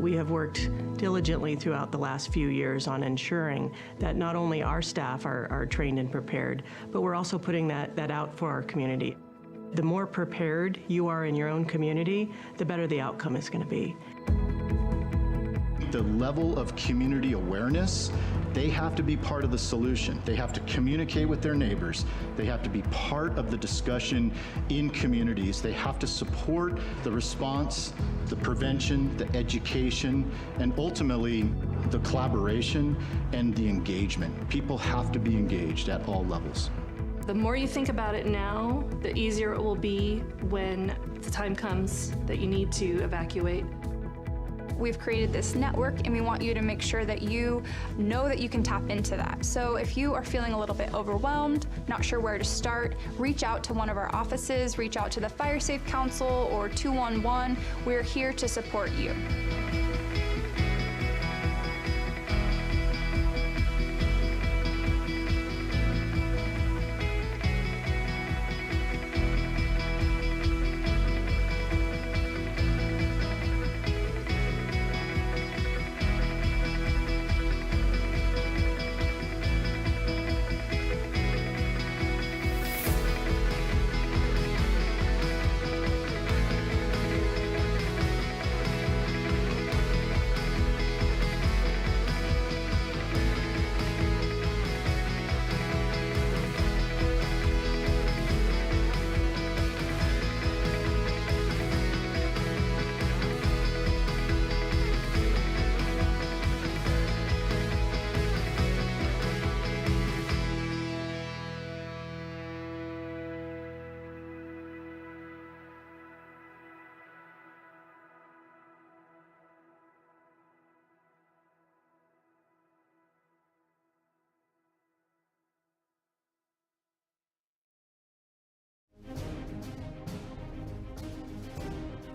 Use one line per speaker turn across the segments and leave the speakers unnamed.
We have worked diligently throughout the last few years on ensuring that not only our staff are trained and prepared, but we're also putting that out for our community. The more prepared you are in your own community, the better the outcome is going to be.
The level of community awareness, they have to be part of the solution. They have to communicate with their neighbors. They have to be part of the discussion in communities. They have to support the response, the prevention, the education, and ultimately the collaboration and the engagement. People have to be engaged at all levels.
The more you think about it now, the easier it will be when the time comes that you need to evacuate.
We've created this network and we want you to make sure that you know that you can tap into that. So if you are feeling a little bit overwhelmed, not sure where to start, reach out to one of our offices, reach out to the Fire Safe Council or 211. We're here to support you.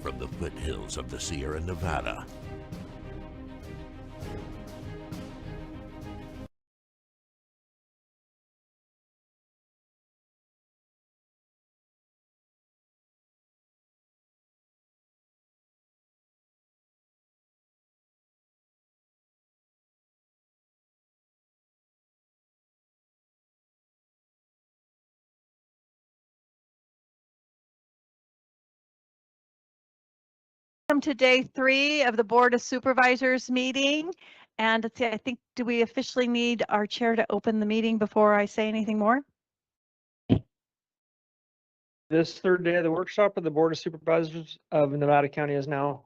From the foothills of the Sierra Nevada,
welcome to day 3 of the Board of Supervisors meeting. And let's see, I think, do we officially need our chair to open the meeting before I say anything more?
This third day of the workshop of the Board of Supervisors of Nevada County is now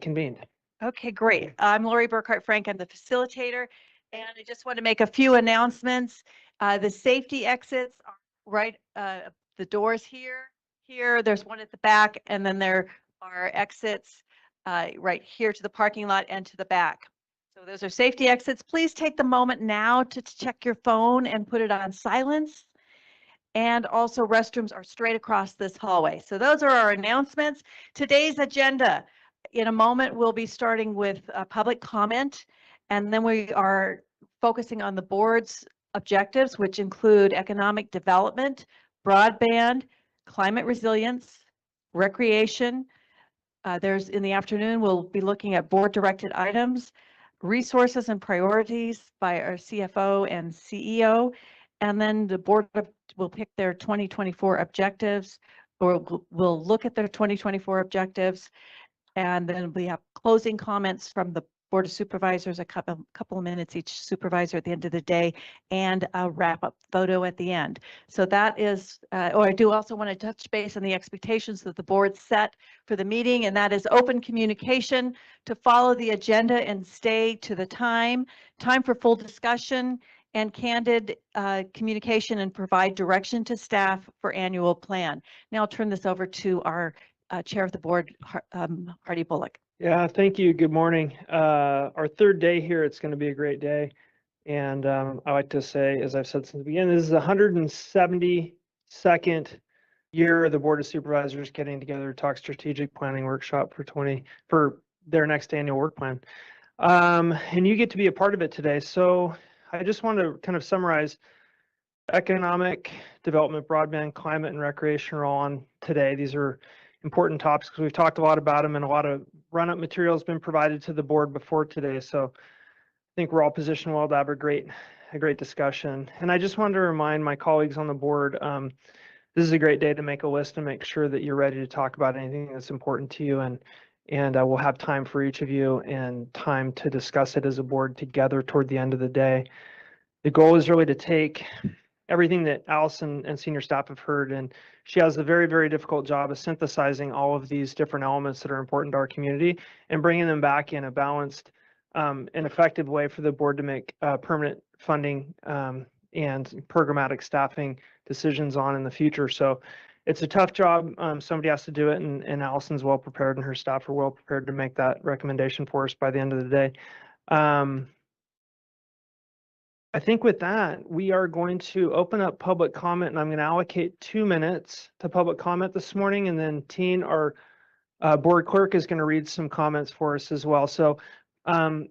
convened.
Okay, great. I'm Lori Burkhart-Frank. I'm the facilitator. And I just want to make a few announcements. The safety exits are right, the doors here, there's one at the back, and then there are exits right here to the parking lot and to the back. So those are safety exits. Please take the moment now to check your phone and put it on silence. And also restrooms are straight across this hallway. So those are our announcements. Today's agenda. In a moment, we'll be starting with public comment, and then we are focusing on the board's objectives, which include economic development, broadband, climate resilience, recreation. In the afternoon, we'll be looking at board-directed items, resources and priorities by our CFO and CEO, and then the board will pick their 2024 objectives, or we'll look at their 2024 objectives, and then we have closing comments from the Board of Supervisors, a couple of minutes each supervisor at the end of the day, and a wrap-up photo at the end. So that is, I do also want to touch base on the expectations that the board set for the meeting, and that is open communication, to follow the agenda and stay to the time for full discussion, and candid communication, and provide direction to staff for annual plan. Now I'll turn this over to our chair of the board, Hardy Bullock.
Yeah, thank you. Good morning. Our third day here, it's going to be a great day. And I like to say, as I've said since the beginning, this is the 172nd year of the Board of Supervisors getting together to talk strategic planning workshop for their next annual work plan. And you get to be a part of it today. So I just want to kind of summarize. Economic development, broadband, climate, and recreation are all on today. These are important topics because we've talked a lot about them and a lot of run-up material has been provided to the board before today. So I think we're all positioned well to have a great discussion. And I just wanted to remind my colleagues on the board, this is a great day to make a list and make sure that you're ready to talk about anything that's important to you. And we'll have time for each of you and time to discuss it as a board together toward the end of the day. The goal is really to take everything that Allison and senior staff have heard, and she has a very, very difficult job of synthesizing all of these different elements that are important to our community and bringing them back in a balanced and effective way for the board to make permanent funding and programmatic staffing decisions on in the future. So it's a tough job. Somebody has to do it, and Allison's well prepared and her staff are well prepared to make that recommendation for us by the end of the day. I think with that, we are going to open up public comment, and I'm going to allocate 2 minutes to public comment this morning, and then Teen, our board clerk, is going to read some comments for us as well. So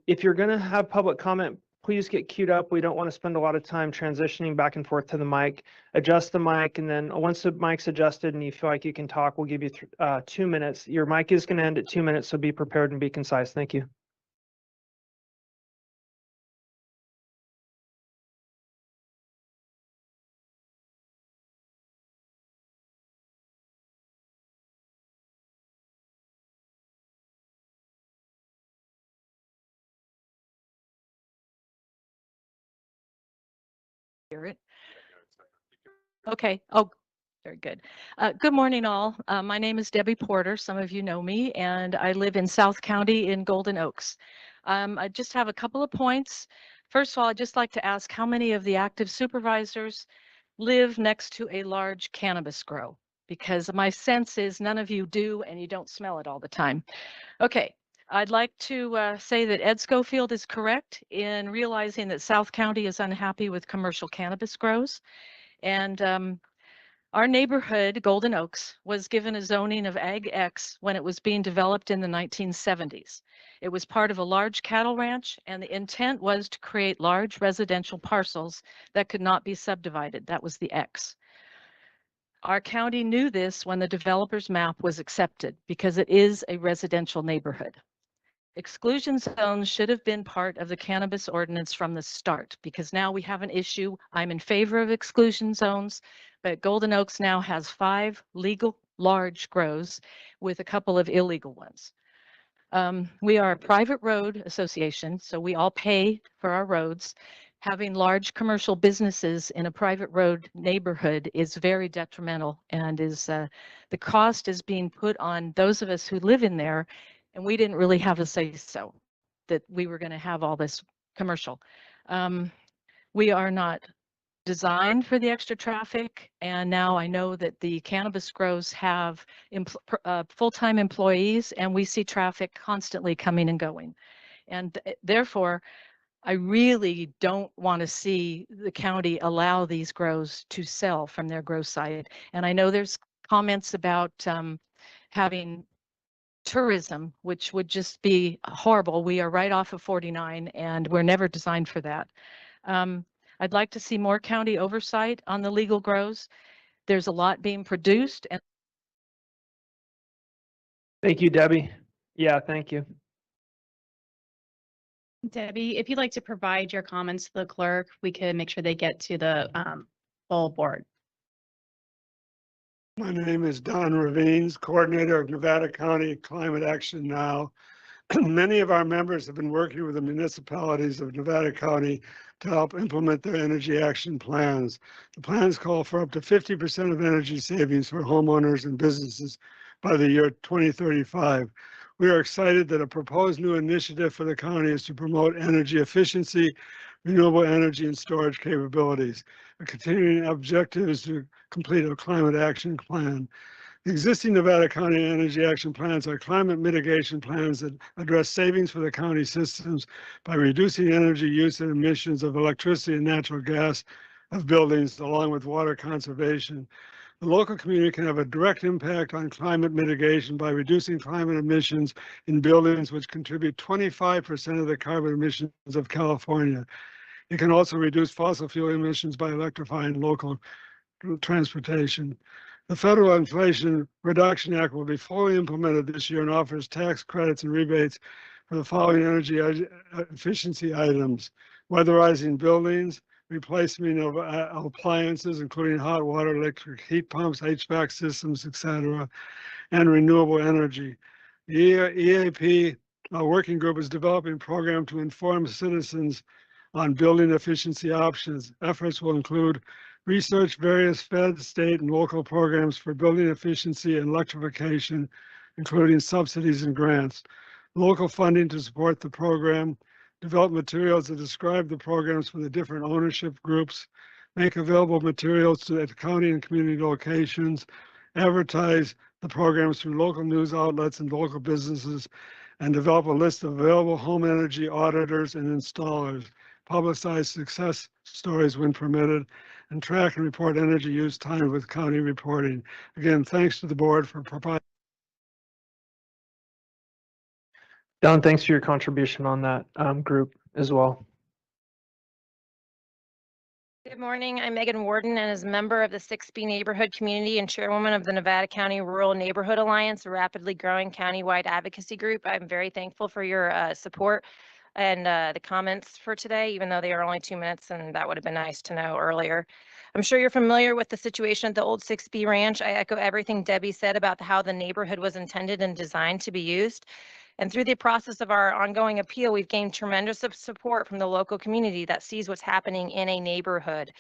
if you're going to have public comment, please get queued up. We don't want to spend a lot of time transitioning back and forth to the mic. Adjust the mic, and then once the mic's adjusted and you feel like you can talk, we'll give you 2 minutes. Your mic is going to end at 2 minutes, so be prepared and be concise. Thank you.
Hear it. Okay. Oh, very good. Good morning, all. My name is Debbie Porter. Some of you know me, and I live in South County in Golden Oaks. I just have a couple of points. First of all, I'd just like to ask how many of the active supervisors live next to a large cannabis grow? Because my sense is none of you do, and you don't smell it all the time. Okay. I'd like to say that Ed Schofield is correct in realizing that South County is unhappy with commercial cannabis grows. And our neighborhood, Golden Oaks, was given a zoning of Ag X when it was being developed in the 1970s. It was part of a large cattle ranch, and the intent was to create large residential parcels that could not be subdivided. That was the X. Our county knew this when the developer's map was accepted because it is a residential neighborhood. Exclusion zones should have been part of the cannabis ordinance from the start because now we have an issue. I'm in favor of exclusion zones, but Golden Oaks now has 5 legal large grows with a couple of illegal ones. We are a private road association, so we all pay for our roads. Having large commercial businesses in a private road neighborhood is very detrimental and is the cost is being put on those of us who live in there. And we didn't really have a say so that we were going to have all this commercial. We are not designed for the extra traffic. And now I know that the cannabis grows have full-time employees, and we see traffic constantly coming and going. And therefore, I really don't want to see the county allow these grows to sell from their grow site. And I know there's comments about having tourism, which would just be horrible. We are right off of 49 and we're never designed for that. I'd like to see more county oversight on the legal grows. There's a lot being produced. And
Thank you, Debbie. Yeah, thank you.
Debbie, if you'd like to provide your comments to the clerk, we could make sure they get to the full board.
My name is Don Ravines, coordinator of Nevada County Climate Action Now. Many of our members have been working with the municipalities of Nevada County to help implement their energy action plans. The plans call for up to 50% of energy savings for homeowners and businesses by the year 2035. We are excited that a proposed new initiative for the county is to promote energy efficiency, renewable energy, and storage capabilities. A continuing objective is to complete a climate action plan. The existing Nevada County energy action plans are climate mitigation plans that address savings for the county systems by reducing energy use and emissions of electricity and natural gas of buildings, along with water conservation. The local community can have a direct impact on climate mitigation by reducing climate emissions in buildings, which contribute 25% of the carbon emissions of California. It can also reduce fossil fuel emissions by electrifying local transportation. The Federal Inflation Reduction Act will be fully implemented this year and offers tax credits and rebates for the following energy efficiency items: weatherizing buildings, replacement of appliances, including hot water, electric heat pumps, HVAC systems, etc., and renewable energy. The EAP working group is developing a program to inform citizens on building efficiency options. Efforts will include research various fed, state, and local programs for building efficiency and electrification, including subsidies and grants, local funding to support the program, develop materials that describe the programs for the different ownership groups, make available materials at county and community locations, advertise the programs through local news outlets and local businesses, and develop a list of available home energy auditors and installers, publicize success stories when permitted, and track and report energy use time with county reporting. Again, thanks to the board for providing.
Don, thanks for your contribution on that group as well.
Good morning. I'm Megan Warden, and as a member of the 6B neighborhood community and chairwoman of the Nevada County Rural Neighborhood Alliance, a rapidly growing countywide advocacy group, I'm very thankful for your support and the comments for today, even though they are only 2 minutes, and that would have been nice to know earlier. I'm sure you're familiar with the situation at the old 6B ranch. I echo everything Debbie said about how the neighborhood was intended and designed to be used. And through the process of our ongoing appeal, we've gained tremendous support from the local community that sees what's happening in a neighborhood.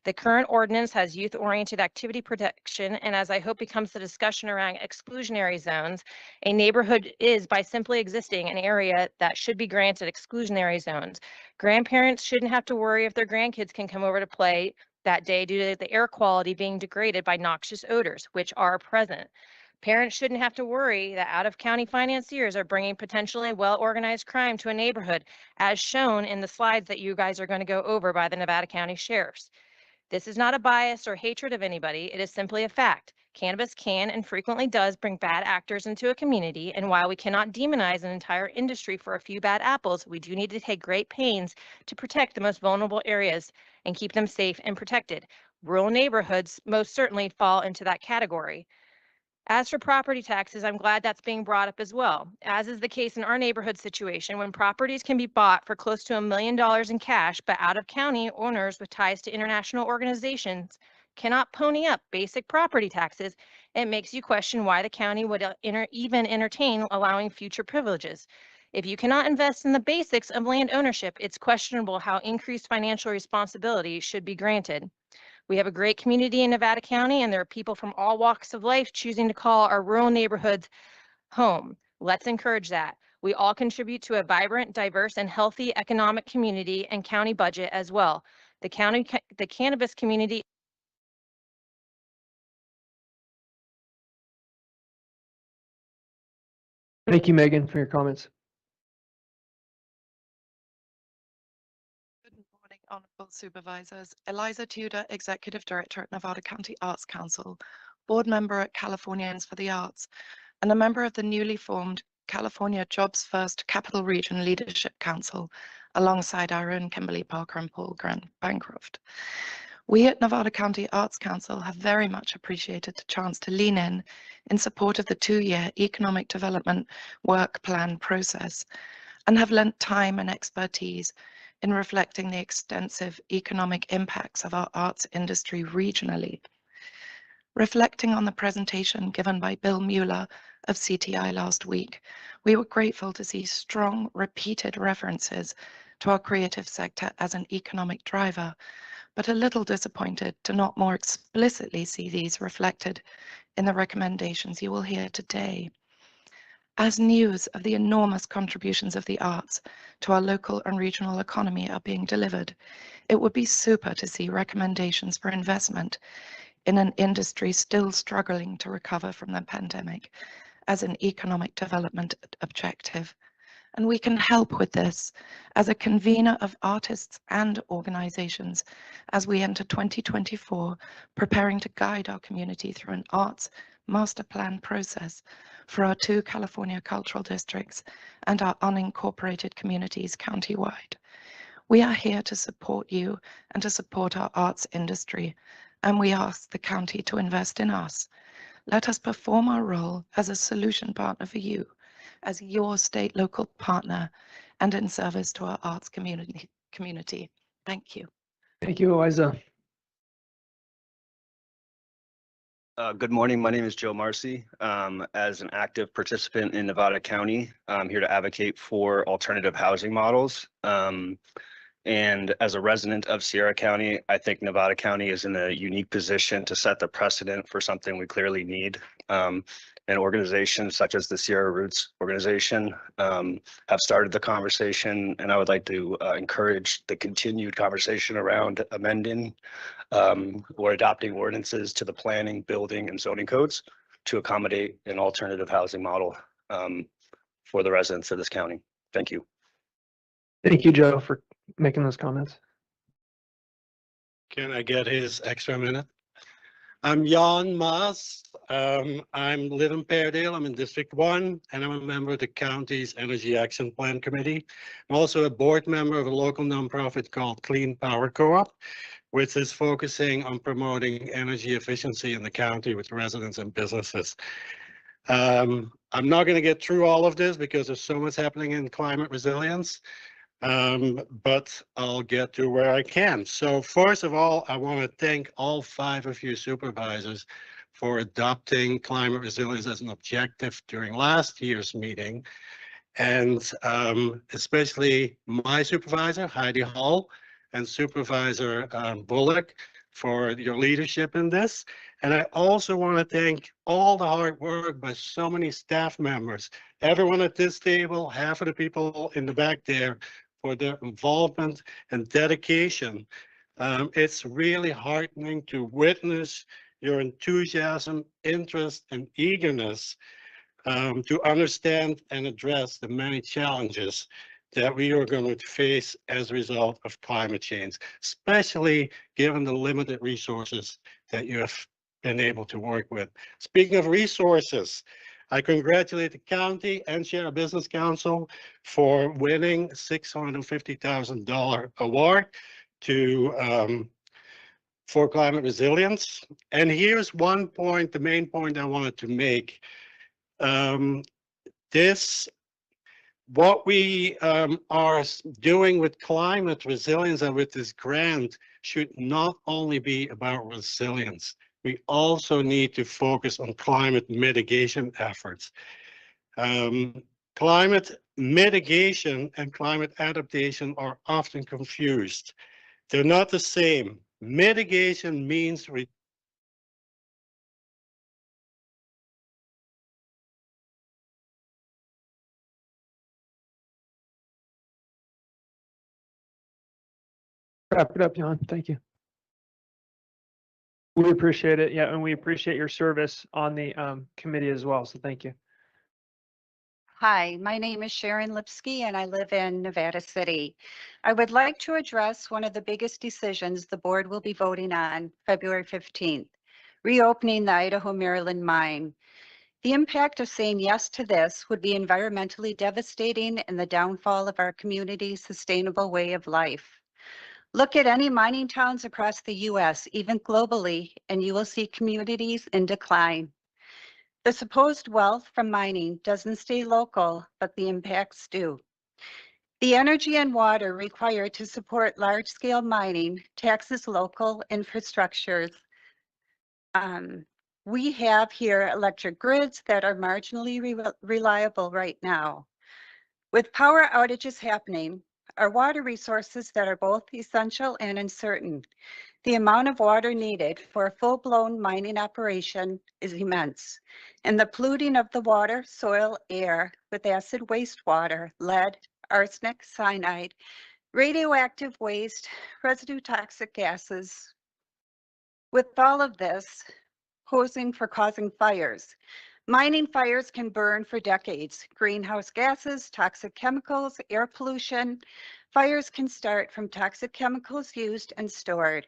The current ordinance has youth-oriented activity protection, and as I hope becomes the discussion around exclusionary zones, a neighborhood is, by simply existing, an area that should be granted exclusionary zones. Grandparents shouldn't have to worry if their grandkids can come over to play that day due to the air quality being degraded by noxious odors, which are present. Parents shouldn't have to worry that out-of-county financiers are bringing potentially well-organized crime to a neighborhood, as shown in the slides that you guys are going to go over by the Nevada County Sheriffs. This is not a bias or hatred of anybody. It is simply a fact. Cannabis can and frequently does bring bad actors into a community, and while we cannot demonize an entire industry for a few bad apples, we do need to take great pains to protect the most vulnerable areas and keep them safe and protected. Rural neighborhoods most certainly fall into that category. As for property taxes, I'm glad that's being brought up as well. As is the case in our neighborhood situation, when properties can be bought for close to $1 million in cash, but out-of-county owners with ties to international organizations cannot pony up basic property taxes, it makes you question why the county would even entertain allowing future privileges. If you cannot invest in the basics of land ownership, it's questionable how increased financial responsibility should be granted. We have a great community in Nevada County, and there are people from all walks of life choosing to call our rural neighborhoods home. Let's encourage that. We all contribute to a vibrant, diverse, and healthy economic community and county budget as well. The cannabis community.
Thank you, Megan, for your comments.
Honorable Supervisors, Eliza Tudor, Executive Director at Nevada County Arts Council, Board Member at Californians for the Arts, and a member of the newly formed California Jobs First Capital Region Leadership Council, alongside our own Kimberly Parker and Paul Bancroft. We at Nevada County Arts Council have very much appreciated the chance to lean in support of the 2-year Economic Development Work Plan process, and have lent time and expertise in reflecting the extensive economic impacts of our arts industry regionally. Reflecting on the presentation given by Bill Mueller of CTI last week, we were grateful to see strong, repeated references to our creative sector as an economic driver, but a little disappointed to not more explicitly see these reflected in the recommendations you will hear today. As news of the enormous contributions of the arts to our local and regional economy are being delivered, it would be super to see recommendations for investment in an industry still struggling to recover from the pandemic as an economic development objective. And we can help with this as a convener of artists and organizations as we enter 2024, preparing to guide our community through an arts master plan process for our 2 California cultural districts and our unincorporated communities countywide. We are here to support you and to support our arts industry, and we ask the county to invest in us Let us perform our role as a solution partner for you, as your state local partner, and in service to our arts community. Thank you.
Thank you, Eliza.
Good morning. My name is Joe Marcy. As an active participant in Nevada County, I'm here to advocate for alternative housing models. And as a resident of Sierra County, I think Nevada County is in a unique position to set the precedent for something we clearly need. And organizations such as the Sierra Roots organization have started the conversation, and I would like to encourage the continued conversation around amending or adopting ordinances to the planning, building, and zoning codes to accommodate an alternative housing model for the residents of this county. Thank you.
Thank you, Joe, for making those comments.
Can I get his extra minute? I'm Jan Maas. I live in Pairdale. I'm in District 1, and I'm a member of the county's Energy Action Plan Committee. I'm also a board member of a local nonprofit called Clean Power Co-op, which is focusing on promoting energy efficiency in the county with residents and businesses. I'm not going to get through all of this because there's so much happening in climate resilience. But I'll get to where I can. So first of all, I want to thank all 5 of you supervisors for adopting climate resilience as an objective during last year's meeting. And especially my supervisor, Heidi Hall, and Supervisor Bullock for your leadership in this. And I also want to thank all the hard work by so many staff members, everyone at this table, half of the people in the back there, for their involvement and dedication. It's really heartening to witness your enthusiasm, interest, and eagerness to understand and address the many challenges that we are going to face as a result of climate change, especially given the limited resources that you have been able to work with. Speaking of resources, I congratulate the county and Sierra Business Council for winning $650,000 award for climate resilience. And here's one point, the main point I wanted to make. What we are doing with climate resilience and with this grant should not only be about resilience. We also need to focus on climate mitigation efforts. Climate mitigation and climate adaptation are often confused. They're not the same. Mitigation means
Wrap it up, Jan. Thank you. We appreciate it. Yeah, and we appreciate your service on the committee as well. So thank you.
Hi, my name is Sharon Lipsky and I live in Nevada City. I would like to address one of the biggest decisions the board will be voting on February 15th, reopening the Idaho-Maryland mine. The impact of saying yes to this would be environmentally devastating and the downfall of our community's sustainable way of life. Look at any mining towns across the US, even globally, and you will see communities in decline. The supposed wealth from mining doesn't stay local, but the impacts do. The energy and water required to support large-scale mining taxes local infrastructures. We have here electric grids that are marginally reliable right now. With power outages happening, our water resources that are both essential and uncertain. The amount of water needed for a full-blown mining operation is immense, and the polluting of the water, soil, air with acid wastewater, lead, arsenic, cyanide, radioactive waste, residue toxic gases. With all of this causing fires. Mining fires can burn for decades. Greenhouse gases, toxic chemicals, air pollution. Fires can start from toxic chemicals used and stored.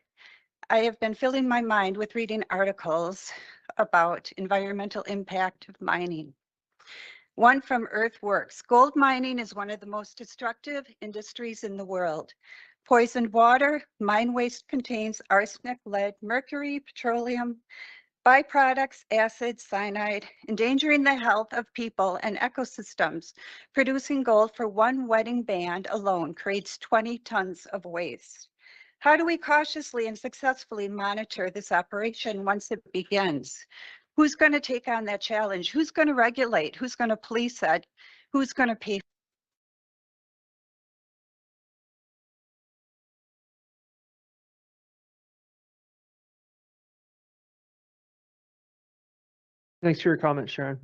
I have been filling my mind with reading articles about environmental impact of mining. One from Earthworks. Gold mining is one of the most destructive industries in the world. Poisoned water, mine waste contains arsenic, lead, mercury, petroleum, byproducts, acids, cyanide, endangering the health of people and ecosystems. Producing gold for one wedding band alone creates 20 tons of waste. How do we cautiously and successfully monitor this operation once it begins? Who's going to take on that challenge? Who's going to regulate? Who's going to police it? Who's going to pay?
Thanks for your comment, Sharon.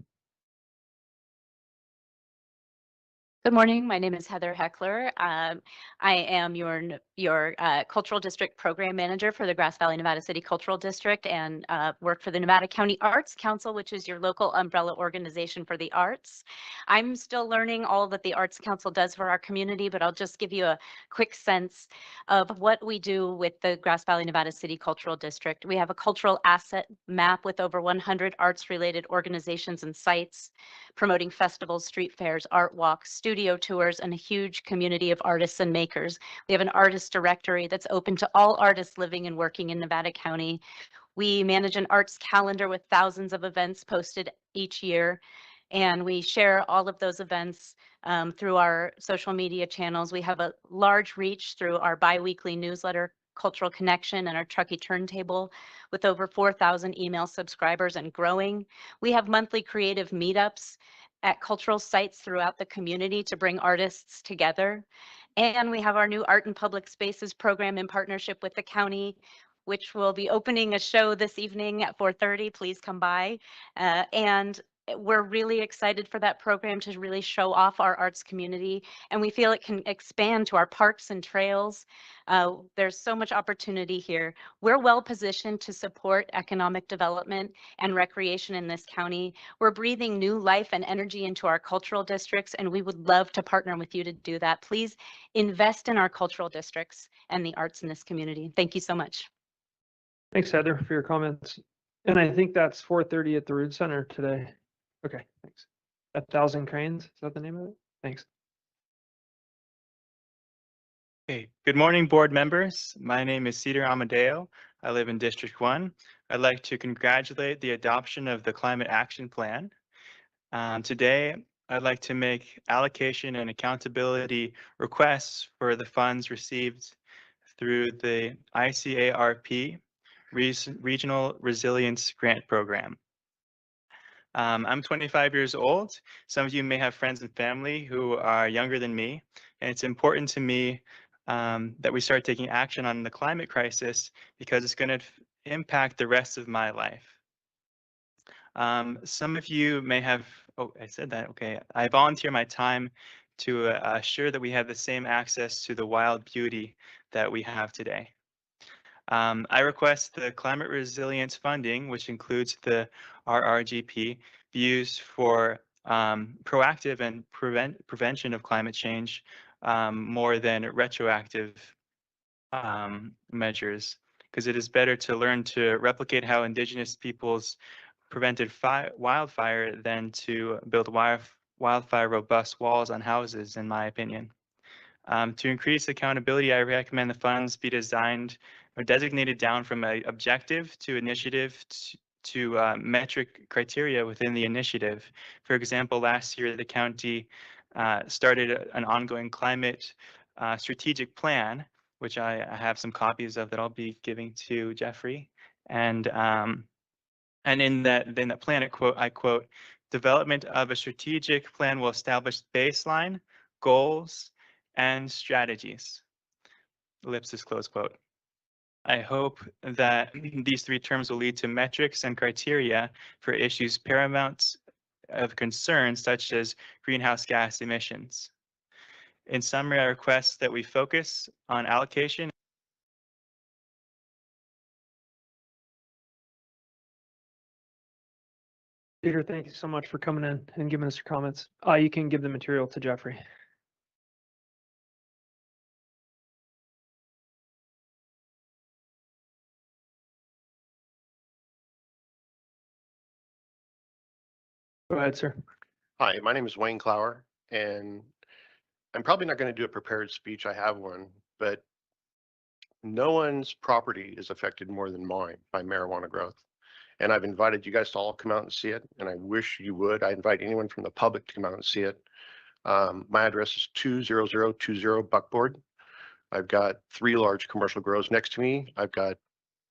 Good morning. My name is Heather Heckler. I am your Cultural District Program Manager for the Grass Valley, Nevada City Cultural District, and work for the Nevada County Arts Council, which is your local umbrella organization for the arts. I'm still learning all that the Arts Council does for our community, but I'll just give you a quick sense of what we do with the Grass Valley, Nevada City Cultural District. We have a cultural asset map with over 100 arts-related organizations and sites, promoting festivals, street fairs, art walks, studio tours, and a huge community of artists and makers. We have an artist directory that's open to all artists living and working in Nevada County. We manage an arts calendar with thousands of events posted each year, and we share all of those events through our social media channels. We have a large reach through our bi-weekly newsletter, Cultural Connection, and our Truckee Turntable with over 4,000 email subscribers and growing. We have monthly creative meetups at cultural sites throughout the community to bring artists together. And we have our new Art in Public Spaces program in partnership with the county, which will be opening a show this evening at 4:30. Please come by. And we're really excited for that program to really show off our arts community, and we feel it can expand to our parks and trails. There's so much opportunity here. We're well positioned to support economic development and recreation in this county. We're breathing new life and energy into our cultural districts, and we would love to partner with you to do that. Please invest in our cultural districts and the arts in this community. Thank you so much.
Thanks, Heather, for your comments. And I think that's 4:30 at the Rood Center today. Okay, thanks. 1,000 Cranes, is that the name of it? Thanks.
Hey, good morning, board members. My name is Cedar Amadeo. I live in District 1. I'd like to congratulate the adoption of the Climate Action Plan. Today, I'd like to make allocation and accountability requests for the funds received through the ICARP Regional Resilience Grant Program. I'm 25 years old. Some of you may have friends and family who are younger than me, and it's important to me that we start taking action on the climate crisis because it's going to impact the rest of my life. Some of you may have, oh, I said that, okay. I volunteer my time to assure that we have the same access to the wild beauty that we have today. I request the climate resilience funding, which includes the RRGP, be used for proactive and prevention of climate change more than retroactive measures, because it is better to learn to replicate how Indigenous peoples prevented wildfire than to build wildfire robust walls on houses, in my opinion. To increase accountability, I recommend the funds be designed or designated down from an objective to initiative to metric criteria within the initiative. For example, last year, the county started an ongoing climate strategic plan, which I have some copies of that I'll be giving to Jeffrey. And in that plan, I quote, development of a strategic plan will establish baseline, goals, and strategies. Ellipsis, close quote. I hope that these three terms will lead to metrics and criteria for issues paramount of concern, such as greenhouse gas emissions. In summary, I request that we focus on allocation.
Peter, thank you so much for coming in and giving us your comments. You can give the material to Jeffrey. Go ahead, sir.
Hi, my name is Wayne Clower, and I'm probably not going to do a prepared speech. I have one, but no one's property is affected more than mine by marijuana growth. And I've invited you guys to all come out and see it, and I wish you would. I invite anyone from the public to come out and see it. My address is 20020 Buckboard. I've got 3 large commercial grows next to me. I've got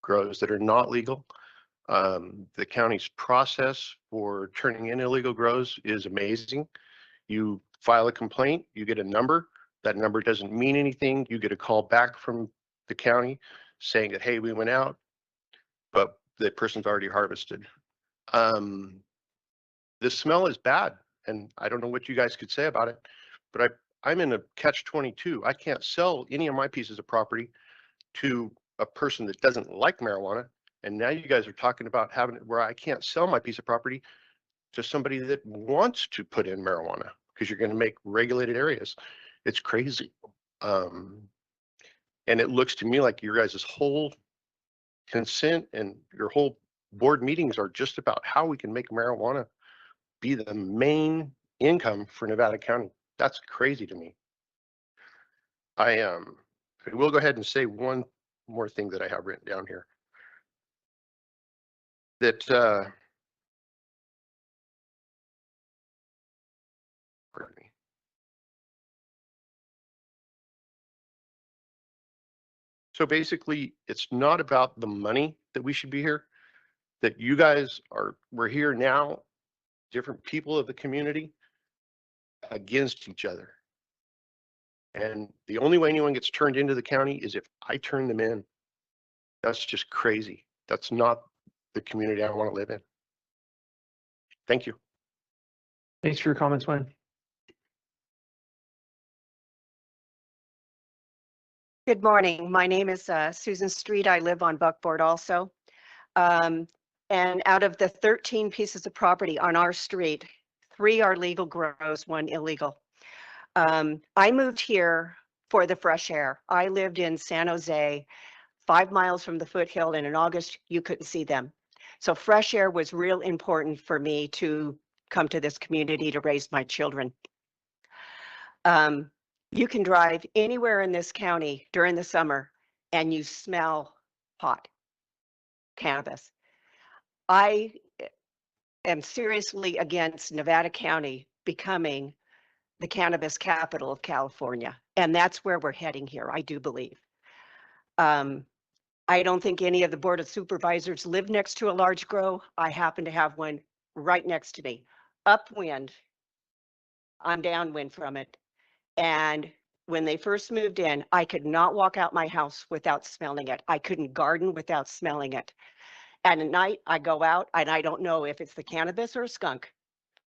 grows that are not legal. The county's process for turning in illegal grows is amazing. You file a complaint, you get a number. That number doesn't mean anything. You get a call back from the county saying that, hey, we went out, but the person's already harvested. The smell is bad, and I don't know what you guys could say about it, but I'm in a catch-22. I can't sell any of my pieces of property to a person that doesn't like marijuana. And now you guys are talking about having it where I can't sell my piece of property to somebody that wants to put in marijuana because you're going to make regulated areas. It's crazy. And it looks to me like your guys' whole consent and your whole board meetings are just about how we can make marijuana be the main income for Nevada County. That's crazy to me. I will go ahead and say one more thing that I have written down here. That pardon me. So basically, it's not about the money that we should be here, that you guys we're here now, different people of the community against each other. And the only way anyone gets turned into the county is if I turn them in. That's just crazy. That's not the community I want to live in. Thank you.
Thanks for your comments, Wayne.
Good morning. My name is Susan Street. I live on Buckboard also. And out of the 13 pieces of property on our street, 3 are legal grows, 1 illegal. I moved here for the fresh air. I lived in San Jose, 5 miles from the foothill, and in August, you couldn't see them. So fresh air was real important for me to come to this community to raise my children. You can drive anywhere in this county during the summer and you smell pot, cannabis. I am seriously against Nevada County becoming the cannabis capital of California. And that's where we're heading here, I do believe. I don't think any of the Board of Supervisors live next to a large grow. I happen to have one right next to me. Upwind, I'm downwind from it. And when they first moved in, I could not walk out my house without smelling it. I couldn't garden without smelling it. And at night I go out and I don't know if it's the cannabis or a skunk.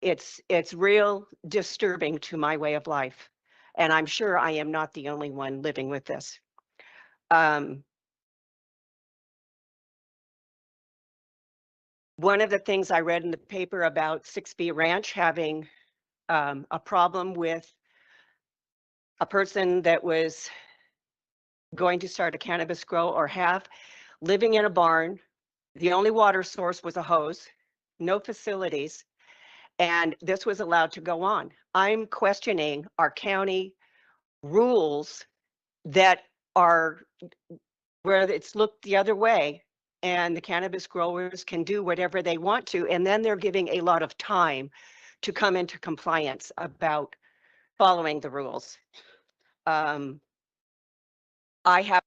It's real disturbing to my way of life. And I'm sure I am not the only one living with this. One of the things I read in the paper about 6B Ranch having a problem with a person that was going to start a cannabis grow or have, living in a barn. The only water source was a hose, no facilities, and this was allowed to go on. I'm questioning our county rules that are where it's looked the other way and the cannabis growers can do whatever they want to, and then they're giving a lot of time to come into compliance about following the rules. I have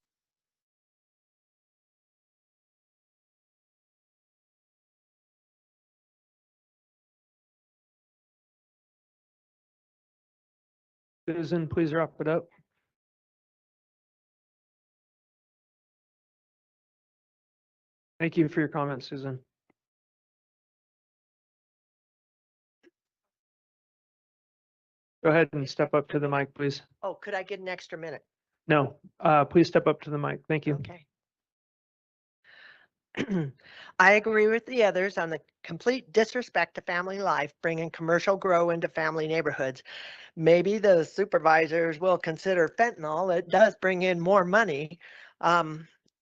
Susan, please wrap it up. Thank you for your comments, Susan. Go ahead and step up to the mic, please.
Oh, could I get an extra minute?
No, please step up to the mic. Thank you.
Okay. I agree with the others on the complete disrespect to family life, bringing commercial grow into family neighborhoods. Maybe the supervisors will consider fentanyl. It does bring in more money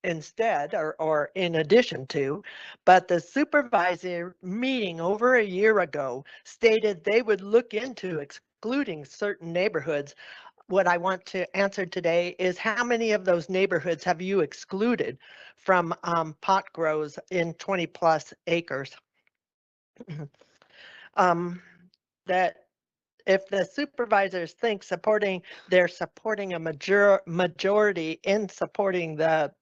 instead or in addition to, but the supervisor meeting over a year ago stated they would look into excluding certain neighborhoods what I want to answer today is how many of those neighborhoods have you excluded from pot grows in 20 plus acres? That if the supervisors think they're supporting a majority in supporting the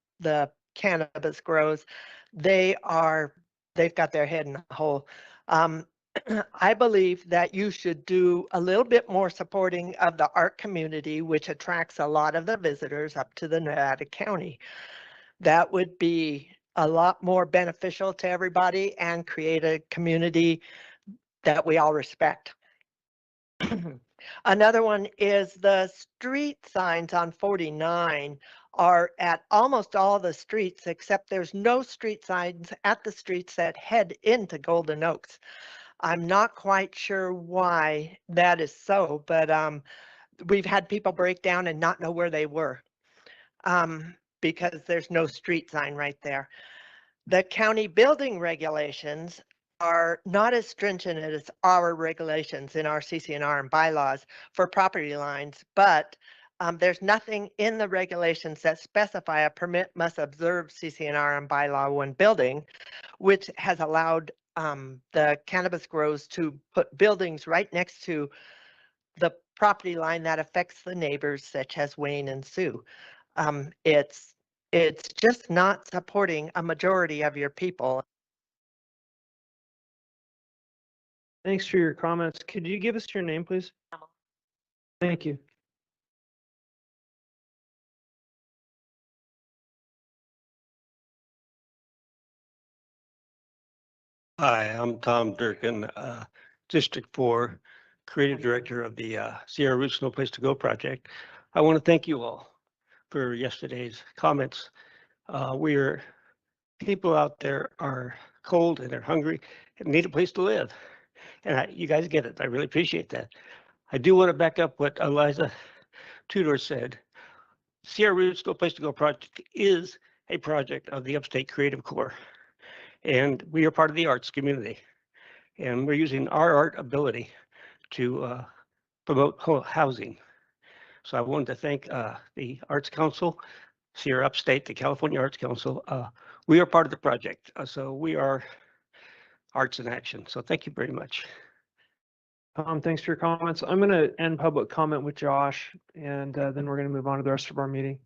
cannabis grows, they've got their head in a hole. I believe that you should do a little bit more supporting of the art community, which attracts a lot of the visitors up to the Nevada County. That would be a lot more beneficial to everybody and create a community that we all respect. Another one is the street signs on 49 are at almost all the streets, except there's no street signs at the streets that head into Golden Oaks. I'm not quite sure why that is so, but we've had people break down and not know where they were because there's no street sign right there. The county building regulations are not as stringent as our regulations in our CC&R and bylaws for property lines, but there's nothing in the regulations that specify a permit must observe CC&R and bylaw when building, which has allowed the cannabis grows to put buildings right next to the property line that affects the neighbors, such as Wayne and Sue. It's just not supporting a majority of your people.
Thanks for your comments. Could you give us your name, please? Thank you.
Hi, I'm Tom Durkin, District 4, Creative Director of the Sierra Roots No Place to Go project. I want to thank you all for yesterday's comments. People out there are cold and they're hungry and need a place to live. And you guys get it. I really appreciate that. I do want to back up what Eliza Tudor said. Sierra Roots No Place to Go project is a project of the Upstate Creative Corps. And we are part of the arts community. And we're using our art ability to promote housing. So I wanted to thank the Arts Council, Sierra Upstate, the California Arts Council. We are part of the project. So we are Arts in Action. So thank you very much.
Thanks for your comments. I'm going to end public comment with Josh, and then we're going to move on to the rest of our meeting.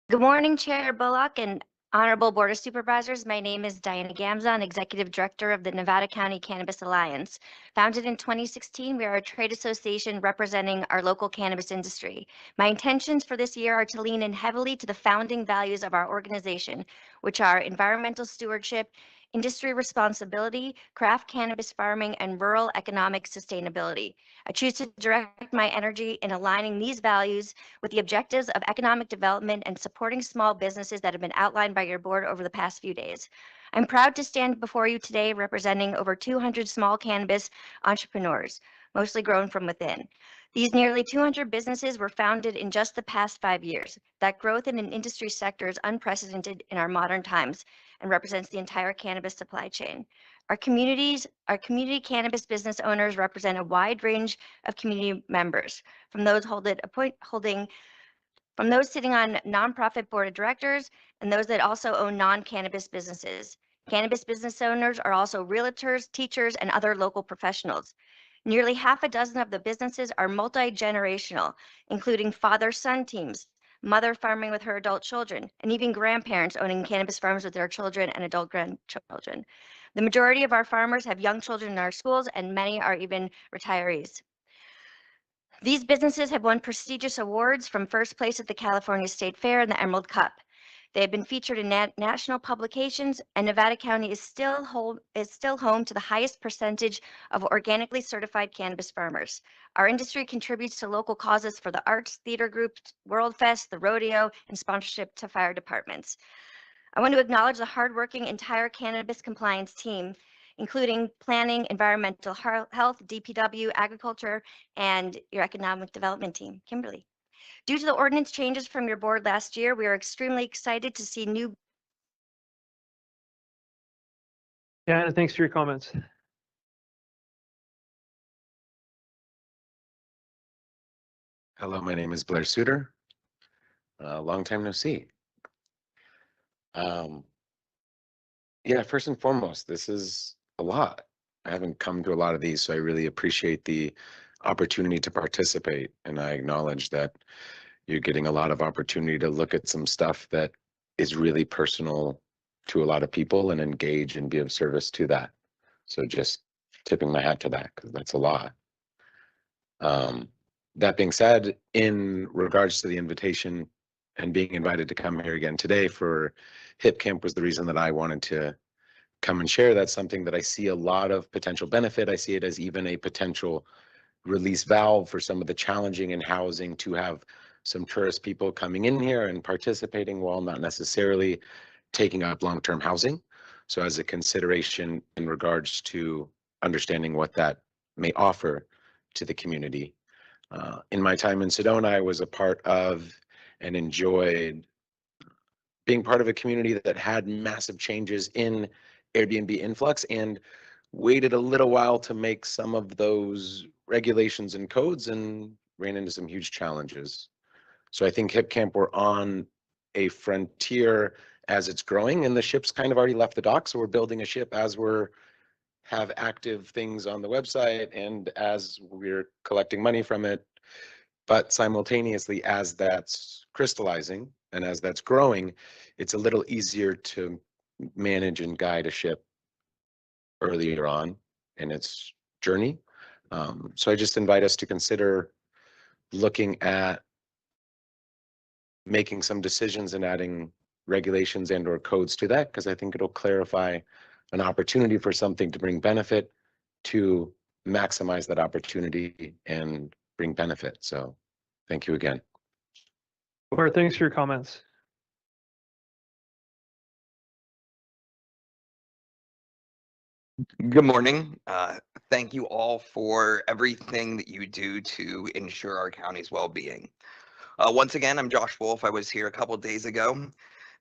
Good morning, Chair Bullock and Honorable Board of Supervisors. My name is Diana Gamzon, Executive Director of the Nevada County Cannabis Alliance. Founded in 2016, we are a trade association representing our local cannabis industry. My intentions for this year are to lean in heavily to the founding values of our organization, which are environmental stewardship, industry responsibility, craft cannabis farming, and rural economic sustainability. I choose to direct my energy in aligning these values with the objectives of economic development and supporting small businesses that have been outlined by your board over the past few days. I'm proud to stand before you today representing over 200 small cannabis entrepreneurs, mostly grown from within. These nearly 200 businesses were founded in just the past 5 years. That growth in an industry sector is unprecedented in our modern times and represents the entire cannabis supply chain. Our community cannabis business owners represent a wide range of community members, from those from those sitting on nonprofit board of directors and those that also own non-cannabis businesses. Cannabis business owners are also realtors, teachers, and other local professionals. Nearly half a dozen of the businesses are multi-generational, including father-son teams, mother farming with her adult children, and even grandparents owning cannabis farms with their children and adult grandchildren. The majority of our farmers have young children in our schools, and many are even retirees. These businesses have won prestigious awards, from first place at the California State Fair and the Emerald Cup. They have been featured in national publications, and Nevada County is still home to the highest percentage of organically certified cannabis farmers. Our industry contributes to local causes for the arts, theater groups, World Fest, the rodeo, and sponsorship to fire departments. I want to acknowledge the hardworking entire cannabis compliance team, including planning, environmental health, DPW, agriculture, and your economic development team, Kimberly. Due to the ordinance changes from your board last year, we are extremely excited to see new.
Yeah, thanks for your comments.
Hello, my name is Blair Suter. Long time no see. Yeah, first and foremost, this is a lot. I haven't come to a lot of these, so I really appreciate the opportunity to participate. And I acknowledge that you're getting a lot of opportunity to look at some stuff that is really personal to a lot of people and engage and be of service to that. So just tipping my hat to that, because that's a lot. That being said, in regards to the invitation and being invited to come here again today for HIP Camp was the reason that I wanted to come and share. That's something that I see a lot of potential benefit. I see it as even a potential release valve for some of the challenging in housing to have some tourist people coming in here and participating while not necessarily taking up long-term housing. So as a consideration in regards to understanding what that may offer to the community. In my time in Sedona, I was a part of and enjoyed being part of a community that had massive changes in Airbnb influx and waited a little while to make some of those regulations and codes and ran into some huge challenges. So I think Hip Camp, we're on a frontier as it's growing, and the ship's kind of already left the dock. So we're building a ship as we're have active things on the website and as we're collecting money from it. But simultaneously, as that's crystallizing and as that's growing, it's a little easier to manage and guide a ship earlier on in its journey. So I just invite us to consider looking at making some decisions and adding regulations and or codes to that, because I think it'll clarify an opportunity for something to bring benefit to maximize that opportunity and bring benefit. So thank you again.
Laura, thanks for your comments.
Good morning. Thank you all for everything that you do to ensure our county's well-being. Once again, I'm Josh Wolf. I was here a couple days ago,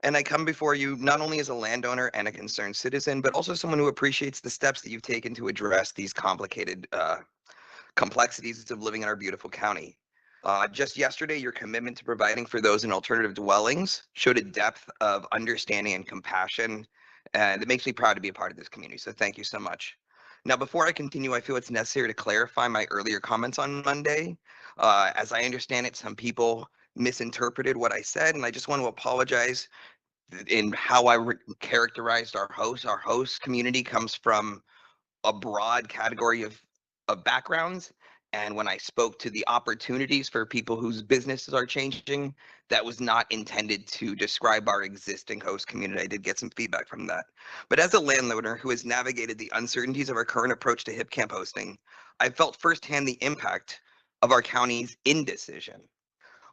and I come before you not only as a landowner and a concerned citizen, but also someone who appreciates the steps that you've taken to address these complicated complexities of living in our beautiful county. Just yesterday, your commitment to providing for those in alternative dwellings showed a depth of understanding and compassion, and it makes me proud to be a part of this community. So thank you so much. Now, before I continue, I feel it's necessary to clarify my earlier comments on Monday. As I understand it, some people misinterpreted what I said, and I just want to apologize in how I characterized our host. Our host community comes from a broad category of backgrounds. And when I spoke to the opportunities for people whose businesses are changing, that was not intended to describe our existing host community. I did get some feedback from that. But as a landowner who has navigated the uncertainties of our current approach to HIP camp hosting, I felt firsthand the impact of our county's indecision.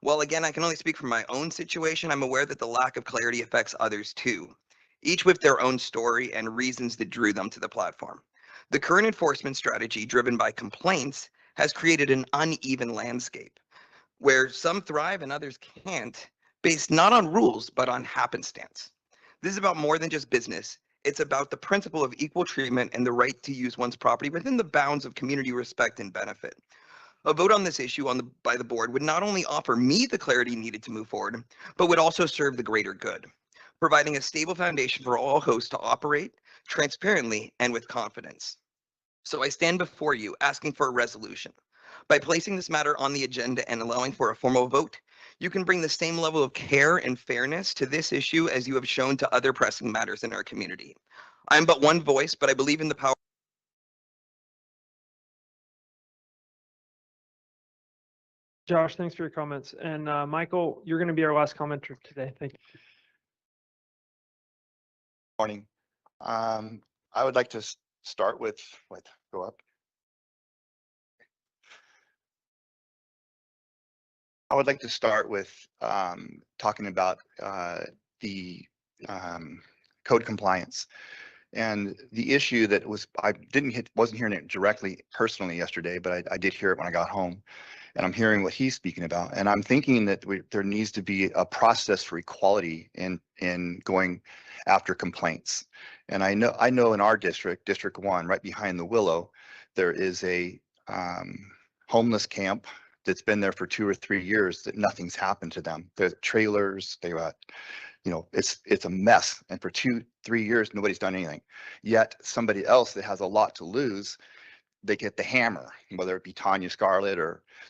While again, I can only speak from my own situation, I'm aware that the lack of clarity affects others too, each with their own story and reasons that drew them to the platform. The current enforcement strategy, driven by complaints, has created an uneven landscape where some thrive and others can't, based not on rules, but on happenstance. This is about more than just business. It's about the principle of equal treatment and the right to use one's property within the bounds of community respect and benefit. A vote on this issue by the board would not only offer me the clarity needed to move forward, but would also serve the greater good, providing a stable foundation for all hosts to operate transparently and with confidence. So I stand before you asking for a resolution. By placing this matter on the agenda and allowing for a formal vote, you can bring the same level of care and fairness to this issue as you have shown to other pressing matters in our community. I am but one voice, but I believe in the power.
Josh, thanks for your comments. And Michael, you're going to be our last commenter today. Thank you.
Morning. I would like to start with, go up. I would like to start with talking about the code compliance and the issue that was, wasn't hearing it directly personally yesterday, but I did hear it when I got home, and I'm hearing what he's speaking about. And I'm thinking that there needs to be a process for equality in going after complaints. And I know in our district, District 1, right behind the Willow, there is a homeless camp that's been there for 2 or 3 years that nothing's happened to them. The trailers, it's a mess. And for 2, 3 years, nobody's done anything. Yet somebody else that has a lot to lose, they get the hammer, whether it be Tanya Scarlett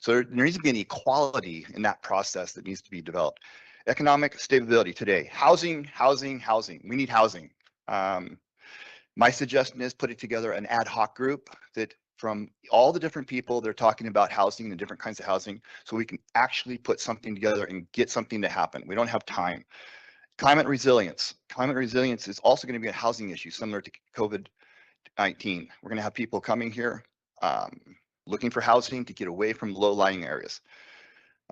so there needs to be an equality in that process that needs to be developed. Economic stability today, housing. We need housing. My suggestion is putting together an ad hoc group that from all the different people, they're talking about housing and different kinds of housing, so we can actually put something together and get something to happen. We don't have time. Climate resilience. Climate resilience is also going to be a housing issue similar to COVID-19. We're going to have people coming here looking for housing to get away from low-lying areas.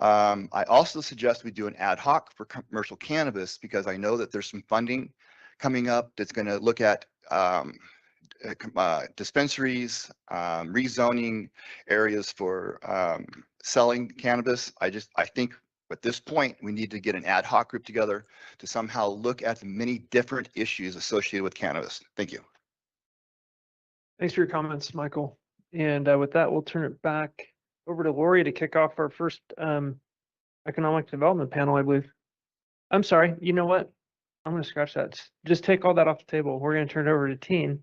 I also suggest we do an ad hoc for commercial cannabis because I know that there's some funding coming up that's going to look at dispensaries, rezoning areas for selling cannabis. I think at this point we need to get an ad hoc group together to somehow look at the many different issues associated with cannabis. Thank you.
Thanks for your comments, Michael. And with that, we'll turn it back over to Lori to kick off our first economic development panel, I believe. I'm sorry, you know what? I'm going to scratch that. Just take all that off the table. We're going to turn it over to Teen.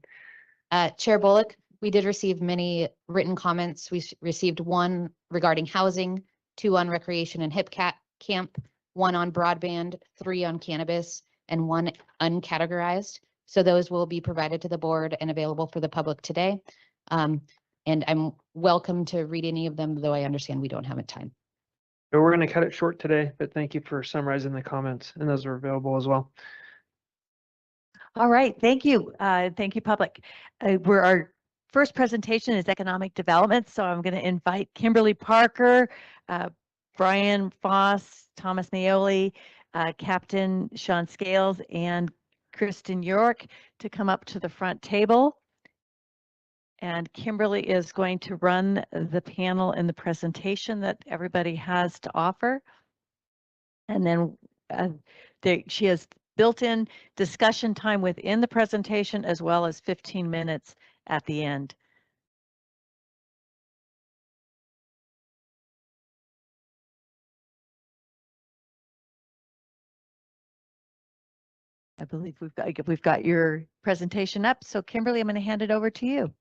Chair Bullock, we did receive many written comments. We received one regarding housing, 2 on recreation and hip camp, 1 on broadband, 3 on cannabis, and 1 uncategorized. So those will be provided to the board and available for the public today. And I'm welcome to read any of them, though I understand we don't have time.
So we're going to cut it short today, but thank you for summarizing the comments, and those are available as well.
All right, thank you. Thank you, public. Our first presentation is economic development, so I'm going to invite Kimberly Parker, Brian Foss, Thomas Maoli, Captain Sean Scales, and Kristen York to come up to the front table. And Kimberly is going to run the panel in the presentation that everybody has to offer. And then she has built-in discussion time within the presentation as well as 15 minutes at the end. I believe we've got your presentation up. So Kimberly, I'm going to hand it over to you.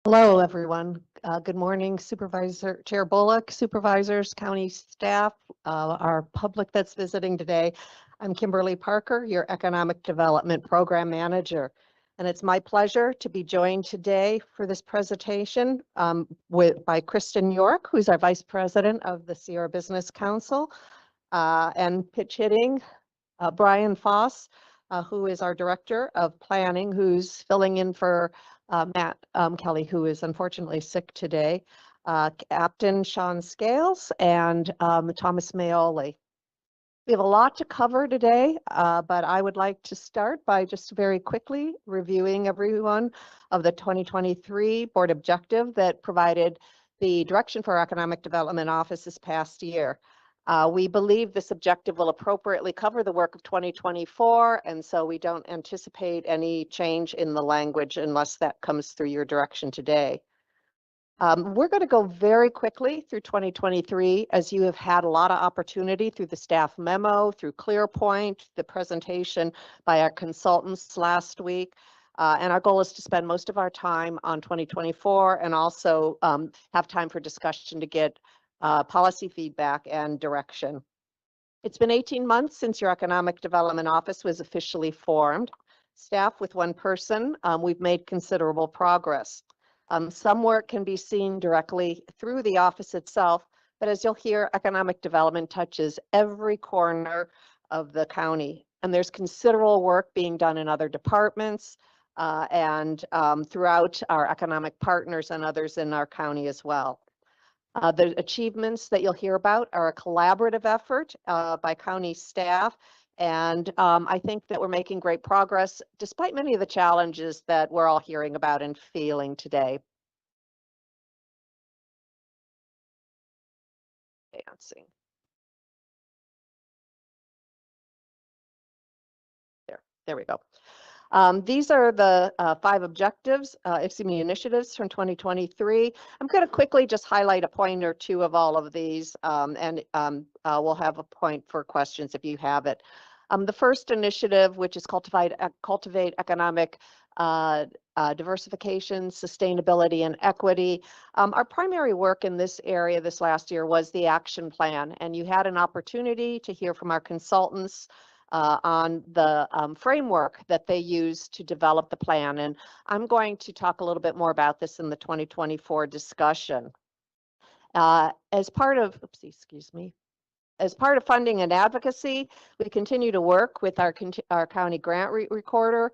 Hello, everyone. Good morning, Supervisor Chair Bullock, supervisors, county staff, our public that's visiting today. I'm Kimberly Parker, your Economic Development Program Manager. And it's my pleasure to be joined today for this presentation by Kristen York, who's our Vice President of the Sierra Business Council, and pitch hitting Brian Foss, who is our Director of Planning, who's filling in for Matt Kelly, who is unfortunately sick today, Captain Sean Scales, and Thomas Maoli. We have a lot to cover today, but I would like to start by just very quickly reviewing everyone of the 2023 board objective that provided the direction for our Economic Development Office this past year. We believe this objective will appropriately cover the work of 2024, and so we don't anticipate any change in the language unless that comes through your direction today. We're going to go very quickly through 2023, as you have had a lot of opportunity through the staff memo, through ClearPoint, the presentation by our consultants last week. And our goal is to spend most of our time on 2024 and also have time for discussion to get policy feedback and direction. It's been 18 months since your Economic Development Office was officially formed. Staff with 1 person, we've made considerable progress. Some work can be seen directly through the office itself, but as you'll hear, economic development touches every corner of the county. And there's considerable work being done in other departments and throughout our economic partners and others in our county as well. The achievements that you'll hear about are a collaborative effort by county staff, and I think that we're making great progress despite many of the challenges that we're all hearing about and feeling today. Dancing. There. There we go. These are the 5 objectives, initiatives from 2023. I'm going to quickly just highlight a point or two of all of these, and we'll have a point for questions if you have it. The first initiative, which is cultivate economic diversification, sustainability, and equity. Our primary work in this area this last year was the action plan, and you had an opportunity to hear from our consultants on the framework that they use to develop the plan. And I'm going to talk a little bit more about this in the 2024 discussion. As part of, as part of funding and advocacy, we continue to work with our county grant recorder.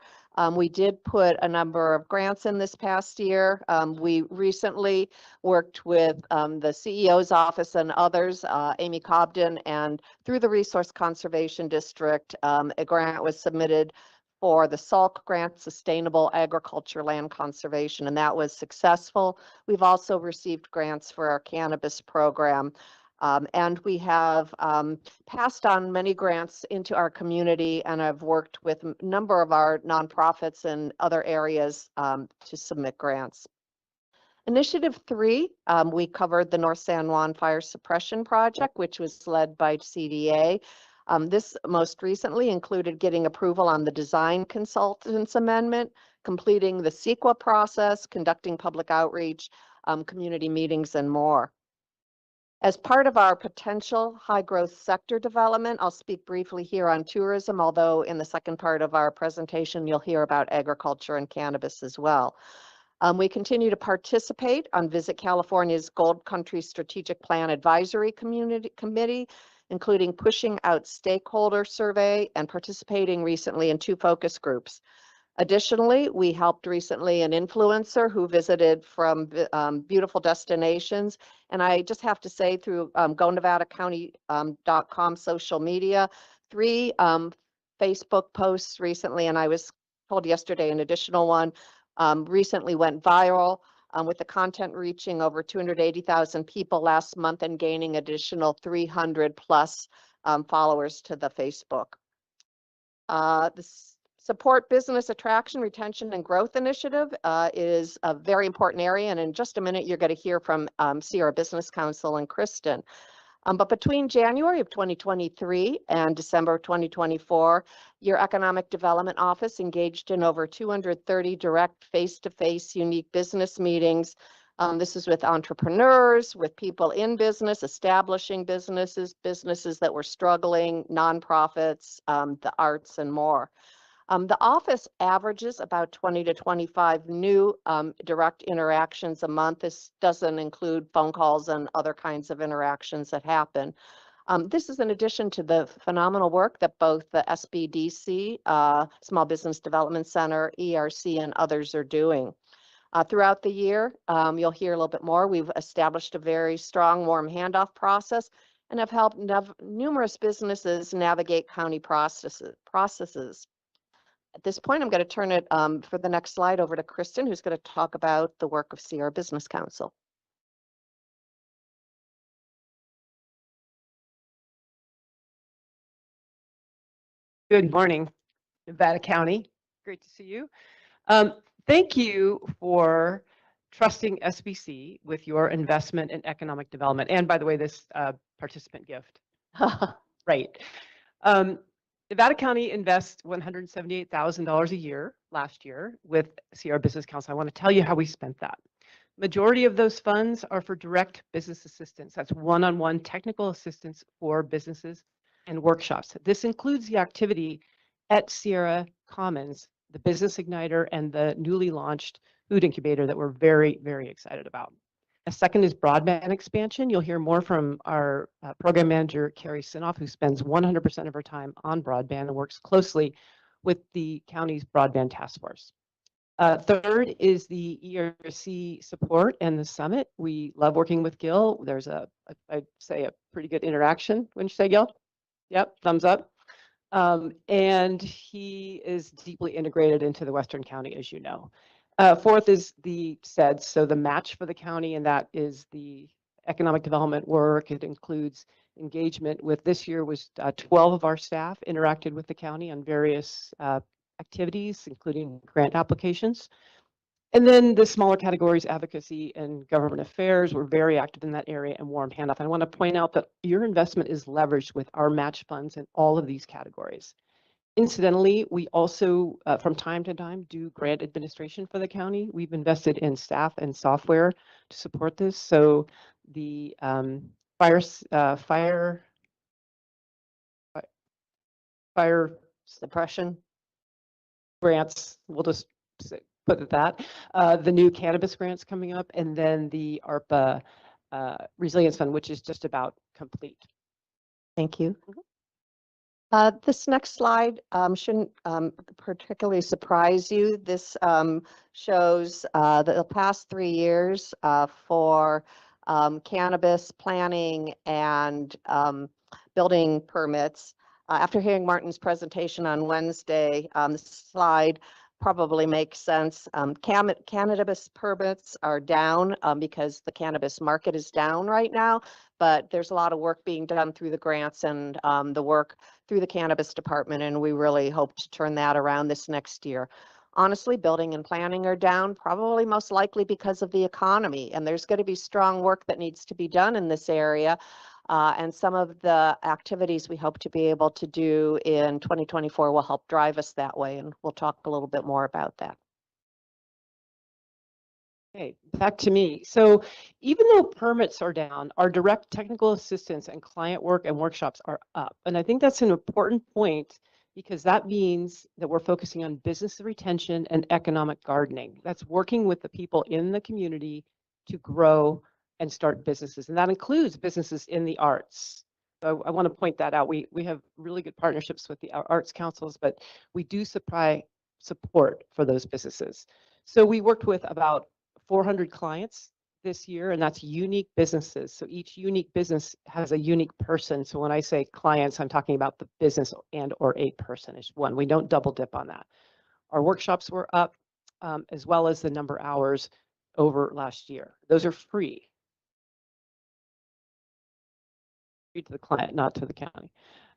We did put a number of grants in this past year. We recently worked with the CEO's office and others, Amy Cobden, and through the Resource Conservation District, a grant was submitted for the SALC grant, Sustainable Agriculture Land Conservation, and that was successful. We've also received grants for our cannabis program. And we have passed on many grants into our community, and I've worked with a number of our nonprofits and other areas to submit grants. Initiative 3, we covered the North San Juan Fire Suppression Project, which was led by CDA. This most recently included getting approval on the design consultants amendment, completing the CEQA process, conducting public outreach, community meetings, and more. As part of our potential high-growth sector development, I'll speak briefly here on tourism, although in the second part of our presentation, you'll hear about agriculture and cannabis as well. We continue to participate on Visit California's Gold Country Strategic Plan Advisory Committee, including pushing out stakeholder survey and participating recently in 2 focus groups. Additionally, we helped recently an influencer who visited from beautiful destinations. And I just have to say, through GoNevadaCounty.com social media, 3 Facebook posts recently, and I was told yesterday an additional one recently went viral, with the content reaching over 280,000 people last month and gaining additional 300 plus followers to the Facebook. Support Business Attraction, Retention, and Growth Initiative is a very important area, and in just a minute you're going to hear from Sierra Business Council and Kristen. But between January of 2023 and December of 2024, your Economic Development Office engaged in over 230 direct face-to-face unique business meetings. This is with entrepreneurs, with people in business, establishing businesses, businesses that were struggling, nonprofits, the arts, and more. The office averages about 20 to 25 new direct interactions a month. This doesn't include phone calls and other kinds of interactions that happen. This is in addition to the phenomenal work that both the SBDC, Small Business Development Center, ERC, and others are doing. Throughout the year, you'll hear a little bit more. We've established a very strong warm handoff process and have helped numerous businesses navigate county processes. At this point, I'm going to turn it for the next slide over to Kristen, who's going to talk about the work of Sierra Business Council.
Good morning, Nevada County. Great to see you. Thank you for trusting SBC with your investment in economic development. And by the way, this participant gift. Right. Nevada County invests $178,000 a year last year with Sierra Business Council. I want to tell you how we spent that. Majority of those funds are for direct business assistance. That's one-on-one technical assistance for businesses and workshops. This includes the activity at Sierra Commons, the Business Igniter, and the newly launched food incubator that we're very, very excited about. A second is broadband expansion. You'll hear more from our program manager, Carrie Sinoff, who spends 100% of her time on broadband and works closely with the county's broadband task force. Third is the ERC support and the summit. We love working with Gil. There's I'd say a pretty good interaction. Wouldn't you say, Gil? Yep, thumbs up. And he is deeply integrated into the Western County, as you know. Fourth is the SEDS, so the match for the county, and that is the economic development work. It includes engagement with, this year was 12 of our staff interacted with the county on various activities, including grant applications. And then the smaller categories, advocacy and government affairs, we're very active in that area and warm handoff. I want to point out that your investment is leveraged with our match funds in all of these categories. Incidentally, we also, from time to time, do grant administration for the county. We've invested in staff and software to support this. So the fire
Suppression.
grants, we'll just put it that, the new cannabis grants coming up, and then the ARPA Resilience Fund, which is just about complete.
Thank you. This next slide shouldn't particularly surprise you. This shows the past 3 years for cannabis planning and building permits. After hearing Martin's presentation on Wednesday, this slide probably makes sense. Cannabis permits are down because the cannabis market is down right now, but there's a lot of work being done through the grants and the work through the cannabis department, and we really hope to turn that around this next year. Honestly, building and planning are down, probably most likely because of the economy, and there's going to be strong work that needs to be done in this area. And some of the activities we hope to be able to do in 2024 will help drive us that way, and we'll talk a little bit more about that.
Okay, back to me. So even though permits are down, our direct technical assistance and client work and workshops are up. And I think that's an important point because that means that we're focusing on business retention and economic gardening. That's working with the people in the community to grow and start businesses. And that includes businesses in the arts. So I want to point that out. We have really good partnerships with the arts councils, but we do supply support for those businesses. So we worked with about 400 clients this year, and that's unique businesses. So each unique business has a unique person. So when I say clients, I'm talking about the business and or a person is one. We don't double dip on that. Our workshops were up as well as the number of hours over last year. Those are free to the client, not to the county.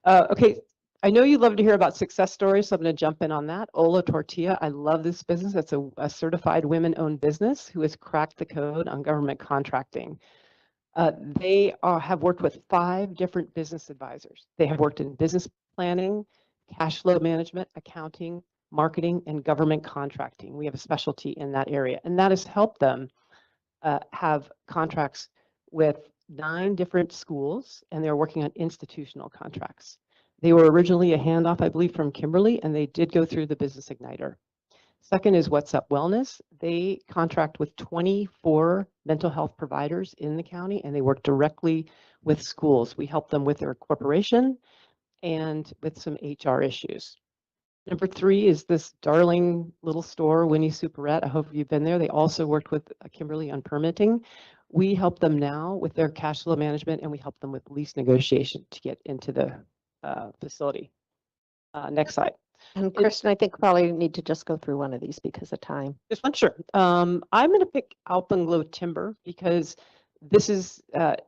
Okay, I know you love to hear about success stories, so I'm going to jump in on that. Ola Tortilla, I love this business. It's a certified women-owned business who has cracked the code on government contracting. They have worked with 5 different business advisors. They have worked in business planning, cash flow management, accounting, marketing, and government contracting. We have a specialty in that area, and that has helped them have contracts with 9 different schools, and they're working on institutional contracts. They were originally a handoff, I believe, from Kimberly, and they did go through the Business Igniter. Second is What's Up Wellness. They contract with 24 mental health providers in the county, and they work directly with schools. We help them with their corporation and with some HR issues. Number 3 is this darling little store, Winnie Superette. I hope you've been there. They also worked with Kimberly on permitting. We help them now with their cash flow management, and we help them with lease negotiation to get into the facility. Next slide.
And Kristen, I think probably need to just go through one of these because of time.
Just one, sure. I'm going to pick Alpenglow Timber because this is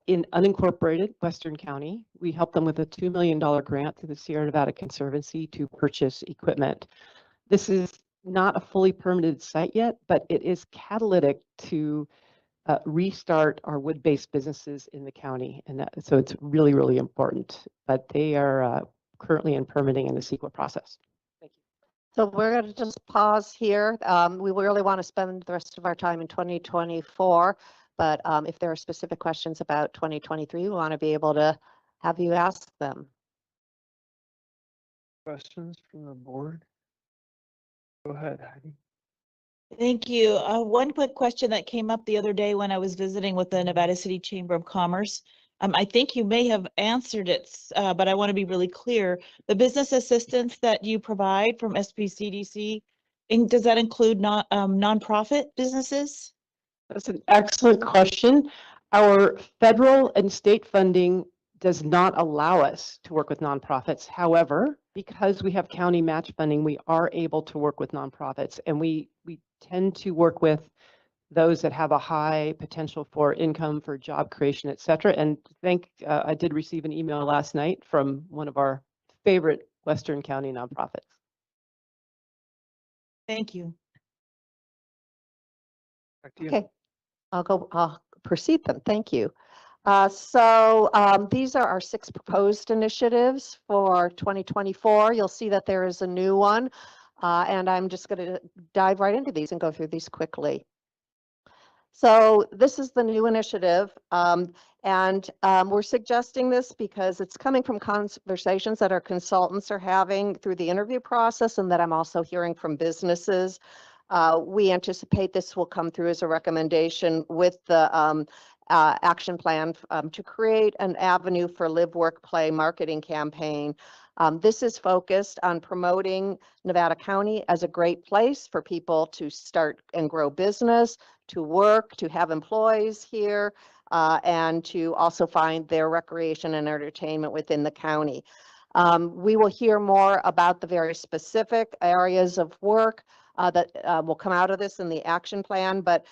in unincorporated Western County. We helped them with a $2 million grant through the Sierra Nevada Conservancy to purchase equipment. This is not a fully permitted site yet, but it is catalytic to restart our wood-based businesses in the county. And so it's really, really important. But they are currently in permitting in the CEQA process.
So we're going to just pause here. We really want to spend the rest of our time in 2024, but if there are specific questions about 2023, we want to be able to have you ask them.
Questions from the board? Go ahead, Heidi.
Thank you. One quick question that came up the other day when I was visiting with the Nevada City Chamber of Commerce. I think you may have answered it, but I want to be really clear. The business assistance that you provide from SBCDC, does that include nonprofit businesses?
That's an excellent question. Our federal and state funding does not allow us to work with nonprofits. However, because we have county match funding, we are able to work with nonprofits, and we tend to work with those that have a high potential for income, for job creation, et cetera. And I did receive an email last night from one of our favorite Western County nonprofits.
Thank you.
Back to you.
Okay, I'll proceed then. Thank you. These are our 6 proposed initiatives for 2024. You'll see that there is a new one, and I'm just going to dive right into these and go through these quickly. So this is the new initiative, and we're suggesting this because it's coming from conversations that our consultants are having through the interview process and that I'm also hearing from businesses. We anticipate this will come through as a recommendation with the action plan to create an avenue for live, work, play marketing campaign. This is focused on promoting Nevada County as a great place for people to start and grow business, to work, to have employees here, and to also find their recreation and entertainment within the county. We will hear more about the very specific areas of work that will come out of this in the action plan, but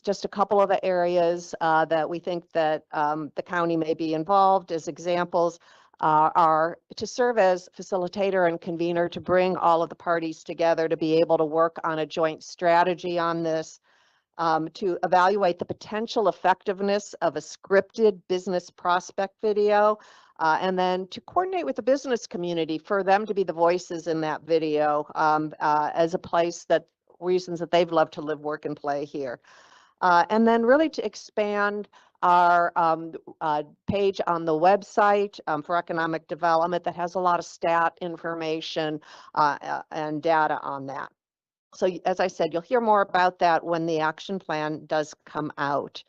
just a couple of the areas that we think that the county may be involved as examples are to serve as facilitator and convener to bring all of the parties together to be able to work on a joint strategy on this, to evaluate the potential effectiveness of a scripted business prospect video, and then to coordinate with the business community for them to be the voices in that video as a place that reasons that they've loved to live, work, and play here. And then really to expand our page on the website for economic development that has a lot of stat information and data on that. So as I said, you'll hear more about that when the action plan does come out.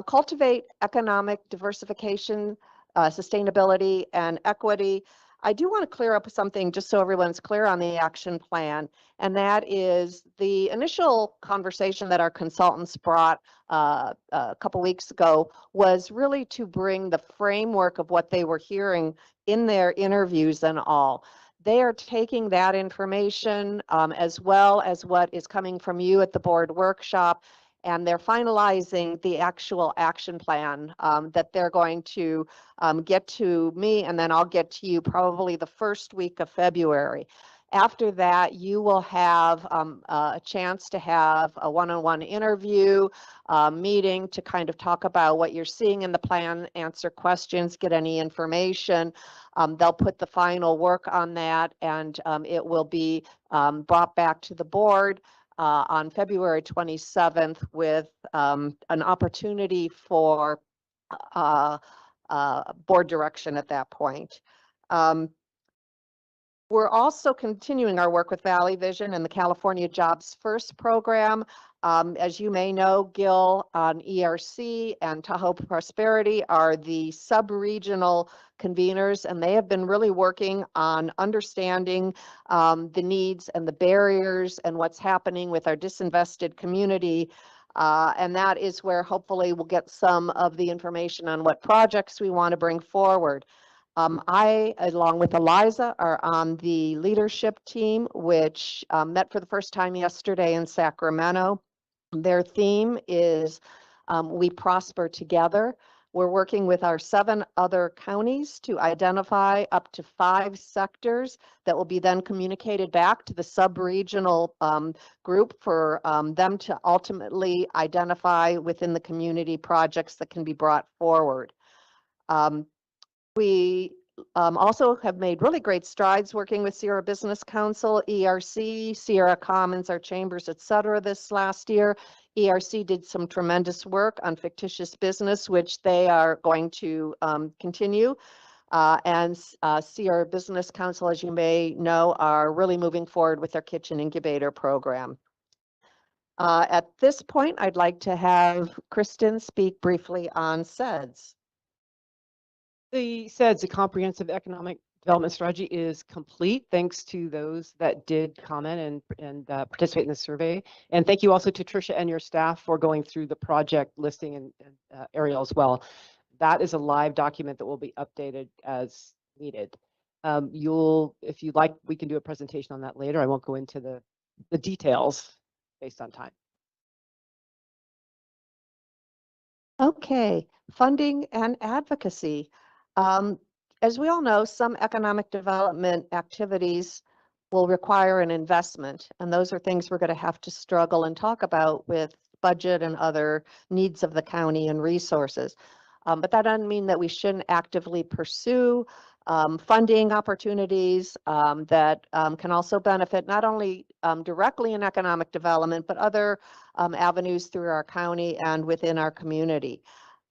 Cultivate economic diversification, sustainability, and equity. I do want to clear up something just so everyone's clear on the action plan, and that is the initial conversation that our consultants brought a couple weeks ago was really to bring the framework of what they were hearing in their interviews and all. They are taking that information as well as what is coming from you at the board workshop, and they're finalizing the actual action plan that they're going to get to me, and then I'll get to you probably the first week of February. After that, you will have a chance to have a one-on-one interview meeting to kind of talk about what you're seeing in the plan, answer questions, get any information. They'll put the final work on that, and it will be brought back to the board on February 27th with an opportunity for board direction at that point. We're also continuing our work with Valley Vision and the California Jobs First program. As you may know, Gil on ERC and Tahoe Prosperity are the sub-regional conveners, and they have been really working on understanding the needs and the barriers and what's happening with our disinvested community. And that is where hopefully we'll get some of the information on what projects we want to bring forward. I, along with Eliza, are on the leadership team, which met for the first time yesterday in Sacramento. Their theme is We Prosper Together. We're working with our 7 other counties to identify up to 5 sectors that will be then communicated back to the sub-regional group for them to ultimately identify within the community projects that can be brought forward. We also have made really great strides working with Sierra Business Council, ERC, Sierra Commons, our chambers, et cetera, this last year. ERC did some tremendous work on fictitious business, which they are going to continue. And Sierra Business Council, as you may know, are really moving forward with their kitchen incubator program. At this point, I'd like to have Kristen speak briefly on SEDS.
The SEDS, the Comprehensive Economic Development Strategy, is complete thanks to those that did comment and participate in the survey. And thank you also to Tricia and your staff for going through the project listing and Ariel as well. That is a live document that will be updated as needed. If you'd like, we can do a presentation on that later. I won't go into the details based on time.
Okay, funding and advocacy. As we all know, some economic development activities will require an investment. And those are things we're going to have to struggle and talk about with budget and other needs of the county and resources. But that doesn't mean that we shouldn't actively pursue funding opportunities that can also benefit not only directly in economic development, but other avenues through our county and within our community.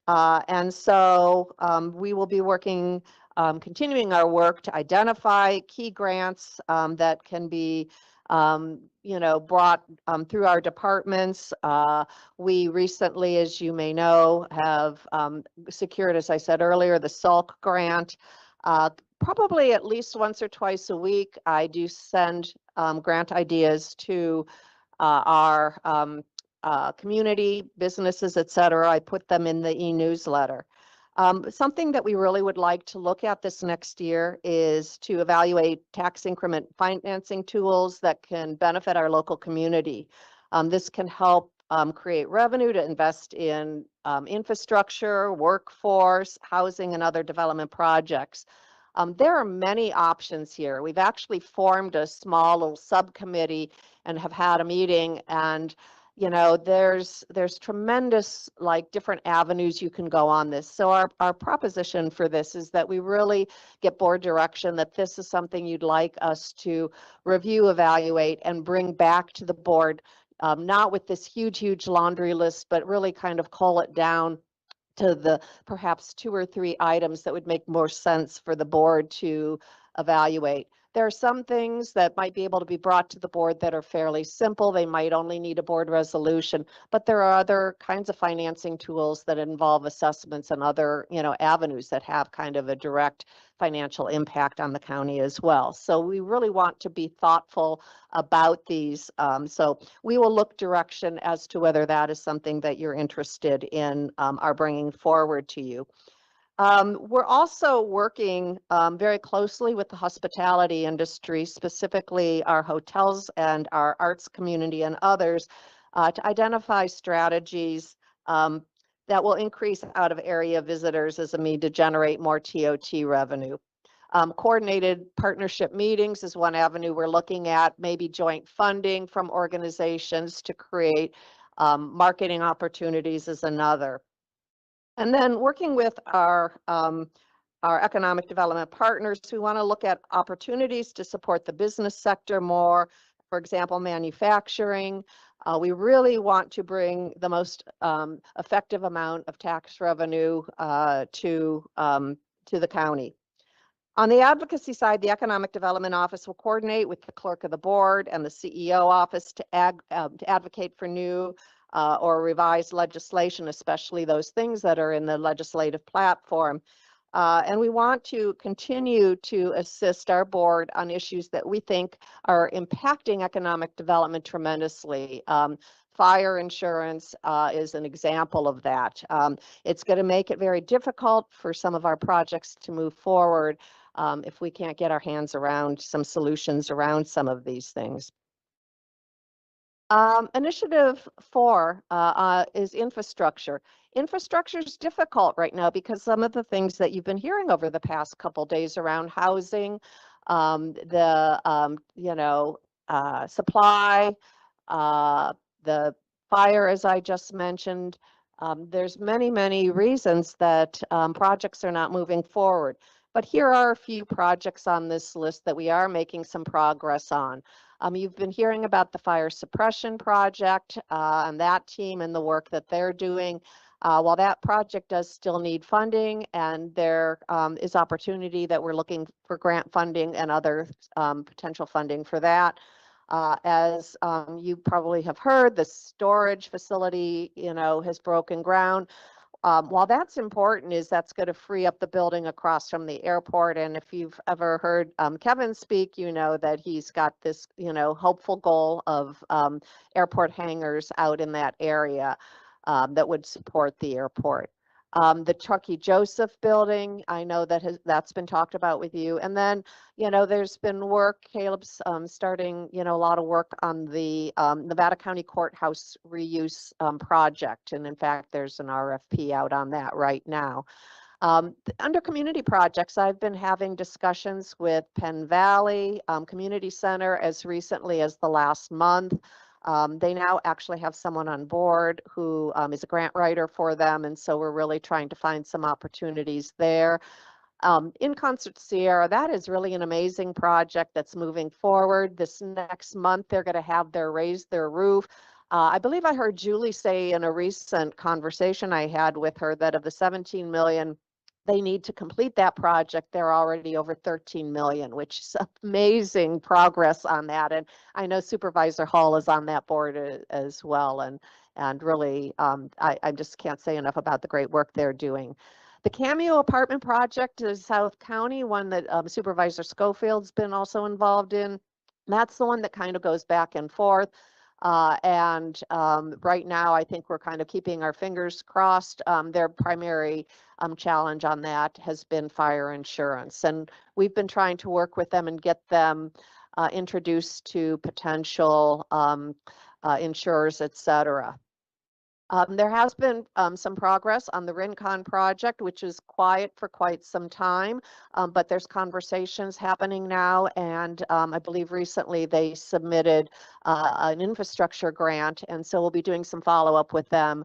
And so we will be working, continuing our work to identify key grants that can be brought through our departments. We recently, as you may know, have secured, as I said earlier, the SALC grant. Probably at least once or twice a week, I do send grant ideas to our community, businesses, et cetera. I put them in the e-newsletter. Something that we really would like to look at this next year is to evaluate tax increment financing tools that can benefit our local community. This can help create revenue to invest in infrastructure, workforce, housing, and other development projects. There are many options here. We've actually formed a small little subcommittee and have had a meeting, and there's tremendous different avenues you can go on this. So our proposition for this is that we really get board direction that this is something you'd like us to review, evaluate, and bring back to the board, not with this huge laundry list, but really kind of cull it down to the perhaps 2 or 3 items that would make more sense for the board to evaluate. There are some things that might be able to be brought to the board that are fairly simple. They might only need a board resolution, but there are other kinds of financing tools that involve assessments and other, avenues that have kind of a direct financial impact on the county as well. So we really want to be thoughtful about these. So we will look direction as to whether that is something that you're interested in our bringing forward to you. We're also working very closely with the hospitality industry, specifically our hotels and our arts community and others, to identify strategies that will increase out-of-area visitors as a means to generate more TOT revenue. Coordinated partnership meetings is one avenue we're looking at, maybe joint funding from organizations to create marketing opportunities is another. And then working with our economic development partners, we want to look at opportunities to support the business sector more, for example, manufacturing. We really want to bring the most effective amount of tax revenue to the county. On the advocacy side, the Economic Development Office will coordinate with the clerk of the board and the CEO office to advocate for new or revised legislation, especially those things that are in the legislative platform. And we want to continue to assist our board on issues that we think are impacting economic development tremendously. Fire insurance is an example of that. It's going to make it very difficult for some of our projects to move forward if we can't get our hands around some solutions around some of these things. Initiative 4 is infrastructure. Infrastructure is difficult right now because some of the things that you've been hearing over the past couple days around housing, supply, the fire, as I just mentioned. There's many reasons that projects are not moving forward. But here are a few projects on this list that we are making some progress on. You've been hearing about the fire suppression project and that team and the work that they're doing. While that project does still need funding, and there is opportunity that we're looking for grant funding and other potential funding for that. As you probably have heard, the storage facility, has broken ground. While that's important, is that's going to free up the building across from the airport. And if you've ever heard Kevin speak, you know that he's got this, hopeful goal of airport hangars out in that area that would support the airport. The Truckee Joseph building, I know that that's been talked about with you. And then, there's been work, Caleb's starting, a lot of work on the Nevada County Courthouse reuse project. And in fact, there's an RFP out on that right now. Under community projects, I've been having discussions with Penn Valley Community Center as recently as the last month. They now actually have someone on board who is a grant writer for them, and so we're really trying to find some opportunities there. In Concert Sierra, that is really an amazing project that's moving forward. This next month, they're going to have their raise their roof. I believe I heard Julie say in a recent conversation I had with her that of the 17 million they need to complete that project, they're already over 13 million, which is amazing progress on that. And I know Supervisor Hall is on that board as well. And really, I just can't say enough about the great work they're doing. The Cameo Apartment Project is South County, one that Supervisor Schofield's been also involved in. That's the one that kind of goes back and forth. Right now, I think we're kind of keeping our fingers crossed. Their primary challenge on that has been fire insurance. And we've been trying to work with them and get them introduced to potential insurers, et cetera. There has been some progress on the Rincon project, which is quiet for quite some time, but there's conversations happening now, and I believe recently they submitted an infrastructure grant, and so we'll be doing some follow-up with them.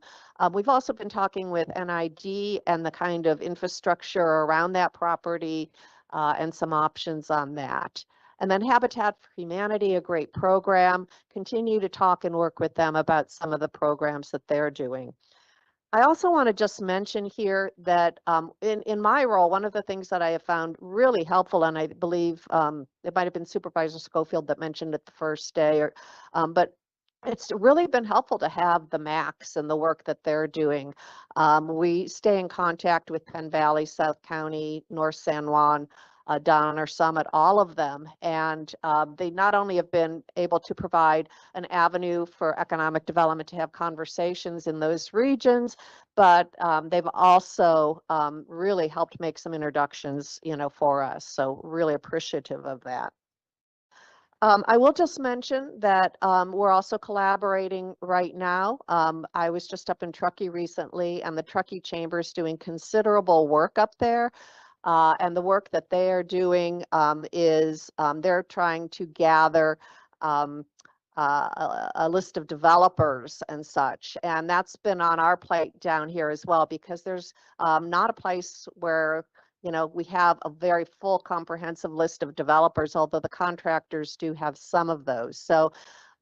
We've also been talking with NID and the kind of infrastructure around that property and some options on that. And then Habitat for Humanity, a great program, continue to talk and work with them about some of the programs that they're doing. I also want to just mention here that in my role, one of the things that I have found really helpful, and I believe it might have been Supervisor Schofield that mentioned it the first day, but it's really been helpful to have the MACs and the work that they're doing. We stay in contact with Penn Valley, South County, North San Juan, Donner Summit, all of them. And they not only have been able to provide an avenue for economic development to have conversations in those regions, but they've also really helped make some introductions, for us. So really appreciative of that. I will just mention that we're also collaborating right now. I was just up in Truckee recently, and the Truckee Chamber is doing considerable work up there. And the work that they are doing is they're trying to gather a list of developers and such. And that's been on our plate down here as well, because there's not a place where we have a very full comprehensive list of developers, although the contractors do have some of those. So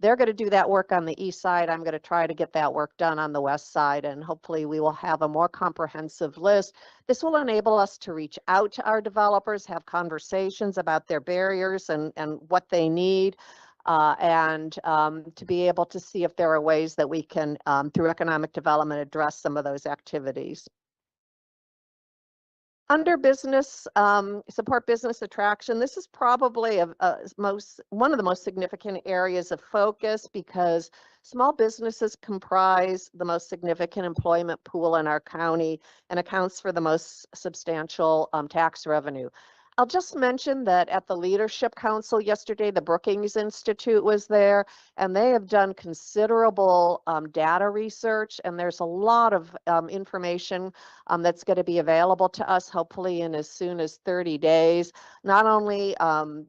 they're going to do that work on the east side. I'm going to try to get that work done on the west side, and hopefully we will have a more comprehensive list. This will enable us to reach out to our developers, have conversations about their barriers and what they need, and to be able to see if there are ways that we can, through economic development, address some of those activities. Under business, support business attraction, this is probably one of the most significant areas of focus, because small businesses comprise the most significant employment pool in our county and accounts for the most substantial tax revenue. I'll just mention that at the Leadership Council yesterday, the Brookings Institute was there, and they have done considerable data research, and there's a lot of information that's going to be available to us, hopefully in as soon as 30 days. Not only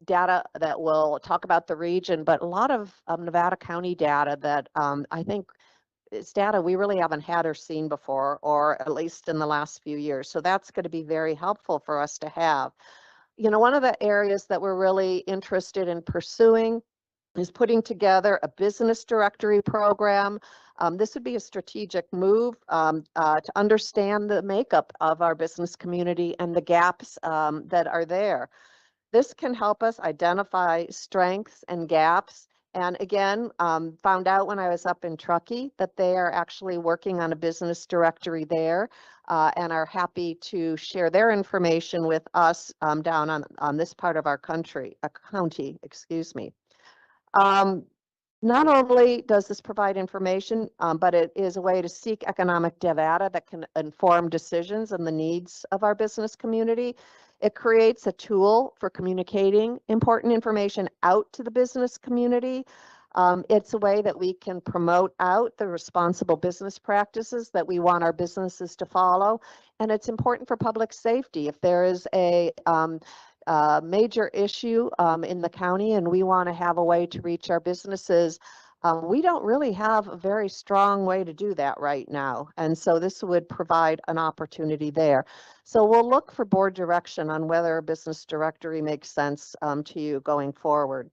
data that will talk about the region, but a lot of Nevada County data that I think it's data we really haven't had or seen before, or at least in the last few years. So that's going to be very helpful for us to have. One of the areas that we're really interested in pursuing is putting together a business directory program. This would be a strategic move to understand the makeup of our business community and the gaps that are there. This can help us identify strengths and gaps. And again, found out when I was up in Truckee that they are actually working on a business directory there and are happy to share their information with us down on this part of our county, excuse me. Not only does this provide information, but it is a way to seek economic data that can inform decisions and the needs of our business community. It creates a tool for communicating important information out to the business community. It's a way that we can promote out the responsible business practices that we want our businesses to follow. And it's important for public safety. If there is a major issue in the county and we want to have a way to reach our businesses, we don't really have a very strong way to do that right now. And so this would provide an opportunity there. So we'll look for board direction on whether a business directory makes sense to you going forward.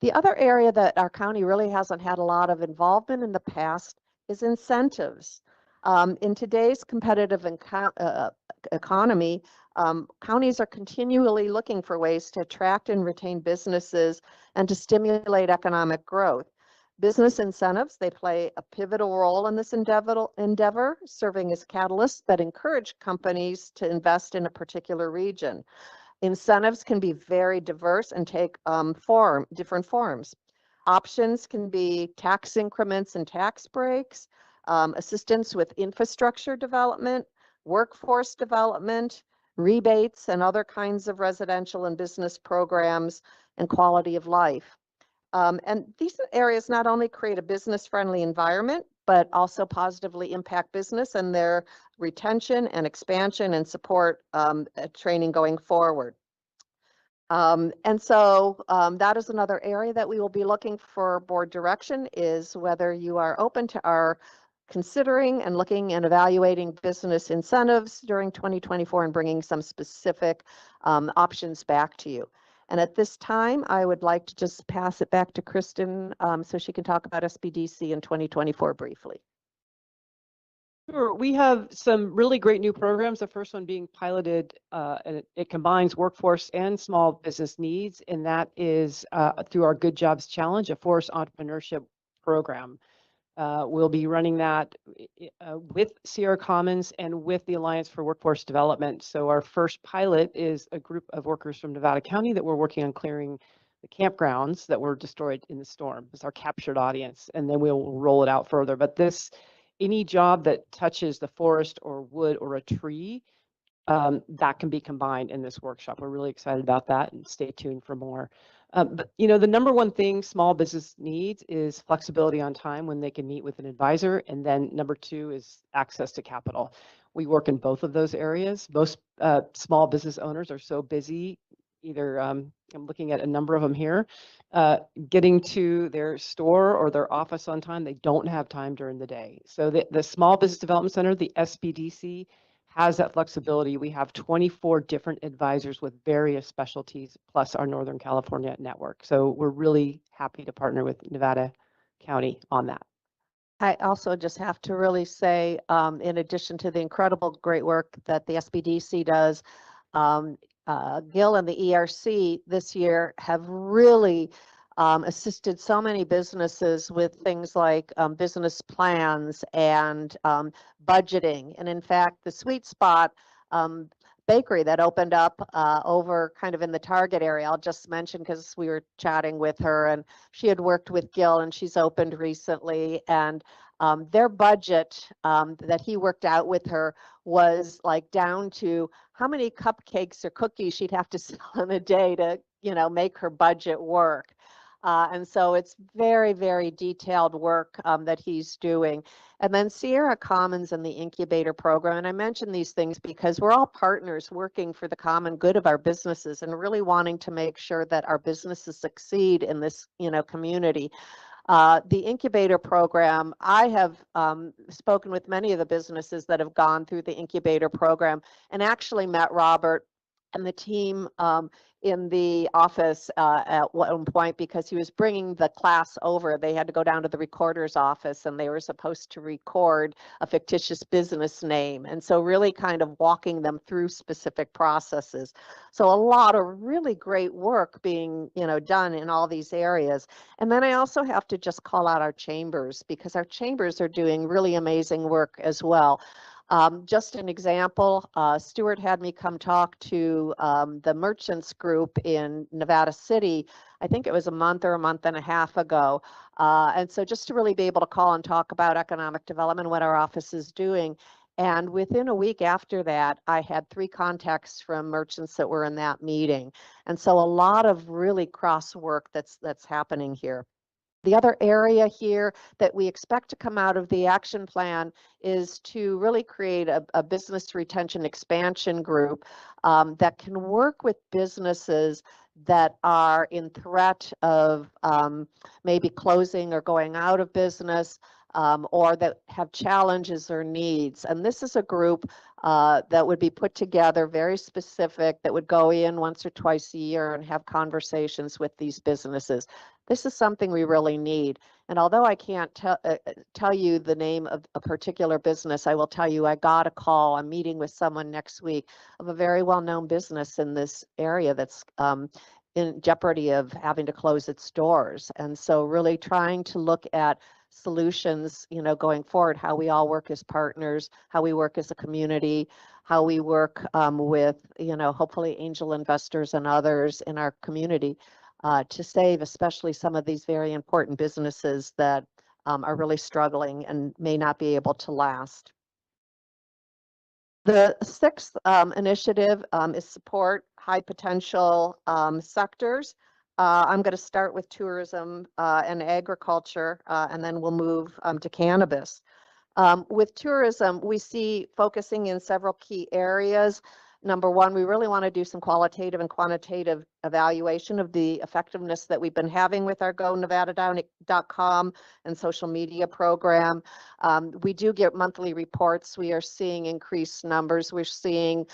The other area that our county really hasn't had a lot of involvement in the past is incentives. In today's competitive economy, counties are continually looking for ways to attract and retain businesses and to stimulate economic growth. Business incentives, they play a pivotal role in this endeavor, serving as catalysts that encourage companies to invest in a particular region. Incentives can be very diverse and take different forms. Options can be tax increments and tax breaks, assistance with infrastructure development, workforce development, rebates, and other kinds of residential and business programs, and quality of life. And these areas not only create a business-friendly environment, but also positively impact business and their retention and expansion and support training going forward. And so that is another area that we will be looking for board direction, is whether you are open to our considering and looking and evaluating business incentives during 2024 and bringing some specific options back to you. And at this time, I would like to just pass it back to Kristen so she can talk about SBDC in 2024 briefly.
Sure. We have some really great new programs. The first one being piloted, and it combines workforce and small business needs, and that is through our Good Jobs Challenge, a forest entrepreneurship program. We'll be running that with Sierra Commons and with the Alliance for Workforce Development. So our first pilot is a group of workers from Nevada County that we're working on clearing the campgrounds that were destroyed in the storm. It's our captured audience, and then we'll roll it out further. But any job that touches the forest or wood or a tree, that can be combined in this workshop. We're really excited about that, and stay tuned for more. But the number one thing small business needs is flexibility on time when they can meet with an advisor. And then number two is access to capital. We work in both of those areas. Most small business owners are so busy, either I'm looking at a number of them here, getting to their store or their office on time. They don't have time during the day. So the Small Business Development Center, the SBDC, has that flexibility. We have 24 different advisors with various specialties, plus our Northern California network. So we're really happy to partner with Nevada County on that.
I also just have to really say, in addition to the incredible great work that the SBDC does, Gil and the ERC this year have really assisted so many businesses with things like business plans and budgeting. And in fact, the Sweet Spot bakery that opened up over kind of in the Target area, I'll just mention because we were chatting with her and she had worked with Gil and she's opened recently, and their budget that he worked out with her was like down to how many cupcakes or cookies she'd have to sell in a day to make her budget work. And so it's very, very detailed work that he's doing. And then Sierra Commons and the incubator program. And I mention these things because we're all partners working for the common good of our businesses and really wanting to make sure that our businesses succeed in this, community. The incubator program, I have spoken with many of the businesses that have gone through the incubator program and actually met Robert and the team in the office at one point because he was bringing the class over. They had to go down to the recorder's office and they were supposed to record a fictitious business name. And so really kind of walking them through specific processes. So a lot of really great work being, done in all these areas. And then I also have to just call out our chambers because our chambers are doing really amazing work as well. Just an example, Stuart had me come talk to the merchants group in Nevada City. I think it was a month or a month and a half ago. And so just to really be able to call and talk about economic development, what our office is doing. And within a week after that, I had 3 contacts from merchants that were in that meeting. And so a lot of really cross work that's happening here. The other area here that we expect to come out of the action plan is to really create a business retention expansion group that can work with businesses that are in threat of maybe closing or going out of business, or that have challenges or needs. And this is a group that would be put together, very specific, that would go in once or twice a year and have conversations with these businesses. This is something we really need. And although I can't tell you the name of a particular business, I will tell you I got a call. I'm meeting with someone next week of a very well-known business in this area that's in jeopardy of having to close its doors. And so really trying to look at solutions, going forward, how we all work as partners, how we work as a community, how we work with, hopefully angel investors and others in our community to save especially some of these very important businesses that are really struggling and may not be able to last. The sixth initiative is support high potential sectors. I'm going to start with tourism and agriculture, and then we'll move to cannabis. With tourism, we see focusing in several key areas. Number one, we really want to do some qualitative and quantitative evaluation of the effectiveness that we've been having with our GoNevada.com and social media program. We do get monthly reports. We are seeing increased numbers. We're seeing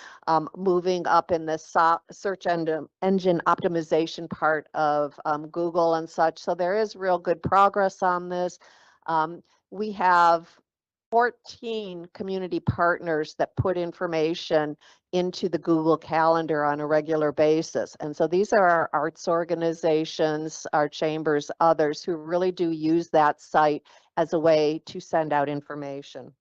moving up in the search engine optimization part of Google and such. So there is real good progress on this. We have 14 community partners that put information into the Google Calendar on a regular basis. And so these are our arts organizations, our chambers, others who really do use that site as a way to send out information.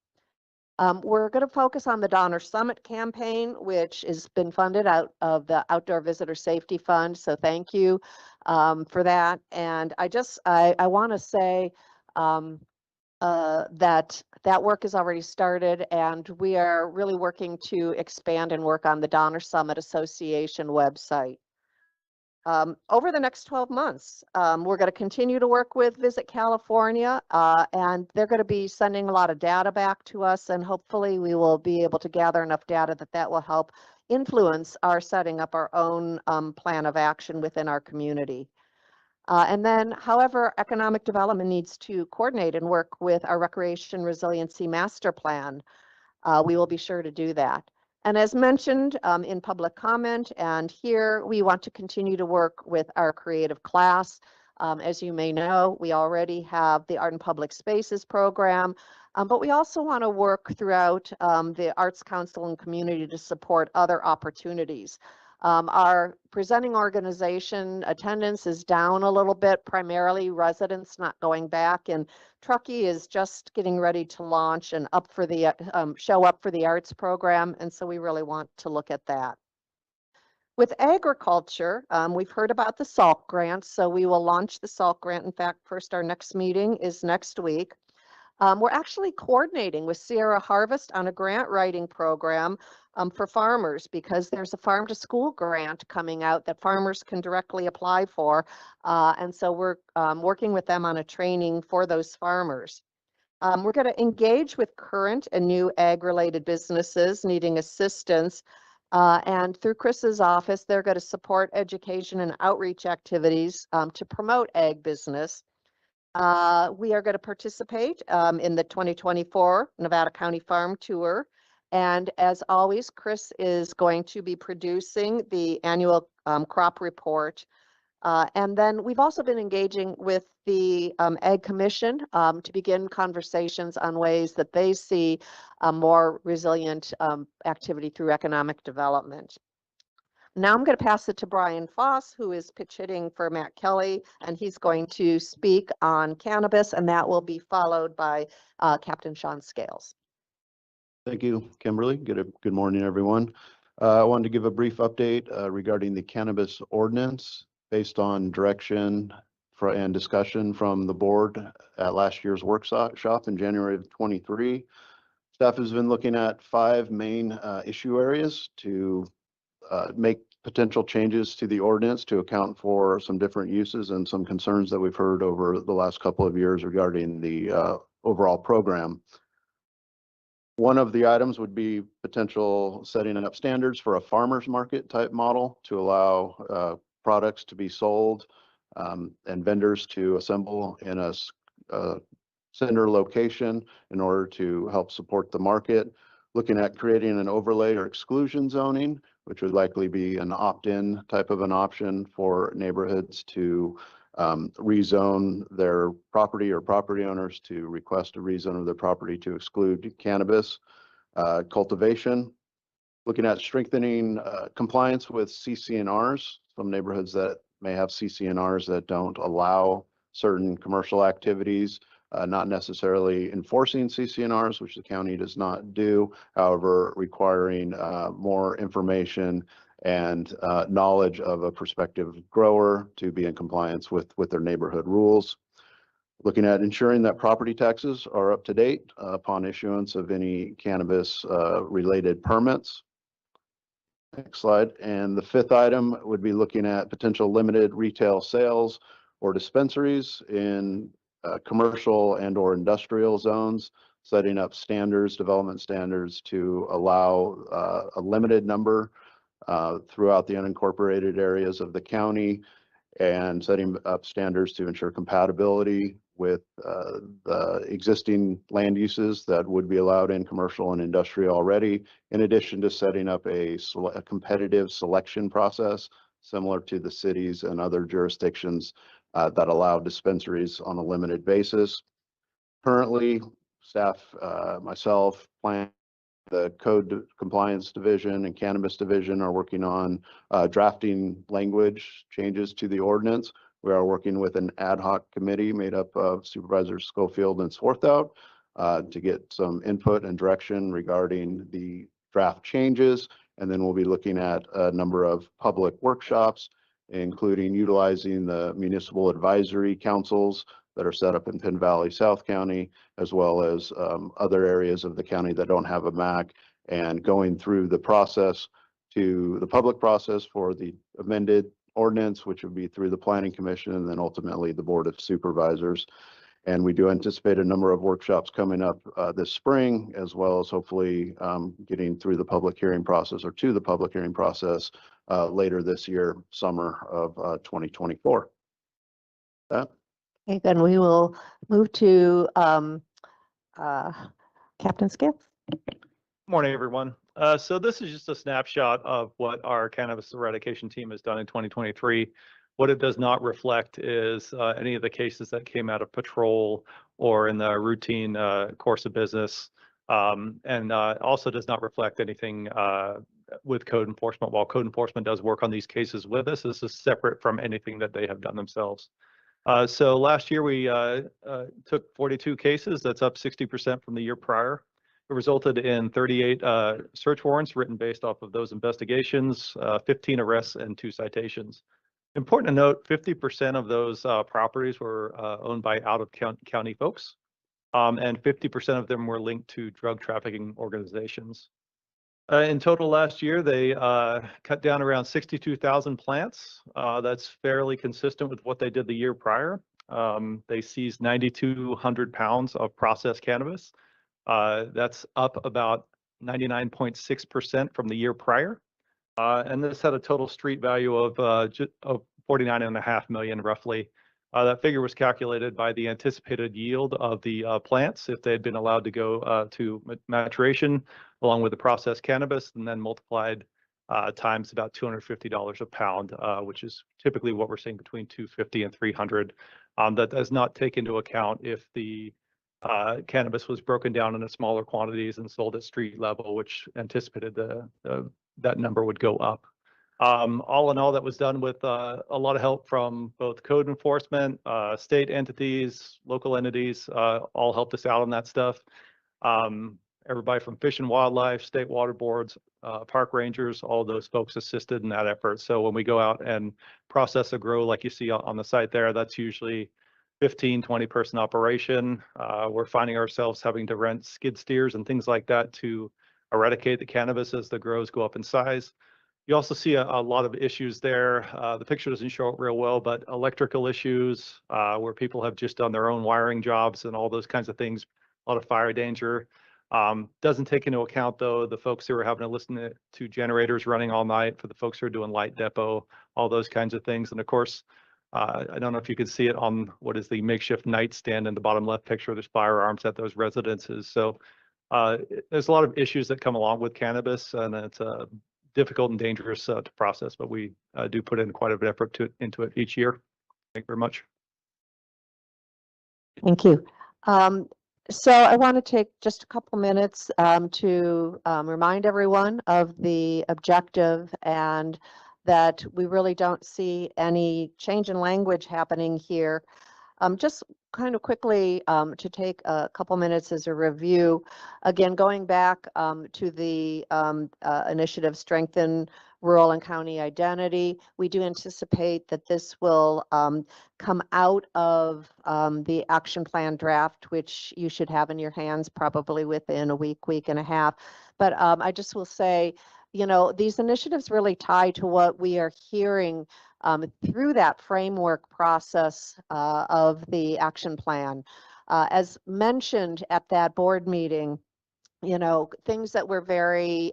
We're going to focus on the Donner Summit campaign, which has been funded out of the Outdoor Visitor Safety Fund. So thank you for that. And I want to say, that work has already started, and we are really working to expand and work on the Donner Summit Association website. Over the next 12 months, we're going to continue to work with Visit California, and they're going to be sending a lot of data back to us, and hopefully we will be able to gather enough data that will help influence our setting up our own plan of action within our community. And then, however, economic development needs to coordinate and work with our Recreation Resiliency Master Plan. We will be sure to do that. And as mentioned in public comment, and here we want to continue to work with our creative class. As you may know, we already have the Art and Public Spaces program, but we also want to work throughout the Arts Council and community to support other opportunities. Our presenting organization attendance is down a little bit, primarily residents not going back, and Truckee is just getting ready to launch and up for the show up for the arts program, and so we really want to look at that. With agriculture, we've heard about the SALT grant, so we will launch the SALT grant. In fact, first our next meeting is next week. We're actually coordinating with Sierra Harvest on a grant writing program for farmers, because there's a farm to school grant coming out that farmers can directly apply for. And so we're working with them on a training for those farmers. We're going to engage with current and new ag-related businesses needing assistance. And through Chris's office, they're going to support education and outreach activities to promote ag business. We are going to participate in the 2024 Nevada County Farm Tour. And as always, Chris is going to be producing the annual crop report. And then we've also been engaging with the Ag Commission to begin conversations on ways that they see more resilient activity through economic development. Now I'm going to pass it to Brian Foss, who is pitch hitting for Matt Kelly, and he's going to speak on cannabis, and that will be followed by Captain Sean Scales.
Thank you, Kimberly. Good morning, everyone. I wanted to give a brief update regarding the cannabis ordinance based on direction and discussion from the board at last year's workshop in January of 23. Staff has been looking at 5 main issue areas to make potential changes to the ordinance to account for some different uses and some concerns that we've heard over the last couple of years regarding the overall program. One of the items would be potential setting up standards for a farmer's market type model to allow products to be sold and vendors to assemble in a center location in order to help support the market. Looking at creating an overlay or exclusion zoning, which would likely be an opt-in type of an option for neighborhoods to rezone their property or property owners to request a rezone of their property to exclude cannabis cultivation. Looking at strengthening compliance with CCNRs, some neighborhoods that may have CCNRs that don't allow certain commercial activities, not necessarily enforcing CCNRs, which the county does not do, however, requiring more information and knowledge of a prospective grower to be in compliance with their neighborhood rules. Looking at ensuring that property taxes are up to date upon issuance of any cannabis related permits. Next slide. And the fifth item would be looking at potential limited retail sales or dispensaries in commercial and or industrial zones, setting up standards, development standards to allow a limited number throughout the unincorporated areas of the county, and setting up standards to ensure compatibility with the existing land uses that would be allowed in commercial and industrial already, in addition to setting up a competitive selection process similar to the cities and other jurisdictions that allow dispensaries on a limited basis. Currently, staff, myself, the Code Compliance Division and Cannabis Division are working on drafting language changes to the ordinance. We are working with an ad hoc committee made up of Supervisors Schofield and Swarthout to get some input and direction regarding the draft changes. And then we'll be looking at a number of public workshops, including utilizing the municipal advisory councils that are set up in Penn Valley, South County, as well as other areas of the county that don't have a MAC, and going through the process to the public process for the amended ordinance, which would be through the Planning Commission and then ultimately the Board of Supervisors. And we do anticipate a number of workshops coming up this spring, as well as hopefully getting through the public hearing process or to the public hearing process later this year, summer of 2024. That.
Okay, then we will move to Captain Scales.
Morning, everyone. So this is just a snapshot of what our cannabis eradication team has done in 2023. What it does not reflect is any of the cases that came out of patrol or in the routine course of business, and also does not reflect anything with code enforcement. While code enforcement does work on these cases with us, this is separate from anything that they have done themselves. So last year we took 42 cases. That's up 60% from the year prior. It resulted in 38 search warrants written based off of those investigations, 15 arrests, and 2 citations. Important to note, 50% of those properties were owned by out-of-county folks, and 50% of them were linked to drug trafficking organizations. In total last year, they cut down around 62,000 plants. That's fairly consistent with what they did the year prior. They seized 9,200 pounds of processed cannabis. That's up about 99.6% from the year prior. And this had a total street value of $49.5 million roughly. That figure was calculated by the anticipated yield of the plants if they had been allowed to go to maturation along with the processed cannabis, and then multiplied times about $250 a pound, which is typically what we're seeing between $250 and $300. That does not take into account if the cannabis was broken down into smaller quantities and sold at street level, which anticipated that number would go up. All in all, that was done with a lot of help from both code enforcement, state entities, local entities, all helped us out on that stuff. Everybody from Fish and Wildlife, state water boards, park rangers, all of those folks assisted in that effort. So when we go out and process a grow like you see on the site there, that's usually 15, 20 person operation. We're finding ourselves having to rent skid steers and things like that to eradicate the cannabis as the grows go up in size. You also see a lot of issues there. The picture doesn't show it real well, but electrical issues where people have just done their own wiring jobs and all those kinds of things, a lot of fire danger. Doesn't take into account, though, the folks who are having to listen to generators running all night, for the folks who are doing light depot, all those kinds of things. And of course, I don't know if you can see it on what is the makeshift nightstand in the bottom left picture. There's firearms at those residences. So there's a lot of issues that come along with cannabis, and it's difficult and dangerous to process, but we do put in quite a bit of effort into it each year. Thank you very much.
Thank you. So I want to take just a couple minutes to remind everyone of the objective, and that we really don't see any change in language happening here. Just kind of quickly to take a couple minutes as a review. Again, going back to the initiative Strengthen Rural and County Identity, we do anticipate that this will come out of the action plan draft, which you should have in your hands probably within a week, week and a half. But I just will say, you know, these initiatives really tie to what we are hearing through that framework process of the action plan. As mentioned at that board meeting, you know, things that were very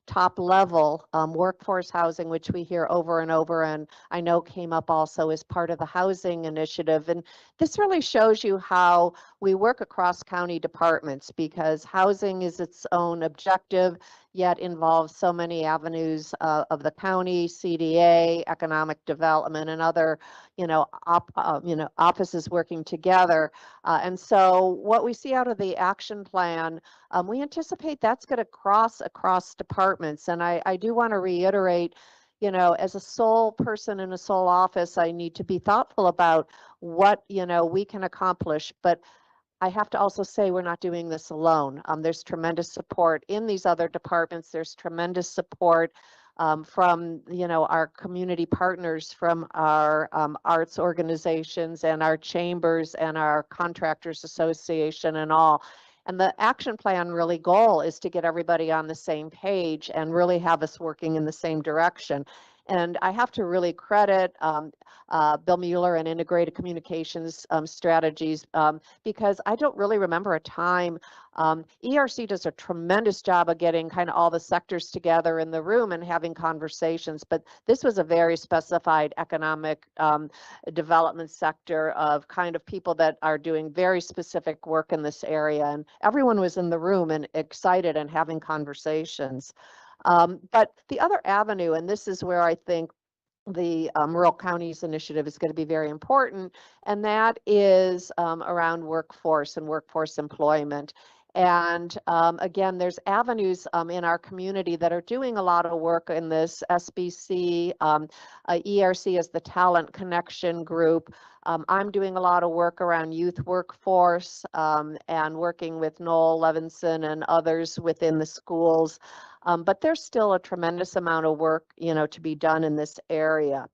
top level, workforce housing, which we hear over and over, and I know came up also as part of the housing initiative. And this really shows you how we work across county departments, because housing is its own objective, yet involves so many avenues of the county, CDA, economic development, and other, you know, offices working together. And so what we see out of the action plan, we anticipate that's going to cross across departments. And I do want to reiterate, you know, as a sole person in a sole office, I need to be thoughtful about what, you know, we can accomplish. But I have to also say we're not doing this alone. There's tremendous support in these other departments. There's tremendous support from, you know, our community partners, from our arts organizations and our chambers and our contractors association and all. And the action plan really goal is to get everybody on the same page and really have us working in the same direction. And I have to really credit Bill Mueller and Integrated Communications Strategies, because I don't really remember a time. ERC does a tremendous job of getting kind of all the sectors together in the room and having conversations, but this was a very specified economic development sector of kind of people that are doing very specific work in this area, and everyone was in the room and excited and having conversations. But the other avenue, and this is where I think the Rural Counties Initiative is going to be very important, and that is around workforce and workforce employment. And again, there's avenues in our community that are doing a lot of work in this. SBC, ERC is the Talent Connection Group. I'm doing a lot of work around youth workforce and working with Noel Levinson and others within the schools. But there's still a tremendous amount of work, you know, to be done in this area.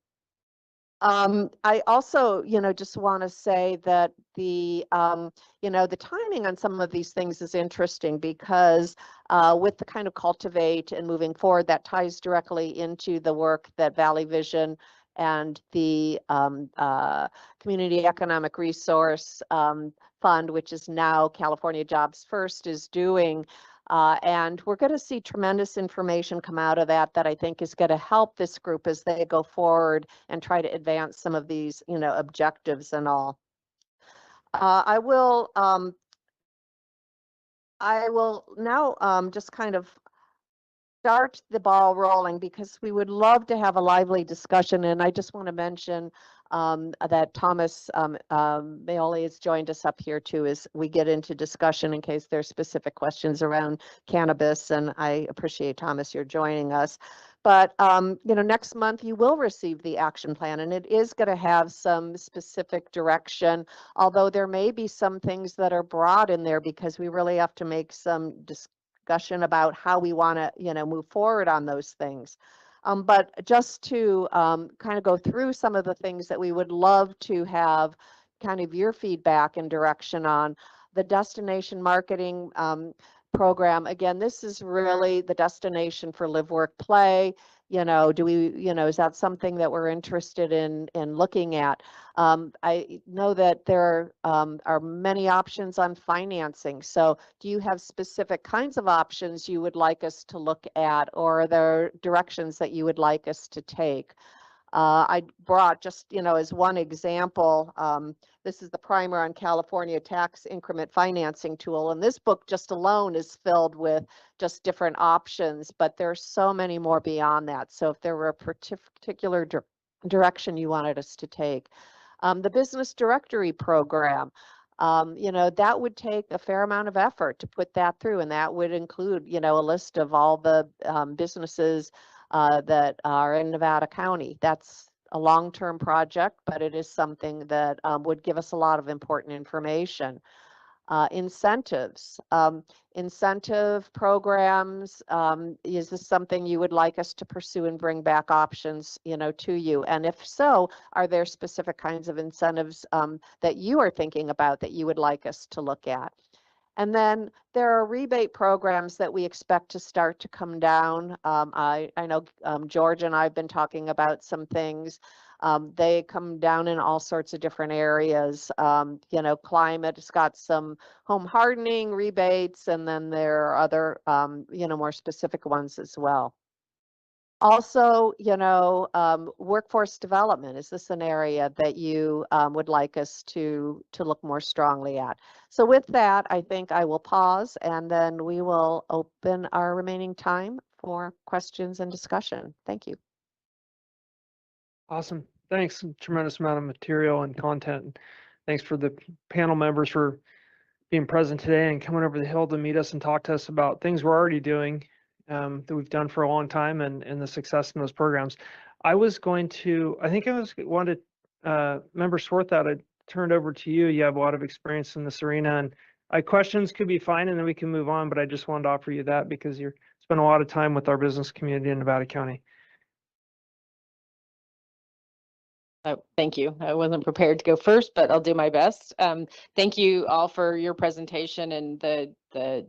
I also, you know, just want to say that the, you know, the timing on some of these things is interesting, because with the kind of cultivate and moving forward, that ties directly into the work that Valley Vision and the Community Economic Resource Fund, which is now California Jobs First, is doing. And we're going to see tremendous information come out of that I think is going to help this group as they go forward and try to advance some of these, you know, objectives and all. I will now just kind of start the ball rolling, because we would love to have a lively discussion. And I just want to mention that Thomas Maoli has joined us up here too, as we get into discussion in case there's specific questions around cannabis. And I appreciate, Thomas, you're joining us. But you know, next month you will receive the action plan, and it is going to have some specific direction, although there may be some things that are broad in there, because we really have to make some discussion about how we want to, you know, move forward on those things. But just to kind of go through some of the things that we would love to have kind of your feedback and direction on. The destination marketing program, again, this is really the destination for live, work, play. do we, is that something that we're interested in looking at? I know that there are many options on financing. So do you have specific kinds of options you would like us to look at, or are there directions that you would like us to take? I brought just, as one example, this is the primer on California tax increment financing tool. And this book just alone is filled with just different options, but there's so many more beyond that. So if there were a particular direction you wanted us to take. The business directory program, that would take a fair amount of effort to put that through. And that would include, a list of all the businesses that are in Nevada County. That's a long-term project, but it is something that would give us a lot of important information. Incentives, incentive programs, is this something you would like us to pursue and bring back options, to you? And if so, are there specific kinds of incentives that you are thinking about that you would like us to look at? And then there are rebate programs that we expect to start to come down. I know George and I have been talking about some things. They come down in all sorts of different areas. Climate has got some home hardening rebates, and then there are other, more specific ones as well. Also, workforce development, is this an area that you would like us to look more strongly at? So with that, I think I will pause, and then we will open our remaining time for questions and discussion. Thank you.
Awesome. Thanks. Tremendous amount of material and content. Thanks for the panel members for being present today and coming over the hill to meet us and talk to us about things we're already doing that we've done for a long time and the success in those programs. Wanted Member Swarthout, I turned over to you. You have a lot of experience in this arena, and questions could be fine, and then we can move on, but I just wanted to offer you that because you spend a lot of time with our business community in Nevada County.
Thank you. I wasn't prepared to go first, but I'll do my best. Thank you all for your presentation and the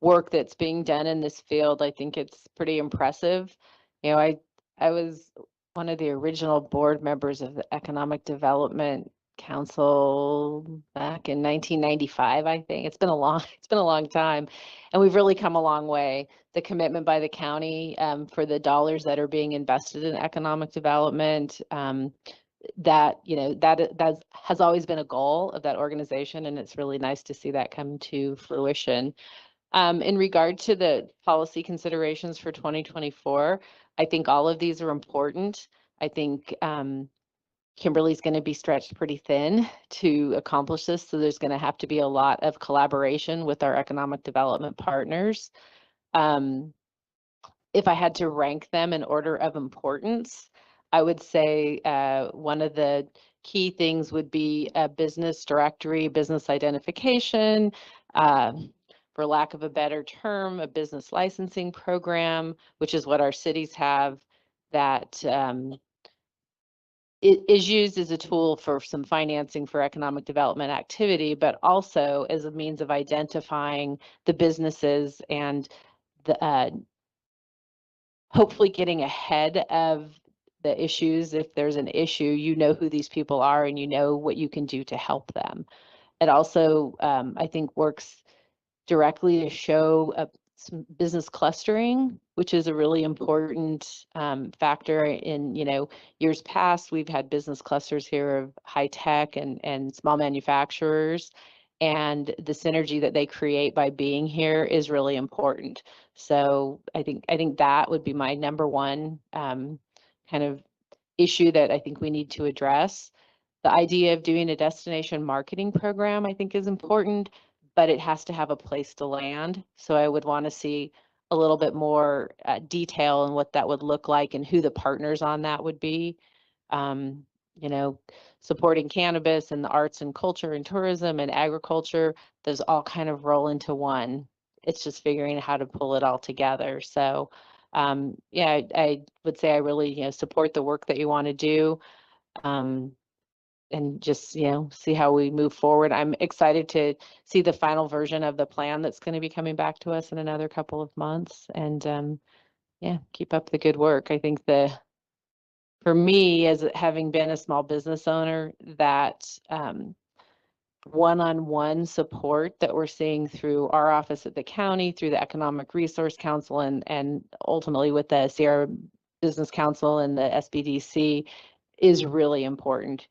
work that's being done in this field. I think it's pretty impressive. I was one of the original board members of the Economic Development Council back in 1995, I think. It's been a long time, and we've really come a long way. The commitment by the county for the dollars that are being invested in economic development, that has always been a goal of that organization, and it's really nice to see that come to fruition. In regard to the policy considerations for 2024, I think all of these are important. I think Kimberly's going to be stretched pretty thin to accomplish this, so there's going to have to be a lot of collaboration with our economic development partners. If I had to rank them in order of importance, I would say one of the key things would be a business directory, business identification, for lack of a better term, a business licensing program, which is what our cities have, that it is used as a tool for some financing for economic development activity, but also as a means of identifying the businesses and the hopefully getting ahead of the issues. If there's an issue, you know who these people are and you know what you can do to help them. It also, I think, works directly to show some business clustering, which is a really important factor. In years past, we've had business clusters here of high tech and small manufacturers, and the synergy that they create by being here is really important. So I think that would be my number one kind of issue that I think we need to address. The idea of doing a destination marketing program, I think, is important, but it has to have a place to land. So I would want to see a little bit more detail on what that would look like and who the partners on that would be. Supporting cannabis and the arts and culture and tourism and agriculture, those all kind of roll into one. It's just figuring out how to pull it all together. So I would say I really support the work that you want to do. And just, see how we move forward. I'm excited to see the final version of the plan that's going to be coming back to us in another couple of months. And Yeah, keep up the good work. I think for me, as having been a small business owner, that one-on-one support that we're seeing through our office at the county, through the Economic Resource Council, and ultimately with the Sierra Business Council and the SBDC is really important.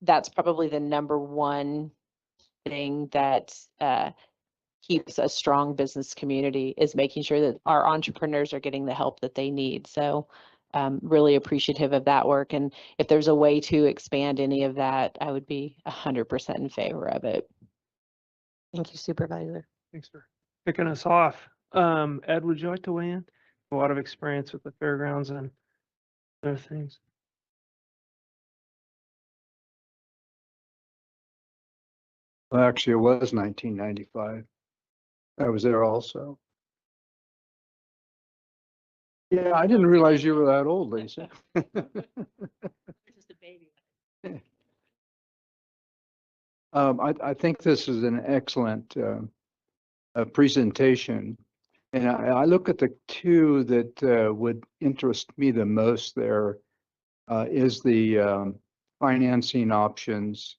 That's probably the number one thing that keeps a strong business community, is making sure that our entrepreneurs are getting the help that they need. So really appreciative of that work. And if there's a way to expand any of that, I would be 100% in favor of it.
Thank you, Supervisor.
Thanks for kicking us off. Ed, would you like to weigh in? A lot of experience with the fairgrounds and other things.
Well, actually, it was 1995. I was there also. Yeah, I didn't realize you were that old, Lisa.
Just a baby.
I think this is an excellent presentation. And I look at the two that would interest me the most there is the financing options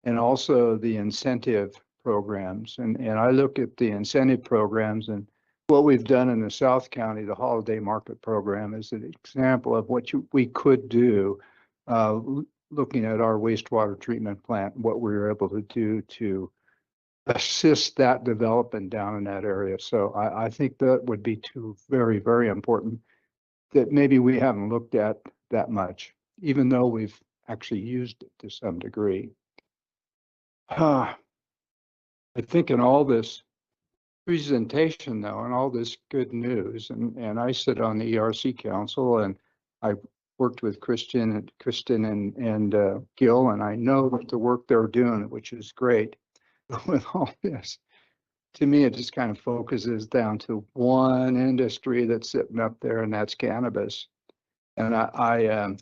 and also the incentive programs. And I look at the incentive programs, and what we've done in the South County, the holiday market program, is an example of what we could do looking at our wastewater treatment plant, what we were able to do to assist that development down in that area. So I think that would be two very, very important that maybe we haven't looked at that much, even though we've actually used it to some degree. I think in all this presentation, though, and all this good news, and I sit on the ERC Council, and I worked with Kristen and Gil, and I know that the work they're doing, which is great. But with all this, to me, it just kind of focuses down to one industry that's sitting up there, and that's cannabis. And the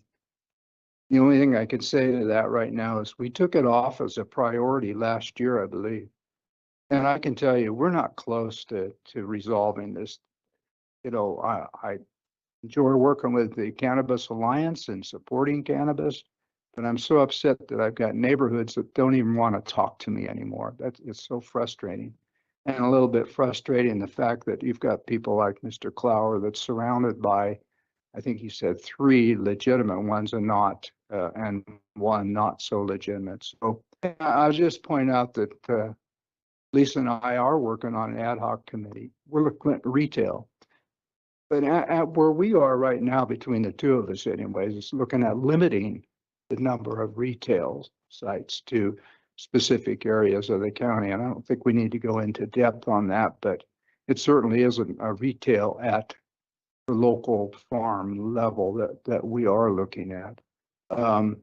only thing I could say to that right now is we took it off as a priority last year, I believe. And I can tell you, we're not close to resolving this. You know, I enjoy working with the Cannabis Alliance and supporting cannabis, but I'm so upset that I've got neighborhoods that don't even want to talk to me anymore. It's so frustrating. And a little bit frustrating the fact that you've got people like Mr. Clower that's surrounded by, I think he said 3 legitimate ones and one not so legitimate. So I'll just point out that Lisa and I are working on an ad hoc committee. We're looking at retail. But at where we are right now, between the two of us anyways, is looking at limiting the number of retail sites to specific areas of the county. And I don't think we need to go into depth on that, but it certainly isn't a retail at the local farm level that we are looking at. And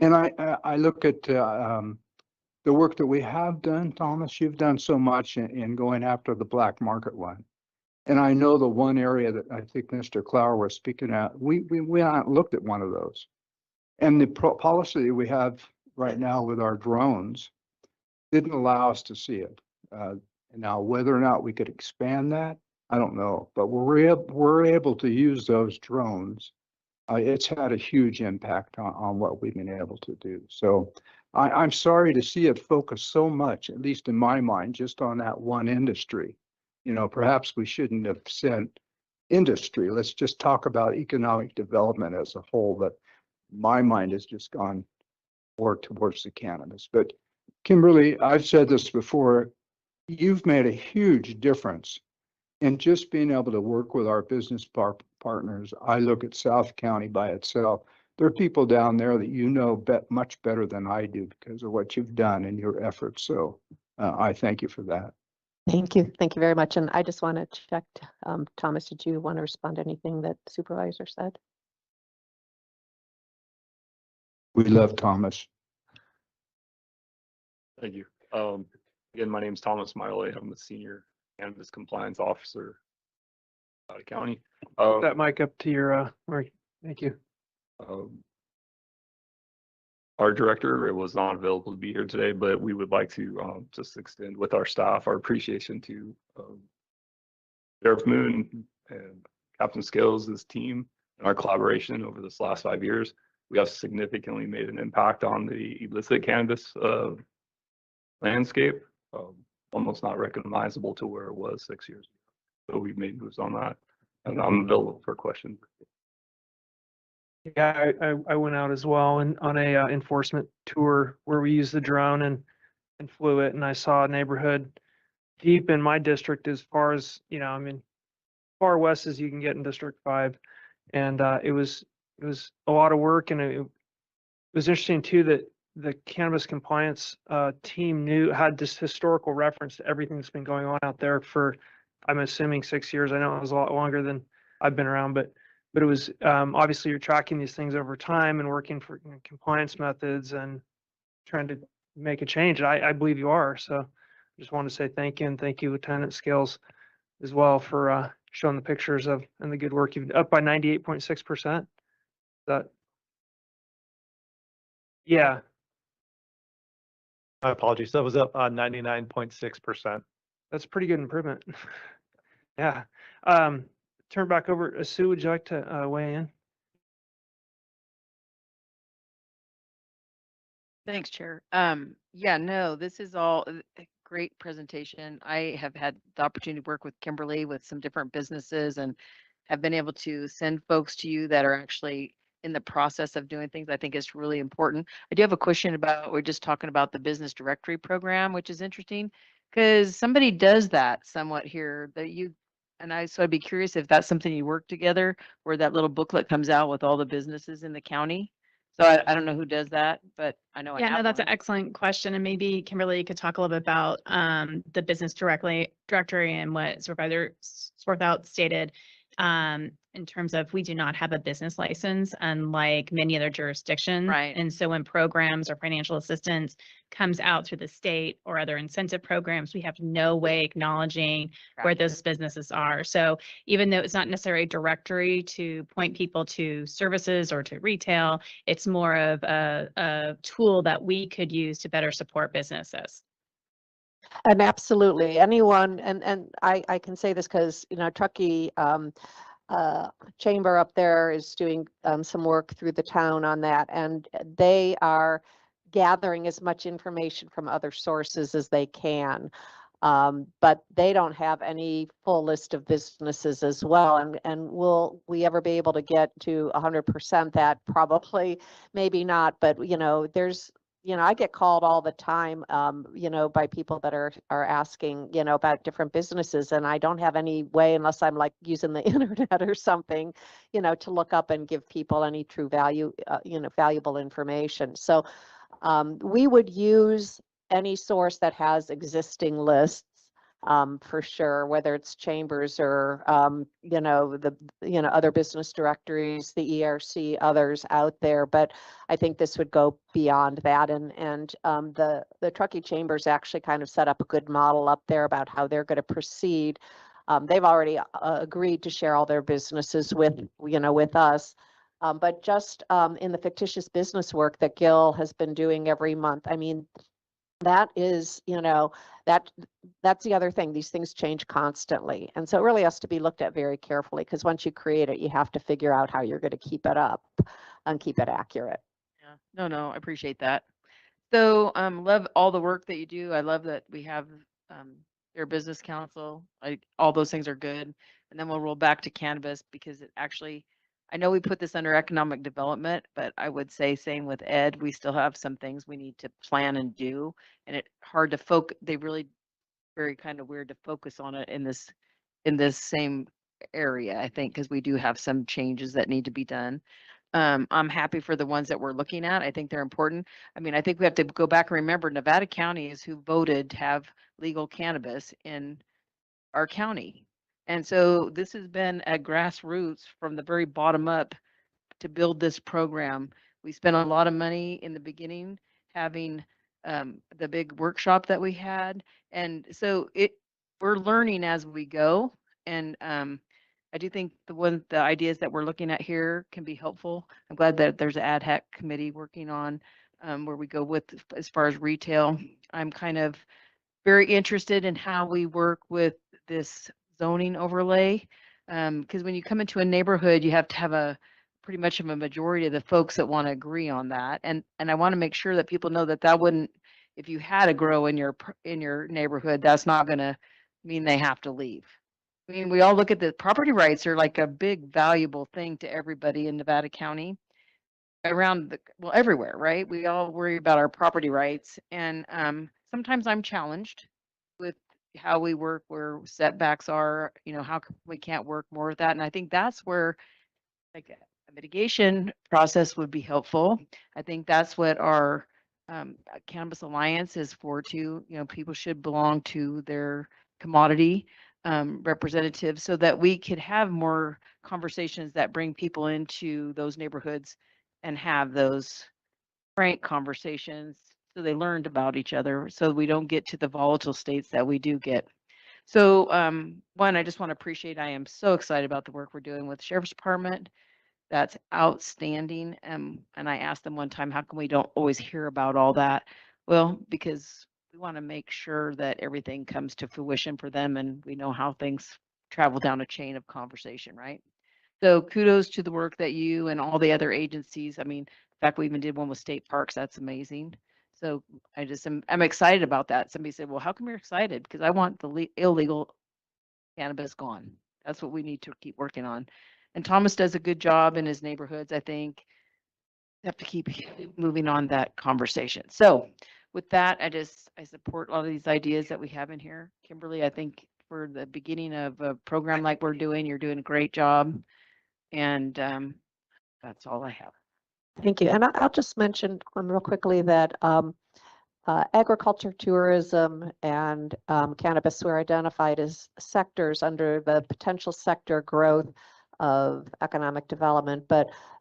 I look at the work that we have done. Thomas, you've done so much in going after the black market one. And I know the one area that I think Mr. Clower was speaking at, we haven't looked at one of those. And the policy we have right now with our drones didn't allow us to see it. Now, whether or not we could expand that, I don't know. But we're able to use those drones. It's had a huge impact on what we've been able to do. So I'm sorry to see it focus so much, at least in my mind, just on that one industry. You know, perhaps we shouldn't have said industry. Let's just talk about economic development as a whole. But my mind has just gone more towards the cannabis. But Kimberly, I've said this before, you've made a huge difference in just being able to work with our business partners. I look at South County by itself. There are people down there that you know much better than I do because of what you've done and your efforts. So I thank you for that.
Thank you. Thank you very much. And I just want to check, Thomas, did you want to respond to anything that the supervisor said?
We love Thomas.
Thank you. Again, my name is Thomas Miley. I'm the Senior Cannabis Compliance Officer out of county.
Put that mic up to your Mark. Thank you.
Our director was not available to be here today, but we would like to just extend with our staff our appreciation to Sheriff Moon and Captain Skills' team and our collaboration over this last 5 years, we have significantly made an impact on the illicit cannabis landscape, almost not recognizable to where it was 6 years ago. So we've made moves on that, and I'm available for questions.
Yeah, I went out as well and on a enforcement tour where we used the drone and flew it, and I saw a neighborhood deep in my district as far as, I mean, far west as you can get in District 5. And it was a lot of work, and it was interesting too that the cannabis compliance team had this historical reference to everything that's been going on out there for, I'm assuming 6 years. I know it was a lot longer than I've been around, but it was obviously you're tracking these things over time and working for compliance methods and trying to make a change. I believe you are. So I just want to say thank you, and thank you, Lieutenant Skills, as well, for showing the pictures of and the good work you've up by 98.6%. That, yeah,
My apologies. That was up 99.6%.
that's a pretty good improvement. Yeah. Turn back over. Sue, would you like to weigh in?
Thanks, Chair. Yeah, no, this is all a great presentation. I have had the opportunity to work with Kimberly with some different businesses and have been able to send folks to you that are actually in the process of doing things. I think it's really important. I do have a question about, we're just talking about the business directory program, which is interesting because somebody does that somewhat here that so I'd be curious if that's something you work together where that little booklet comes out with all the businesses in the county. So I don't know who does that, but I know I
Yeah, no,
have
that's an
one.
excellent question. And maybe Kimberly could talk a little bit about the business directory and what Supervisor Swarthout stated in terms of we do not have a business license, unlike many other jurisdictions.
Right.
And so when programs or financial assistance comes out through the state or other incentive programs, we have no way acknowledging where those businesses are. So even though it's not necessarily a directory to point people to services or to retail, it's more of a tool that we could use to better support businesses.
And absolutely, anyone, and I can say this because, Truckee Chamber up there is doing some work through the town on that, and they are gathering as much information from other sources as they can. But they don't have any full list of businesses as well. And will we ever be able to get to 100% that? Probably, maybe not. But, there's, I get called all the time, by people that are asking, about different businesses. And I don't have any way, unless I'm like using the internet or something, to look up and give people any true valuable information. So we would use any source that has existing lists, for sure, whether it's chambers or, other business directories, the ERC, others out there. But I think this would go beyond that. And the Truckee Chambers actually kind of set up a good model up there about how they're going to proceed. They've already agreed to share all their businesses with us. But just in the fictitious business work that Gil has been doing every month, I mean, that is, that's the other thing. These things change constantly. And so it really has to be looked at very carefully, because once you create it, you have to figure out how you're going to keep it up and keep it accurate.
Yeah, no, I appreciate that. So love all the work that you do. I love that we have your business council. All those things are good. And then we'll roll back to cannabis because it actually, I know we put this under economic development, but I would say same with Ed, we still have some things we need to plan and do. And it's hard to focus. They really very kind of weird to focus on it in this same area, I think, because we do have some changes that need to be done. I'm happy for the ones that we're looking at. I think they're important. I mean, I think we have to go back and remember Nevada County is who voted to have legal cannabis in our county. And so this has been a grassroots from the very bottom up to build this program. We spent a lot of money in the beginning having the big workshop that we had. And so we're learning as we go. And I do think the ideas that we're looking at here can be helpful. I'm glad that there's an ad hoc committee working on where we go with as far as retail. I'm kind of very interested in how we work with this zoning overlay. Because when you come into a neighborhood, you have to have a pretty much of a majority of the folks that want to agree on that. And I want to make sure that people know that that wouldn't, if you had a grow in your neighborhood, that's not going to mean they have to leave. I mean, we all look at the property rights are like a big valuable thing to everybody in Nevada County around well, everywhere, right? We all worry about our property rights. And sometimes I'm challenged with how we work, where setbacks are, how we can't work more with that. And I think that's where like a mitigation process would be helpful. I think that's what our Cannabis Alliance is for too. People should belong to their commodity representatives so that we could have more conversations that bring people into those neighborhoods and have those frank conversations so they learned about each other so we don't get to the volatile states that we do get. So one, I just want to appreciate, I am so excited about the work we're doing with the Sheriff's Department. That's outstanding. And I asked them one time, how come we don't always hear about all that? Well, because we want to make sure that everything comes to fruition for them and we know how things travel down a chain of conversation, right? So kudos to the work that you and all the other agencies. I mean, in fact, we even did one with state parks. That's amazing. So I'm excited about that. Somebody said, well, how come you're excited? Because I want the illegal cannabis gone. That's what we need to keep working on. And Thomas does a good job in his neighborhoods. I think we have to keep moving on that conversation. So with that, I support a lot of these ideas that we have in here. Kimberly, I think for the beginning of a program like we're doing, you're doing a great job. And that's all I have.
Thank you. And I'll just mention real quickly that agriculture, tourism, and cannabis were identified as sectors under the potential sector growth of economic development,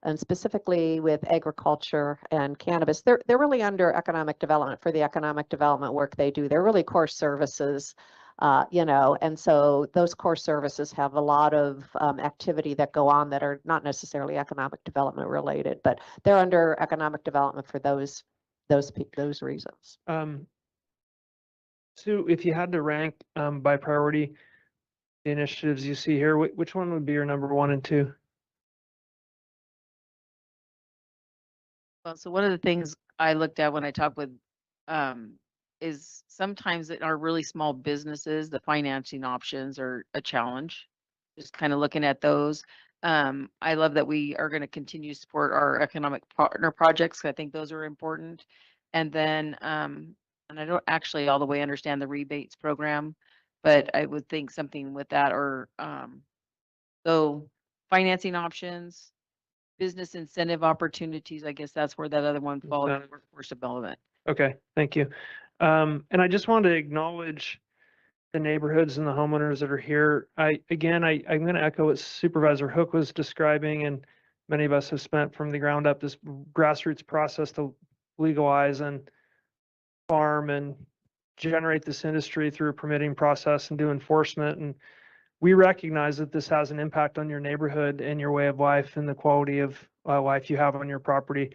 and specifically with agriculture and cannabis, they're really under economic development for the economic development work they do. They're really core services, and so those core services have a lot of activity that go on that are not necessarily economic development related, but they're under economic development for those reasons.
Sue, if you had to rank by priority the initiatives you see here, which one would be your number 1 and 2?
Well, so one of the things I looked at when I talked with is sometimes in our really small businesses, the financing options are a challenge. Just kind of looking at those. I love that we are going to continue to support our economic partner projects. I think those are important. And then, and I don't actually all the way understand the rebates program, but I would think something with that or so financing options, business incentive opportunities. I guess that's where that other one falls, workforce development.
Okay, thank you. And I just wanted to acknowledge the neighborhoods and the homeowners that are here. I'm going to echo what Supervisor Hook was describing, and many of us have spent from the ground up this grassroots process to legalize and farm and generate this industry through a permitting process and do enforcement. And we recognize that this has an impact on your neighborhood and your way of life and the quality of life you have on your property.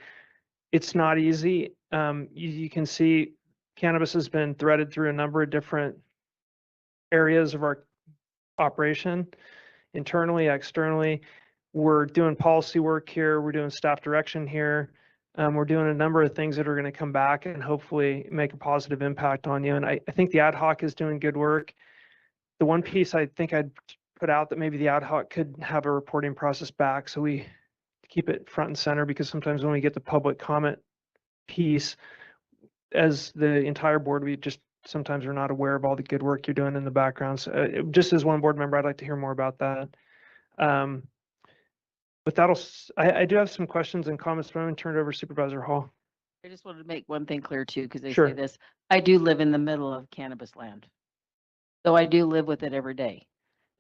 It's not easy. You can see cannabis has been threaded through a number of different areas of our operation, internally, externally. We're doing policy work here. We're doing staff direction here. We're doing a number of things that are going to come back and hopefully make a positive impact on you. And I think the ad hoc is doing good work. The one piece I think I'd put out that maybe the ad hoc could have a reporting process back so we keep it front and center, because sometimes when we get the public comment piece, as the entire board, we just sometimes are not aware of all the good work you're doing in the background. So just as one board member, I'd like to hear more about that. But I do have some questions and comments, but I'm going to turn it over to Supervisor Hall.
I just wanted to make one thing clear too, because they
Sure.
say this, I do live in the middle of cannabis land. So I do live with it every day.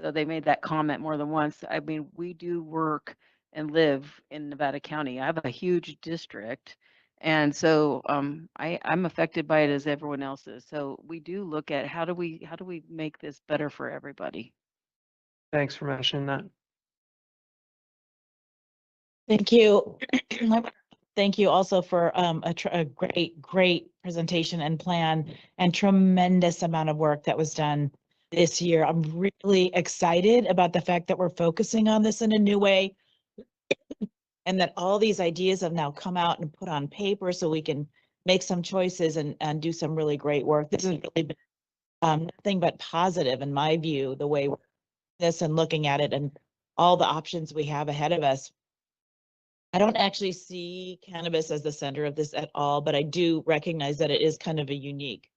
So they made that comment more than once. I mean, we do work and live in Nevada County. I have a huge district. And so I'm affected by it as everyone else is. So we do look at how do we make this better for everybody?
Thanks for mentioning that.
Thank you. Thank you also for a great presentation and plan and tremendous amount of work that was done this year. I'm really excited about the fact that we're focusing on this in a new way and that all these ideas have now come out and put on paper so we can make some choices and do some really great work. This has really been nothing but positive in my view, the way we're this and looking at it and all the options we have ahead of us. I don't actually see cannabis as the center of this at all, but I do recognize that it is kind of a unique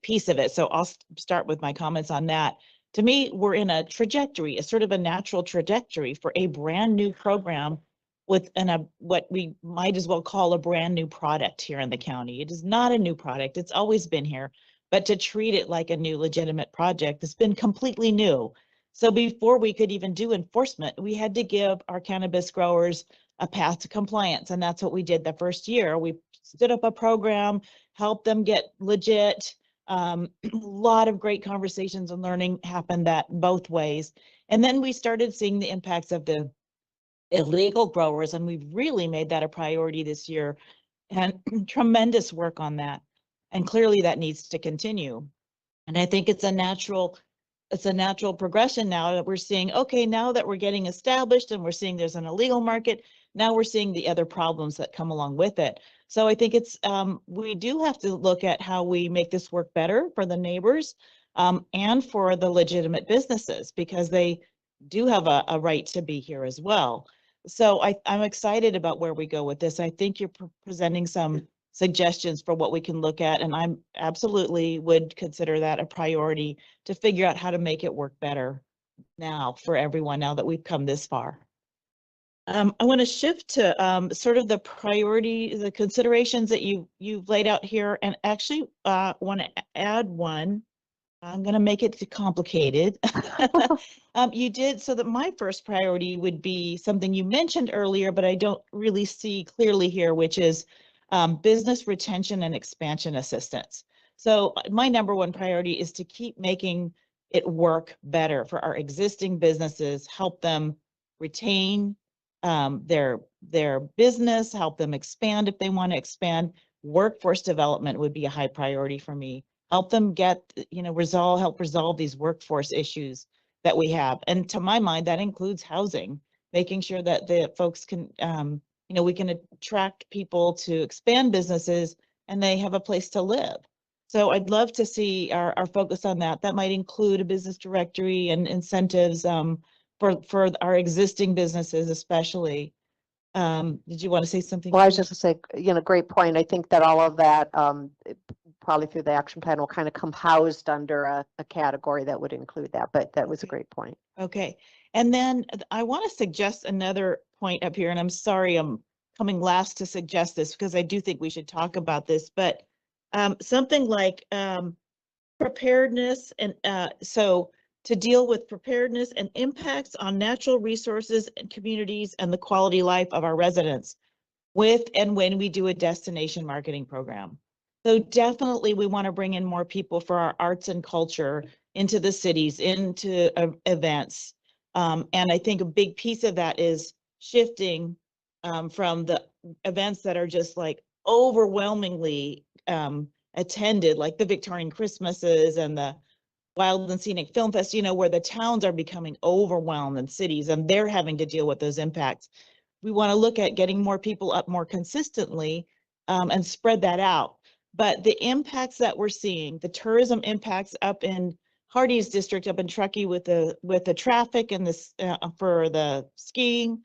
piece of it. So I'll start with my comments on that. To me, we're in a trajectory, a sort of a natural trajectory for a brand new program with what we might as well call a brand new product here in the county. It is not a new product. It's always been here, but to treat it like a new legitimate project has been completely new. So before we could even do enforcement, we had to give our cannabis growers a path to compliance. And that's what we did the first year. We stood up a program, helped them get legit. A lot of great conversations and learning happened that both ways. And then we started seeing the impacts of the illegal growers, and we've really made that a priority this year and tremendous work on that. And clearly that needs to continue. And I think it's a natural progression now that we're seeing, okay, now that we're getting established and we're seeing there's an illegal market, now we're seeing the other problems that come along with it. So I think it's, we do have to look at how we make this work better for the neighbors and for the legitimate businesses, because they do have a right to be here as well. So I'm excited about where we go with this. I think you're presenting some suggestions for what we can look at, and I'm absolutely would consider that a priority to figure out how to make it work better now for everyone now that we've come this far. I want to shift to sort of the priority, the considerations that you've laid out here, and actually want to add one. I'm going to make it complicated. You did so that my first priority would be something you mentioned earlier, but I don't really see clearly here, which is business retention and expansion assistance. So my number one priority is to keep making it work better for our existing businesses, help them retain their business, help them expand if they want to expand. Workforce development would be a high priority for me. Help them get, help resolve these workforce issues that we have. And to my mind, that includes housing, making sure that the folks can, we can attract people to expand businesses and they have a place to live. So I'd love to see our focus on that. That might include a business directory and incentives for our existing businesses, especially. Did you want to say something?
Well, I was just gonna say, great point. I think that all of that, probably through the action plan, will kind of come housed under a category that would include that, but that was a great point.
Okay. And then I want to suggest another point up here, and I'm sorry I'm coming last to suggest this because I do think we should talk about this, but something like preparedness and so to deal with preparedness and impacts on natural resources and communities and the quality life of our residents with and when we do a destination marketing program. So definitely we want to bring in more people for our arts and culture into the cities, into events. And I think a big piece of that is shifting from the events that are just like overwhelmingly attended, like the Victorian Christmases and the Wild and Scenic Film Fest, where the towns are becoming overwhelmed and cities and they're having to deal with those impacts. We want to look at getting more people up more consistently and spread that out. But the impacts that we're seeing, the tourism impacts up in Hardee's district, up in Truckee with the traffic and this for the skiing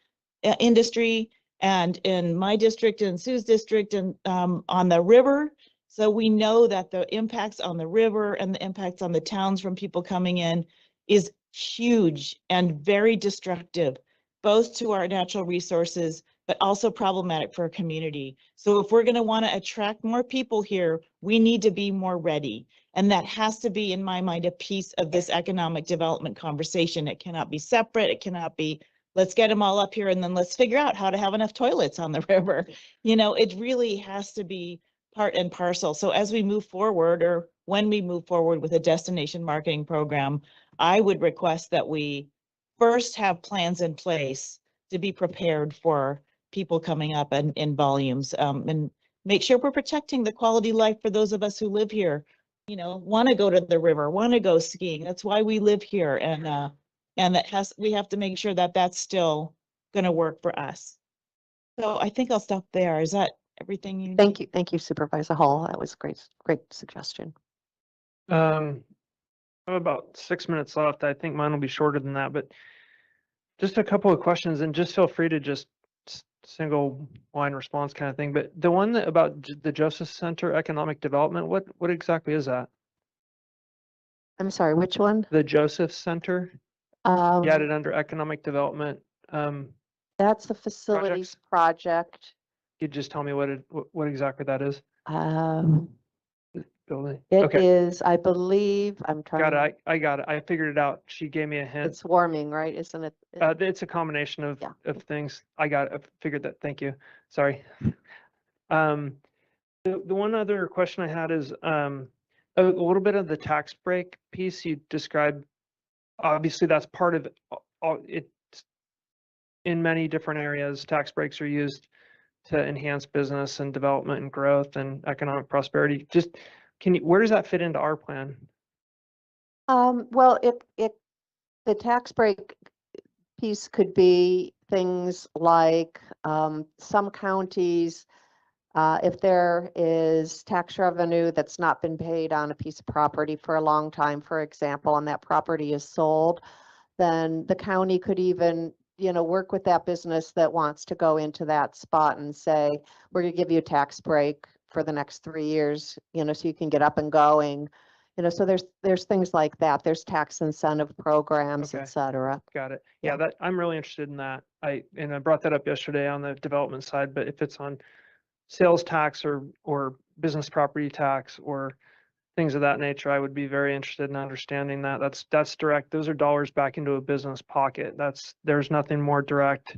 industry, and in my district and Sue's district and on the river. So we know that the impacts on the river and the impacts on the towns from people coming in is huge and very destructive, both to our natural resources, but also problematic for our community. So if we're going to want to attract more people here, we need to be more ready. And that has to be, in my mind, a piece of this economic development conversation. It cannot be separate. It cannot be, let's get them all up here and then let's figure out how to have enough toilets on the river. It really has to be part and parcel. So as we move forward, or when we move forward with a destination marketing program, I would request that we first have plans in place to be prepared for people coming up in volumes and make sure we're protecting the quality of life for those of us who live here. you know, want to go to the river, want to go skiing. That's why we live here. And we have to make sure that that's still going to work for us. So I think I'll stop there. Is that everything you need?
Thank you Supervisor Hall. That was a great suggestion.
I have about 6 minutes left. I think mine will be shorter than that, but just a couple of questions, and just feel free to just single line response kind of thing. But the one about the Justice Center Economic Development, what exactly is that?
I'm sorry, which one?
The Joseph Center? You had it
Um,
under Economic Development.
that's the facilities project.
Could you just tell me what exactly that is? Building.
It
Okay.
is, I believe, I'm trying.
Got it. I got it. I figured it out. She gave me a hint.
It's warming, right? Isn't it?
It's a combination of things. I got it. I figured that. Thank you. Sorry. The one other question I had is a little bit of the tax break piece you described. Obviously, that's part of it. In many different areas, tax breaks are used to enhance business and development and growth and economic prosperity. Just where does that fit into our plan?
Well, the tax break piece could be things like some counties, if there is tax revenue that's not been paid on a piece of property for a long time, for example, and that property is sold, then the county could even, work with that business that wants to go into that spot and say, we're going to give you a tax break for the next 3 years, so you can get up and going. So there's things like that. There's tax incentive programs,
Okay.
et cetera.
Got it. Yeah, that I'm really interested in that. I brought that up yesterday on the development side, but if it's on sales tax or business property tax or things of that nature, I would be very interested in understanding that. That's direct. Those are dollars back into a business pocket. There's nothing more direct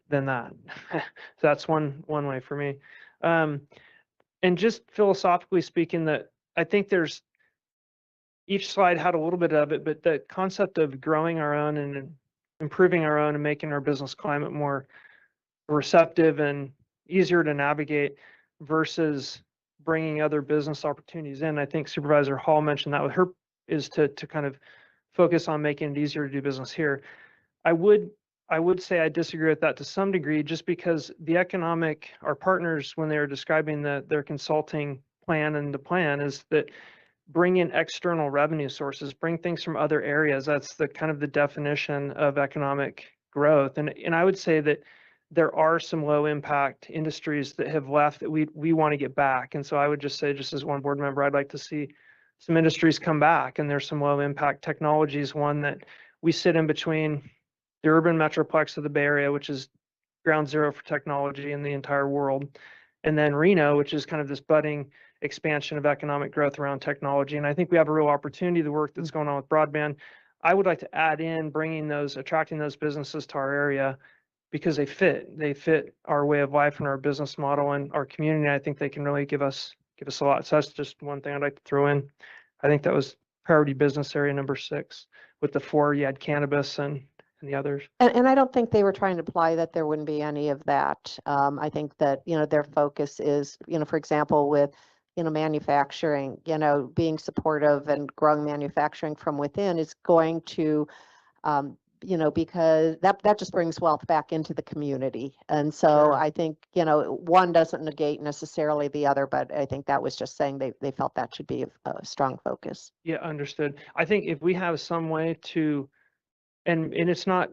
than that. So that's one way for me. And just philosophically speaking, that I think each slide had a little bit of it, but the concept of growing our own and improving our own and making our business climate more receptive and easier to navigate versus bringing other business opportunities in. I think Supervisor Hall mentioned that with her is to kind of focus on making it easier to do business here. I would say I disagree with that to some degree, just because our partners, when they were describing their consulting plan, and the plan is that bring in external revenue sources, bring things from other areas. That's the kind of the definition of economic growth. And I would say that there are some low impact industries that have left that we want to get back. And so I would just say, just as one board member, I'd like to see some industries come back, and there's some low impact technologies. One that we sit in between the urban metroplex of the Bay Area, which is ground zero for technology in the entire world, and then Reno, which is kind of this budding expansion of economic growth around technology. And I think we have a real opportunity, the work that's going on with broadband. I would like to add in attracting those businesses to our area, because they fit our way of life and our business model and our community. I think they can really give us a lot. So that's just one thing I'd like to throw in. I think that was priority business area number 6. With the 4, you had cannabis and the others.
And I don't think they were trying to imply that there wouldn't be any of that. I think that, their focus is, for example, with, manufacturing, being supportive and growing manufacturing from within is going to, because that just brings wealth back into the community. And so I think, one doesn't negate necessarily the other, but I think that was just saying they felt that should be a strong focus.
Yeah, understood. I think if we have some way to, and it's not,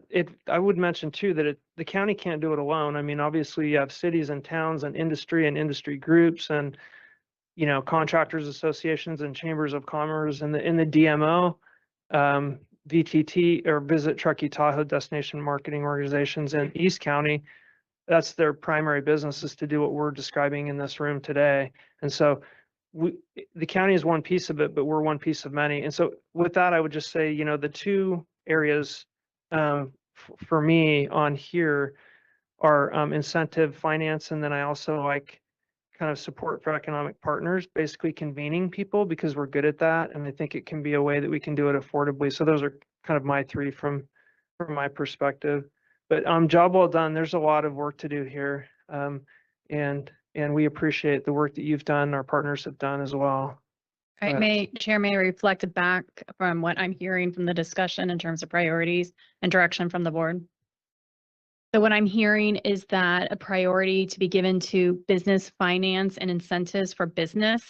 I would mention too that the county can't do it alone. I mean, obviously you have cities and towns and industry groups and, contractors associations and chambers of commerce, and in the DMO, VTT, or Visit Truckee Tahoe Destination Marketing Organizations in East County. That's their primary business, is to do what we're describing in this room today. And so the county is one piece of it, but we're one piece of many. And so with that, I would just say, the 2 areas for me on here are incentive finance, and then I also like kind of support for economic partners, basically convening people, because we're good at that, and I think it can be a way that we can do it affordably. So those are kind of my 3 from my perspective. But job well done. There's a lot of work to do here, and we appreciate the work that you've done, our partners have done as well.
Right, may I reflect back from what I'm hearing from the discussion in terms of priorities and direction from the board? So what I'm hearing is that a priority to be given to business finance and incentives for business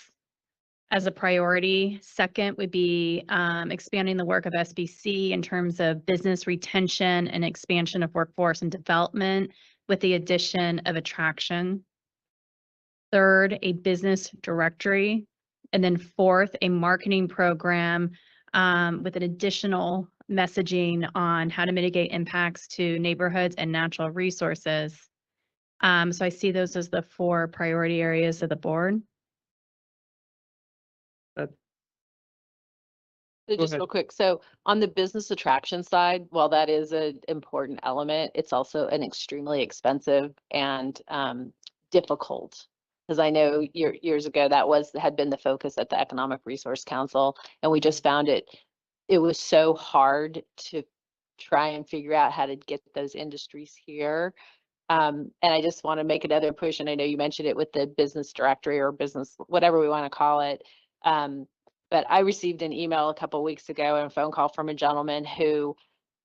as a priority. Second would be expanding the work of SBC in terms of business retention and expansion of workforce and development with the addition of attraction. Third, a business directory. And then fourth, a marketing program with an additional messaging on how to mitigate impacts to neighborhoods and natural resources. So I see those as the 4 priority areas of the board.
So just real quick, so on the business attraction side, while that is an important element, it's also an extremely expensive and difficult. Because I know years ago that had been the focus at the Economic Resource Council, and we just found it was so hard to try and figure out how to get those industries here. And I just want to make another push, and I know you mentioned it with the business directory or business, whatever we want to call it. But I received an email a couple of weeks ago and a phone call from a gentleman who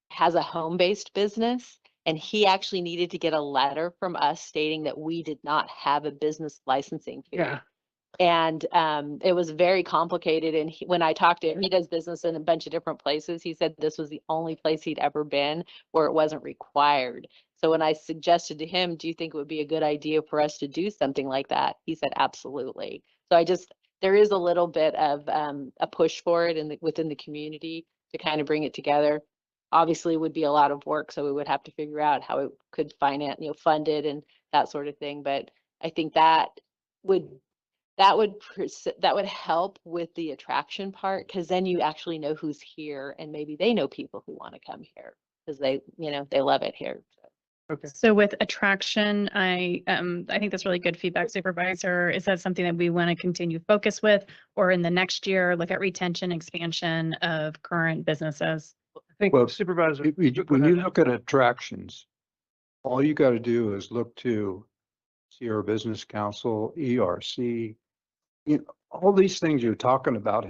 has a home-based business, and he actually needed to get a letter from us stating that we did not have a business licensing fee.
Yeah.
And it was very complicated. And when I talked to him, he does business in a bunch of different places. He said this was the only place he'd ever been where it wasn't required. So when I suggested to him, do you think it would be a good idea for us to do something like that? He said, absolutely. So there is a little bit of a push for it within the community to kind of bring it together. Obviously, it would be a lot of work, so we would have to figure out how it could fund it and that sort of thing. But I think that would help with the attraction part, because then you actually know who's here, and maybe they know people who want to come here because they love it here.
Okay.
So with attraction, I think that's really good feedback, Supervisor. Is that something that we want to continue focus with, or in the next year, look at retention, expansion of current businesses?
I think
Well,
Supervisor.
When you look at attractions, all you got to do is look to Sierra Business Council, ERC. All these things you're talking about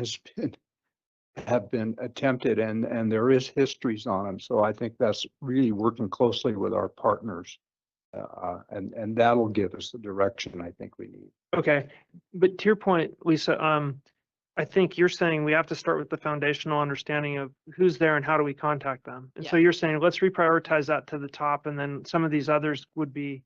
have been attempted, and there is histories on them. So I think that's really working closely with our partners. And that'll give us the direction I think we need.
Okay, but to your point, Lisa, I think you're saying we have to start with the foundational understanding of who's there and how do we contact them. And so you're saying, let's reprioritize that to the top, and then some of these others would be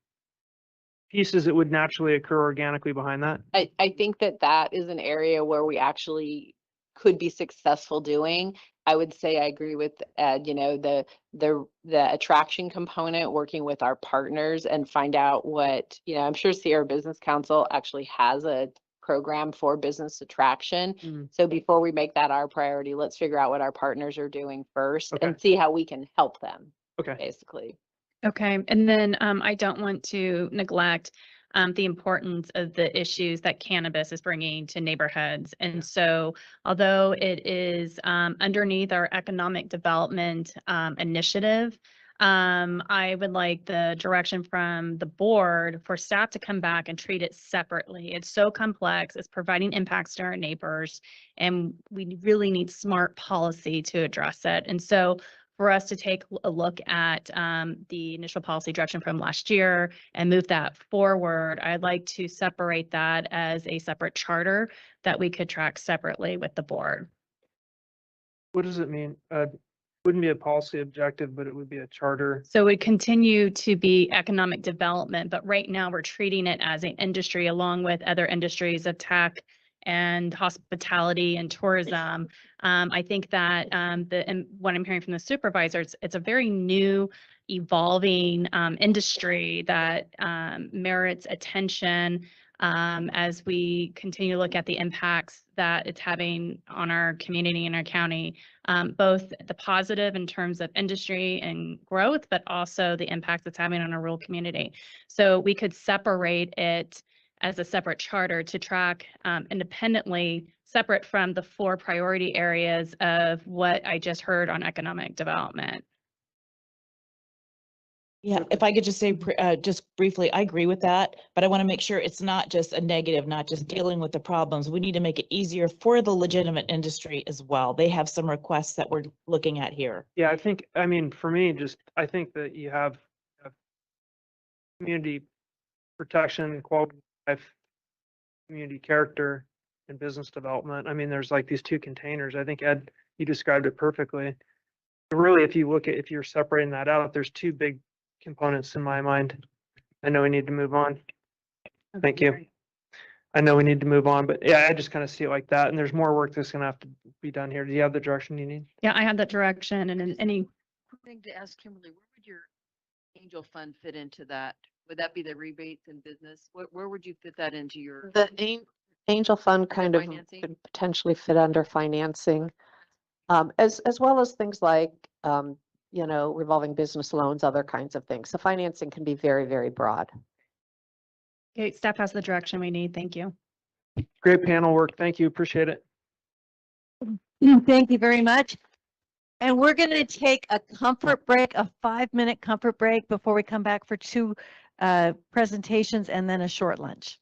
pieces that would naturally occur organically behind that.
I think that is an area where we actually could be successful doing. I would say I agree with Ed, the attraction component, working with our partners and find out what, I'm sure Sierra Business Council actually has a program for business attraction. So before we make that our priority, let's figure out what our partners are doing first and see how we can help them.
Okay.
Basically.
Okay, and then I don't want to neglect the importance of the issues that cannabis is bringing to neighborhoods. And so although it is underneath our economic development initiative, I would like the direction from the board for staff to come back and treat it separately. It's so complex, it's providing impacts to our neighbors, and we really need smart policy to address it. And so for us to take a look at the initial policy direction from last year and move that forward, I'd like to separate that as a separate charter that we could track separately with the board.
What does it mean? Wouldn't be a policy objective, but it would be a charter.
So it would continue to be economic development, but right now we're treating it as an industry along with other industries of tech and hospitality and tourism. I think that and what I'm hearing from the supervisors, it's a very new, evolving industry that merits attention as we continue to look at the impacts that it's having on our community and our county, both the positive in terms of industry and growth, but also the impacts it's having on our rural community. So we could separate it as a separate charter to track independently, separate from the 4 priority areas of what I just heard on economic development.
Yeah, if I could just say, just briefly, I agree with that, but I want to make sure it's not just a negative, not just dealing with the problems. We need to make it easier for the legitimate industry as well. They have some requests that we're looking at here.
Yeah, I think, I mean, for me, just, I think that you have community protection, quality of life, community character, and business development. I mean, there's like these two containers. I think Ed, you described it perfectly. Really, if you look at, if you're separating that out, there's two big components in my mind. I know we need to move on. Thank you. I know we need to move on, but yeah, I just kind of see it like that. And there's more work that's gonna have to be done here. Do you have the direction you need?
Yeah, I have that direction and in any,
Thing to ask Kimberly, where would your angel fund fit into that? Would that be the rebates in business? Where would you fit that into your?
The angel fund kind of
financing?
could potentially fit under financing, as well as things like, you know, revolving business loans, other kinds of things. So financing can be very, very broad.
okay, staff has the direction we need. Thank you.
Great panel work. Thank you. Appreciate it.
Thank you very much. And we're going to take a comfort break, a 5-minute comfort break before we come back for 2 presentations and then a short lunch.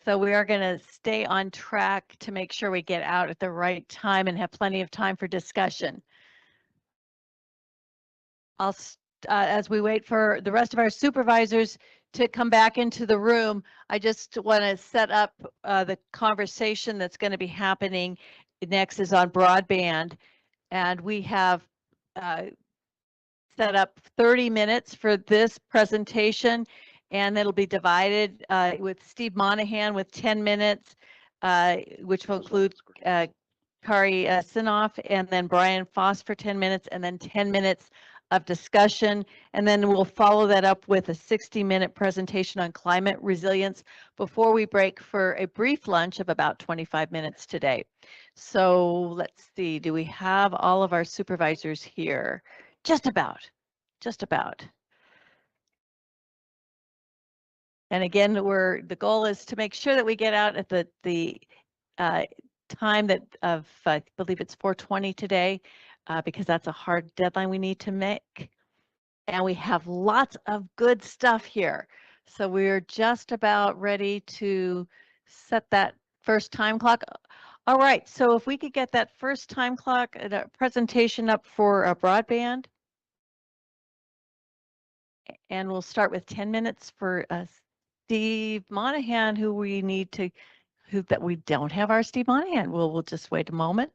So we are going to stay on track to make sure we get out at the right time and have plenty of time for discussion. As we wait for the rest of our supervisors to come back into the room, I just want to set up the conversation that's going to be happening next is on broadband. And we have set up 30 minutes for this presentation, and it'll be divided with Steve Monahan with 10 minutes, which will include Kari Sinoff, and then Brian Foss for 10 minutes, and then 10 minutes of discussion. And then we'll follow that up with a 60-minute presentation on climate resilience before we break for a brief lunch of about 25 minutes today. So let's see, do we have all of our supervisors here? Just about. And again, the goal is to make sure that we get out at the time that I believe it's 4:20 today, because that's a hard deadline we need to make. And we have lots of good stuff here. So we're just about ready to set that first time clock. All right, so if we could get that first time clock presentation up for broadband. And we'll start with 10 minutes for Steve Monahan, who we don't have our Steve Monahan. We'll just wait a moment.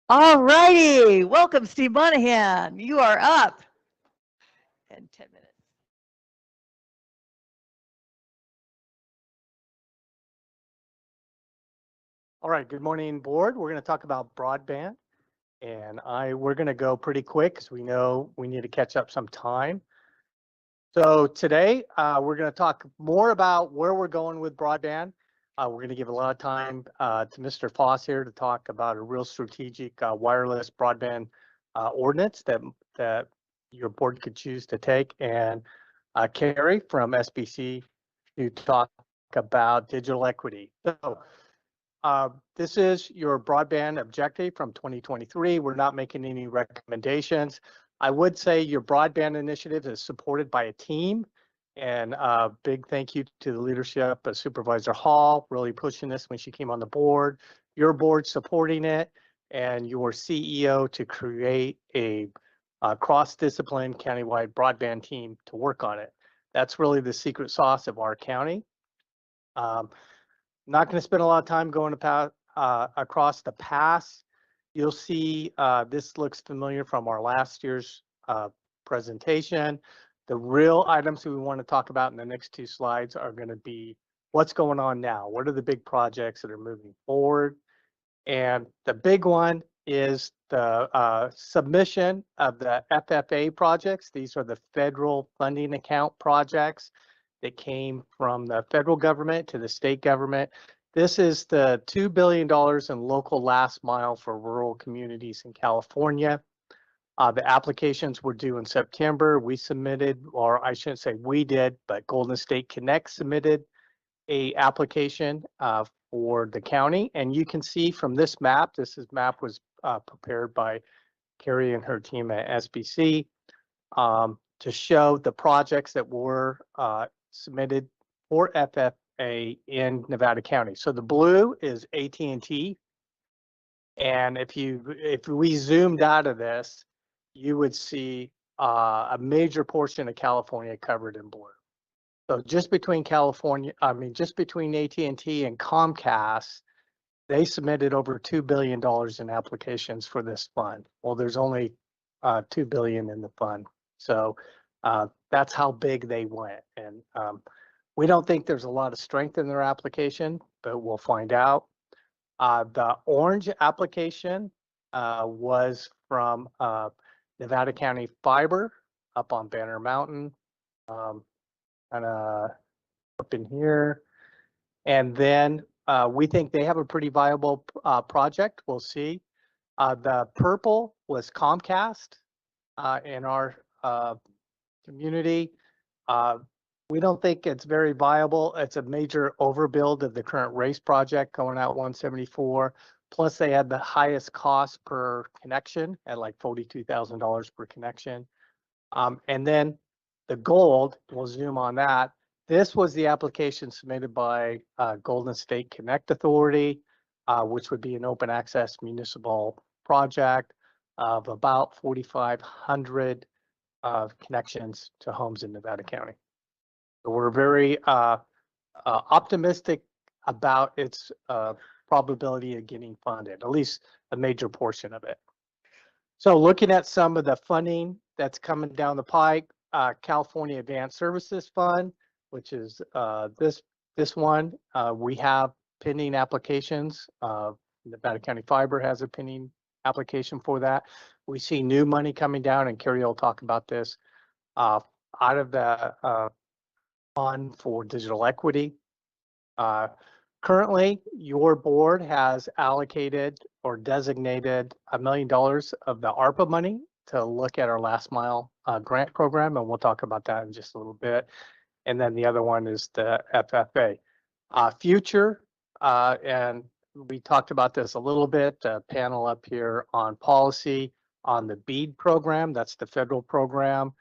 All righty, welcome Steve Monahan. You are up in 10 minutes.
All right, good morning, board. We're going to talk about broadband, and we're going to go pretty quick because we know we need to catch up some time. So today we're going to talk more about where we're going with broadband. We're going to give a lot of time to Mr. Foss here to talk about a real strategic wireless broadband ordinance that your board could choose to take, and Carrie from SBC to talk about digital equity. So this is your broadband objective from 2023. We're not making any recommendations. I would say your broadband initiative is supported by a team, and big thank you to the leadership of Supervisor Hall, really pushing this when she came on the board, your board supporting it, and your CEO to create a cross-discipline countywide broadband team to work on it. That's really the secret sauce of our county. Not going to spend a lot of time going across the past. You'll see this looks familiar from our last year's presentation. The real items we want to talk about in the next two slides are going to be what's going on now. What are the big projects that are moving forward? And the big one is the submission of the FFA projects. These are the federal funding account projects that came from the federal government to the state government. This is the $2 billion in local last mile for rural communities in California. The applications were due in September. We submitted, or I shouldn't say we did, but Golden State Connect submitted a application for the county. And you can see from this map, map was prepared by Carrie and her team at SBC to show the projects that were submitted for FFA in Nevada County. So the blue is AT&T. And if we zoomed out of this, you would see a major portion of California covered in blue. So just between AT&T and Comcast, they submitted over $2 billion in applications for this fund. Well, there's only $2 billion in the fund. So that's how big they went. And we don't think there's a lot of strength in their application, but we'll find out. The orange application was from Nevada County Fiber up on Banner Mountain, kind of up in here. And then we think they have a pretty viable project. We'll see. The purple was Comcast in our community. We don't think it's very viable. It's a major overbuild of the current race project going out 174. Plus they had the highest cost per connection at like $42,000 per connection. And then the gold, we'll zoom on that. This was the application submitted by Golden State Connect Authority, which would be an open access municipal project of about 4,500 connections to homes in Nevada County. So we're very optimistic about its probability of getting funded, at least a major portion of it. So looking at some of the funding that's coming down the pike, California Advanced Services Fund, which is this one, we have pending applications. Nevada County Fiber has a pending application for that. We see new money coming down, and Carrie will talk about this, out of the fund for digital equity. Currently, your board has allocated or designated $1 million of the ARPA money to look at our last mile grant program, and we'll talk about that in just a little bit. And then the other one is the FFA. Future, and we talked about this a little bit, panel up here on policy on the BEAD program. That's the federal program.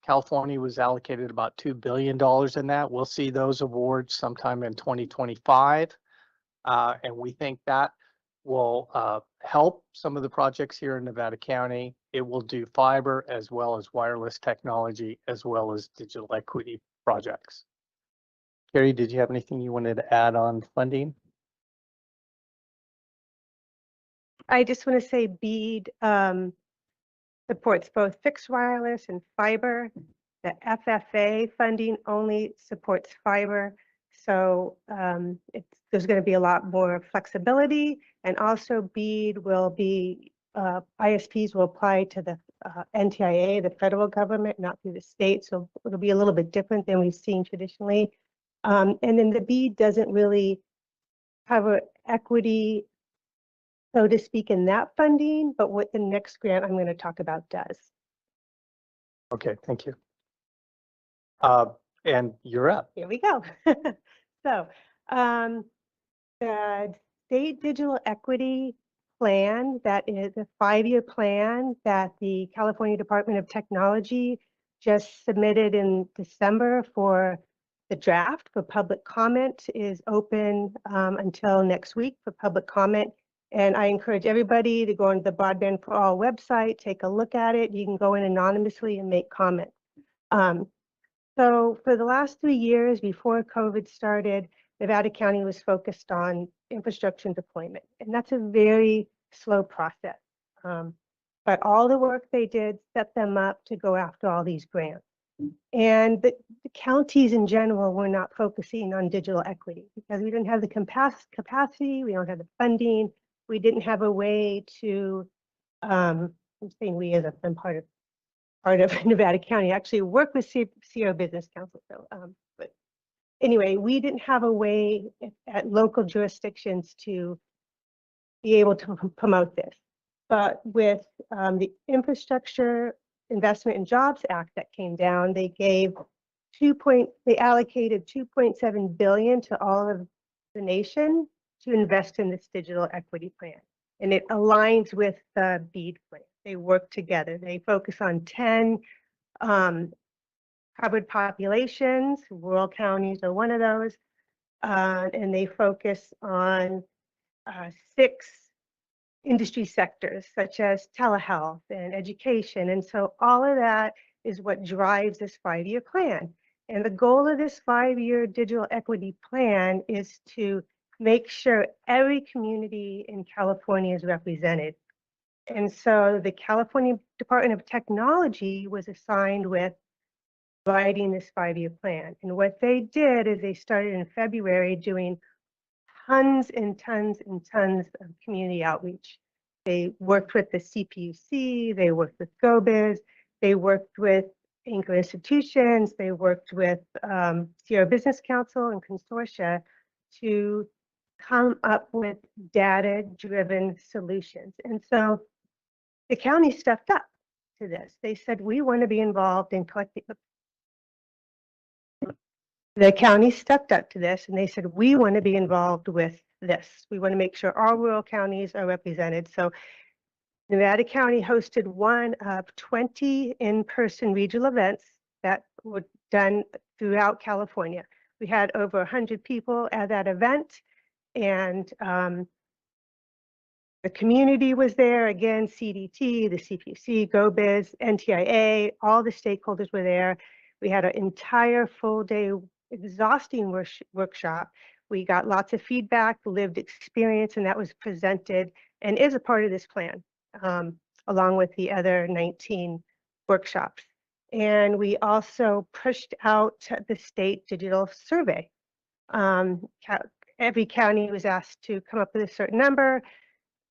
California was allocated about $2 billion in that. We'll see those awards sometime in 2025. And we think that will help some of the projects here in Nevada County. It will do fiber as well as wireless technology, as well as digital equity projects. Carrie, did you have anything you wanted to add on funding?
I just want to say BEAD supports both fixed wireless and fiber. The FFA funding only supports fiber. So there's going to be a lot more flexibility, and also BEAD will be, ISPs will apply to the NTIA, the federal government, not through the state. So it'll be a little bit different than we've seen traditionally. And then the BEAD doesn't really cover equity, so to speak, in that funding, but what the next grant I'm going to talk about does.
Okay, thank you. And you're up.
Here we go. So the state digital equity plan, that is a 5-year plan that the California Department of Technology just submitted in December for the draft for public comment, is open until next week for public comment. And I encourage everybody to go onto the Broadband for All website, take a look at it. You can go in anonymously and make comments. So for the last 3 years before COVID started, Nevada County was focused on infrastructure and deployment. And that's a very slow process. But all the work they did set them up to go after all these grants. And the counties in general were not focusing on digital equity because we didn't have the capacity, we don't have the funding, we didn't have a way to, I'm saying we as a part of Nevada County, actually work with Sierra Business Council. So, but anyway, we didn't have a way at local jurisdictions to be able to promote this. But with the Infrastructure Investment and Jobs Act that came down, they allocated $2.7 billion to all of the nation to invest in this digital equity plan. And it aligns with the BEAD plan. They work together. They focus on 10 covered populations. Rural counties are one of those. And they focus on 6 industry sectors, such as telehealth and education. And so all of that is what drives this 5-year plan. And the goal of this 5-year digital equity plan is to make sure every community in California is represented. And so the California Department of Technology was assigned with writing this 5-year plan. And what they did is they started in February doing tons and tons and tons of community outreach. They worked with the CPUC, they worked with GoBiz, they worked with anchor institutions, they worked with Sierra Business Council and consortia to come up with data-driven solutions. And so the county stepped up to this. They said, we want to be involved in collecting. The county stepped up to this and they said, we want to be involved with this. We want to make sure all rural counties are represented. So Nevada County hosted one of 20 in-person regional events that were done throughout California. We had over 100 people at that event, and the community was there, again, CDT, the CPC, GoBiz, NTIA, all the stakeholders were there. We had an entire full day exhausting workshop. We got lots of feedback, lived experience, and that was presented and is a part of this plan, along with the other 19 workshops. And we also pushed out the state digital survey. Every county was asked to come up with a certain number.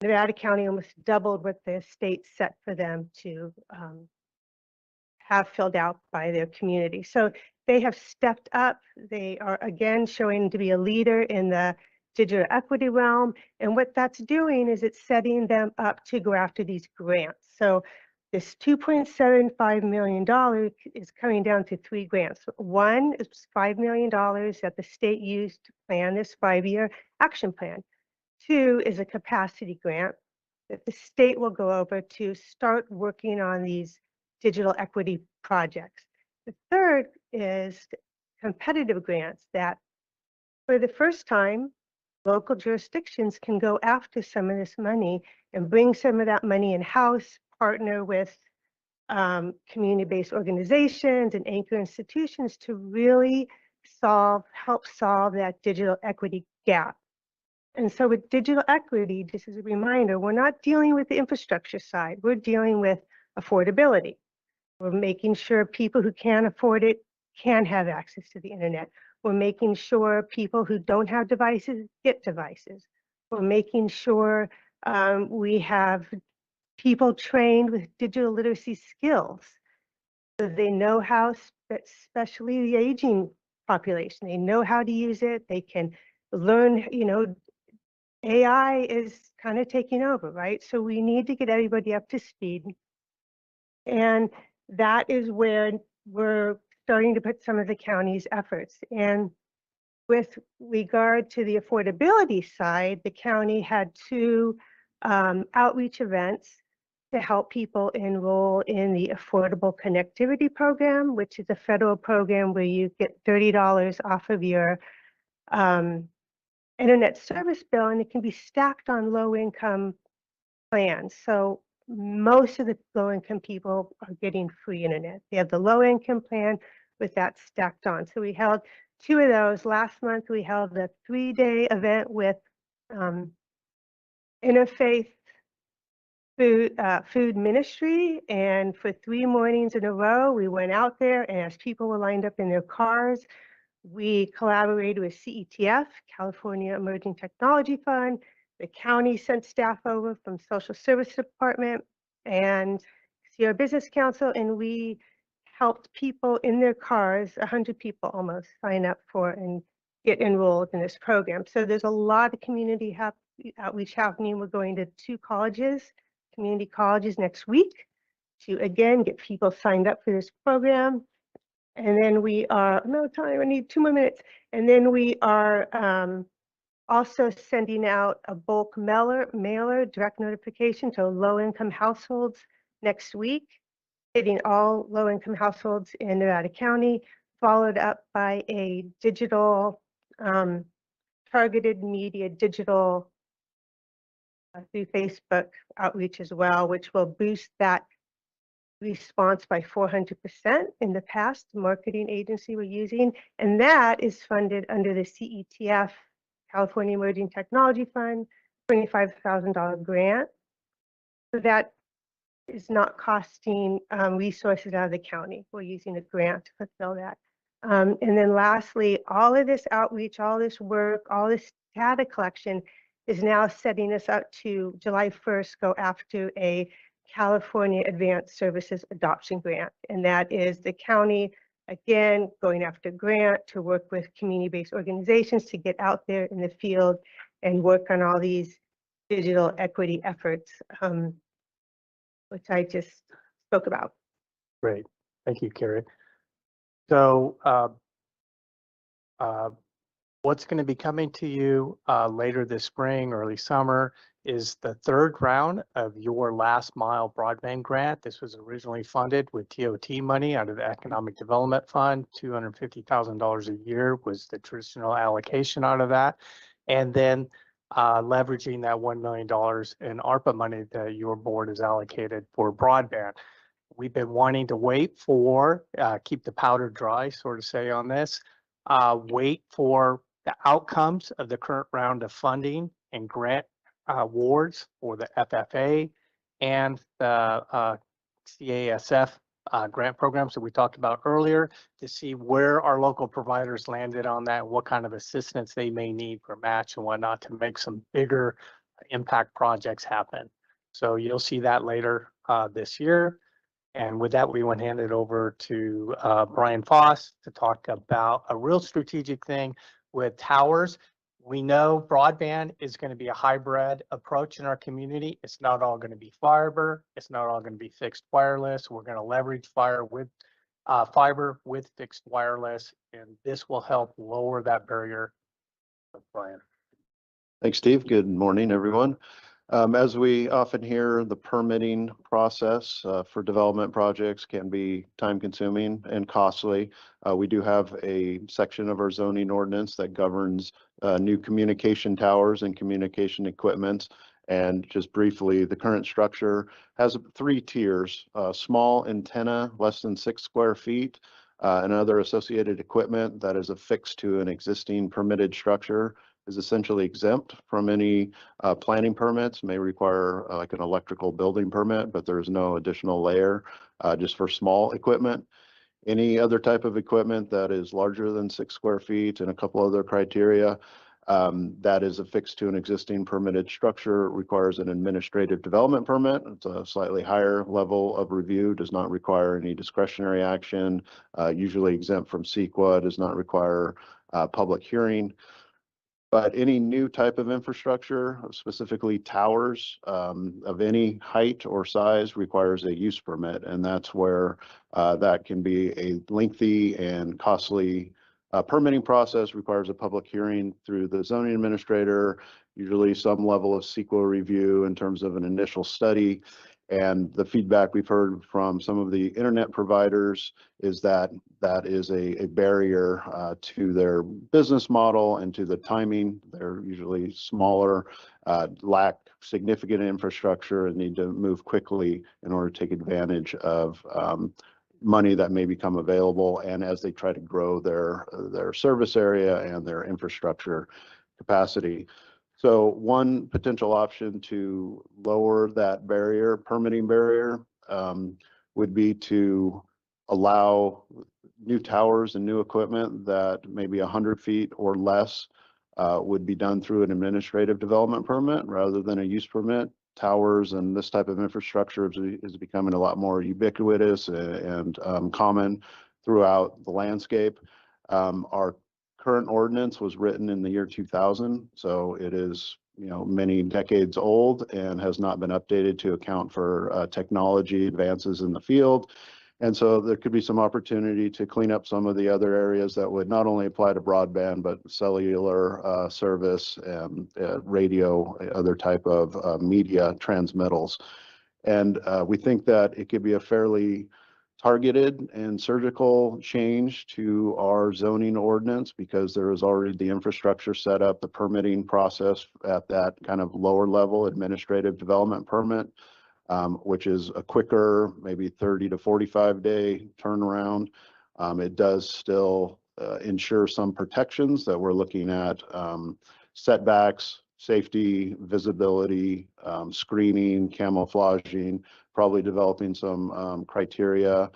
Nevada County almost doubled what the state set for them to have filled out by their community. So they have stepped up. They are again showing to be a leader in the digital equity realm. And what that's doing is it's setting them up to go after these grants. So this $2.75 million is coming down to 3 grants. One is $5 million that the state used to plan this 5-year action plan. 2 is a capacity grant that the state will go over to start working on these digital equity projects. The 3rd is competitive grants that for the first time, local jurisdictions can go after some of this money and bring some of that money in-house, partner with community-based organizations and anchor institutions to really help solve that digital equity gap. And so with digital equity, just as a reminder, we're not dealing with the infrastructure side. We're dealing with affordability. We're making sure people who can afford it can have access to the internet. We're making sure people who don't have devices get devices. We're making sure we have people trained with digital literacy skills so they know how, especially the aging population, they know how to use it. They can learn, AI is kind of taking over, right? So we need to get everybody up to speed. And that is where we're starting to put some of the county's efforts. And with regard to the affordability side, the county had 2 outreach events to help people enroll in the Affordable Connectivity Program, which is a federal program where you get $30 off of your internet service bill, and it can be stacked on low-income plans. So most of the low-income people are getting free internet. They have the low-income plan with that stacked on. So we held 2 of those. Last month, we held a 3-day event with Interfaith Food Ministry, and for 3 mornings in a row, we went out there, and as people were lined up in their cars, we collaborated with CETF, California Emerging Technology Fund. The county sent staff over from Social Service Department and Sierra Business Council, and we helped people in their cars, 100 people almost, sign up for and get enrolled in this program. So there's a lot of community outreach happening. We're going to 2 colleges, community colleges next week to, again, get people signed up for this program. And then we are, no time, I need 2 more minutes. And then we are also sending out a bulk mailer, direct notification to low-income households next week, hitting all low-income households in Nevada County, followed up by a digital, targeted media digital through Facebook outreach as well, which will boost that response by 400% in the past marketing agency we're using. And that is funded under the CETF, California Emerging Technology Fund, $25,000 grant. So that is not costing resources out of the county. We're using a grant to fulfill that. And then lastly, all of this outreach, all this work, all this data collection is now setting us up to July 1st go after a California Advanced Services Adoption Grant. And that is the county, again, going after grant to work with community-based organizations to get out there in the field and work on all these digital equity efforts, which I just spoke about.
Great. Thank you, Carrie. So What's going to be coming to you later this spring, early summer, is the third round of your last mile broadband grant. This was originally funded with TOT money out of the Economic Development Fund. $250,000 a year was the traditional allocation out of that. And then leveraging that $1 million in ARPA money that your board has allocated for broadband. We've been wanting to wait for, keep the powder dry, sort of say on this, wait for the outcomes of the current round of funding and grant awards for the FFA and the CASF grant programs that we talked about earlier to see where our local providers landed on that, what kind of assistance they may need for match and whatnot to make some bigger impact projects happen. So you'll see that later this year. And with that, we want to hand it over to Brian Foss to talk about a real strategic thing with towers. We know broadband is going to be a hybrid approach in our community. It's not all going to be fiber. It's not all going to be fixed wireless. We're going to leverage fiber with fixed wireless, and this will help lower that barrier. Brian.
Thanks, Steve. Good morning, everyone. As we often hear, the permitting process for development projects can be time consuming and costly. We do have a section of our zoning ordinance that governs new communication towers and communication equipment. And just briefly, the current structure has 3 tiers, small antenna, less than 6 square feet, and other associated equipment that is affixed to an existing permitted structure is essentially exempt from any planning permits, may require like an electrical building permit, but there is no additional layer just for small equipment. Any other type of equipment that is larger than 6 square feet and a couple other criteria that is affixed to an existing permitted structure requires an administrative development permit. It's a slightly higher level of review, does not require any discretionary action, usually exempt from CEQA, does not require public hearing. But any new type of infrastructure, specifically towers of any height or size, requires a use permit. And that's where that can be a lengthy and costly permitting process, requires a public hearing through the zoning administrator, usually some level of CEQA review in terms of an initial study. And the feedback we've heard from some of the internet providers is that that is a barrier to their business model and to the timing. They're usually smaller, lack significant infrastructure, and need to move quickly in order to take advantage of money that may become available, and as they try to grow their service area and their infrastructure capacity. So one potential option to lower that barrier, permitting barrier, would be to allow new towers and new equipment that maybe 100 feet or less would be done through an administrative development permit rather than a use permit. Towers and this type of infrastructure is becoming a lot more ubiquitous and common throughout the landscape. Our current ordinance was written in the year 2000, so it is many decades old and has not been updated to account for technology advances in the field. And so there could be some opportunity to clean up some of the other areas that would not only apply to broadband, but cellular service and radio, other type of media transmittals. And we think that it could be a fairly targeted and surgical change to our zoning ordinance because there is already the infrastructure set up, the permitting process at that kind of lower level administrative development permit, which is a quicker, maybe 30 to 45 day turnaround. It does still ensure some protections that we're looking at, setbacks, safety, visibility, screening, camouflaging, probably developing some criteria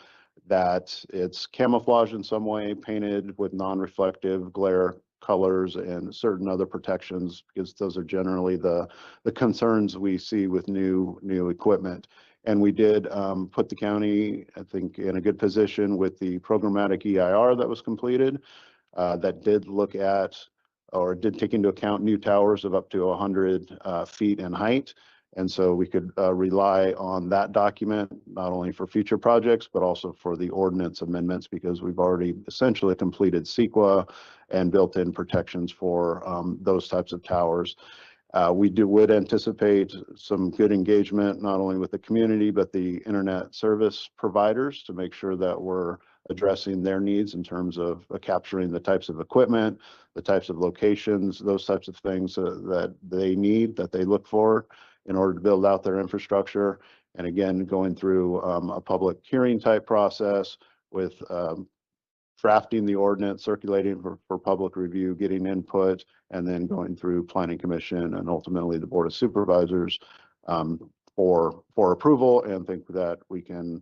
that it's camouflaged in some way, painted with non-reflective glare colors and certain other protections, because those are generally the concerns we see with new equipment. And we did put the county, I think, in a good position with the programmatic EIR that was completed that did look at or did take into account new towers of up to 100 feet in height. And so we could rely on that document, not only for future projects, but also for the ordinance amendments, because we've already essentially completed CEQA and built in protections for those types of towers. Would anticipate some good engagement, not only with the community, but the internet service providers, to make sure that we're addressing their needs in terms of capturing the types of equipment, the types of locations, those types of things that they need, that they look for in order to build out their infrastructure. And again, going through a public hearing type process with drafting the ordinance, circulating for public review, getting input, and then going through Planning Commission and ultimately the Board of Supervisors for approval, and think that we can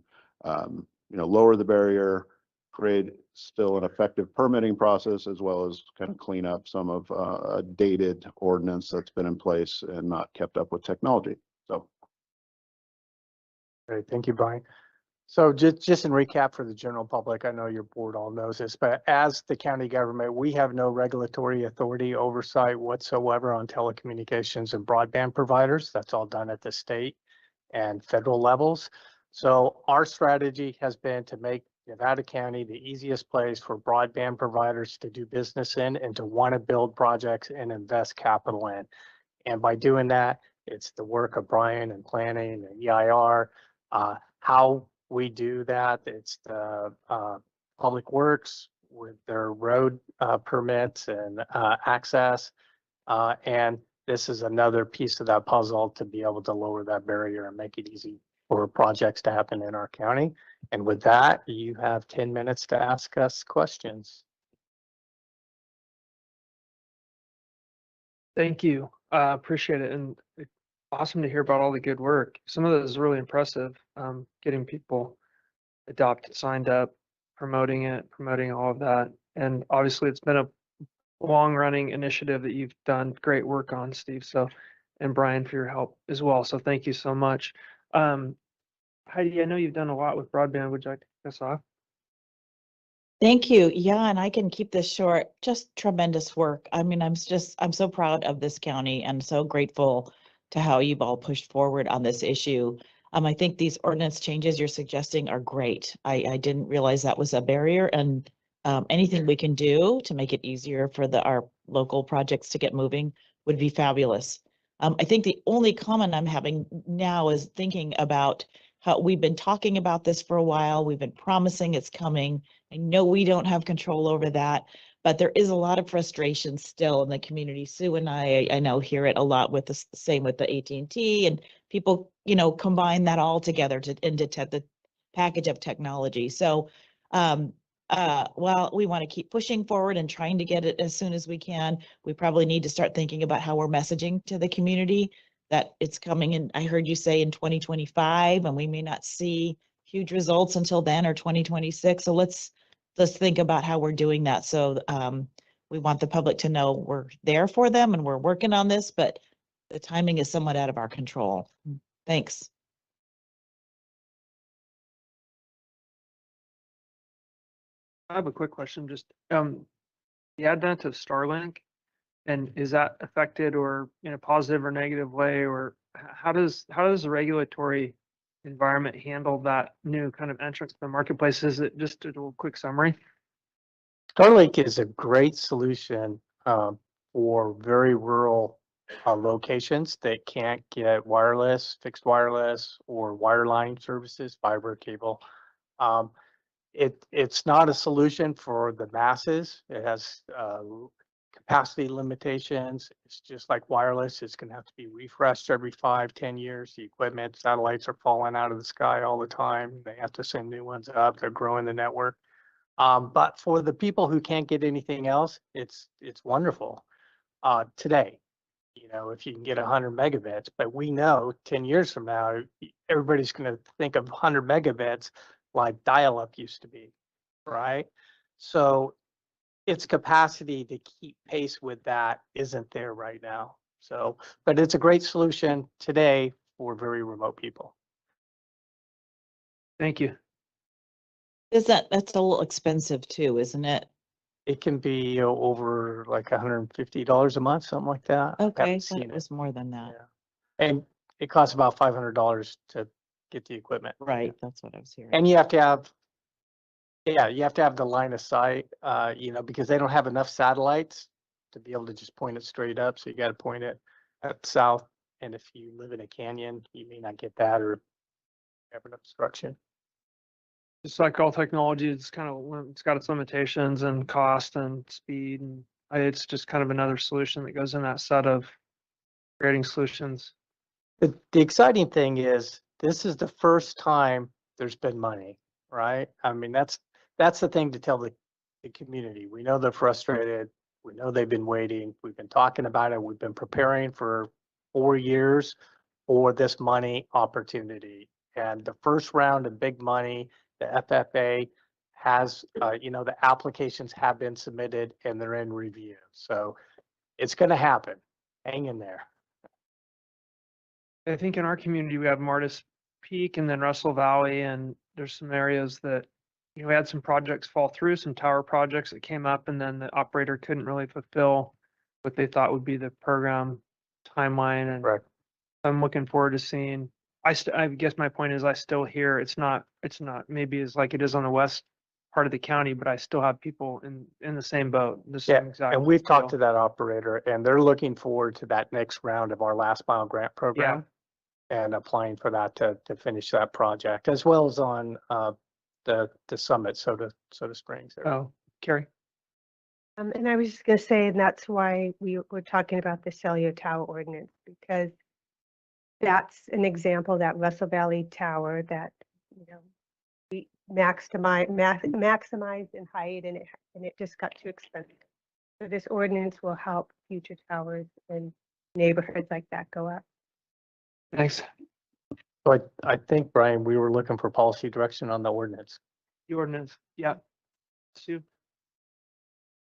lower the barrier, create still an effective permitting process, as well as kind of clean up some of a dated ordinance that's been in place and not kept up with technology. So.
Great, thank you, Brian. So just in recap for the general public, I know your board all knows this, but as the county government, we have no regulatory authority oversight whatsoever on telecommunications and broadband providers. That's all done at the state and federal levels. So our strategy has been to make Nevada County the easiest place for broadband providers to do business in and to want to build projects and invest capital in. And by doing that, it's the work of Brian and planning and EIR, how we do that. It's the Public Works with their road permits and access. And this is another piece of that puzzle to be able to lower that barrier and make it easy for projects to happen in our county. And with that, you have 10 minutes to ask us questions.
Thank you. Appreciate it. And it's awesome to hear about all the good work. Some of this is really impressive. Getting people adopted, signed up, promoting all of that. And obviously it's been a long running initiative that you've done great work on, Steve. So, and Brian, for your help as well. So thank you so much. Heidi, I know you've done a lot with broadband. Would you like to kick us off?
Thank you. Yeah, and I can keep this short. Just tremendous work. I mean, I'm so proud of this county and so grateful to how you've all pushed forward on this issue. I think these ordinance changes you're suggesting are great. I didn't realize that was a barrier, and anything we can do to make it easier for our local projects to get moving would be fabulous. I think the only comment I'm having now is thinking about how we've been talking about this for a while. We've been promising it's coming. I know we don't have control over that, but there is a lot of frustration still in the community. Sue and I know hear it a lot with the same with the AT&T, and people, combine that all together into the package of technology. So while we want to keep pushing forward and trying to get it as soon as we can, we probably need to start thinking about how we're messaging to the community that it's coming in. I heard you say in 2025, and we may not see huge results until then, or 2026. So let's think about how we're doing that. So we want the public to know we're there for them and we're working on this, but the timing is somewhat out of our control. Thanks.
I have a quick question. Just the advent of Starlink, and is that affected or in a positive or negative way, or how does the regulatory environment handle that new kind of entrance to the marketplace? Is it just a little quick summary?
Starlink is a great solution for very rural locations that can't get wireless, fixed wireless, or wireline services, fiber cable. It's not a solution for the masses. It has capacity limitations. It's just like wireless. It's going to have to be refreshed every 5-10 years. The equipment, satellites are falling out of the sky all the time. They have to send new ones up. They're growing the network. But for the people who can't get anything else, it's wonderful today. If you can get 100 megabits, but we know 10 years from now, everybody's going to think of 100 megabits like dial-up used to be, right? So its capacity to keep pace with that isn't there right now. So, but it's a great solution today for very remote people.
Thank you.
That's a little expensive too, isn't it?
It can be over like $150 a month, something like that.
Okay, so it was more than that.
Yeah. And it costs about $500 to get the equipment.
Right, that's what I was hearing.
And you have to have, yeah, you have to have the line of sight, you know, because they don't have enough satellites to be able to just point it straight up. So you got to point it at south. And if you live in a canyon, you may not get that or have an obstruction.
Just like all technology, it's kind of, it's got its limitations and cost and speed. And it's just kind of another solution that goes in that set of creating solutions.
The exciting thing is this is the first time there's been money, right? I mean, that's the thing to tell the community. We know they're frustrated. We know they've been waiting. We've been talking about it. We've been preparing for 4 years for this money opportunity. And the first round of big money, the FFA has, you know, the applications have been submitted and they're in review. So it's going to happen. Hang in there.
I think in our community, we have Martis Peak and then Russell Valley, and there's some areas that, you know, we had some projects fall through, some tower projects that came up, and then the operator couldn't really fulfill what they thought would be the program timeline. And I'm looking forward to seeing, I guess my point is I still hear it's not maybe as like it is on the west part of the county, but I still have people in the same boat, the same exact.
And we've talked
deal.
to that operator and they're looking forward to that next round of our last mile grant program. And applying for that to finish that project, as well as on the summit, Soda Springs. There.
Oh, Carrie.
And I was just going to say, and that's why we were talking about the cellular tower ordinance, because that's an example, that Russell Valley Tower that, you know, we maximized in height, and it just got too expensive. So this ordinance will help future towers and neighborhoods like that go up.
Thanks.
So I think, Brian, we were looking for policy direction on the ordinance.
The ordinance, yeah. Sue?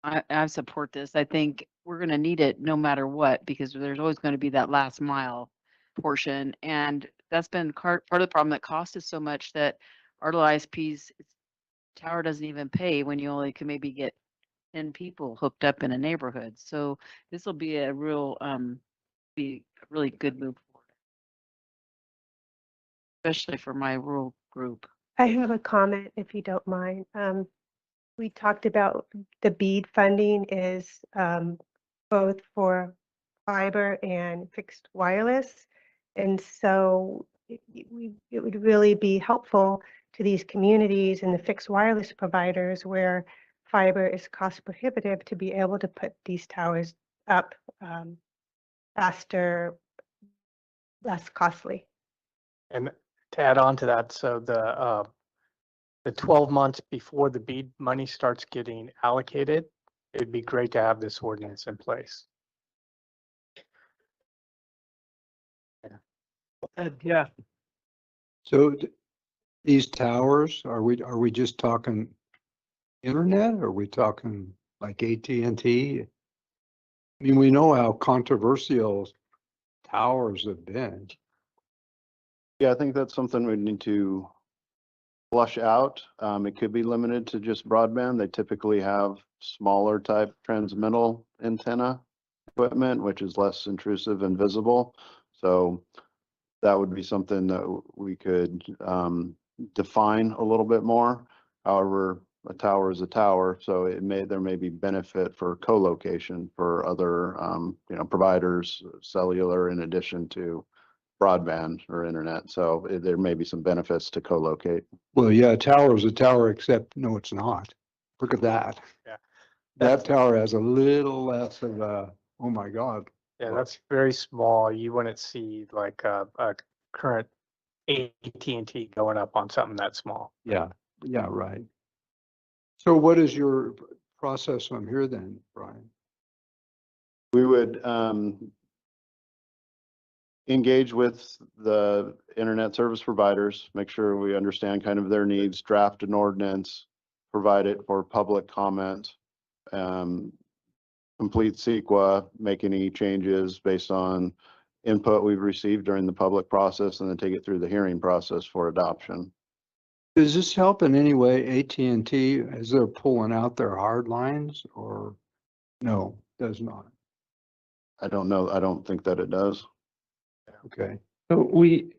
I support this. I think we're going to need it no matter what, because there's always going to be that last mile portion. And that's been part of the problem, that cost is so much that our little ISPs tower doesn't even pay when you only can maybe get 10 people hooked up in a neighborhood. So this will be a real, be a really good move forward, especially for my rural group.
I have a comment, if you don't mind. We talked about the BEAD funding is both for fiber and fixed wireless. And so it would really be helpful to these communities and the fixed wireless providers where fiber is cost prohibitive to be able to put these towers up faster, less costly.
And to add on to that, so the 12 months before the BEAD money starts getting allocated, it'd be great to have this ordinance in place.
Yeah.
So these towers, are we just talking internet? Are we talking like AT&T? I mean, we know how controversial towers have been.
Yeah, I think that's something we need to flush out. It could be limited to just broadband. They typically have smaller type transmittal antenna equipment, which is less intrusive and visible. So that would be something that we could define a little bit more. However, a tower is a tower, so there may be benefit for co-location for other providers, cellular, in addition to broadband or internet. So there may be some benefits to co-locate.
Well, yeah, a tower is a tower, except no, it's not. Look at that.
Yeah.
That tower has a little less of a, oh my God.
Yeah, that's very small. You wouldn't see like a current AT&T going up on something that small.
Yeah, yeah, right. So what is your process from here then, Brian?
We would engage with the internet service providers, make sure we understand kind of their needs, draft an ordinance, provide it for public comment, complete CEQA, make any changes based on input we've received during the public process, and then take it through the hearing process for adoption.
Does this help in any way AT&T as they're pulling out their hard lines, or no, does not?
I don't know. I don't think that it does.
Okay.
So we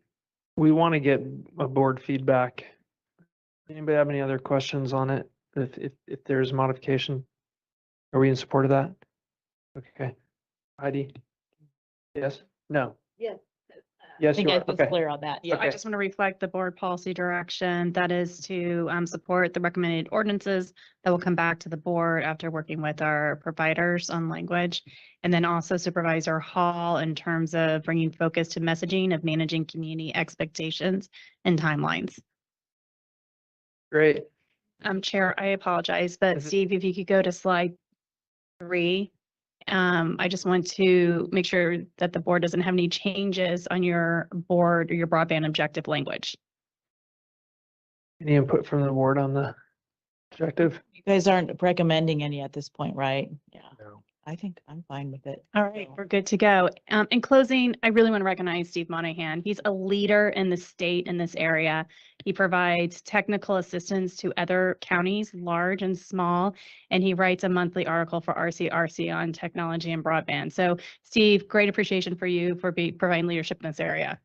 want to get a board feedback. Anybody have any other questions on it? If there's modification, are we in support of that? Okay. Heidi? Yes? No?
Yes. I
Yes,
think
you
I
are.
was
Okay.
clear on that. Yeah. I
Okay.
just want to reflect the board policy direction. That is to support the recommended ordinances that will come back to the board after working with our providers on language. And then also Supervisor Hall in terms of bringing focus to messaging of managing community expectations and timelines.
Great.
Chair, I apologize, but Steve, if you could go to slide 3. I just want to make sure that the board doesn't have any changes on your board or your broadband objective language.
Any input from the board on the objective?
You guys aren't recommending any at this point, right? Yeah.
No.
I think I'm fine with it.
All right, we're good to go. In closing, I really want to recognize Steve Monahan. He's a leader in the state in this area. He provides technical assistance to other counties, large and small, and he writes a monthly article for RCRC on technology and broadband. So Steve, great appreciation for you for providing leadership in this area.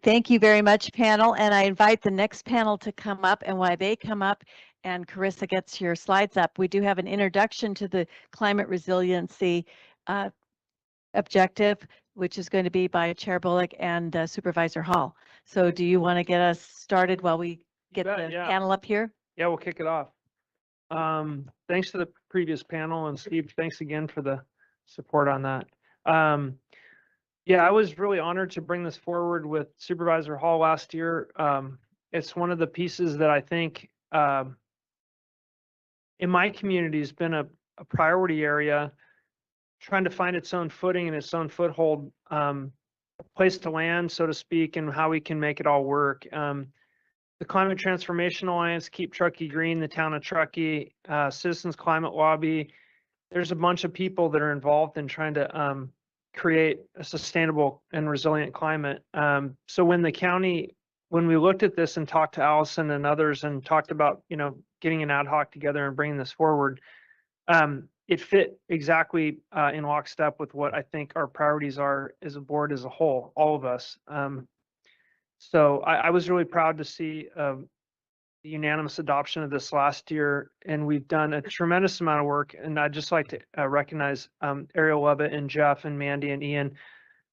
Thank you very much, panel. And I invite the next panel to come up. And while they come up and Carissa gets your slides up, we do have an introduction to the climate resiliency objective, which is going to be by Chair Bullock and Supervisor Hall. So do you want to get us started while we get the panel up here?
Yeah, we'll kick it off. Thanks to the previous panel, and Steve, thanks again for the support on that. Yeah, I was really honored to bring this forward with Supervisor Hall last year. It's one of the pieces that I think in my community has been a priority area, trying to find its own footing and its own foothold, place to land, so to speak, and how we can make it all work. The Climate Transformation Alliance, Keep Truckee Green, the town of Truckee, Citizens Climate Lobby. There's a bunch of people that are involved in trying to create a sustainable and resilient climate. So when we looked at this and talked to Allison and others and talked about, getting an ad hoc together and bringing this forward, it fit exactly in lockstep with what I think our priorities are as a board as a whole, all of us. So I was really proud to see the unanimous adoption of this last year, and we've done a tremendous amount of work. And I'd just like to recognize Ariel Levitt and Jeff and Mandy and Ian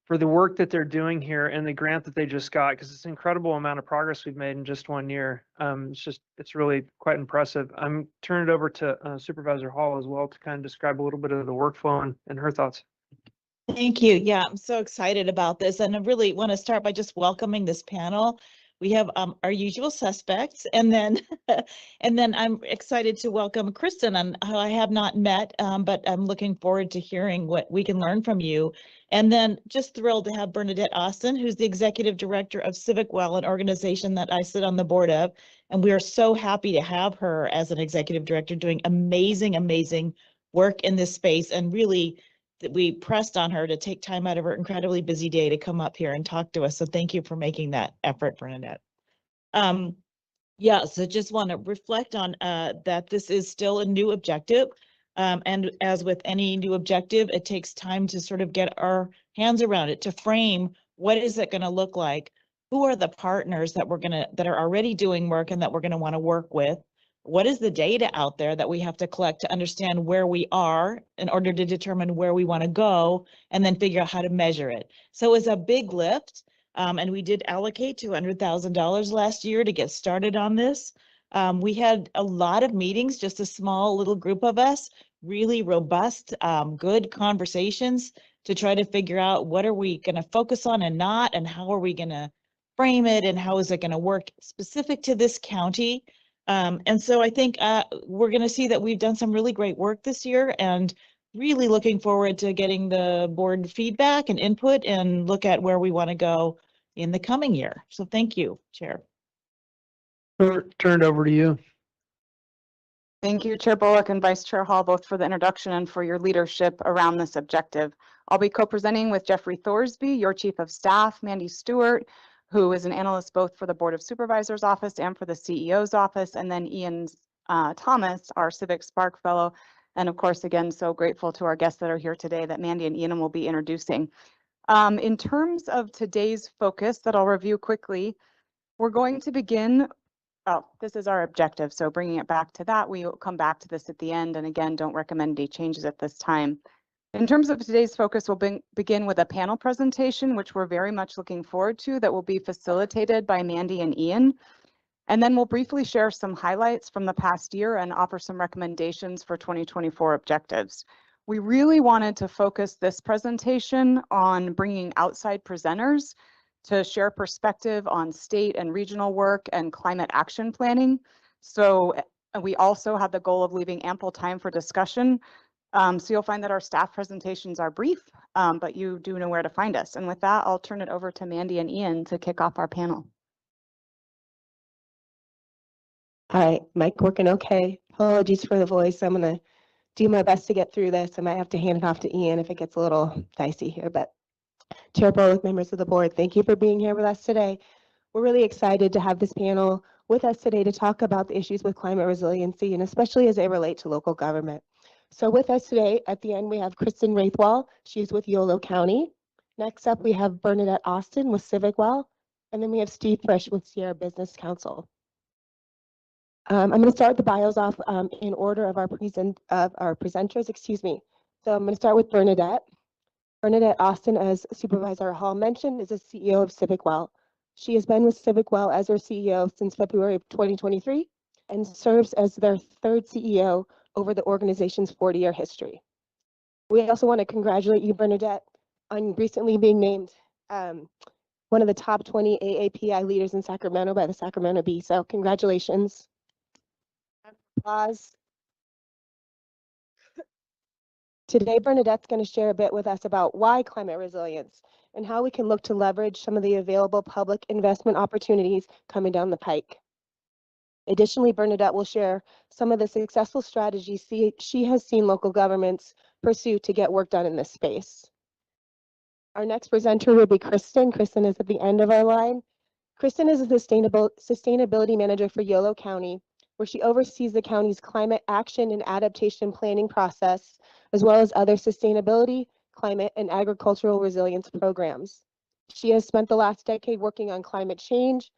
for the work that they're doing here and the grant that they just got, because it's an incredible amount of progress we've made in just 1 year. It's really quite impressive. I'm turning it over to Supervisor Hall as well to kind of describe a little bit of the workflow and her thoughts.
Thank you. Yeah, I'm so excited about this. And I really want to start by just welcoming this panel. We have our usual suspects, and then I'm excited to welcome Kristen, who I have not met, but I'm looking forward to hearing what we can learn from you. And then just thrilled to have Bernadette Austin, who's the Executive Director of Civic Well, an organization that I sit on the board of. And we are so happy to have her as an Executive Director doing amazing work in this space, and really that we pressed on her to take time out of her incredibly busy day to come up here and talk to us. So thank you for making that effort, Bernadette. Yeah, so just want to reflect on that this is still a new objective. And as with any new objective, it takes time to sort of get our hands around it, to frame what is it going to look like? Who are the partners that that are already doing work and that we're going to want to work with? What is the data out there that we have to collect to understand where we are in order to determine where we want to go, and then figure out how to measure it? So it's a big lift. And we did allocate $200,000 last year to get started on this. We had a lot of meetings, just a small little group of us, really robust, good conversations to try to figure out what are we going to focus on and not, and how are we going to frame it, and how is it going to work specific to this county. And so I think we're going to see that we've done some really great work this year, and really looking forward to getting the board feedback and input and look at where we want to go in the coming year. So thank you, Chair.
Turn it over to you.
Thank you, Chair Bullock and Vice Chair Hall, both for the introduction and for your leadership around this objective. I'll be co-presenting with Jeffrey Thorsby, your Chief of Staff, Mandy Stewart, who is an analyst both for the Board of Supervisors office and for the CEO's office, and then Ian Thomas, our Civic Spark Fellow. And of course, again, so grateful to our guests that are here today that Mandy and Ian will be introducing. In terms of today's focus that I'll review quickly, we're going to begin, this is our objective. So bringing it back to that, we will come back to this at the end. And again, don't recommend any changes at this time. In terms of today's focus, we'll begin with a panel presentation, which we're very much looking forward to, that will be facilitated by Mandy and Ian. And then we'll briefly share some highlights from the past year and offer some recommendations for 2024 objectives. We really wanted to focus this presentation on bringing outside presenters to share perspective on state and regional work and climate action planning. So we also have the goal of leaving ample time for discussion. So you'll find that our staff presentations are brief, but you do know where to find us. And with that, I'll turn it over to Mandy and Ian to kick off our panel.
All right, mic working okay. Apologies for the voice. I'm gonna do my best to get through this. I might have to hand it off to Ian if it gets a little dicey here, but Chair Bullock, members of the board, thank you for being here with us today. We're really excited to have this panel with us today to talk about the issues with climate resiliency and especially as they relate to local government. So with us today, at the end, we have Kristen Wraithwell. She's with Yolo County. Next up, we have Bernadette Austin with CivicWell. And then we have Steve Frisch with Sierra Business Council. I'm going to start the bios off in order of our presenters, excuse me. So I'm going to start with Bernadette. Bernadette Austin, as Supervisor Hall mentioned, is the CEO of CivicWell. She has been with CivicWell as her CEO since February of 2023 and serves as their third CEO over the organization's 40-year history. We also want to congratulate you, Bernadette, on recently being named one of the top 20 AAPI leaders in Sacramento by the Sacramento Bee. So congratulations. Applause. Today, Bernadette's going to share a bit with us about why climate resilience and how we can look to leverage some of the available public investment opportunities coming down the pike. Additionally, Bernadette will share some of the successful strategies she has seen local governments pursue to get work done in this space. Our next presenter will be Kristen. Kristen is at the end of our line. Kristen is a sustainability manager for Yolo County, where she oversees the county's climate action and adaptation planning process, as well as other sustainability, climate, and agricultural resilience programs. She has spent the last decade working on climate change,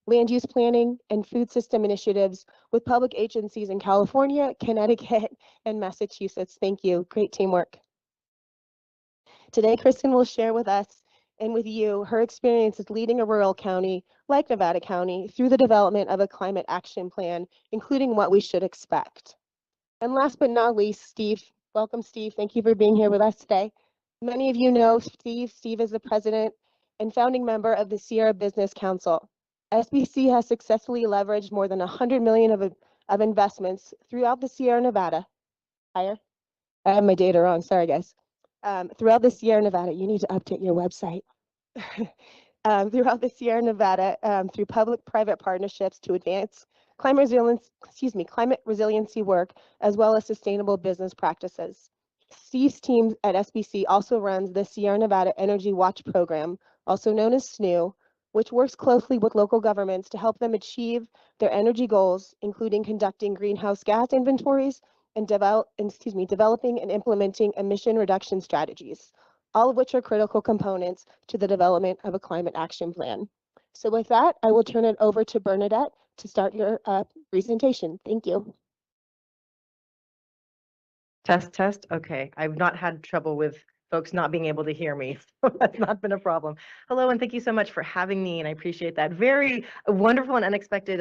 land use planning, and food system initiatives with public agencies in California, Connecticut, and Massachusetts. Thank you. Great teamwork. Today, Kristen will share with us and with you her experience with leading a rural county like Nevada County through the development of a climate action plan, including what we should expect. And last but not least, Steve. Welcome, Steve. Thank you for being here with us today. Many of you know Steve. Steve is the president and founding member of the Sierra Business Council. SBC has successfully leveraged more than $100 million of investments throughout the Sierra Nevada. Higher? I have my data wrong. Sorry, guys. Throughout the Sierra Nevada, you need to update your website. Throughout the Sierra Nevada, through public-private partnerships to advance climate resiliency work, as well as sustainable business practices. Steve's team at SBC also runs the Sierra Nevada Energy Watch program, also known as SNU, which works closely with local governments to help them achieve their energy goals, including conducting greenhouse gas inventories and developing and implementing emission reduction strategies, all of which are critical components to the development of a climate action plan. So with that, I will turn it over to Bernadette to start your presentation. Thank you.
Test, test. Okay, I've not had trouble with folks not being able to hear me. So that's not been a problem. Hello, and thank you so much for having me, and I appreciate that very wonderful and unexpected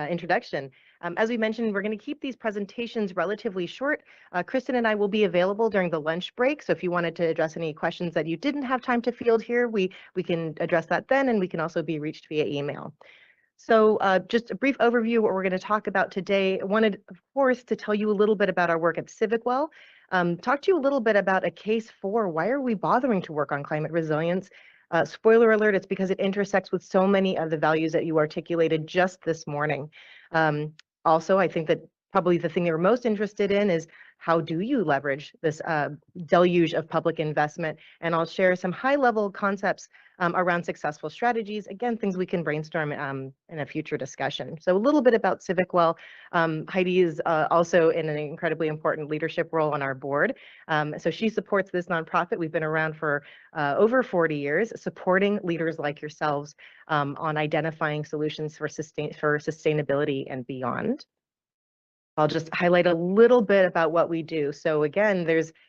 introduction. As we mentioned, we're going to keep these presentations relatively short. Kristen and I will be available during the lunch break, so if you wanted to address any questions that you didn't have time to field here, we can address that then, and we can also be reached via email. So just a brief overview of what we're going to talk about today. I wanted, of course, to tell you a little bit about our work at CivicWell, talk to you a little bit about a case for why are we bothering to work on climate resilience. Spoiler alert, it's because it intersects with so many of the values that you articulated just this morning. Also, I think that probably the thing you're most interested in is how do you leverage this deluge of public investment? And I'll share some high-level concepts around successful strategies. Again, things we can brainstorm in a future discussion. So a little bit about CivicWell. Heidi is also in an incredibly important leadership role on our board. So she supports this nonprofit. We've been around for over 40 years, supporting leaders like yourselves on identifying solutions for sustainability and beyond. I'll just highlight a little bit about what we do. So again,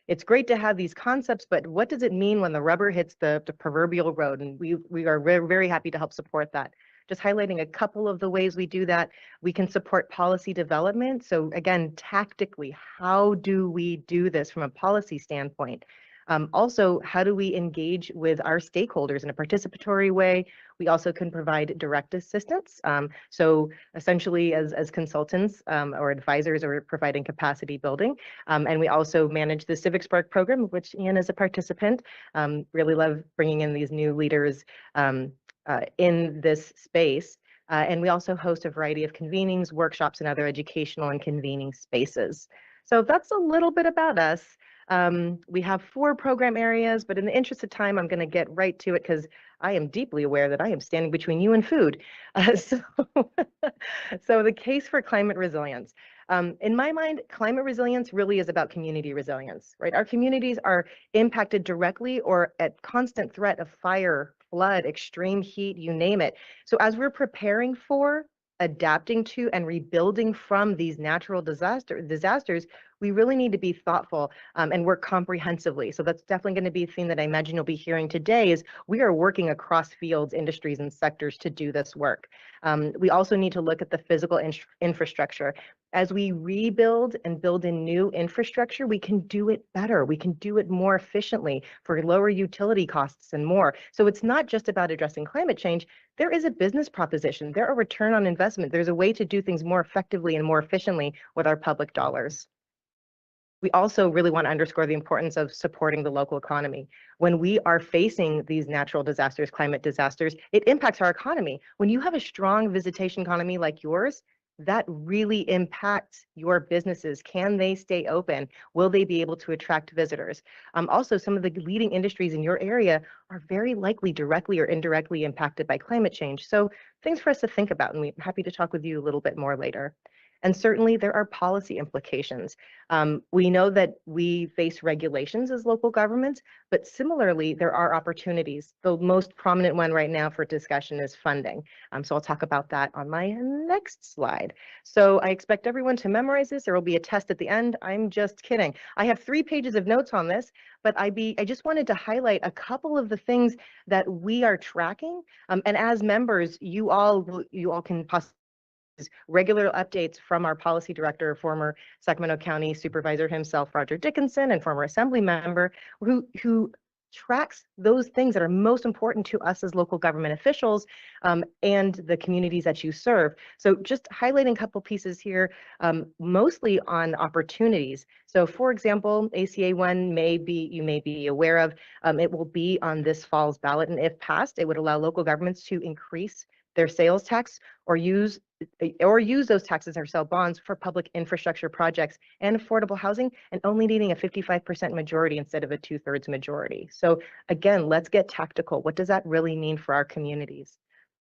it's great to have these concepts, but what does it mean when the rubber hits the proverbial road? And we are very, very happy to help support that. Just highlighting a couple of the ways we do that. We can support policy development. So again, tactically, how do we do this from a policy standpoint? Also, how do we engage with our stakeholders in a participatory way? We also can provide direct assistance. So essentially as consultants or advisors or providing capacity building. And we also manage the Civic Spark program, which Ian is a participant. Really love bringing in these new leaders in this space. And we also host a variety of convenings, workshops, and other educational and convening spaces. So that's a little bit about us. We have 4 program areas, but in the interest of time, I'm going to get right to it because I am deeply aware that I am standing between you and food. So the case for climate resilience. In my mind, climate resilience really is about community resilience, right? Our communities are impacted directly or at constant threat of fire, flood, extreme heat, you name it. So as we're preparing for, adapting to, and rebuilding from these natural disasters, we really need to be thoughtful and work comprehensively. So that's definitely going to be a theme that I imagine you'll be hearing today is we are working across fields, industries, and sectors to do this work. We also need to look at the physical infrastructure. As we rebuild and build in new infrastructure, we can do it better. We can do it more efficiently for lower utility costs and more. So it's not just about addressing climate change. There is a business proposition. There are return on investment. There's a way to do things more effectively and more efficiently with our public dollars. We also really want to underscore the importance of supporting the local economy. When we are facing these natural disasters, climate disasters, it impacts our economy. When you have a strong visitation economy like yours, that really impacts your businesses. Can they stay open? Will they be able to attract visitors? Also, some of the leading industries in your area are very likely directly or indirectly impacted by climate change. So things for us to think about, and we're happy to talk with you a little bit more later. And certainly there are policy implications. We know that we face regulations as local governments, but similarly, there are opportunities. The most prominent one right now for discussion is funding. So I'll talk about that on my next slide. So I expect everyone to memorize this. There will be a test at the end. I'm just kidding. I have 3 pages of notes on this, but I just wanted to highlight a couple of the things that we are tracking. And as members, you all can possibly regular updates from our policy director, former Sacramento County Supervisor himself, Roger Dickinson, and former assembly member, who tracks those things that are most important to us as local government officials and the communities that you serve. So just highlighting a couple pieces here, mostly on opportunities. So for example, ACA 1 you may be aware of, it will be on this fall's ballot, and if passed, it would allow local governments to increase their sales tax or use those taxes or sell bonds for public infrastructure projects and affordable housing, and only needing a 55% majority instead of a 2/3 majority. So again, let's get tactical. What does that really mean for our communities?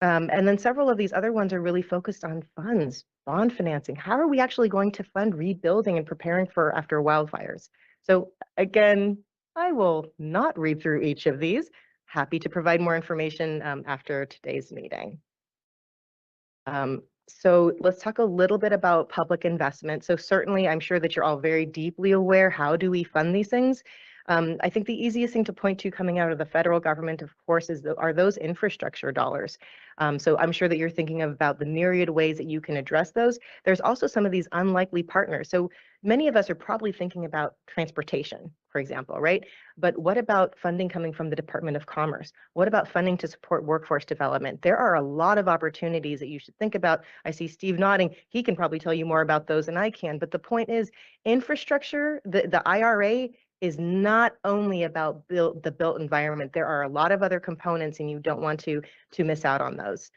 And then several of these other ones are really focused on funds, bond financing. How are we actually going to fund rebuilding and preparing for after wildfires? So again, I will not read through each of these. Happy to provide more information after today's meeting. So let's talk a little bit about public investment. So certainly, I'm sure that you're all very deeply aware, how do we fund these things? I think the easiest thing to point to coming out of the federal government, of course, are those infrastructure dollars. So I'm sure that you're thinking about the myriad ways that you can address those. There's also some of these unlikely partners. So many of us are probably thinking about transportation, for example, right? But what about funding coming from the Department of Commerce? What about funding to support workforce development? There are a lot of opportunities that you should think about. I see Steve nodding. He can probably tell you more about those than I can. But the point is, infrastructure, the IRA is not only about the built environment. There are a lot of other components, and you don't want to miss out on those.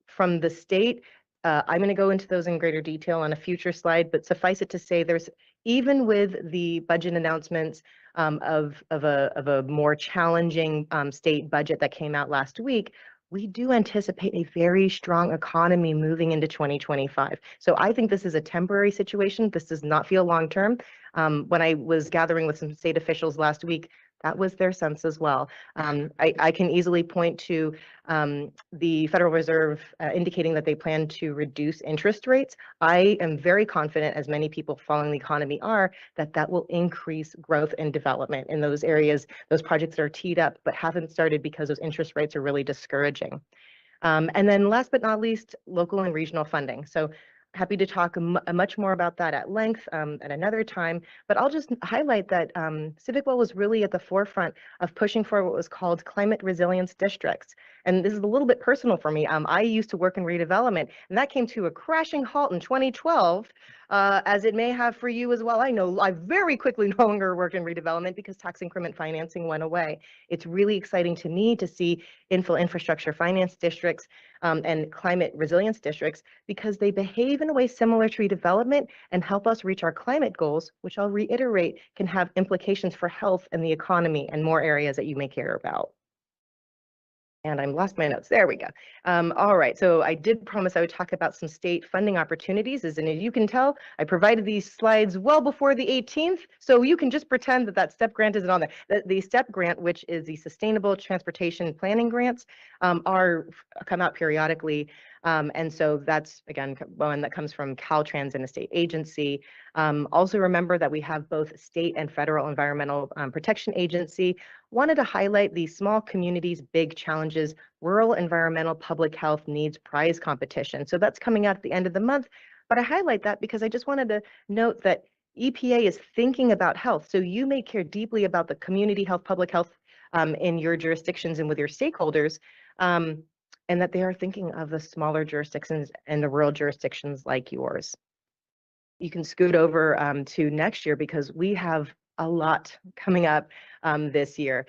From the state, I'm going to go into those in greater detail on a future slide, but suffice it to say, there's even with the budget announcements of a more challenging state budget that came out last week, we do anticipate a very strong economy moving into 2025. So I think this is a temporary situation. This does not feel long term. When I was gathering with some state officials last week, that was their sense as well. I can easily point to the Federal Reserve indicating that they plan to reduce interest rates. I am very confident, as many people following the economy are, that that will increase growth and development in those areas, those projects that are teed up but haven't started because those interest rates are really discouraging. And then last but not least, local and regional funding. So happy to talk much more about that at length at another time, but I'll just highlight that CivicWell was really at the forefront of pushing for what was called climate resilience districts. And this is a little bit personal for me. I used to work in redevelopment, and that came to a crashing halt in 2012, as it may have for you as well. I know I very quickly no longer work in redevelopment because tax increment financing went away. It's really exciting to me to see infill infrastructure finance districts and climate resilience districts, because they behave in a way similar to redevelopment and help us reach our climate goals, which I'll reiterate can have implications for health and the economy and more areas that you may care about. And I lost my notes. There we go. All right, so I did promise I would talk about some state funding opportunities. And as you can tell, I provided these slides well before the 18th, so you can just pretend that that STEP grant isn't on there. The STEP grant, which is the Sustainable Transportation Planning Grants, come out periodically. And so that's, again, one that comes from Caltrans and a state agency. Also remember that we have both state and federal environmental protection agency. Wanted to highlight the Small Communities, Big Challenges Rural Environmental Public Health Needs Prize Competition. So that's coming out at the end of the month, but I highlight that because I just wanted to note that EPA is thinking about health. So you may care deeply about the community health, public health in your jurisdictions and with your stakeholders, and that they are thinking of the smaller jurisdictions and the rural jurisdictions like yours. You can scoot over to next year because we have a lot coming up this year.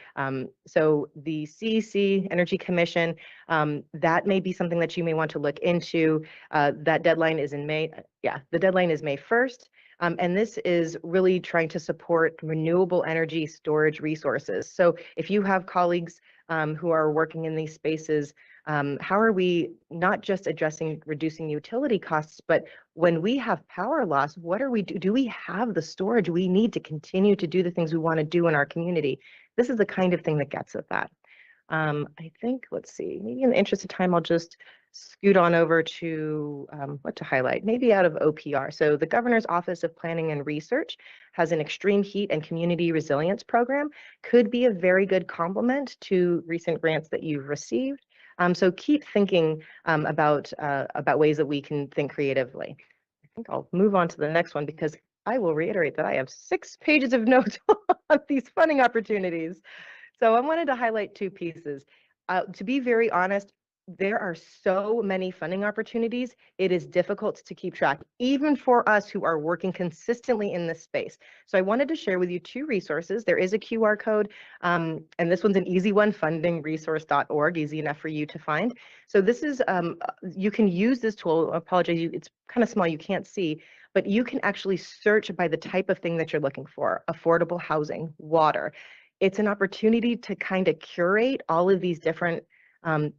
So the CEC Energy Commission, that may be something that you may want to look into. That deadline is in May. Yeah, the deadline is May 1st. And this is really trying to support renewable energy storage resources. So if you have colleagues who are working in these spaces, how are we not just addressing reducing utility costs, but when we have power loss, what are we do we have the storage we need to continue to do the things we want to do in our community? This is the kind of thing that gets at that. I think, let's see, maybe in the interest of time, I'll just scoot on over to what to highlight, maybe out of OPR. So the Governor's Office of Planning and Research has an extreme heat and community resilience program, could be a very good complement to recent grants that you've received. So keep thinking about ways that we can think creatively. I think I'll move on to the next one because I will reiterate that I have 6 pages of notes on these funding opportunities. So I wanted to highlight 2 pieces. To be very honest, there are so many funding opportunities, it is difficult to keep track, even for us who are working consistently in this space. So I wanted to share with you 2 resources. There is a QR code, and this one's an easy one, fundingresource.org, easy enough for you to find. So this is, you can use this tool, I apologize, it's kind of small, you can't see, but you can actually search by the type of thing that you're looking for, affordable housing, water. It's an opportunity to kind of curate all of these different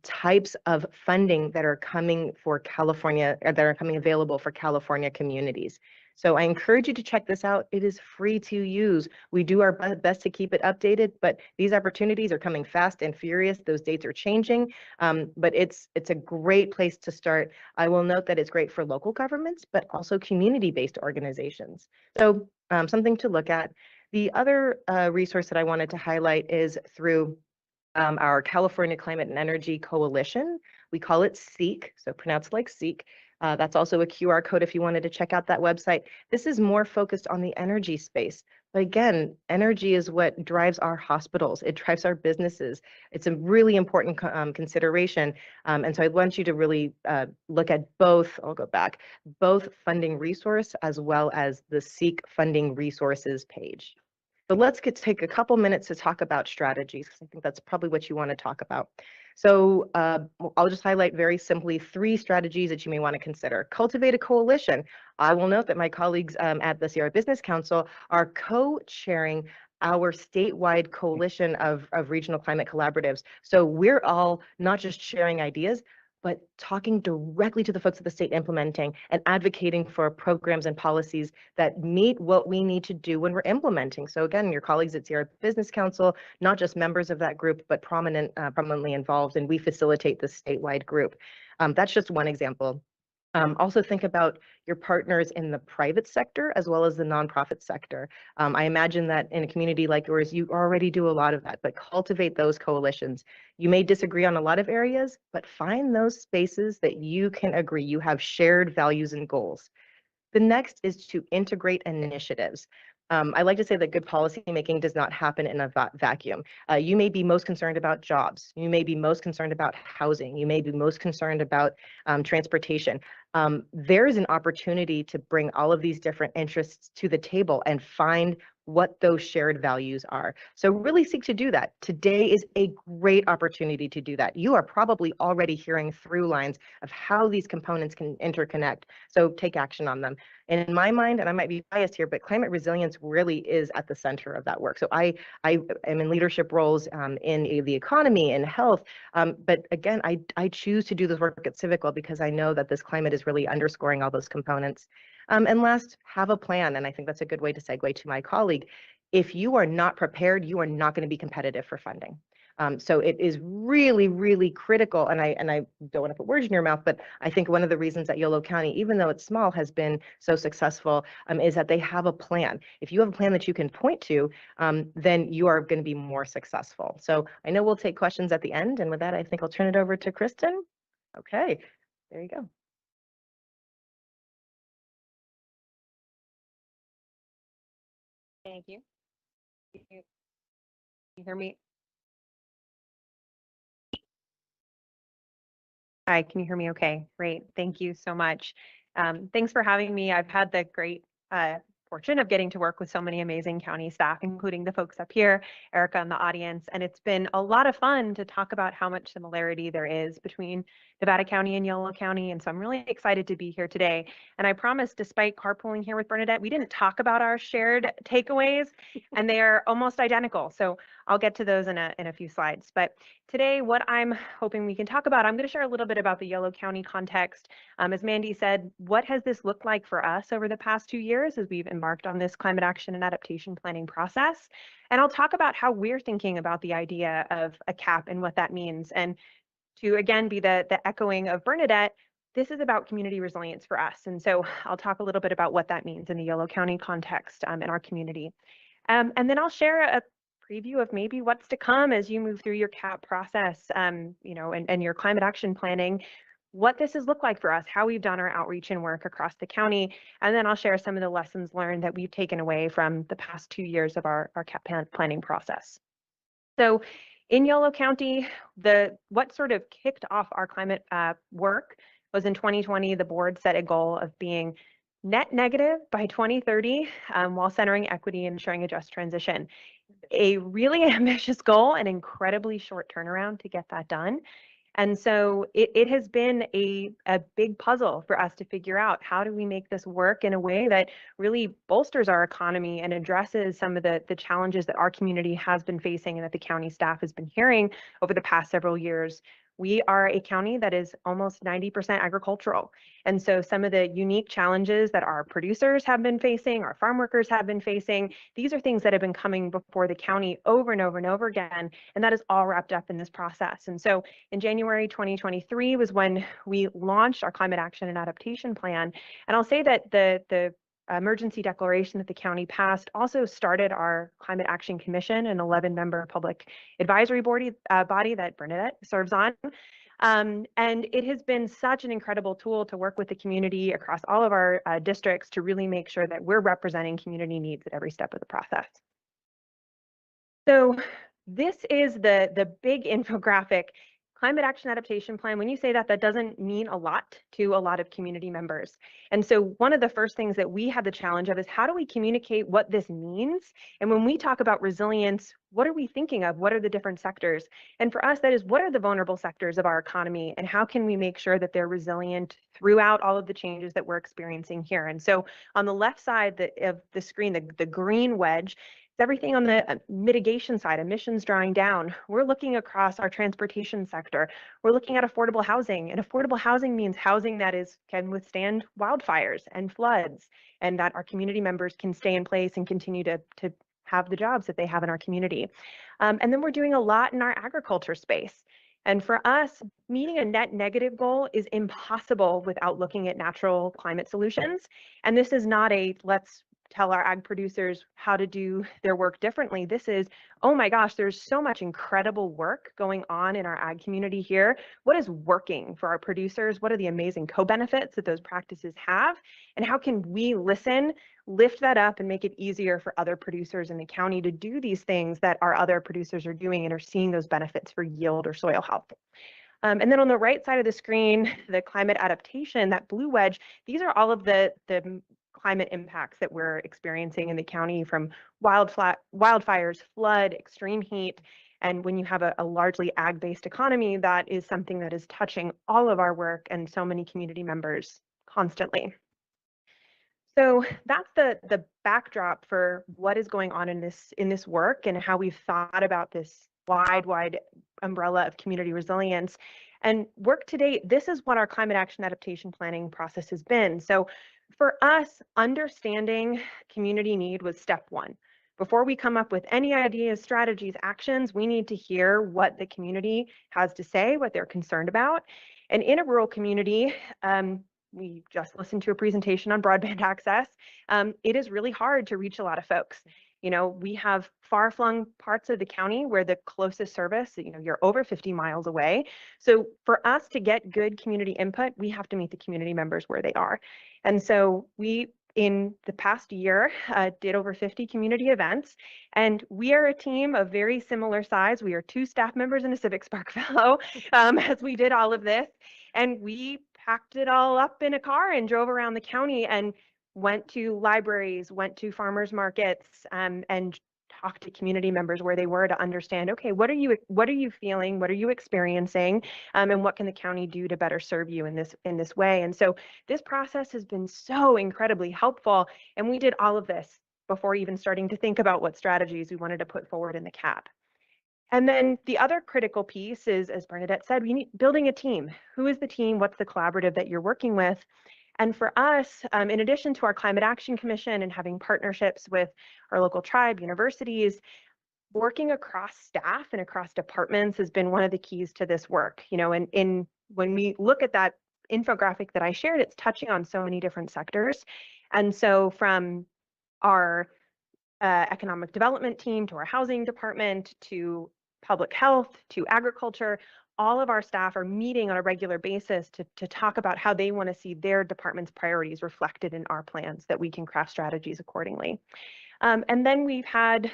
types of funding that are coming for California, or that are coming available for California communities. So I encourage you to check this out. It is free to use. We do our best to keep it updated, but these opportunities are coming fast and furious. Those dates are changing, but it's a great place to start. I will note that it's great for local governments, but also community-based organizations. So something to look at. The other resource that I wanted to highlight is through our California Climate and Energy Coalition. We call it SEEK, so pronounced like SEEK. That's also a QR code if you wanted to check out that website. This is more focused on the energy space. But again, energy is what drives our hospitals. It drives our businesses. It's a really important consideration. And so I want you to really look at both, I'll go back, both funding resource as well as the SEEK funding resources page. So let's take a couple minutes to talk about strategies, because I think that's probably what you want to talk about. So I'll just highlight very simply 3 strategies that you may want to consider. Cultivate a coalition. I will note that my colleagues at the Sierra Business Council are co-chairing our statewide coalition of regional climate collaboratives. So we're all not just sharing ideas, but talking directly to the folks at the state implementing and advocating for programs and policies that meet what we need to do when we're implementing. So again, your colleagues at Sierra Business Council, not just members of that group, but prominently involved, and we facilitate the statewide group. That's just one example. Also think about your partners in the private sector as well as the nonprofit sector. I imagine that in a community like yours, you already do a lot of that, but cultivate those coalitions. You may disagree on a lot of areas, but find those spaces that you can agree. You have shared values and goals. The next is to integrate initiatives. I like to say that good policy making does not happen in a vacuum. You may be most concerned about jobs. You may be most concerned about housing. You may be most concerned about transportation. There is an opportunity to bring all of these different interests to the table and find what those shared values are. So really seek to do that. Today is a great opportunity to do that. You are probably already hearing through lines of how these components can interconnect. So take action on them. And in my mind, and I might be biased here, but climate resilience really is at the center of that work. So I am in leadership roles in the economy and health. But again, I choose to do this work at Civical because I know that this climate is really underscoring all those components. And last, have a plan. And I think that's a good way to segue to my colleague. If you are not prepared, you are not going to be competitive for funding. So it is really, really critical. And I don't want to put words in your mouth, but I think one of the reasons that Yolo County, even though it's small, has been so successful is that they have a plan. If you have a plan that you can point to, then you are going to be more successful. So I know we'll take questions at the end. And with that, I think I'll turn it over to Kristen. Okay, there you go.
Thank you. Can you hear me? Hi, can you hear me okay? Great. Thank you so much. Thanks for having me. I've had the great fortune of getting to work with so many amazing county staff, including the folks up here, Erica in the audience. And it's been a lot of fun to talk about how much similarity there is between Nevada County and Yolo County. And so I'm really excited to be here today. And I promise, despite carpooling here with Bernadette, we didn't talk about our shared takeaways, and they are almost identical. So I'll get to those in a few slides. But today, what I'm hoping we can talk about, I'm going to share a little bit about the Yolo County context. As Mandy said, what has this looked like for us over the past 2 years as we've embarked on this climate action and adaptation planning process? And I'll talk about how we're thinking about the idea of a cap and what that means. And to again be the echoing of Bernadette, this is about community resilience for us. And so I'll talk a little bit about what that means in the Yolo County context in our community. And then I'll share a preview of maybe what's to come as you move through your CAP process, you know, and your climate action planning, what this has looked like for us, how we've done our outreach and work across the county. And then I'll share some of the lessons learned that we've taken away from the past 2 years of our CAP planning process. So in Yolo County, what sort of kicked off our climate work was in 2020, the board set a goal of being net negative by 2030 while centering equity and ensuring a just transition. A really ambitious goal, an incredibly short turnaround to get that done. And so it has been a big puzzle for us to figure out, how do we make this work in a way that really bolsters our economy and addresses some of the challenges that our community has been facing and that the county staff has been hearing over the past several years. We are a county that is almost 90% agricultural. And so some of the unique challenges that our producers have been facing, our farm workers have been facing, these are things that have been coming before the county over and over and over again. And that is all wrapped up in this process. And so in January 2023 was when we launched our climate action and adaptation plan. And I'll say that the emergency declaration that the county passed also started our Climate Action Commission, an 11-member public advisory body that Bernadette serves on. And it has been such an incredible tool to work with the community across all of our districts to really make sure that we're representing community needs at every step of the process. So this is the big infographic. climate action adaptation plan, when you say that, that doesn't mean a lot to a lot of community members. And so one of the first things that we had the challenge of is how do we communicate what this means? And when we talk about resilience, what are we thinking of? What are the different sectors? And for us, that is, what are the vulnerable sectors of our economy and how can we make sure that they're resilient throughout all of the changes that we're experiencing here? And so on the left side of the screen, the green wedge, everything on the mitigation side, emissions drawing down. We're looking across our transportation sector. We're looking at affordable housing, and affordable housing means housing that can withstand wildfires and floods, and that our community members can stay in place and continue to have the jobs that they have in our community. And then we're doing a lot in our agriculture space. And for us, meeting a net negative goal is impossible without looking at natural climate solutions. And this is not a let's tell our ag producers how to do their work differently. This is, oh my gosh, there's so much incredible work going on in our ag community here. What is working for our producers? What are the amazing co-benefits that those practices have? And how can we listen, lift that up, and make it easier for other producers in the county to do these things that our other producers are doing and are seeing those benefits for yield or soil health? And then on the right side of the screen, the climate adaptation, that blue wedge, these are all of the climate impacts that we're experiencing in the county, from wildfires, flood, extreme heat. And when you have a largely ag-based economy, that is something that is touching all of our work and so many community members constantly. So that's the backdrop for what is going on in this work and how we've thought about this wide umbrella of community resilience. And work to date, this is what our climate action adaptation planning process has been. So for us, understanding community need was step one. Before we come up with any ideas, strategies, actions, we need to hear what the community has to say, what they're concerned about. And in a rural community, we just listened to a presentation on broadband access. It is really hard to reach a lot of folks. You know, we have far-flung parts of the county where the closest service, you're over 50 miles away. So for us to get good community input, we have to meet the community members where they are. And so we, in the past year, did over 50 community events, and we are a team of very similar size. We are 2 staff members and a Civic Spark Fellow as we did all of this, and we packed it all up in a car and drove around the county and went to libraries, went to farmers markets, and talked to community members where they were to understand, okay, what are you feeling, what are you experiencing, and what can the county do to better serve you in this way? And so this process has been so incredibly helpful, and we did all of this before even starting to think about what strategies we wanted to put forward in the CAP. And then the other critical piece is, as Bernadette said, we need building a team. Who is the team? What's the collaborative that you're working with? And for us, in addition to our Climate Action Commission and having partnerships with our local tribe, universities, working across staff and across departments has been one of the keys to this work. And when we look at that infographic that I shared, it's touching on so many different sectors. And so from our economic development team to our housing department to public health to agriculture, all of our staff are meeting on a regular basis to talk about how they want to see their department's priorities reflected in our plans, that we can craft strategies accordingly. And then we've had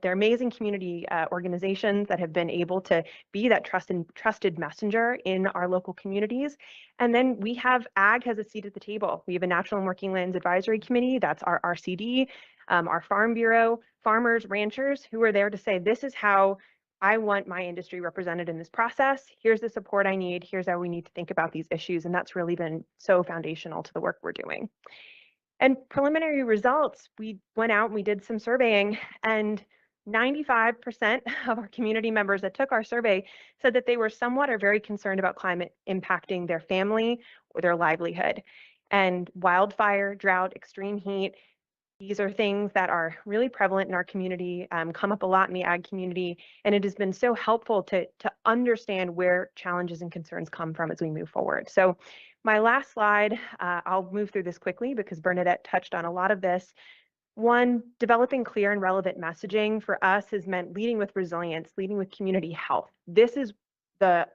they're amazing community organizations that have been able to be that trusted messenger in our local communities. And then we have ag has a seat at the table. We have a Natural and Working Lands Advisory Committee, that's our RCD, our Farm Bureau, farmers, ranchers who are there to say, this is how I want my industry represented in this process. Here's the support I need. Here's how we need to think about these issues. And that's really been so foundational to the work we're doing. And preliminary results, we went out and we did some surveying, and 95% of our community members that took our survey said that they were somewhat or very concerned about climate impacting their family or their livelihood. And wildfire, drought, extreme heat, these are things that are really prevalent in our community, come up a lot in the ag community, and it has been so helpful to understand where challenges and concerns come from as we move forward. So my last slide, I'll move through this quickly because Bernadette touched on a lot of this. One, developing clear and relevant messaging for us has meant leading with resilience, leading with community health. This is the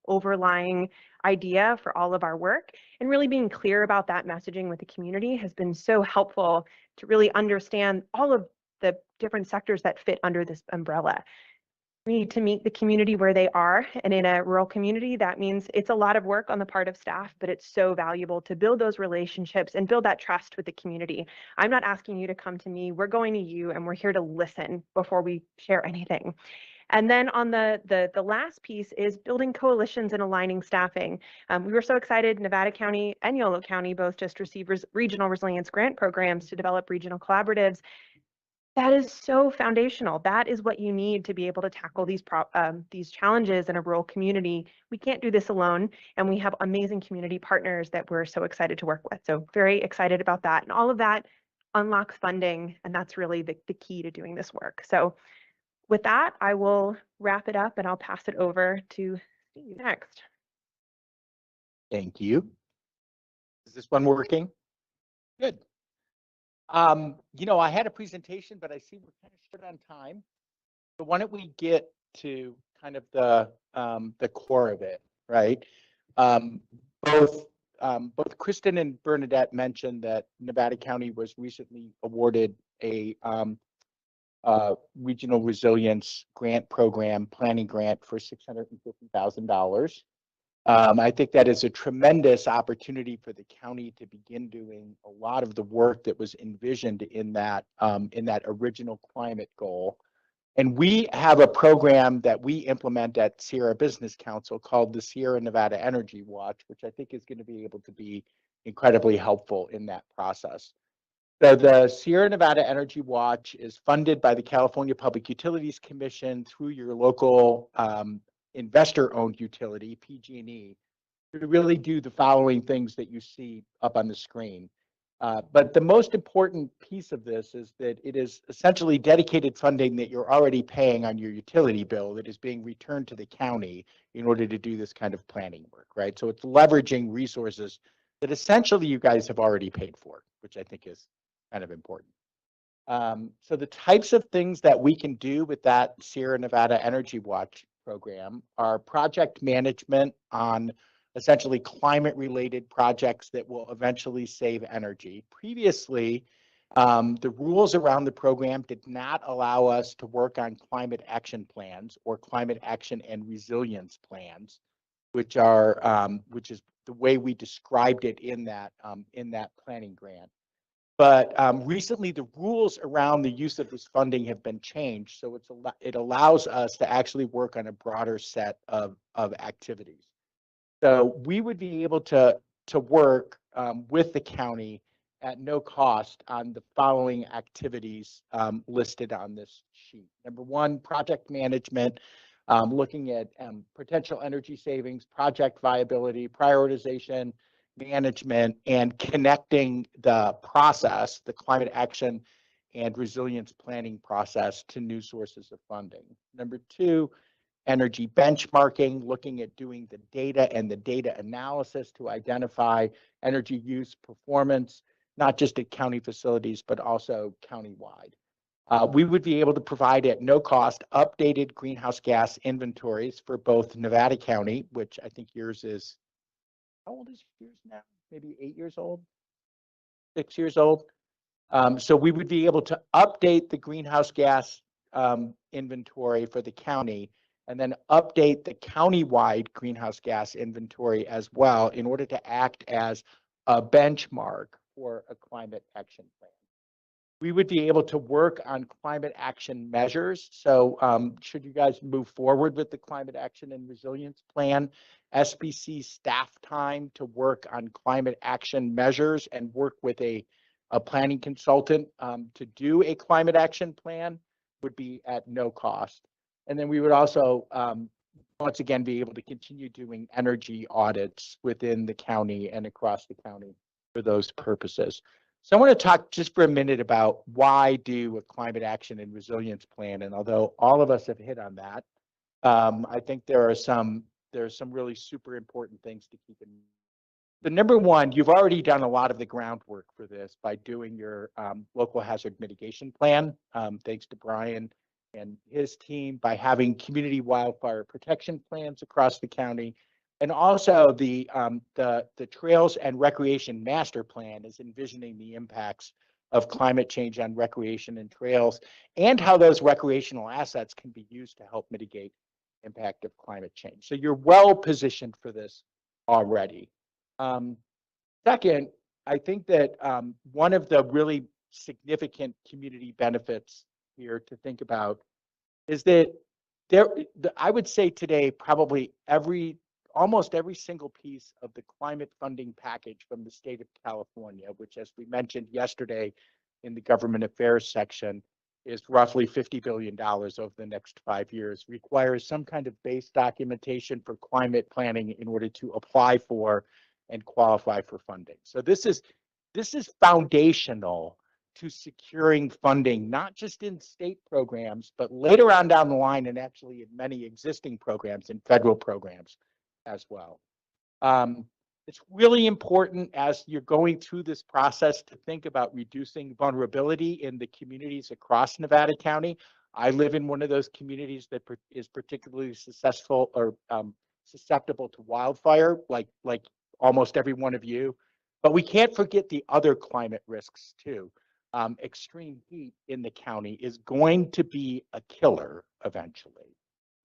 overlying idea for all of our work, and really being clear about that messaging with the community has been so helpful to really understand all of the different sectors that fit under this umbrella. We need to meet the community where they are. And in a rural community, that means it's a lot of work on the part of staff, but it's so valuable to build those relationships and build that trust with the community. I'm not asking you to come to me. We're going to you, and we're here to listen before we share anything. And then on the last piece is building coalitions and aligning staffing. We were so excited, Nevada County and Yolo County both just received regional resilience grant programs to develop regional collaboratives. That is so foundational. That is what you need to be able to tackle these challenges in a rural community. We can't do this alone, and we have amazing community partners that we're so excited to work with. So very excited about that. And all of that unlocks funding, and that's really the key to doing this work. So with that, I will wrap it up and I'll pass it over to Steve next.
Thank you. Is this one working? Good. You know, I had a presentation, but I see we're kind of short on time. So why don't we get to kind of the core of it, right? Both Kristen and Bernadette mentioned that Nevada County was recently awarded a regional resilience grant program, planning grant for $650,000. I think that is a tremendous opportunity for the county to begin doing a lot of the work that was envisioned in that original climate goal. And we have a program that we implement at Sierra Business Council called the Sierra Nevada Energy Watch, which I think is going to be able to be incredibly helpful in that process. So the Sierra Nevada Energy Watch is funded by the California Public Utilities Commission through your local investor-owned utility, PG&E, to really do the following things that you see up on the screen. But the most important piece of this is that it is essentially dedicated funding that you're already paying on your utility bill that is being returned to the county in order to do this kind of planning work, right? So it's leveraging resources that essentially you guys have already paid for, which I think is kind of important. So the types of things that we can do with that Sierra Nevada Energy Watch program are project management on essentially climate related projects that will eventually save energy. Previously, the rules around the program did not allow us to work on climate action plans or climate action and resilience plans, which is the way we described it in that planning grant. But recently, the rules around the use of this funding have been changed, so it allows us to actually work on a broader set of activities. So we would be able to work with the county at no cost on the following activities listed on this sheet. Number one, project management, looking at potential energy savings, project viability, prioritization, management, and connecting the process, the climate action and resilience planning process, to new sources of funding. Number two, energy benchmarking, looking at doing the data and the data analysis to identify energy use performance, not just at county facilities, but also countywide. We would be able to provide at no cost updated greenhouse gas inventories for both Nevada County, which I think yours is, how old is yours now? Maybe 8 years old, 6 years old. So we would be able to update the greenhouse gas inventory for the county, and then update the countywide greenhouse gas inventory as well in order to act as a benchmark for a climate action plan. We would be able to work on climate action measures. So should you guys move forward with the climate action and resilience plan, SBC staff time to work on climate action measures and work with a planning consultant to do a climate action plan would be at no cost. And then we would also, once again, be able to continue doing energy audits within the county and across the county for those purposes. So I want to talk just for a minute about why do a climate action and resilience plan. And although all of us have hit on that, I think there are some really super important things to keep in mind. The number one, you've already done a lot of the groundwork for this by doing your local hazard mitigation plan. Thanks to Brian and his team, by having community wildfire protection plans across the county. And also the Trails and Recreation Master Plan is envisioning the impacts of climate change on recreation and trails, and how those recreational assets can be used to help mitigate impact of climate change. So you're well positioned for this already. Second, I think that one of the really significant community benefits here to think about is that I would say today, probably almost every single piece of the climate funding package from the state of California, which, as we mentioned yesterday in the government affairs section, is roughly $50 billion over the next 5 years, requires some kind of base documentation for climate planning in order to apply for and qualify for funding. So this is foundational to securing funding, not just in state programs, but later on down the line, and actually in many existing programs and federal programs as well. It's really important as you're going through this process to think about reducing vulnerability in the communities across Nevada County. I live in one of those communities that is particularly successful or susceptible to wildfire, like almost every one of you. But we can't forget the other climate risks too. Extreme heat in the county is going to be a killer eventually.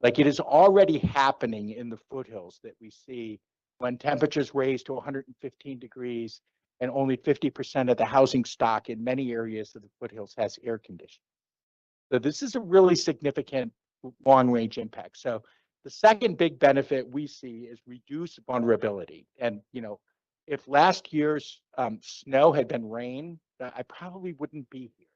Like it is already happening in the foothills that we see when temperatures raise to 115 degrees and only 50% of the housing stock in many areas of the foothills has air conditioning. So this is a really significant long-range impact. So the second big benefit we see is reduce vulnerability. And, you know, if last year's snow had been rain, I probably wouldn't be here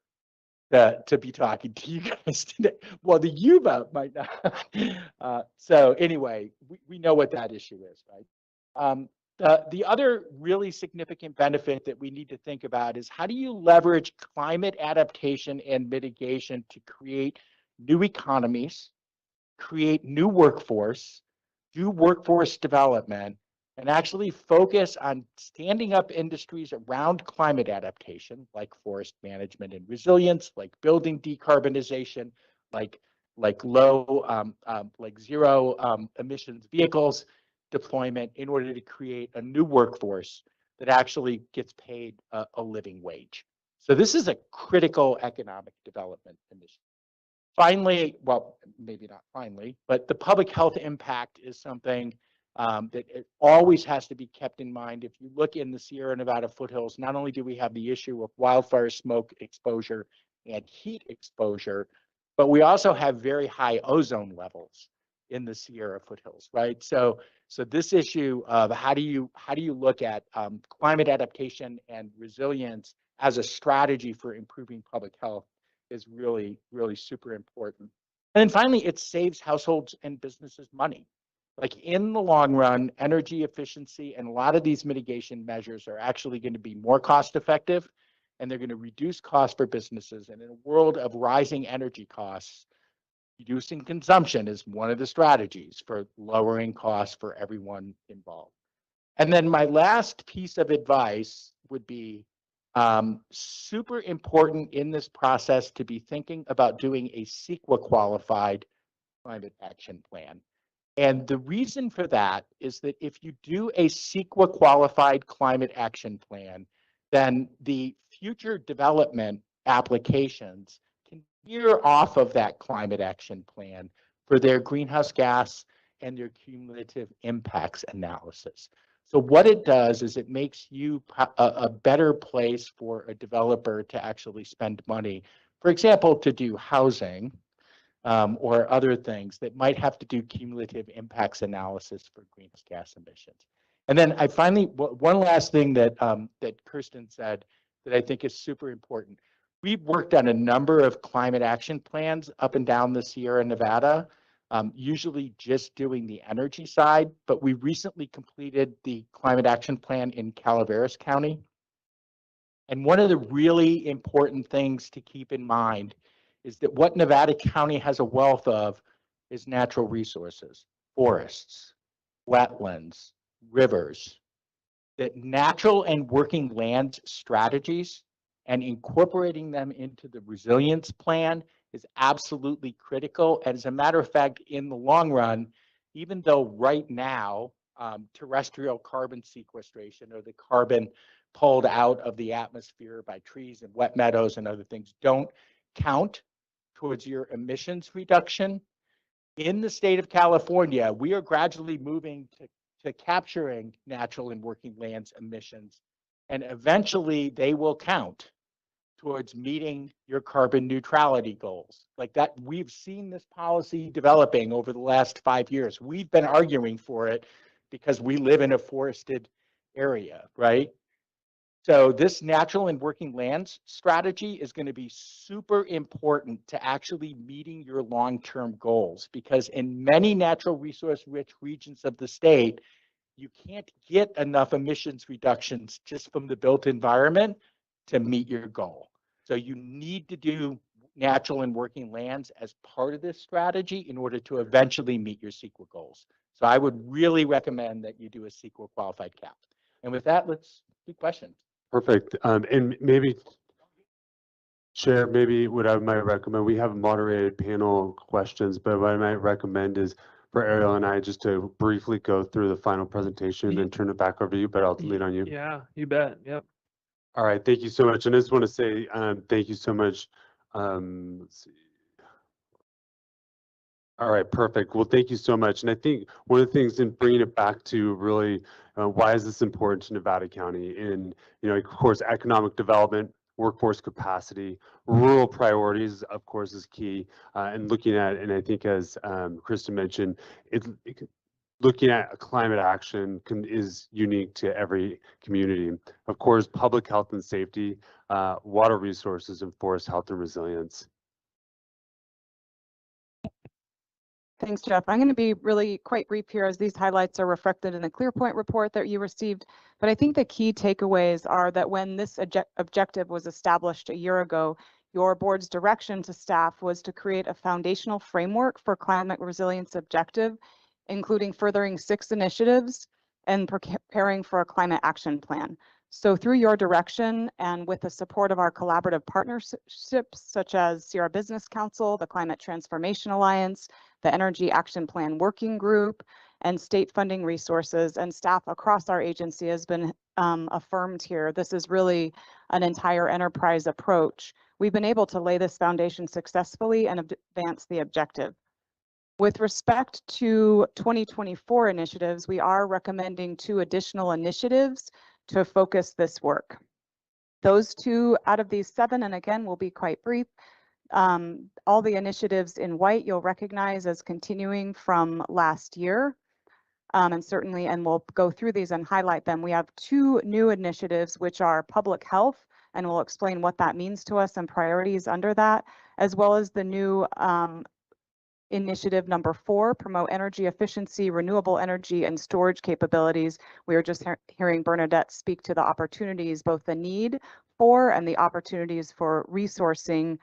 to be talking to you guys today. Well, the U-boat might not. So anyway, we know what that issue is, right? The other really significant benefit that we need to think about is how do you leverage climate adaptation and mitigation to create new economies, create new workforce, do workforce development, and actually focus on standing up industries around climate adaptation, like forest management and resilience, like building decarbonization, like zero emissions vehicles deployment in order to create a new workforce that actually gets paid a living wage. So this is a critical economic development initiative. Finally, well, maybe not finally, but the public health impact is something that it always has to be kept in mind. If you look in the Sierra Nevada foothills, not only do we have the issue of wildfire smoke exposure and heat exposure, but we also have very high ozone levels in the Sierra foothills, right? So this issue of how do you look at climate adaptation and resilience as a strategy for improving public health is really, really super important. And then finally, it saves households and businesses money. Like in the long run, energy efficiency and a lot of these mitigation measures are actually going to be more cost effective, and they're going to reduce costs for businesses. And in a world of rising energy costs, reducing consumption is one of the strategies for lowering costs for everyone involved. And then my last piece of advice would be super important in this process to be thinking about doing a CEQA qualified climate action plan. And the reason for that is that if you do a CEQA qualified climate action plan, then the future development applications can veer off of that climate action plan for their greenhouse gas and their cumulative impacts analysis. So what it does is it makes you a better place for a developer to actually spend money, for example, to do housing, or other things that might have to do cumulative impacts analysis for greenhouse gas emissions. And then I finally, one last thing that that Kirsten said that I think is super important. We've worked on a number of climate action plans up and down the Sierra Nevada, usually just doing the energy side, but we recently completed the climate action plan in Calaveras County. And one of the really important things to keep in mind is that what Nevada County has a wealth of is natural resources, forests, wetlands, rivers, that natural and working land strategies and incorporating them into the resilience plan is absolutely critical. And as a matter of fact, in the long run, even though right now, terrestrial carbon sequestration or the carbon pulled out of the atmosphere by trees and wet meadows and other things don't count towards your emissions reduction. In the state of California, we are gradually moving to capturing natural and working lands emissions, and eventually they will count towards meeting your carbon neutrality goals. Like that, we've seen this policy developing over the last 5 years. We've been arguing for it because we live in a forested area, right? So this natural and working lands strategy is going to be super important to actually meeting your long-term goals, because in many natural resource rich regions of the state, you can't get enough emissions reductions just from the built environment to meet your goal. So you need to do natural and working lands as part of this strategy in order to eventually meet your CEQA goals. So I would really recommend that you do a CEQA qualified cap. And with that, let's do questions.
Perfect. And maybe, Chair, maybe what I might recommend, we have a moderated panel questions, but what I might recommend is for Ariel and I just to briefly go through the final presentation and then turn it back over to you, but I'll lean on you.
Yeah, you bet. Yep.
All right, thank you so much. And I just want to say thank you so much. Let's see. All right, perfect. Well, thank you so much. And I think one of the things in bringing it back to really why is this important to Nevada County? And, you know, of course, economic development, workforce capacity, rural priorities, of course, is key. And looking at, and I think as Krista mentioned, looking at climate action is unique to every community. Of course, public health and safety, water resources, and forest health and resilience.
Thanks, Jeff. I'm going to be really quite brief here, as these highlights are reflected in the ClearPoint report that you received. But I think the key takeaways are that when this objective was established a year ago, your board's direction to staff was to create a foundational framework for climate resilience objective, including furthering 6 initiatives and preparing for a climate action plan. So through your direction and with the support of our collaborative partnerships, such as Sierra Business Council, the Climate Transformation Alliance, the Energy Action Plan Working Group, and state funding resources and staff across our agency has been affirmed here. This is really an entire enterprise approach. We've been able to lay this foundation successfully and advance the objective. With respect to 2024 initiatives, we are recommending 2 additional initiatives to focus this work. Those 2 out of these 7, and again, we'll be quite brief, all the initiatives in white you'll recognize as continuing from last year. And certainly, and we'll go through these and highlight them. We have 2 new initiatives, which are public health, and we'll explain what that means to us and priorities under that, as well as the new initiative number 4, promote energy efficiency, renewable energy, and storage capabilities. We were just hearing Bernadette speak to the opportunities, both the need for and the opportunities for resourcing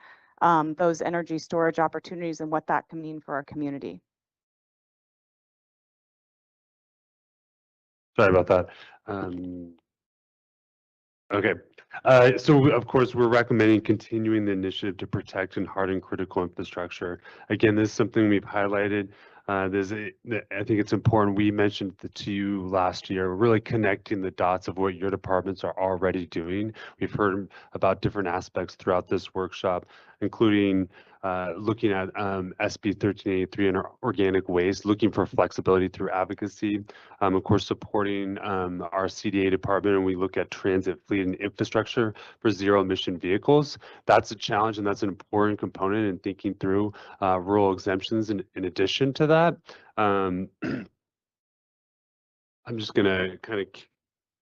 those energy storage opportunities and what that can mean for our community.
Sorry about that. Okay. So of course, we're recommending continuing the initiative to protect and harden critical infrastructure. Again, this is something we've highlighted. I think it's important. We mentioned to you last year, really connecting the dots of what your departments are already doing. We've heard about different aspects throughout this workshop, including looking at SB 1383 and organic waste, looking for flexibility through advocacy. Of course, supporting our CDA department, and we look at transit fleet and infrastructure for zero emission vehicles. That's a challenge, and that's an important component in thinking through rural exemptions in addition to that. I'm just going to kind of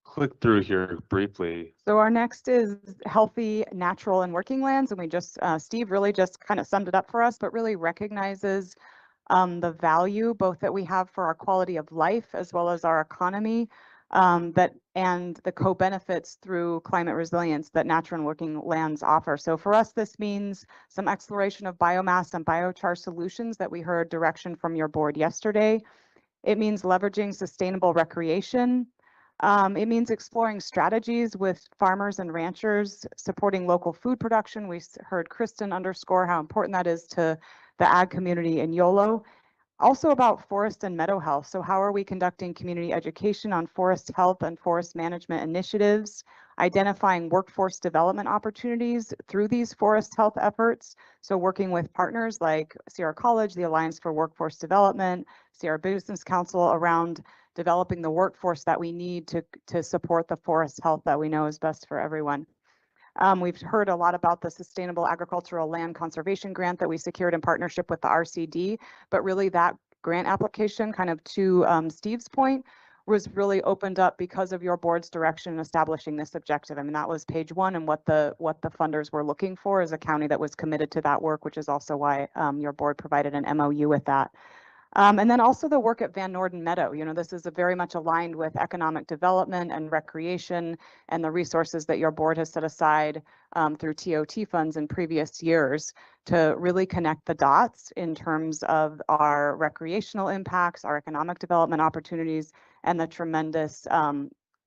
click through here briefly.
So our next is healthy, natural, and working lands. And we just, Steve really just kind of summed it up for us, but really recognizes the value both that we have for our quality of life as well as our economy, and the co-benefits through climate resilience that natural and working lands offer. So for us, this means some exploration of biomass and biochar solutions that we heard direction from your board yesterday. It means leveraging sustainable recreation. It means exploring strategies with farmers and ranchers, supporting local food production. We heard Kristen underscore how important that is to the ag community in YOLO. Also about forest and meadow health. So how are we conducting community education on forest health and forest management initiatives, identifying workforce development opportunities through these forest health efforts. So working with partners like Sierra College, the Alliance for Workforce Development, Sierra Business Council around developing the workforce that we need to support the forest health that we know is best for everyone. We've heard a lot about the Sustainable Agricultural Land Conservation Grant that we secured in partnership with the RCD, but really that grant application, kind of to Steve's point, was really opened up because of your board's direction in establishing this objective. I mean, that was page one, and what the funders were looking for is a county that was committed to that work, which is also why your board provided an MOU with that. And then also the work at Van Norden Meadow. You know, this is very much aligned with economic development and recreation and the resources that your board has set aside through TOT funds in previous years to really connect the dots in terms of our recreational impacts, our economic development opportunities, and the tremendous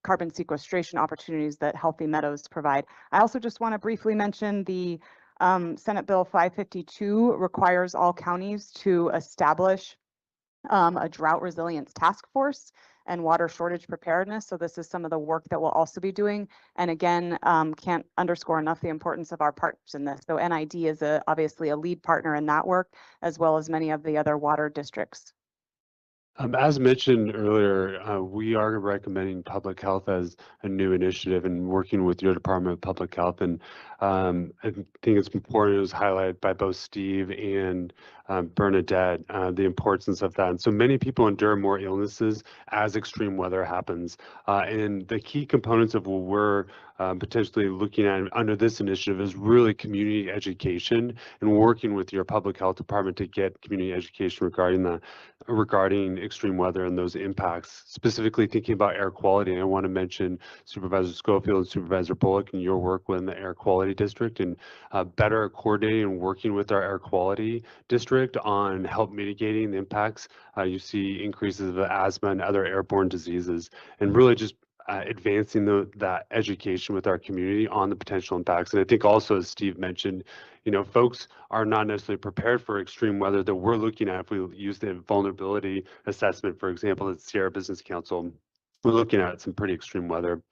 carbon sequestration opportunities that healthy meadows provide. I also just want to briefly mention the Senate Bill 552 requires all counties to establish a drought resilience task force and water shortage preparedness. So this is some of the work that we'll also be doing. And again, can't underscore enough the importance of our partners in this. So NID is obviously a lead partner in that work, as well as many of the other water districts.
As mentioned earlier, we are recommending public health as a new initiative and working with your Department of Public Health. And I think it's important, it was highlighted by both Steve and Bernadette, the importance of that. And so many people endure more illnesses as extreme weather happens. And the key components of what we're potentially looking at under this initiative is really community education and working with your public health department to get community education regarding extreme weather and those impacts, specifically thinking about air quality. And I want to mention Supervisor Schofield and Supervisor Bullock and your work within the air quality district and better coordinating and working with our air quality district on help mitigating the impacts. You see increases of asthma and other airborne diseases, and really just advancing that education with our community on the potential impacts. And I think also, as Steve mentioned, you know, folks are not necessarily prepared for extreme weather that we're looking at. If we use the vulnerability assessment, for example, at Sierra Business Council, we're looking at some pretty extreme weather.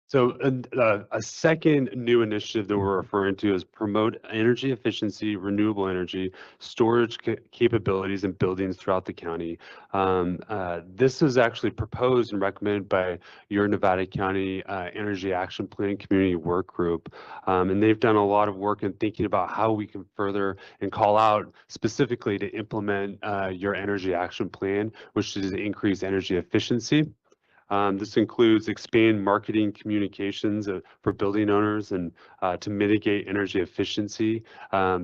So a second new initiative that we're referring to is promote energy efficiency, renewable energy, storage capabilities in buildings throughout the county. This is actually proposed and recommended by your Nevada County Energy Action Plan Community Work Group. And they've done a lot of work in thinking about how we can further and call out specifically to implement your Energy Action Plan, which is to increase energy efficiency. This includes expand marketing communications for building owners and to mitigate energy efficiency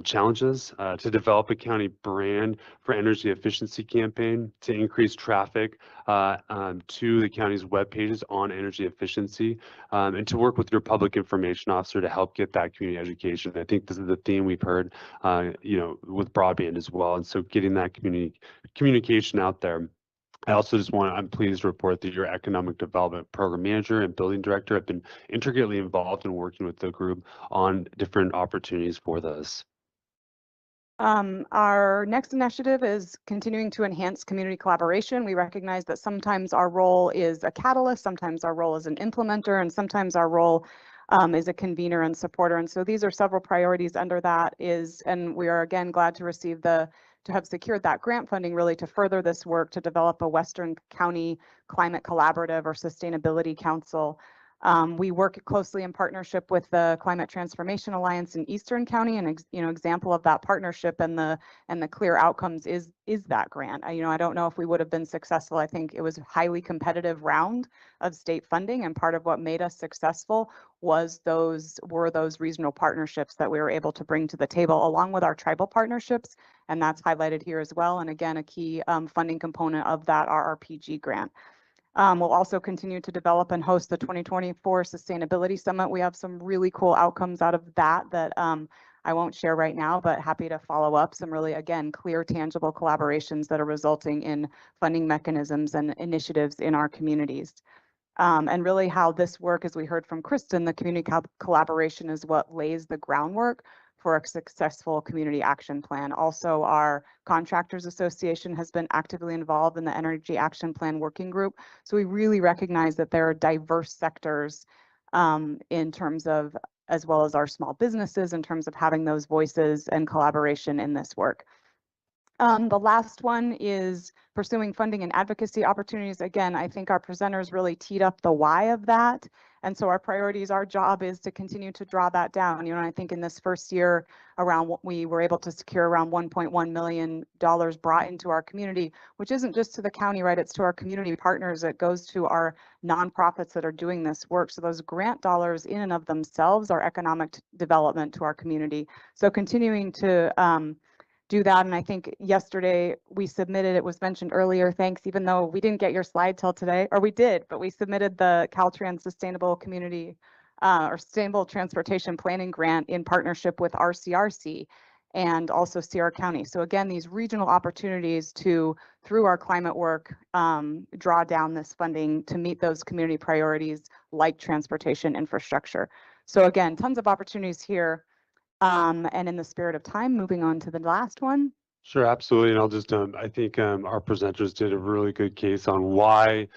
challenges, to develop a county brand for energy efficiency campaign, to increase traffic to the county's web pages on energy efficiency, and to work with your public information officer to help get that community education. I think this is the theme we've heard, you know, with broadband as well. And so getting that communication out there. I also just I'm pleased to report that your economic development program manager and building director have been intricately involved in working with the group on different opportunities for this.
Our next initiative is continuing to enhance community collaboration. We recognize that sometimes our role is a catalyst, sometimes our role is an implementer, and sometimes our role is a convener and supporter. And so these are several priorities under that and we are again glad to receive to have secured that grant funding really to further this work to develop a Western County Climate Collaborative or Sustainability Council. We work closely in partnership with the Climate Transformation Alliance in Eastern County, and example of that partnership and the clear outcomes is that grant. I don't know if we would have been successful. I think it was a highly competitive round of state funding, and part of what made us successful was those regional partnerships that we were able to bring to the table, along with our tribal partnerships, and that's highlighted here as well. And again, a key funding component of that RRPG grant. We'll also continue to develop and host the 2024 Sustainability Summit. We have some really cool outcomes out of that I won't share right now, but happy to follow up. Some really, again, clear, tangible collaborations that are resulting in funding mechanisms and initiatives in our communities. And really how this work, as we heard from Kristen, the community collaboration is what lays the groundwork for a successful community action plan. Also, our Contractors Association has been actively involved in the Energy Action Plan Working Group. So we really recognize that there are diverse sectors in terms of, as well as our small businesses, in terms of having those voices and collaboration in this work. The last one is pursuing funding and advocacy opportunities. Again, I think our presenters really teed up the why of that. And so our priorities, our job is to continue to draw that down. You know, I think in this first year around what we were able to secure around $1.1 million brought into our community, which isn't just to the county, right? It's to our community partners. It goes to our nonprofits that are doing this work. So those grant dollars in and of themselves are economic development to our community. So continuing to do that. And I think yesterday we submitted, it was mentioned earlier, thanks, even though we didn't get your slide till today, or we did, but we submitted the Caltrans Sustainable Community or Sustainable Transportation Planning Grant in partnership with RCRC and also Sierra County. So again, these regional opportunities to, through our climate work, draw down this funding to meet those community priorities like transportation infrastructure. So again, tons of opportunities here. And in the spirit of time, moving on to the last one.
Sure, absolutely. And I'll just, I think our presenters did a really good case on why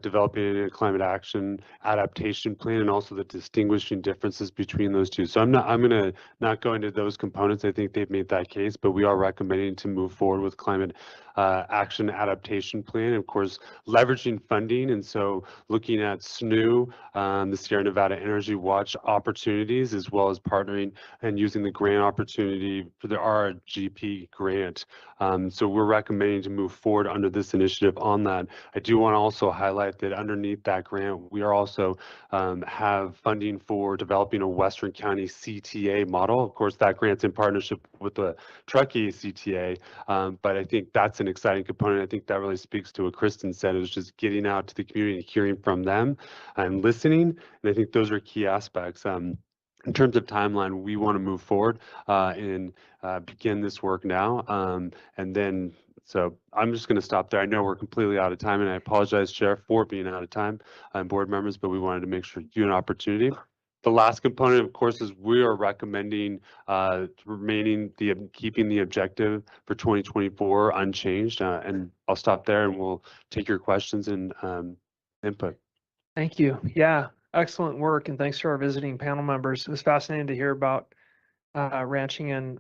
developing a climate action adaptation plan and also the distinguishing differences between those two. So I'm going to not go into those components. I think they've made that case, but we are recommending to move forward with climate action adaptation plan, of course, leveraging funding. And so looking at SNU, the Sierra Nevada Energy Watch opportunities, as well as partnering and using the grant opportunity for the RGP grant. So we're recommending to move forward under this initiative on that. I do want to also highlight that underneath that grant, we are also have funding for developing a Western County CTA model. Of course, that grant's in partnership with the Truckee CTA, but I think that's an exciting component. I think that really speaks to what Kristen said. It was just getting out to the community and hearing from them and listening. And I think those are key aspects. In terms of timeline, we want to move forward and begin this work now. And then, so I'm just going to stop there. I know we're completely out of time, and I apologize, Chair, for being out of time and board members, but we wanted to make sure you an opportunity. The last component, of course, is we are recommending keeping the objective for 2024 unchanged. And I'll stop there, and we'll take your questions and input.
Thank you. Yeah, excellent work. And thanks to our visiting panel members. It was fascinating to hear about ranching and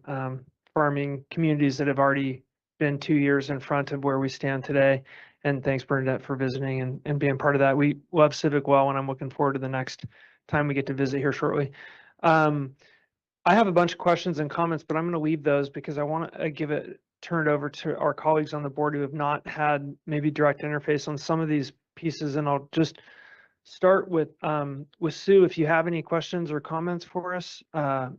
farming communities that have already been 2 years in front of where we stand today. And thanks, Bernadette, for visiting and being part of that. We love Civic well, and I'm looking forward to the next time we get to visit here shortly. I have a bunch of questions and comments, but I'm going to leave those because I want to turn it over to our colleagues on the board who have not had maybe direct interface on some of these pieces. And I'll just start with Sue, if you have any questions or comments for us,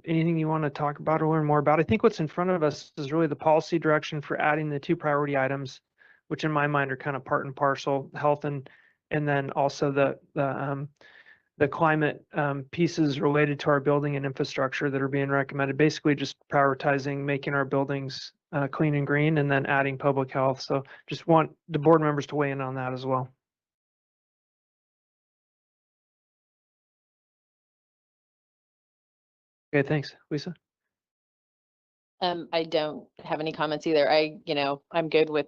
anything you want to talk about or learn more about. I think what's in front of us is really the policy direction for adding the 2 priority items, which in my mind are kind of part and parcel, health and then also the climate pieces related to our building and infrastructure that are being recommended, basically just prioritizing making our buildings clean and green and then adding public health. So just want the board members to weigh in on that as well. Okay, thanks. Lisa?
I don't have any comments either. I'm good with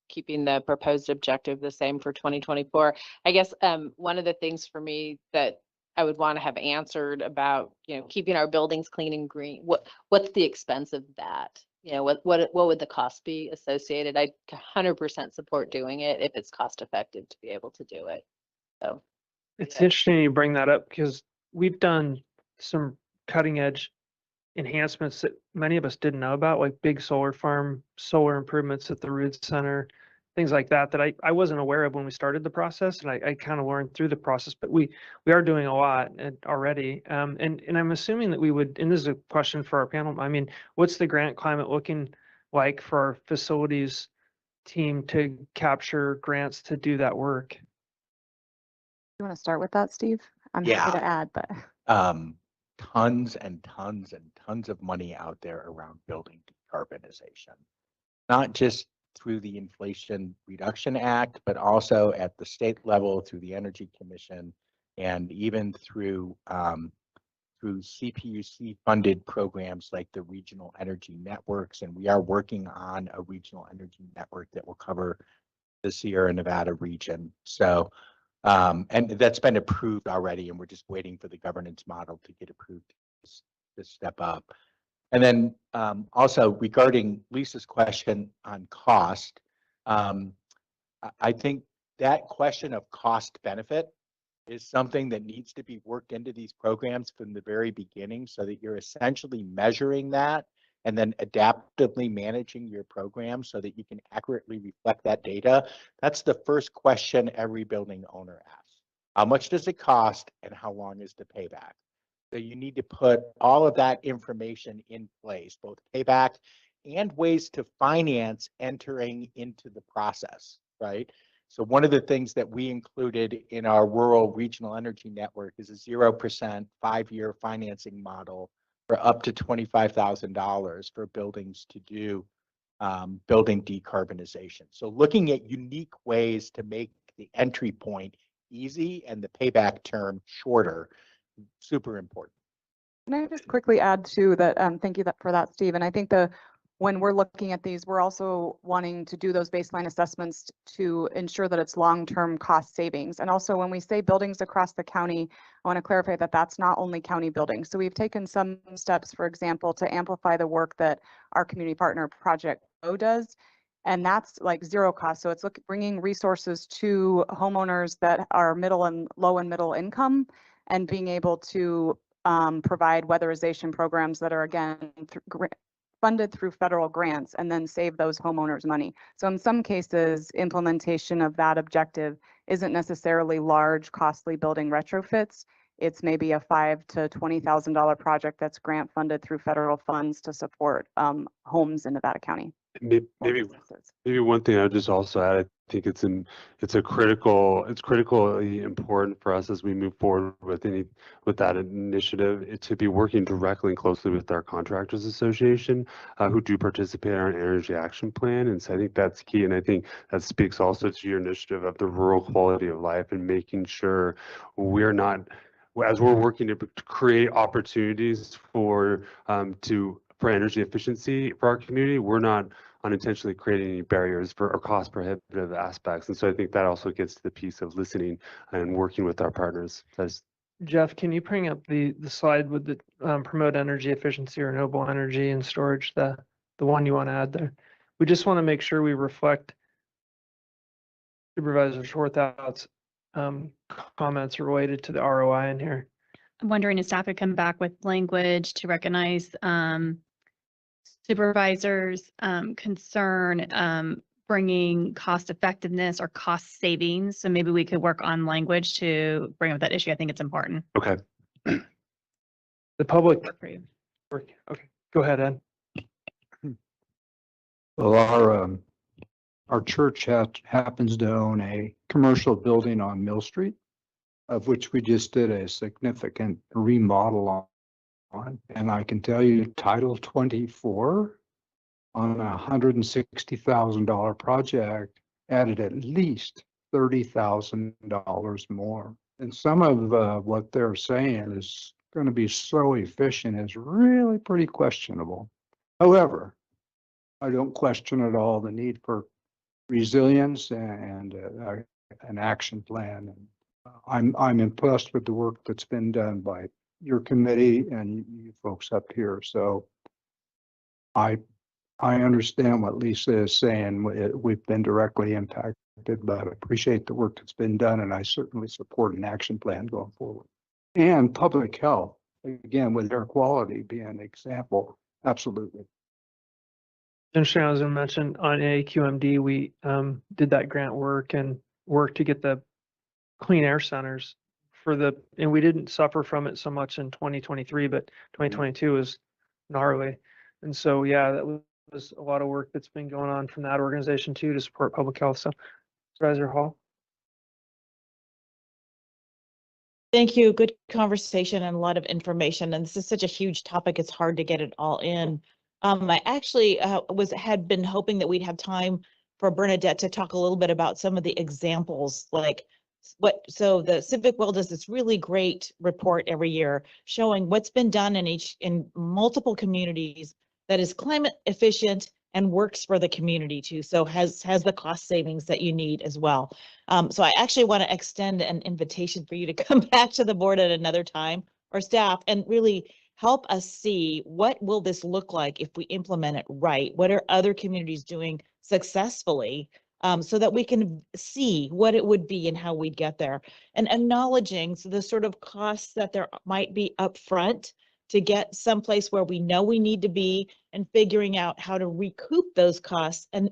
keeping the proposed objective the same for 2024. I guess one of the things for me that I would want to have answered about, keeping our buildings clean and green, what's the expense of that? What would the cost be associated? I 100% support doing it if it's cost effective to be able to do it. So
it's interesting you bring that up because we've done some cutting edge enhancements that many of us didn't know about, like big solar farm, solar improvements at the Root Center, things like that I wasn't aware of when we started the process, and I kind of learned through the process. But we are doing a lot already, and I'm assuming that we would. And this is a question for our panel. I mean, what's the grant climate looking like for our facilities team to capture grants to do that work?
You want to start with that, Steve? I'm happy to add, but
tons and tons and tons of money out there around building decarbonization, not just through the Inflation Reduction Act, but also at the state level through the Energy Commission and even through through CPUC funded programs like the regional energy networks. And we are working on a regional energy network that will cover the Sierra Nevada region. So, and that's been approved already, and we're just waiting for the governance model to get approved to step up. And then also regarding Lisa's question on cost, I think that question of cost benefit is something that needs to be worked into these programs from the very beginning so that you're essentially measuring that and then adaptively managing your program so that you can accurately reflect that data. That's the first question every building owner asks. How much does it cost and how long is the payback? So you need to put all of that information in place, both payback and ways to finance entering into the process, right? So one of the things that we included in our rural regional energy network is a 0% 5-year financing model for up to $25,000 for buildings to do building decarbonization. So looking at unique ways to make the entry point easy and the payback term shorter, super important.
Can I just quickly add to that? Thank you for that, Steve. And I think when we're looking at these, we're also wanting to do those baseline assessments to ensure that it's long-term cost savings. And also when we say buildings across the county, I want to clarify that that's not only county buildings. So we've taken some steps, for example, to amplify the work that our community partner Project O does. And that's like zero cost. So it's bringing resources to homeowners that are low and middle income and being able to provide weatherization programs that are, again, funded through federal grants and then save those homeowners money. So in some cases, implementation of that objective isn't necessarily large, costly building retrofits. It's maybe a $5,000 to $20,000 project that's grant funded through federal funds to support homes in Nevada County.
Maybe one thing I'd just also add, I think it's critically important for us as we move forward with that initiative to be working directly and closely with our contractors association who do participate in our energy action plan. And so I think that's key. And I think that speaks also to your initiative of the rural quality of life and making sure we're not, as we're working to create opportunities for energy efficiency for our community, we're not unintentionally creating any barriers or cost prohibitive aspects. And so I think that also gets to the piece of listening and working with our partners.
Jeff, can you bring up the slide with the promote energy efficiency or renewable energy and storage, the one you want to add there? We just want to make sure we reflect Supervisor Schwarthout's comments related to the ROI in here.
I'm wondering if staff could come back with language to recognize supervisors' concern bringing cost effectiveness or cost savings. So maybe we could work on language to bring up that issue. I think it's important.
Okay.
The public. Okay, go ahead, Ed.
Well, our church happens to own a commercial building on Mill Street, of which we just did a significant remodel on. And I can tell you Title 24 on a $160,000 project added at least $30,000 more. And some of what they're saying is going to be so efficient is really pretty questionable. However, I don't question at all the need for resilience and an action plan. And I'm impressed with the work that's been done by your committee and you folks up here. So I understand what Lisa is saying. We've been directly impacted, but I appreciate the work that's been done, and I certainly support an action plan going forward. And public health, again, with air quality being an example, absolutely.
Interesting, I was going to mention on AQMD, we did that grant work and worked to get the clean air centers and we didn't suffer from it so much in 2023, but 2022 was gnarly. And so, yeah, that was a lot of work that's been going on from that organization too to support public health. So, Supervisor Hall.
Thank you. Good conversation and a lot of information. And this is such a huge topic. It's hard to get it all in. I actually had been hoping that we'd have time for Bernadette to talk a little bit about some of the examples, like so the Civic Will does this really great report every year showing what's been done in multiple communities that is climate efficient and works for the community too. So has the cost savings that you need as well. So I actually want to extend an invitation for you to come back to the board at another time, or staff, and really help us see what will this look like if we implement it right? What are other communities doing successfully? So that we can see what it would be and how we'd get there, and acknowledging the sort of costs that there might be upfront to get someplace where we know we need to be, and figuring out how to recoup those costs and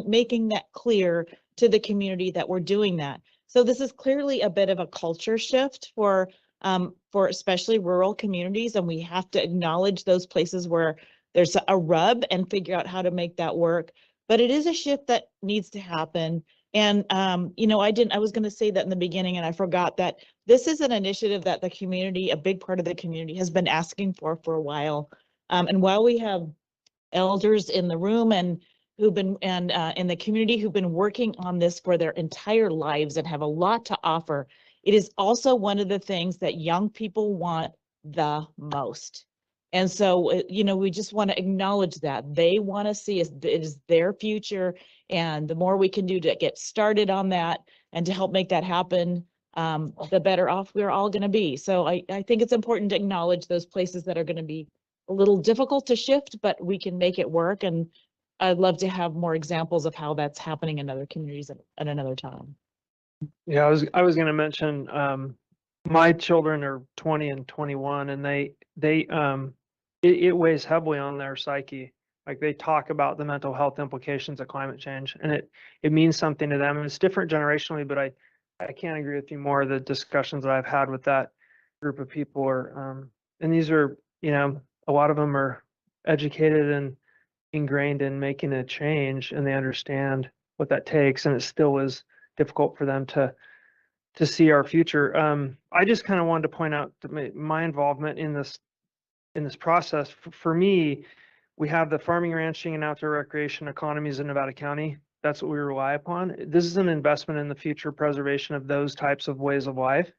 making that clear to the community that we're doing that. So this is clearly a bit of a culture shift for especially rural communities, and we have to acknowledge those places where there's a rub and figure out how to make that work. But it is a shift that needs to happen. And, I was going to say that in the beginning, and I forgot that this is an initiative that the community, a big part of the community, has been asking for a while. And while we have elders in the room and in the community who've been working on this for their entire lives and have a lot to offer, it is also one of the things that young people want the most. And so, we just want to acknowledge that they want to see it is their future, and the more we can do to get started on that and to help make that happen, the better off we're all going to be. So I think it's important to acknowledge those places that are going to be a little difficult to shift, but we can make it work. And I'd love to have more examples of how that's happening in other communities at another time.
Yeah, I was going to mention, my children are 20 and 21, and it weighs heavily on their psyche. Like, they talk about the mental health implications of climate change, and it means something to them. And it's different generationally, but I can't agree with you more. The discussions that I've had with that group of people are, and these are, a lot of them are educated and ingrained in making a change, and they understand what that takes, and it still is difficult for them to see our future. I just kind of wanted to point out my involvement in this process. For me, we have the farming, ranching, and outdoor recreation economies in Nevada County. That's what we rely upon. This is an investment in the future preservation of those types of ways of life.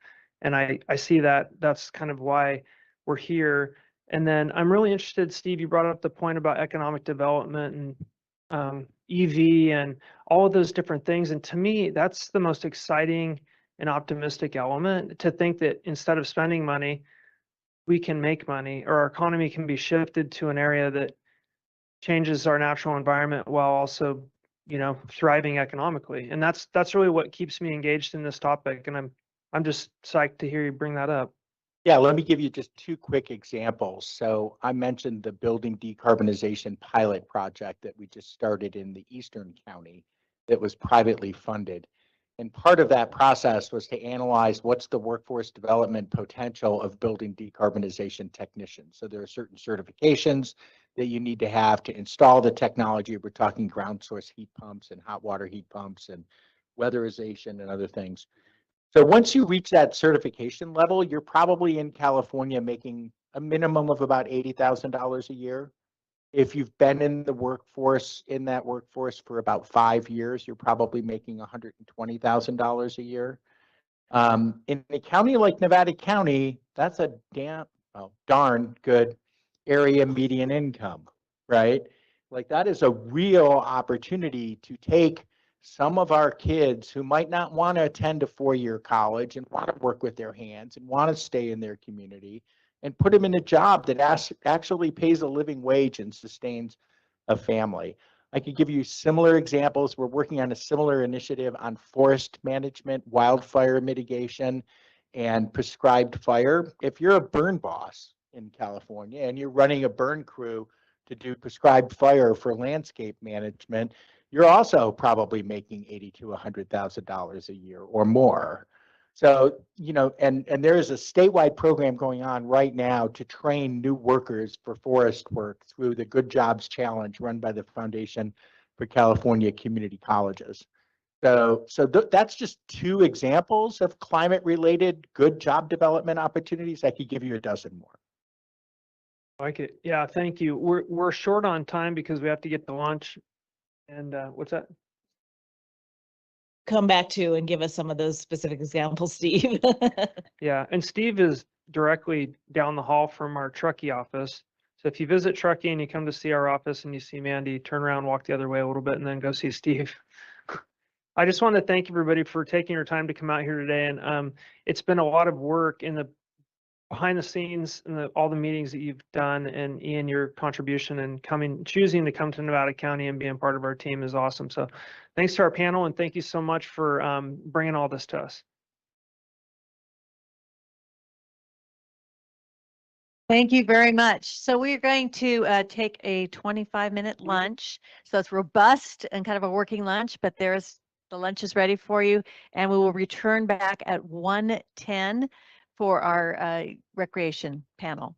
And I see that's kind of why we're here. And then I'm really interested, Steve, you brought up the point about economic development and EV and all of those different things. And to me, that's the most exciting and optimistic element, to think that instead of spending money, we can make money, or our economy can be shifted to an area that changes our natural environment while also, thriving economically. And that's really what keeps me engaged in this topic. And I'm just psyched to hear you bring that up.
Yeah, let me give you just two quick examples. So I mentioned the building decarbonization pilot project that we just started in the Eastern County that was privately funded. And part of that process was to analyze what's the workforce development potential of building decarbonization technicians. So there are certain certifications that you need to have to install the technology. We're talking ground source heat pumps and hot water heat pumps and weatherization and other things. So once you reach that certification level, you're probably in California making a minimum of about $80,000 a year. If you've been in that workforce for about 5 years, you're probably making $120,000 a year. In a county like Nevada County, that's a darn good area median income, right? Like, that is a real opportunity to take some of our kids who might not want to attend a 4-year college and want to work with their hands and want to stay in their community, and put them in a job that actually pays a living wage and sustains a family. I could give you similar examples. We're working on a similar initiative on forest management, wildfire mitigation, and prescribed fire. If you're a burn boss in California and you're running a burn crew to do prescribed fire for landscape management, you're also probably making $80,000 to $100,000 a year or more. So, and there is a statewide program going on right now to train new workers for forest work through the Good Jobs Challenge run by the Foundation for California Community Colleges. So that's just two examples of climate-related good job development opportunities. I could give you a dozen more.
Like it. Yeah, thank you. We're short on time because we have to get to lunch. And what's that?
come back to and give us some of those specific examples, Steve.
Yeah, and Steve is directly down the hall from our Truckee office. So if you visit Truckee and you come to see our office and you see Mandy, turn around, walk the other way a little bit, and then go see Steve. I just want to thank everybody for taking your time to come out here today. And it's been a lot of work in the behind the scenes and all the meetings that you've done. And Ian, your contribution and choosing to come to Nevada County and being part of our team is awesome. So thanks to our panel, and thank you so much for bringing all this to us.
Thank you very much. So we're going to take a 25-minute lunch. So it's robust and kind of a working lunch, but the lunch is ready for you. And we will return back at 1:10 for our recreation panel.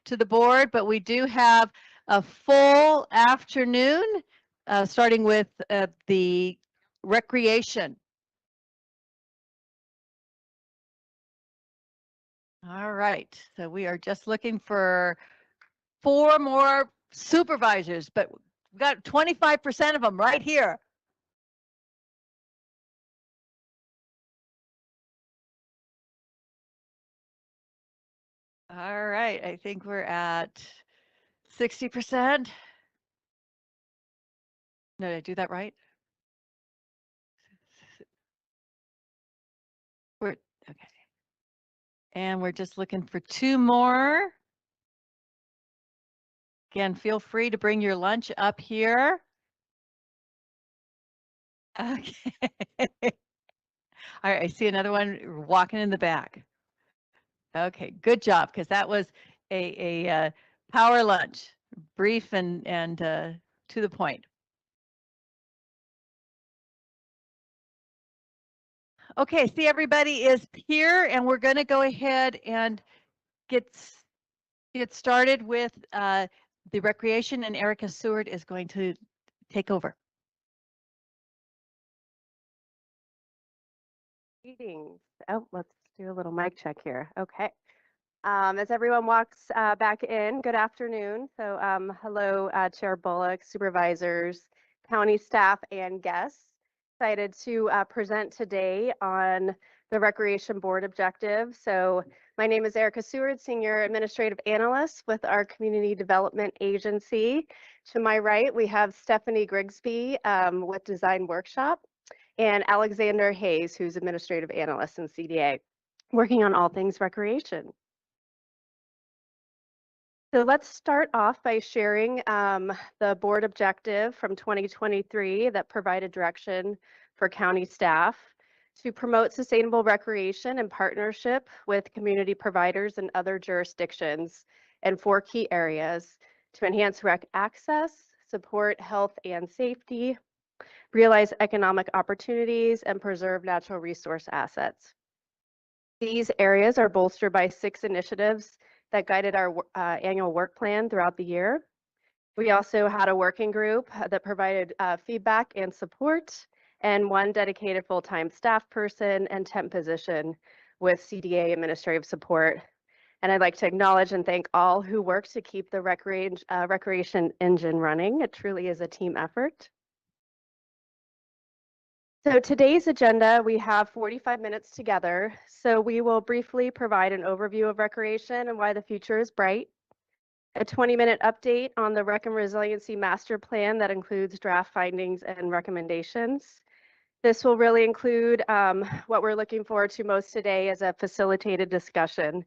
to the board, but we do have a full afternoon, starting with the recreation. All right, so we are just looking for 4 more supervisors, but we've got 25% of them right here. All right, I think we're at 60%. No, did I do that right? We're okay. And we're just looking for 2 more. Again, feel free to bring your lunch up here. Okay. All right, I see another one walking in the back. Okay, good job, because that was a power lunch, brief and to the point. Okay, see, everybody is here, and we're going to go ahead and get started with the recreation, and Erica Seward is going to take over.
Greetings. Oh, let's do a little mic check here. Okay. As everyone walks back in, good afternoon. So hello, Chair Bullock, supervisors, county staff, and guests. Excited to present today on the Recreation Board objective. So my name is Erica Seward, Senior Administrative Analyst with our Community Development Agency. To my right, we have Stephanie Grigsby with Design Workshop, and Alexander Hayes, who's Administrative Analyst in CDA, working on all things recreation. So let's start off by sharing the board objective from 2023 that provided direction for county staff to promote sustainable recreation in partnership with community providers and other jurisdictions in 4 key areas: to enhance rec access, support health and safety, realize economic opportunities, and preserve natural resource assets. These areas are bolstered by 6 initiatives that guided our annual work plan throughout the year. We also had a working group that provided feedback and support, and 1 dedicated full-time staff person and temp position with CDA administrative support. And I'd like to acknowledge and thank all who work to keep the recreation engine running. It truly is a team effort. So today's agenda, we have 45 minutes together. So we will briefly provide an overview of recreation and why the future is bright, a 20-minute update on the Rec and Resiliency Master Plan that includes draft findings and recommendations. This will really include what we're looking forward to most today as a facilitated discussion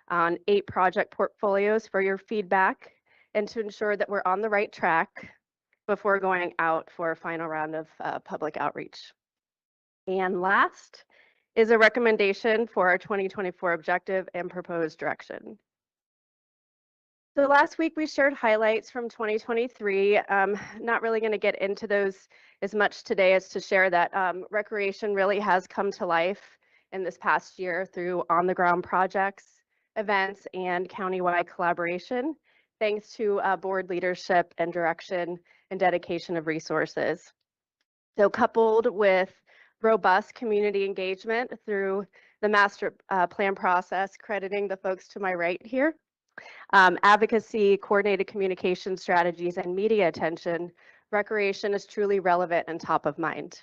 on 8 project portfolios for your feedback and to ensure that we're on the right track before going out for a final round of public outreach. And last is a recommendation for our 2024 objective and proposed direction. So last week we shared highlights from 2023. Not really going to get into those as much today as to share that recreation really has come to life in this past year through on-the-ground projects, events, and countywide collaboration, thanks to board leadership and direction and dedication of resources. So coupled with robust community engagement through the master plan process, crediting the folks to my right here, advocacy, coordinated communication strategies, and media attention, recreation is truly relevant and top of mind.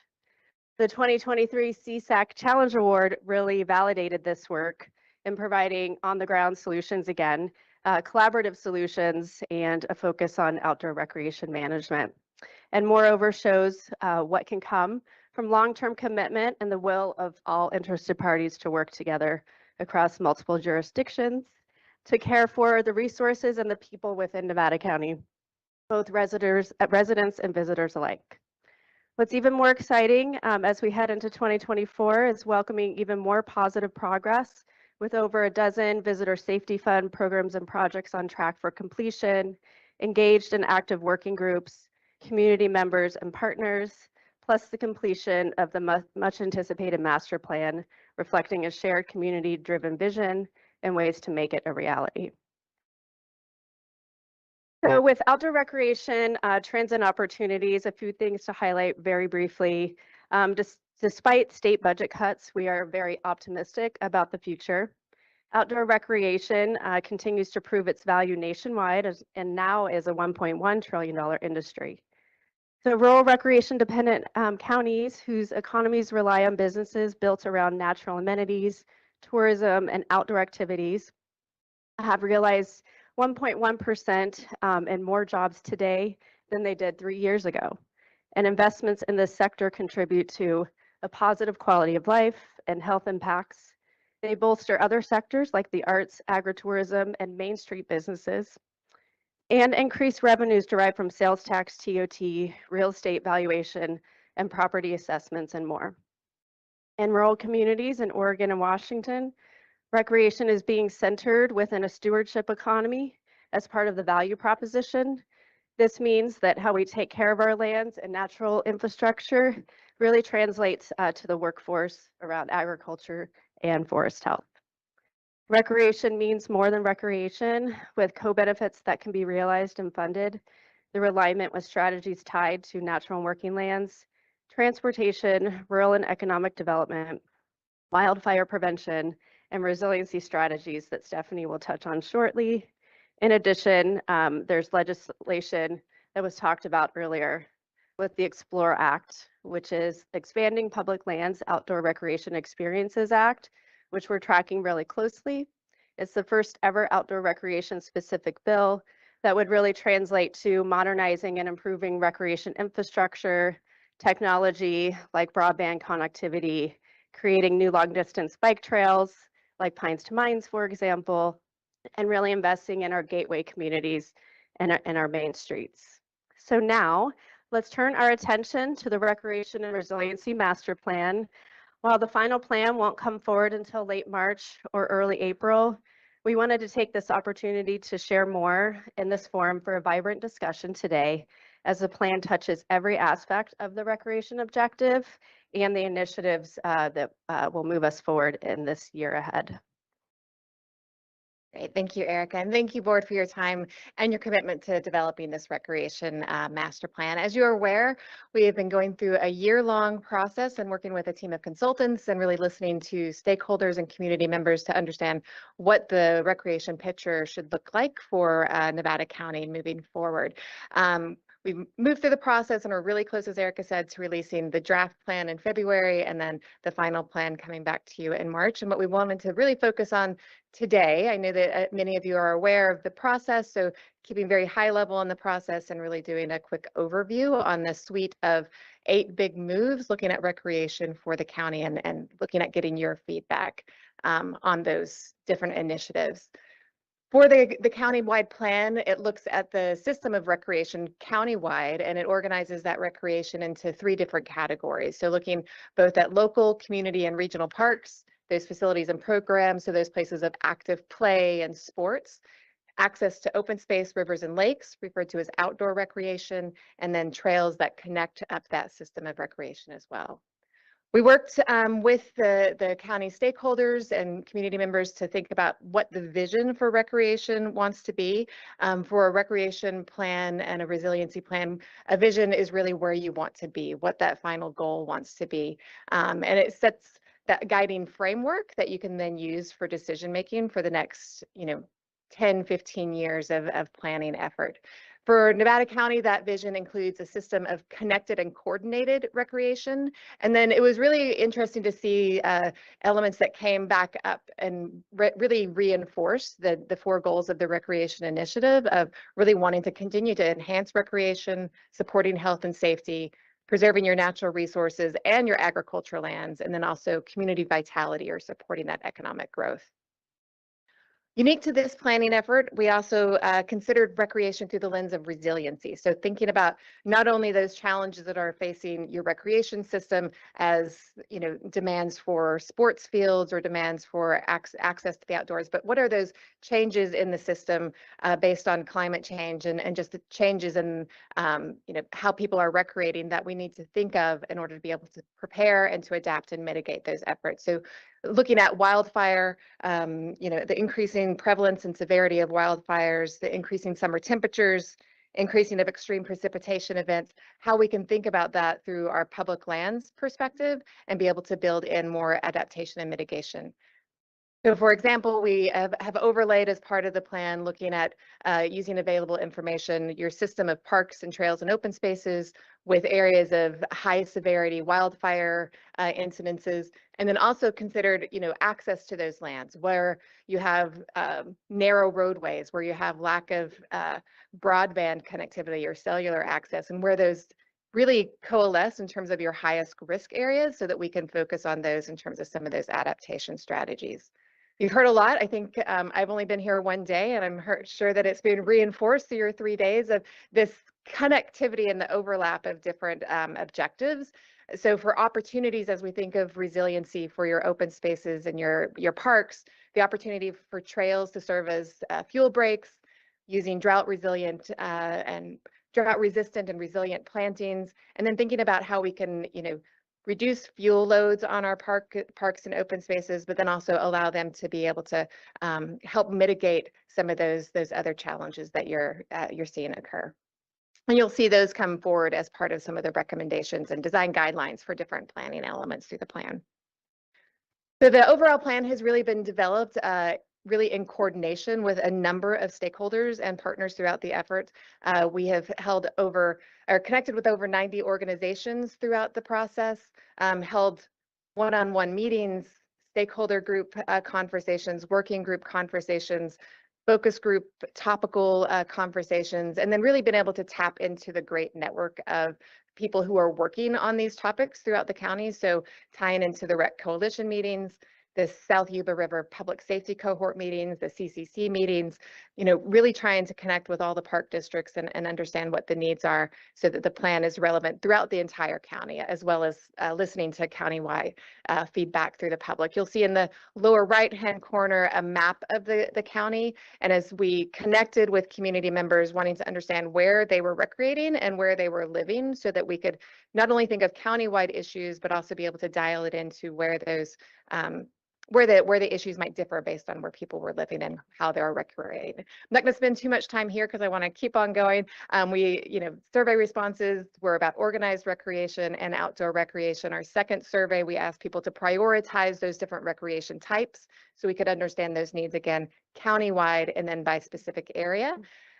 The 2023 CSAC Challenge Award really validated this work in providing on-the-ground solutions again, collaborative solutions, and a focus on outdoor recreation management. And moreover shows what can come from long-term commitment and the will of all interested parties to work together across multiple jurisdictions to care for the resources and the people within Nevada County, both residents and visitors alike. What's even more exciting as we head into 2024 is welcoming even more positive progress with over a dozen Visitor Safety Fund programs and projects on track for completion, engaged and active working groups, community members and partners, plus the completion of the much anticipated master plan, reflecting a shared community-driven vision and ways to make it a reality. So with outdoor recreation, trends and opportunities, a few things to highlight very briefly. Despite state budget cuts, we are very optimistic about the future. Outdoor recreation continues to prove its value nationwide and now is a $1.1 trillion industry. So rural recreation dependent counties whose economies rely on businesses built around natural amenities, tourism, and outdoor activities have realized 1.1% and more jobs today than they did 3 years ago. And investments in this sector contribute to a positive quality of life and health impacts. They bolster other sectors like the arts, agritourism, and Main Street businesses, and increase revenues derived from sales tax, TOT, real estate valuation, and property assessments, and more. In rural communities in Oregon and Washington, recreation is being centered within a stewardship economy as part of the value proposition. This means that how we take care of our lands and natural infrastructure really translates to the workforce around agriculture and forest health. Recreation means more than recreation, with co-benefits that can be realized and funded, the alignment with strategies tied to natural and working lands, transportation, rural and economic development, wildfire prevention, and resiliency strategies that Stephanie will touch on shortly. In addition, there's legislation that was talked about earlier with the Explore Act, which is Expanding Public Lands Outdoor Recreation Experiences Act, which we're tracking really closely. It's the first ever outdoor recreation specific bill that would really translate to modernizing and improving recreation infrastructure, technology like broadband connectivity, creating new long distance bike trails like Pines to Mines, for example, and really investing in our gateway communities and our main streets. So now let's turn our attention to the Recreation and Resiliency Master Plan. While the final plan won't come forward until late March or early April, we wanted to take this opportunity to share more in this forum for a vibrant discussion today, as the plan touches every aspect of the recreation objective and the initiatives that will move us forward in this year ahead.
Great, thank you, Erica, and thank you, Board, for your time and your commitment to developing this recreation master plan. As you are aware, we have been going through a year-long process and working with a team of consultants and really listening to stakeholders and community members to understand what the recreation picture should look like for Nevada County moving forward. We've moved through the process and we're really close, as Erica said, to releasing the draft plan in February and then the final plan coming back to you in March. And what we wanted to really focus on today, I know that many of you are aware of the process, so keeping very high level on the process and really doing a quick overview on the suite of 8 big moves, looking at recreation for the county and looking at getting your feedback on those different initiatives. For the county-wide plan, it looks at the system of recreation county-wide, and it organizes that recreation into 3 different categories. So looking both at local, community, and regional parks, those facilities and programs, so those places of active play and sports, access to open space, rivers, and lakes, referred to as outdoor recreation, and then trails that connect up that system of recreation as well. We worked with the county stakeholders and community members to think about what the vision for recreation wants to be. For a recreation plan and a resiliency plan, a vision is really where you want to be, what that final goal wants to be. And it sets that guiding framework that you can then use for decision making for the next 10, 15 years of planning effort. For Nevada County, that vision includes a system of connected and coordinated recreation. And then it was really interesting to see elements that came back up and really reinforce the 4 goals of the Recreation Initiative of really wanting to continue to enhance recreation, supporting health and safety, preserving your natural resources and your agricultural lands, and then also community vitality or supporting that economic growth. Unique to this planning effort, we also considered recreation through the lens of resiliency. So thinking about not only those challenges that are facing your recreation system as demands for sports fields or demands for access to the outdoors, but what are those changes in the system based on climate change and just the changes in how people are recreating that we need to think of in order to be able to prepare and to adapt and mitigate those efforts. So looking at wildfire, the increasing prevalence and severity of wildfires, the increasing summer temperatures, increasing of extreme precipitation events, how we can think about that through our public lands perspective and be able to build in more adaptation and mitigation. So for example, we have overlaid as part of the plan looking at using available information, your system of parks and trails and open spaces with areas of high severity wildfire incidences, and then also considered, access to those lands where you have narrow roadways, where you have lack of broadband connectivity or cellular access, and where those really coalesce in terms of your highest risk areas so that we can focus on those in terms of some of those adaptation strategies. You've heard a lot. I think I've only been here one day, and I'm sure that it's been reinforced through your 3 days of this connectivity and the overlap of different objectives. So for opportunities, as we think of resiliency for your open spaces and your parks, the opportunity for trails to serve as fuel breaks, using drought resistant and resilient plantings, and then thinking about how we can, reduce fuel loads on our parks and open spaces, but then also allow them to be able to help mitigate some of those other challenges that you're seeing occur. And you'll see those come forward as part of some of the recommendations and design guidelines for different planning elements through the plan. So the overall plan has really been developed really in coordination with a number of stakeholders and partners throughout the effort. We have connected with over 90 organizations throughout the process, held one-on-one meetings, stakeholder group conversations, working group conversations, focus group topical conversations, and then really been able to tap into the great network of people who are working on these topics throughout the county. So tying into the REC Coalition meetings, the South Yuba River Public Safety Cohort meetings, the CCC meetings, really trying to connect with all the park districts and understand what the needs are so that the plan is relevant throughout the entire county, as well as listening to countywide feedback through the public. You'll see in the lower right-hand corner a map of the county, and as we connected with community members wanting to understand where they were recreating and where they were living so that we could not only think of countywide issues, but also be able to dial it into where those where the issues might differ based on where people were living and how they're recreating. I'm not going to spend too much time here because I want to keep on going. Survey responses were about organized recreation and outdoor recreation. Our second survey, we asked people to prioritize those different recreation types so we could understand those needs again, countywide and then by specific area.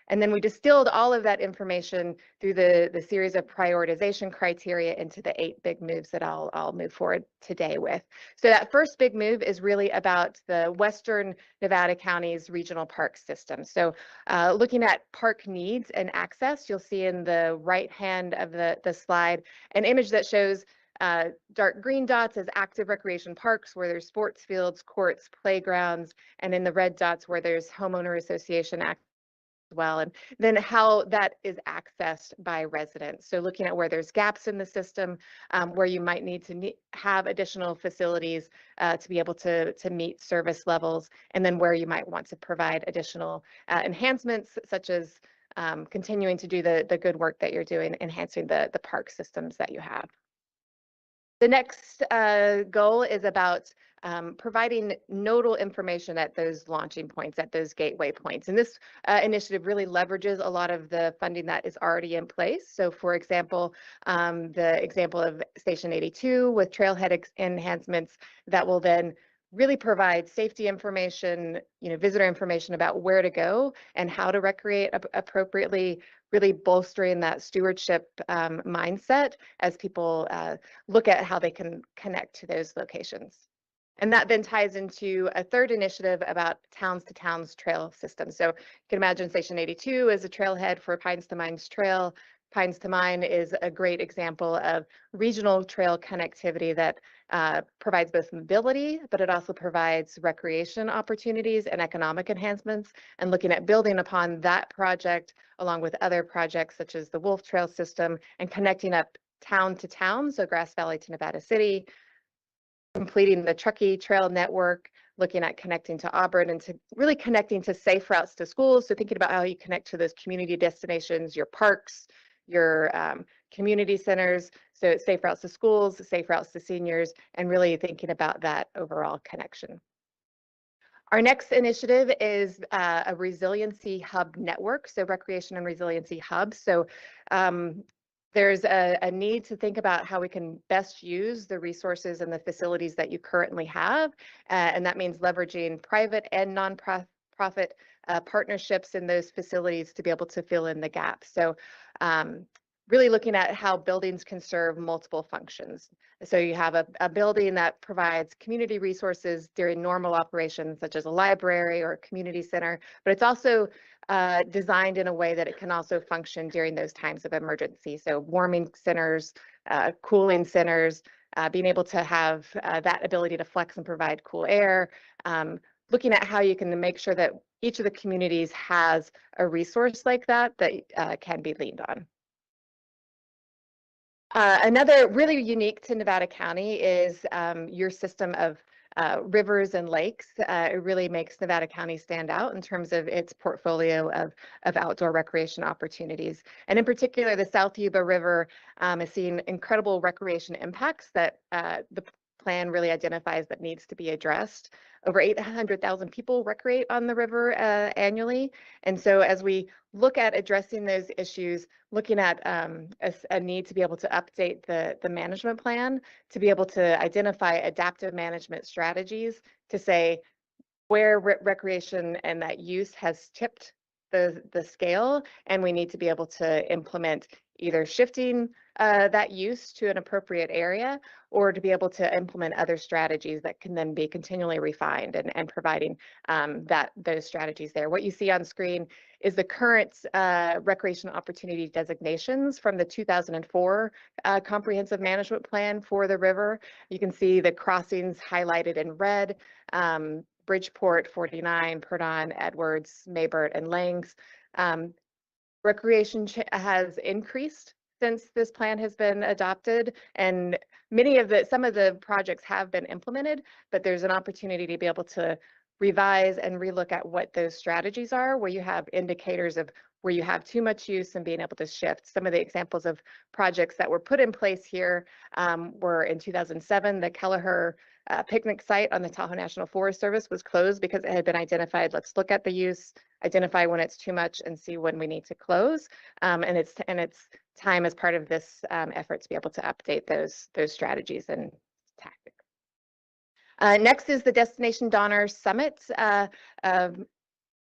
And then we distilled all of that information through the series of prioritization criteria into the 8 big moves that I'll move forward today with. So that first big move is really about the Western Nevada County's regional park system. So looking at park needs and access, you'll see in the right hand of the slide an image that shows dark green dots as active recreation parks where there's sports fields, courts, playgrounds, and in the red dots where there's homeowner association activity well, and then how that is accessed by residents. So looking at where there's gaps in the system, where you might need to have additional facilities to be able to meet service levels, and then where you might want to provide additional enhancements, such as continuing to do the good work that you're doing, enhancing the park systems that you have. The next goal is about providing nodal information at those launching points, at those gateway points. And this initiative really leverages a lot of the funding that is already in place. So for example, the example of Station 82 with trailhead enhancements that will then really provide safety information, visitor information about where to go and how to recreate appropriately, really bolstering that stewardship mindset as people look at how they can connect to those locations. And that then ties into a third initiative about towns to towns trail system. So you can imagine Station 82 is a trailhead for Pines to Mines Trail. Pines to Mine is a great example of regional trail connectivity that provides both mobility, but it also provides recreation opportunities and economic enhancements. And looking at building upon that project along with other projects such as the Wolf Trail system and connecting up town to town, so Grass Valley to Nevada City, completing the Truckee Trail network, looking at connecting to Auburn and to really connecting to safe routes to schools. So thinking about how you connect to those community destinations, your parks, your community centers, so it's safe routes to schools, safe routes to seniors, and really thinking about that overall connection. Our next initiative is a resiliency hub network, so recreation and resiliency hubs. So there's a need to think about how we can best use the resources and the facilities that you currently have, and that means leveraging private and nonprofit partnerships in those facilities to be able to fill in the gaps. So really looking at how buildings can serve multiple functions. So you have a building that provides community resources during normal operations, such as a library or a community center, but it's also designed in a way that it can also function during those times of emergency. So warming centers, cooling centers, being able to have that ability to flex and provide cool air, looking at how you can make sure that each of the communities has a resource like that that can be leaned on. Another really unique to Nevada County is your system of rivers and lakes. It really makes Nevada County stand out in terms of its portfolio of outdoor recreation opportunities. And in particular, the South Yuba River is seeing incredible recreation impacts that the plan really identifies that needs to be addressed. Over 800,000 people recreate on the river annually. And so as we look at addressing those issues, looking at a need to be able to update the management plan, to be able to identify adaptive management strategies to say where recreation and that use has tipped the scale, and we need to be able to implement either shifting that use to an appropriate area, or to be able to implement other strategies that can then be continually refined and providing those strategies there. What you see on screen is the current recreation opportunity designations from the 2004 comprehensive management plan for the river. You can see the crossings highlighted in red. Bridgeport, 49, Purdon, Edwards, Maybert, and Langs. Recreation has increased since this plan has been adopted, and some of the projects have been implemented, but there's an opportunity to be able to revise and relook at what those strategies are, where you have indicators of where you have too much use and being able to shift. Some of the examples of projects that were put in place here were in 2007, the Kelleher picnic site on the Tahoe National Forest Service was closed because it had been identified. Let's look at the use, identify when it's too much, and see when we need to close. And it's time as part of this effort to be able to update those strategies and tactics. Next is the Destination Donner Summit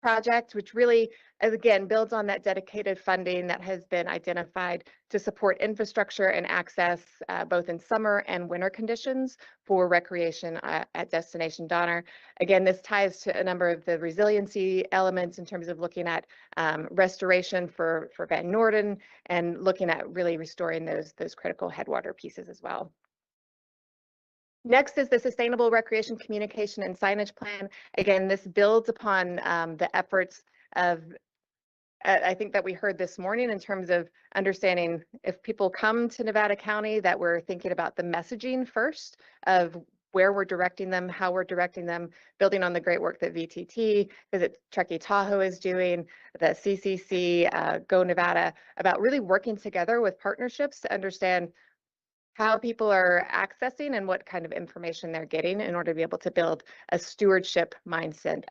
project, which really, again, builds on that dedicated funding that has been identified to support infrastructure and access both in summer and winter conditions for recreation at Destination Donner. Again, this ties to a number of the resiliency elements in terms of looking at restoration for Van Norden and looking at really restoring those critical headwater pieces as well. Next is the Sustainable Recreation Communication and Signage Plan. Again, this builds upon the efforts of, I think that we heard this morning in terms of understanding if people come to Nevada County that we're thinking about the messaging first of where we're directing them, how we're directing them, building on the great work that VTT, Visit Truckee Tahoe is doing, the CCC, Go Nevada, about really working together with partnerships to understand how people are accessing and what kind of information they're getting in order to be able to build a stewardship mindset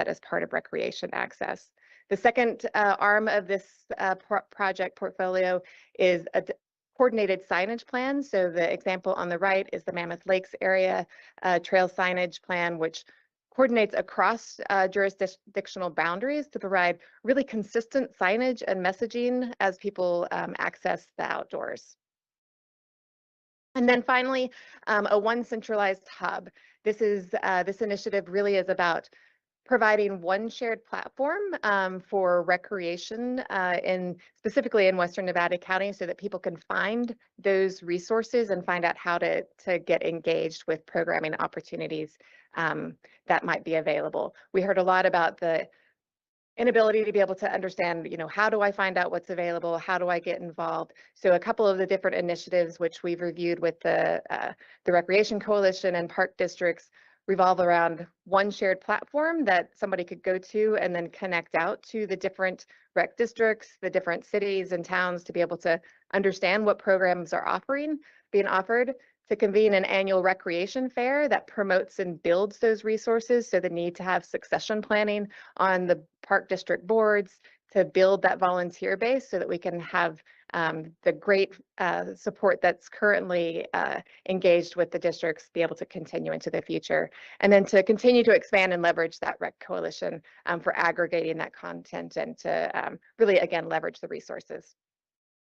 as part of recreation access. The second arm of this project portfolio is a coordinated signage plan. So the example on the right is the Mammoth Lakes area trail signage plan, which coordinates across jurisdictional boundaries to provide really consistent signage and messaging as people access the outdoors. And then finally, a one centralized hub. This initiative really is about providing one shared platform for recreation specifically in Western Nevada County, so that people can find those resources and find out how to get engaged with programming opportunities that might be available. We heard a lot about the inability to be able to understand, how do I find out what's available? How do I get involved? So a couple of the different initiatives which we've reviewed with the Recreation Coalition and park districts revolve around one shared platform that somebody could go to and then connect out to the different rec districts, the different cities and towns to be able to understand what programs are being offered, to convene an annual recreation fair that promotes and builds those resources. So the need to have succession planning on the park district boards to build that volunteer base so that we can have the great support that's currently engaged with the districts be able to continue into the future. And then to continue to expand and leverage that rec coalition for aggregating that content and to really, again, leverage the resources.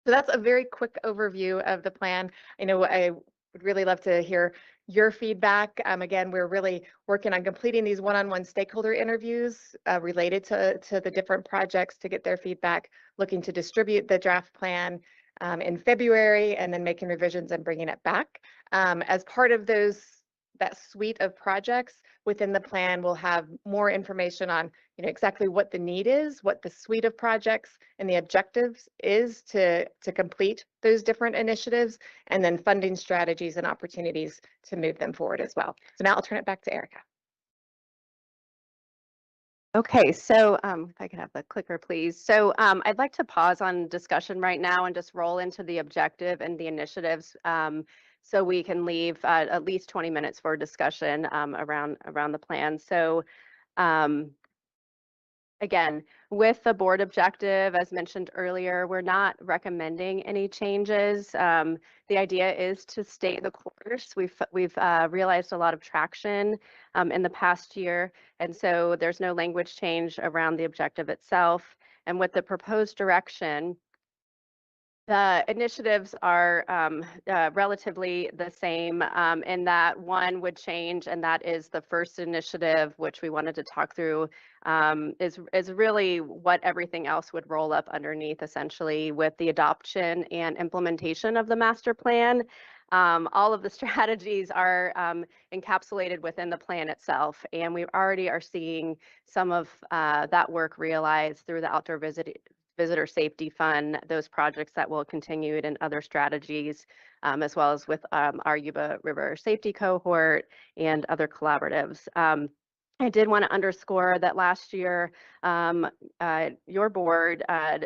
So that's a very quick overview of the plan. I know I would really love to hear your feedback. Again, we're really working on completing these one-on-one stakeholder interviews related to the different projects to get their feedback, looking to distribute the draft plan in February and then making revisions and bringing it back. As part of that suite of projects within the plan, we'll have more information on exactly what the need is, what the suite of projects and the objectives is to complete those different initiatives, and then funding strategies and opportunities to move them forward as well. So now I'll turn it back to Erica.
Okay, so if I could have the clicker, please. So I'd like to pause on discussion right now and just roll into the objective and the initiatives so we can leave at least 20 minutes for discussion around the plan. So again, with the board objective, as mentioned earlier, we're not recommending any changes. The idea is to stay the course. We've realized a lot of traction in the past year, and so there's no language change around the objective itself. And with the proposed direction, the initiatives are relatively the same in that one would change, and that is the first initiative, which we wanted to talk through, is really what everything else would roll up underneath, essentially, with the adoption and implementation of the master plan. All of the strategies are encapsulated within the plan itself, and we already are seeing some of that work realized through the outdoor visitor safety fund, those projects that will continue and other strategies, as well as with our Yuba River safety cohort and other collaboratives. I did want to underscore that last year, your board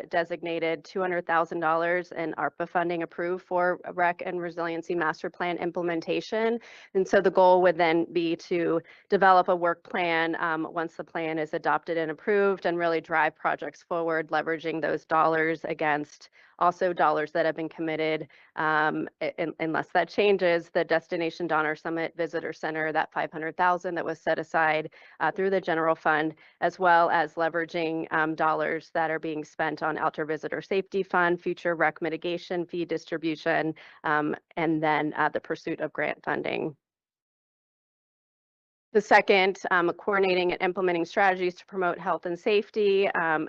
designated $200,000 in ARPA funding approved for REC and Resiliency Master Plan implementation. And so the goal would then be to develop a work plan once the plan is adopted and approved, and really drive projects forward, leveraging those dollars against also dollars that have been committed, unless that changes, the Destination Donner Summit Visitor Center, that $500,000 that was set aside through the general fund, as well as leveraging dollars that are being spent on Outdoor Visitor Safety Fund, future rec mitigation fee distribution, and then the pursuit of grant funding. The second, coordinating and implementing strategies to promote health and safety.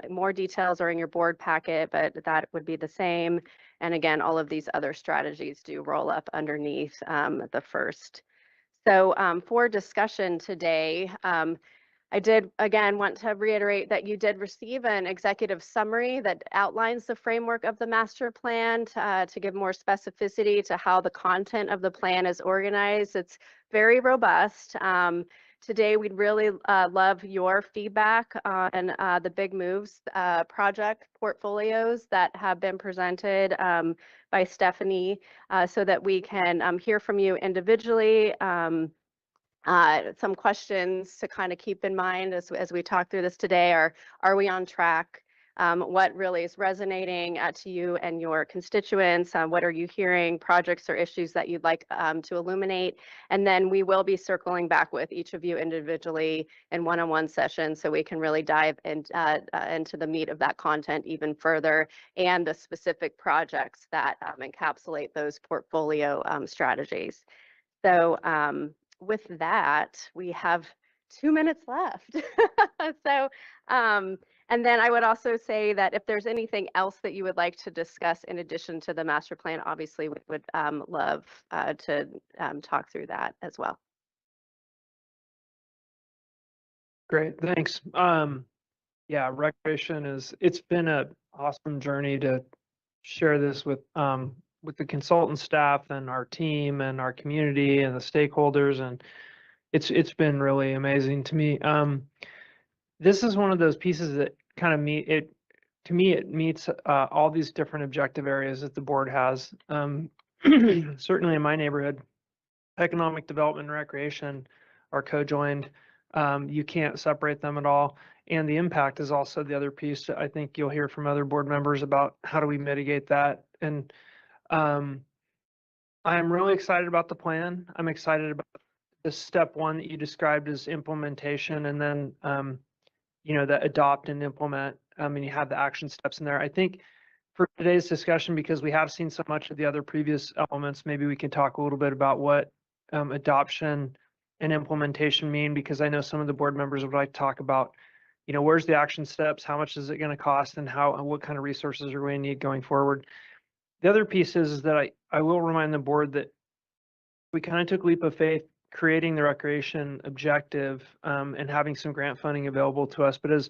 More details are in your board packet, but that would be the same. And again, all of these other strategies do roll up underneath the first. So for discussion today, I did, again, want to reiterate that you did receive an executive summary that outlines the framework of the master plan to give more specificity to how the content of the plan is organized. It's very robust. Today, we'd really love your feedback on the Big Moves project portfolios that have been presented by Stephanie so that we can hear from you individually. Some questions to kind of keep in mind as we talk through this today are we on track? What really is resonating to you and your constituents? What are you hearing, projects or issues that you'd like to illuminate? And then we will be circling back with each of you individually in one-on-one sessions so we can really dive into the meat of that content even further, and the specific projects that encapsulate those portfolio strategies. So with that, we have 2 minutes left. So, and then I would also say that if there's anything else that you would like to discuss in addition to the master plan, obviously we would love to talk through that as well.
Great, thanks. Yeah, recreation it's been an awesome journey to share this with the consultant staff and our team and our community and the stakeholders. And It's been really amazing to me. This is one of those pieces that kind of to me, it meets all these different objective areas that the board has. Certainly in my neighborhood, economic development and recreation are co-joined. You can't separate them at all. And the impact is also the other piece that I think you'll hear from other board members about how do we mitigate that. And I'm really excited about the plan. I'm excited about the step one that you described as implementation, and then the adopt and implement. And you have the action steps in there. I think for today's discussion, because we have seen so much of the other previous elements, maybe we can talk a little bit about what adoption and implementation mean, because I know some of the board members would like to talk about, where's the action steps, how much is it going to cost, and what kind of resources are we going to need going forward. The other piece is that I will remind the board that we kind of took a leap of faith creating the recreation objective and having some grant funding available to us. But as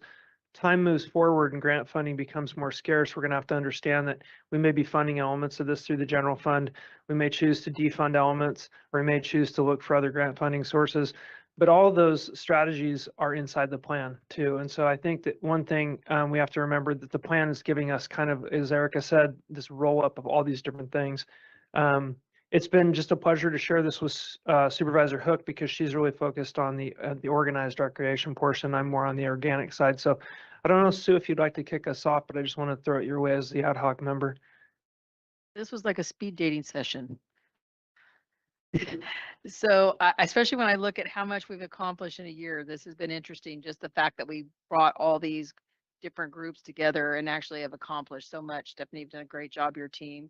time moves forward and grant funding becomes more scarce, we're going to have to understand that we may be funding elements of this through the general fund. We may choose to defund elements, or we may choose to look for other grant funding sources. But all of those strategies are inside the plan too. And so I think that one thing we have to remember that the plan is giving us kind of, as Erica said, this roll up of all these different things. It's been just a pleasure to share this with Supervisor Hook, because she's really focused on the organized recreation portion. I'm more on the organic side. So I don't know, Sue, if you'd like to kick us off, but I just want to throw it your way as the ad hoc member.
This was like a speed dating session. So especially when I look at how much we've accomplished in a year, this has been interesting. Just the fact that we brought all these different groups together and actually have accomplished so much. Stephanie, you've done a great job, your team.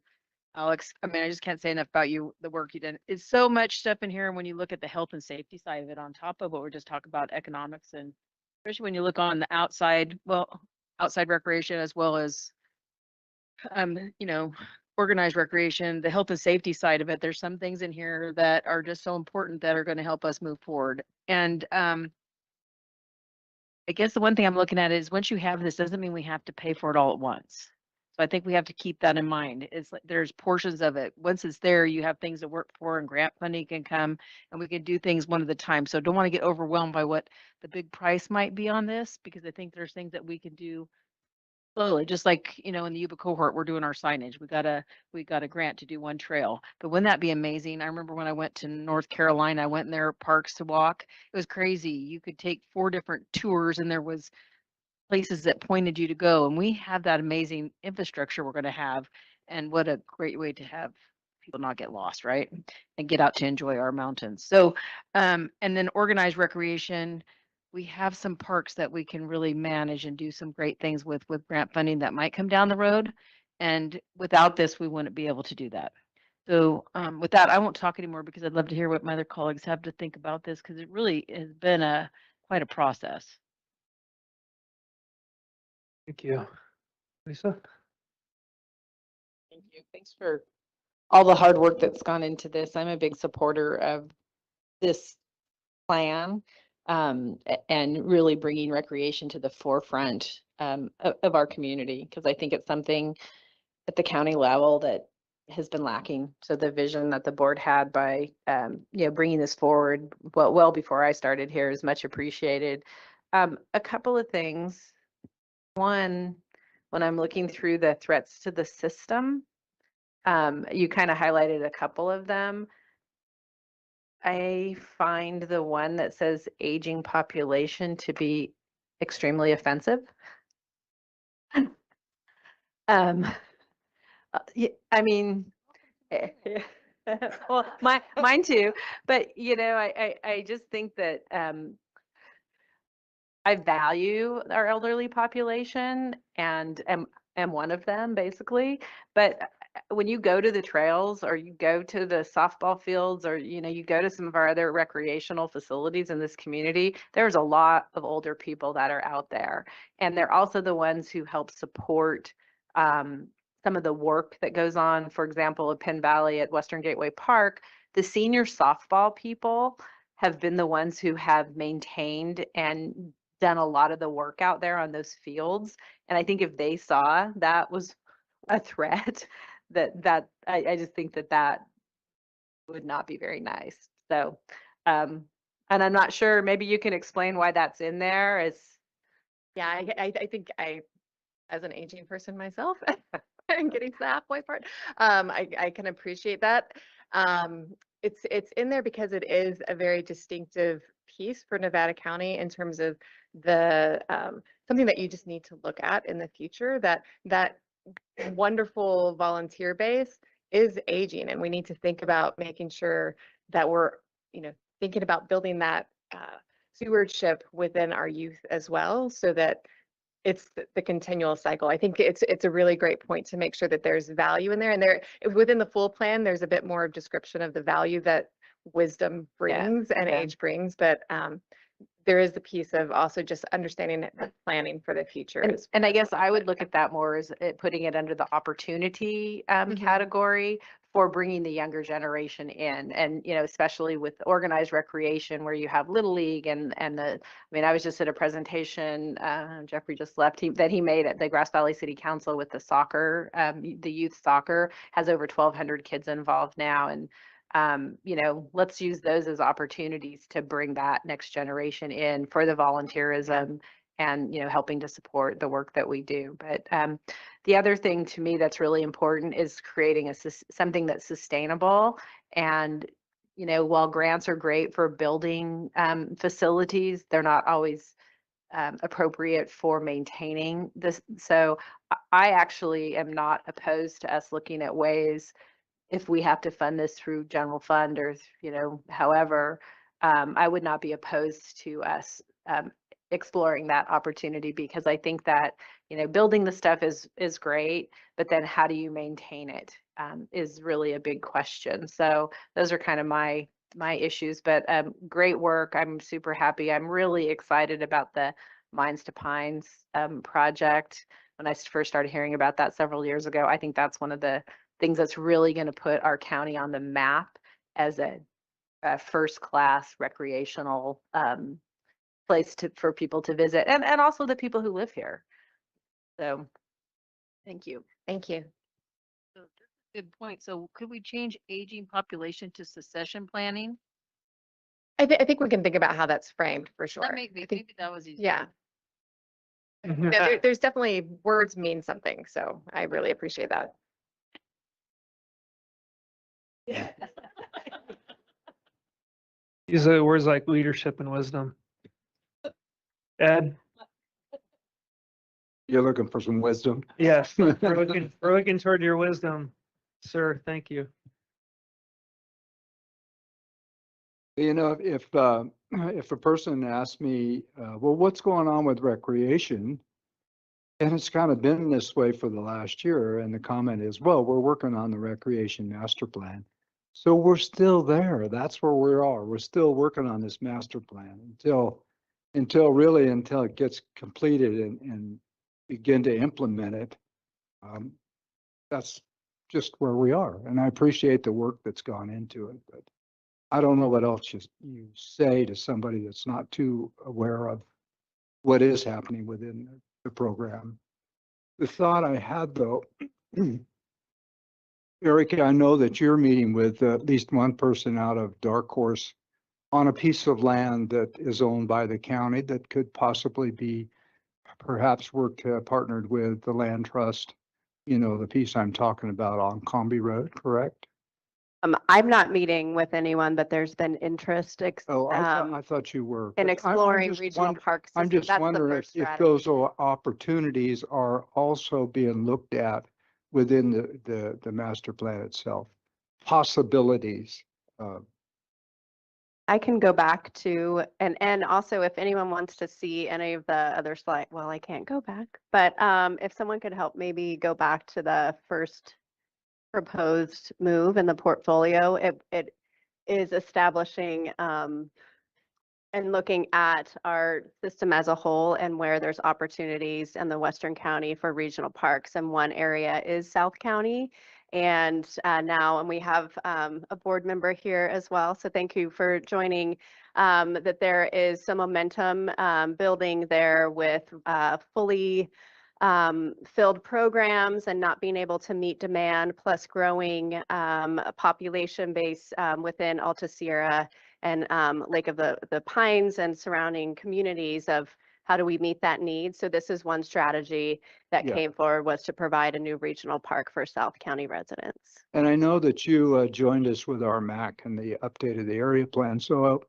Alex, I mean, I just can't say enough about you, the work you did. It's so much stuff in here. And when you look at the health and safety side of it, on top of what we're just talking about, economics, and especially when you look on the outside, outside recreation, as well as, organized recreation, the health and safety side of it, there's some things in here that are just so important that are going to help us move forward. And I guess the one thing I'm looking at is once you have this, doesn't mean we have to pay for it all at once. So I think we have to keep that in mind. It's like there's portions of it. Once it's there, you have things to work for, and grant funding can come, and we can do things one at a time. So don't want to get overwhelmed by what the big price might be on this, because I think there's things that we can do slowly. Just like, in the Yuba cohort, we're doing our signage. We got a grant to do one trail. But wouldn't that be amazing? I remember when I went to North Carolina, I went in their parks to walk. It was crazy. You could take 4 different tours, and there was places that pointed you to go. And we have that amazing infrastructure we're going to have. And what a great way to have people not get lost, right? And get out to enjoy our mountains. So, and then organized recreation. We have some parks that we can really manage and do some great things with grant funding that might come down the road. And without this, we wouldn't be able to do that. So with that, I won't talk anymore, because I'd love to hear what my other colleagues have to think about this, because it really has been quite a process.
Thank you. Lisa?
Thank you. Thanks for all the hard work that's gone into this. I'm a big supporter of this plan and really bringing recreation to the forefront of our community, because I think it's something at the county level that has been lacking. So the vision that the board had by bringing this forward well before I started here is much appreciated. A couple of things. One, when I'm looking through the threats to the system, you kind of highlighted a couple of them. I find the one that says aging population to be extremely offensive. I mean, well, mine too. But I just think that I value our elderly population and am one of them, basically. But when you go to the trails, or you go to the softball fields, or you go to some of our other recreational facilities in this community, there's a lot of older people that are out there, and they're also the ones who help support some of the work that goes on. For example, at Penn Valley at Western Gateway Park, the senior softball people have been the ones who have maintained and done a lot of the work out there on those fields. And I think if they saw that was a threat, that I just think that would not be very nice. So And I'm not sure, maybe you can explain why that's in there.
Yeah, I think as an aging person myself, and getting to the halfway part, I can appreciate that. It's in there because it is a very distinctive piece for Nevada County in terms of the something that you just need to look at in the future, that wonderful volunteer base is aging, and we need to think about making sure that we're, thinking about building that stewardship within our youth as well, so that it's the continual cycle. I think it's a really great point to make sure that there's value in there, and there within the full plan, there's a bit more of description of the value that wisdom brings and age brings, but there is the piece of also just understanding the planning for the future.
And I guess I would look at that more as putting it under the opportunity category for bringing the younger generation in. And, especially with organized recreation where you have Little League and I was just at a presentation, Jeffrey just left, that he made at the Grass Valley City Council with the soccer, the youth soccer has over 1,200 kids involved now. And let's use those as opportunities to bring that next generation in for the volunteerism and, helping to support the work that we do. But the other thing to me that's really important is creating something that's sustainable. And, while grants are great for building facilities, they're not always appropriate for maintaining this. So I actually am not opposed to us looking at ways, if we have to fund this through general fund or, however, I would not be opposed to us exploring that opportunity, because I think that, building the stuff is great, but then how do you maintain it is really a big question. So those are kind of my issues, but great work. I'm super happy. I'm really excited about the Mines to Pines project. When I first started hearing about that several years ago, I think that's one of the things that's really going to put our county on the map as a first-class recreational place for people to visit, and also the people who live here. So, thank you.
Thank you.
So that's a good point. So could we change aging population to succession planning?
I think we can think about how that's framed for sure.
Maybe that was easy.
Yeah. There's definitely, words mean something, so I really appreciate that.
Use the words like leadership and wisdom. Ed?
You're looking for some wisdom?
Yes, we're looking toward your wisdom, sir. Thank you.
If a person asks me, well, what's going on with recreation? And it's kind of been this way for the last year. And the comment is, well, we're working on the recreation master plan. So we're still there. That's where we are. We're still working on this master plan until it gets completed and begin to implement it. That's just where we are. And I appreciate the work that's gone into it, but I don't know what else you say to somebody that's not too aware of what is happening within the program. The thought I had though, Eric, I know that you're meeting with at least one person out of Dark Horse on a piece of land that is owned by the county that could possibly be perhaps partnered with the land trust, the piece I'm talking about on Combi Road, correct?
I'm not meeting with anyone, but there's been interest
I thought you were.
in
but
exploring
just
regional park
I'm
systems.
just
That's the
wondering
first
if
strategy.
those opportunities are also being looked at within the master plan itself. Possibilities.
I can go back to, and also if anyone wants to see any of the other slide, well, I can't go back, but if someone could help maybe go back to the first proposed move in the portfolio, it is establishing and looking at our system as a whole and where there's opportunities in the Western County for regional parks. And one area is South County. And we have a board member here as well. So thank you for joining, that there is some momentum building there with fully filled programs and not being able to meet demand, plus growing population base within Alta Sierra and Lake of the Pines and surrounding communities of how do we meet that need. So this is one strategy that
Yeah.
came forward, was to provide a new regional park for South County residents.
And I know that you joined us with our MAC and the update of the area plan. So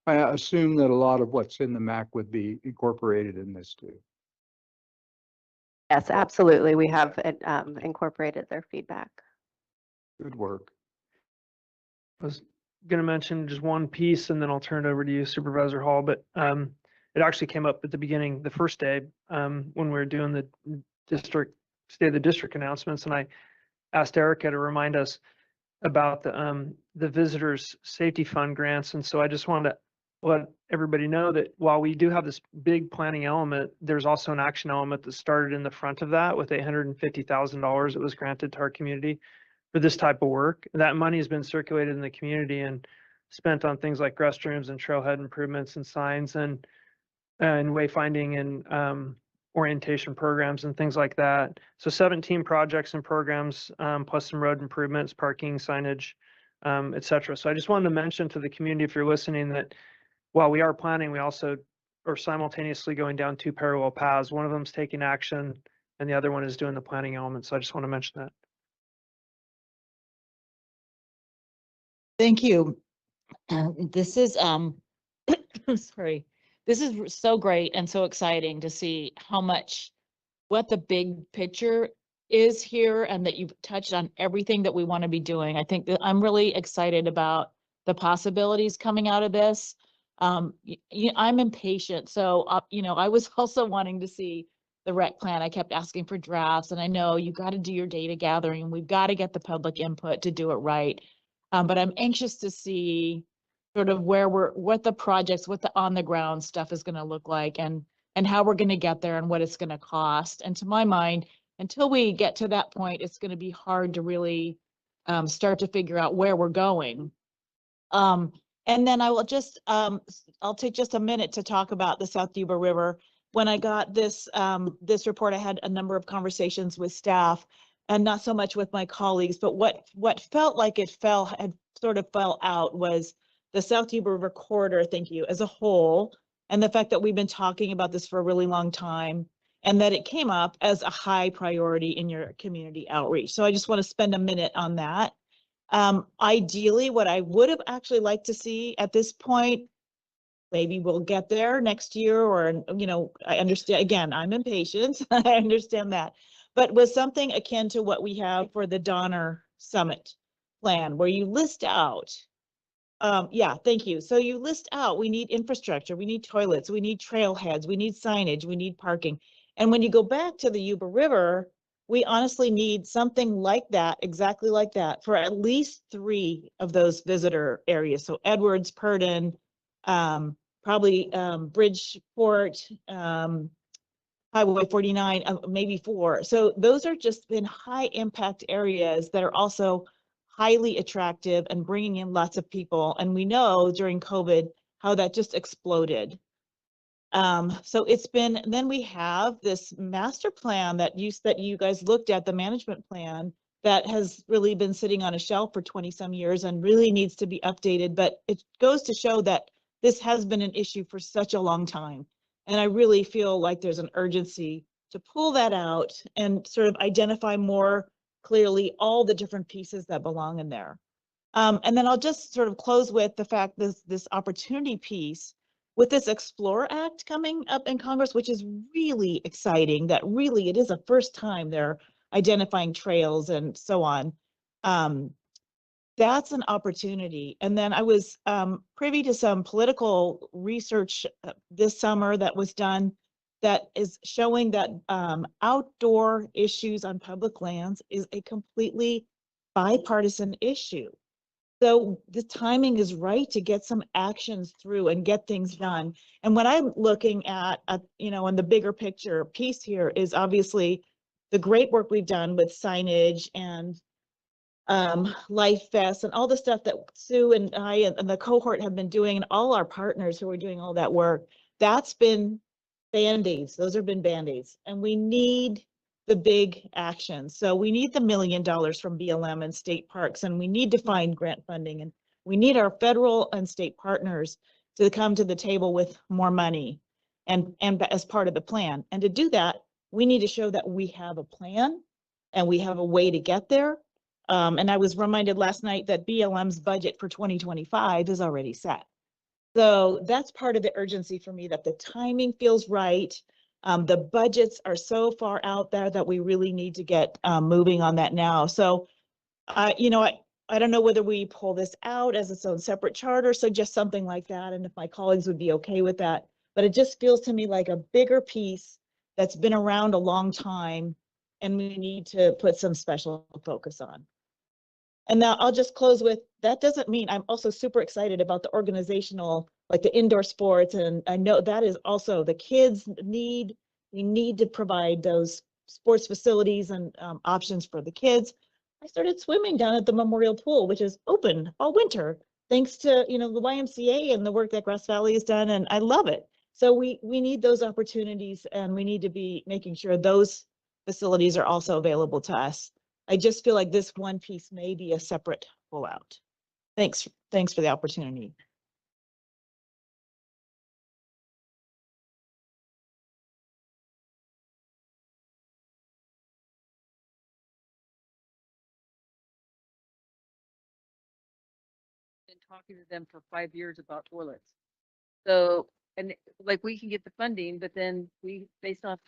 I assume that a lot of what's in the MAC would be incorporated in this too.
Yes, absolutely. We have incorporated their feedback.
Good work.
I was going to mention just one piece and then I'll turn it over to you, Supervisor Hall, but it actually came up at the beginning, the first day, when we were doing the state of the district announcements, and I asked Erica to remind us about the Visitors Safety Fund grants. And so I just wanted to let everybody know that while we do have this big planning element, there's also an action element that started in the front of that with $850,000 that was granted to our community for this type of work. That money has been circulated in the community and spent on things like restrooms and trailhead improvements and signs and wayfinding and orientation programs and things like that. So 17 projects and programs, plus some road improvements, parking, signage, et cetera. So I just wanted to mention to the community, if you're listening, that while we are planning, we also are simultaneously going down two parallel paths. One of them is taking action and the other one is doing the planning element. So I just want to mention that.
Thank you. This is, sorry, this is so great and so exciting to see how much, what the big picture is here and that you've touched on everything that we want to be doing. I think that I'm really excited about the possibilities coming out of this. I'm impatient. So, I was also wanting to see the rec plan. I kept asking for drafts, and I know you got to do your data gathering and we've got to get the public input to do it right. But I'm anxious to see sort of what the projects, what the on the ground stuff is going to look like and how we're going to get there and what it's going to cost. And to my mind, until we get to that point, it's going to be hard to really start to figure out where we're going. And then I will just, I'll take just a minute to talk about the South Yuba River. When I got this report, I had a number of conversations with staff and not so much with my colleagues, but what felt like had sort of fell out was the South Yuba River corridor, thank you, as a whole, and the fact that we've been talking about this for a really long time and that it came up as a high priority in your community outreach. So I just want to spend a minute on that. Ideally, what I would have actually liked to see at this point, maybe we'll get there next year, or, I understand, again, I'm impatient, I understand that, but was something akin to what we have for the Donner Summit plan, where you list out, yeah, thank you. So you list out, we need infrastructure, we need toilets, we need trailheads, we need signage, we need parking. And when you go back to the Yuba River, we honestly need something like that, exactly like that, for at least 3 of those visitor areas. So Edwards, Purdon, probably Bridgeport, Highway 49, maybe 4. So those are just been high impact areas that are also highly attractive and bringing in lots of people. And we know during COVID how that just exploded. So it's been, then we have this master plan that you guys looked at, the management plan, that has really been sitting on a shelf for 20 some years and really needs to be updated. But it goes to show that this has been an issue for such a long time. And I really feel like there's an urgency to pull that out and sort of identify more clearly all the different pieces that belong in there. And then I'll just sort of close with the fact this opportunity piece with this Explore Act coming up in Congress, which is really exciting, that really it is a first time they're identifying trails and so on. That's an opportunity. And then I was privy to some political research this summer that was done that is showing that outdoor issues on public lands is a completely bipartisan issue. So the timing is right to get some actions through and get things done. And what I'm looking at, in the bigger picture piece here is obviously the great work we've done with signage and Life Fest and all the stuff that Sue and I and the cohort have been doing, and all our partners who are doing all that work. That's been Band-Aids. Those have been Band-Aids. And we need the big action. So we need the $1 million from BLM and state parks, and we need to find grant funding. And We need our federal and state partners to come to the table with more money and as part of the plan. And to do that, we need to show that we have a plan and we have a way to get there. And I was reminded last night that BLM's budget for 2025 is already set. So that's part of the urgency for me, that the timing feels right. The budgets are so far out there that we really need to get moving on that now. So, I don't know whether we pull this out as its own separate charter, so just something like that, and if my colleagues would be okay with that. But it just feels to me like a bigger piece that's been around a long time, and we need to put some special focus on. And now I'll just close with, that doesn't mean I'm also super excited about the organizational, like the indoor sports. And I know that is also the kids we need to provide those sports facilities and options for the kids. I started swimming down at the Memorial Pool, which is open all winter, thanks to, the YMCA and the work that Grass Valley has done. And I love it. So we need those opportunities, and we need to be making sure those facilities are also available to us. I just feel like this one piece may be a separate pullout. Thanks for the opportunity.
Been talking to them for 5 years about toilets. So, and like we can get the funding, but then based off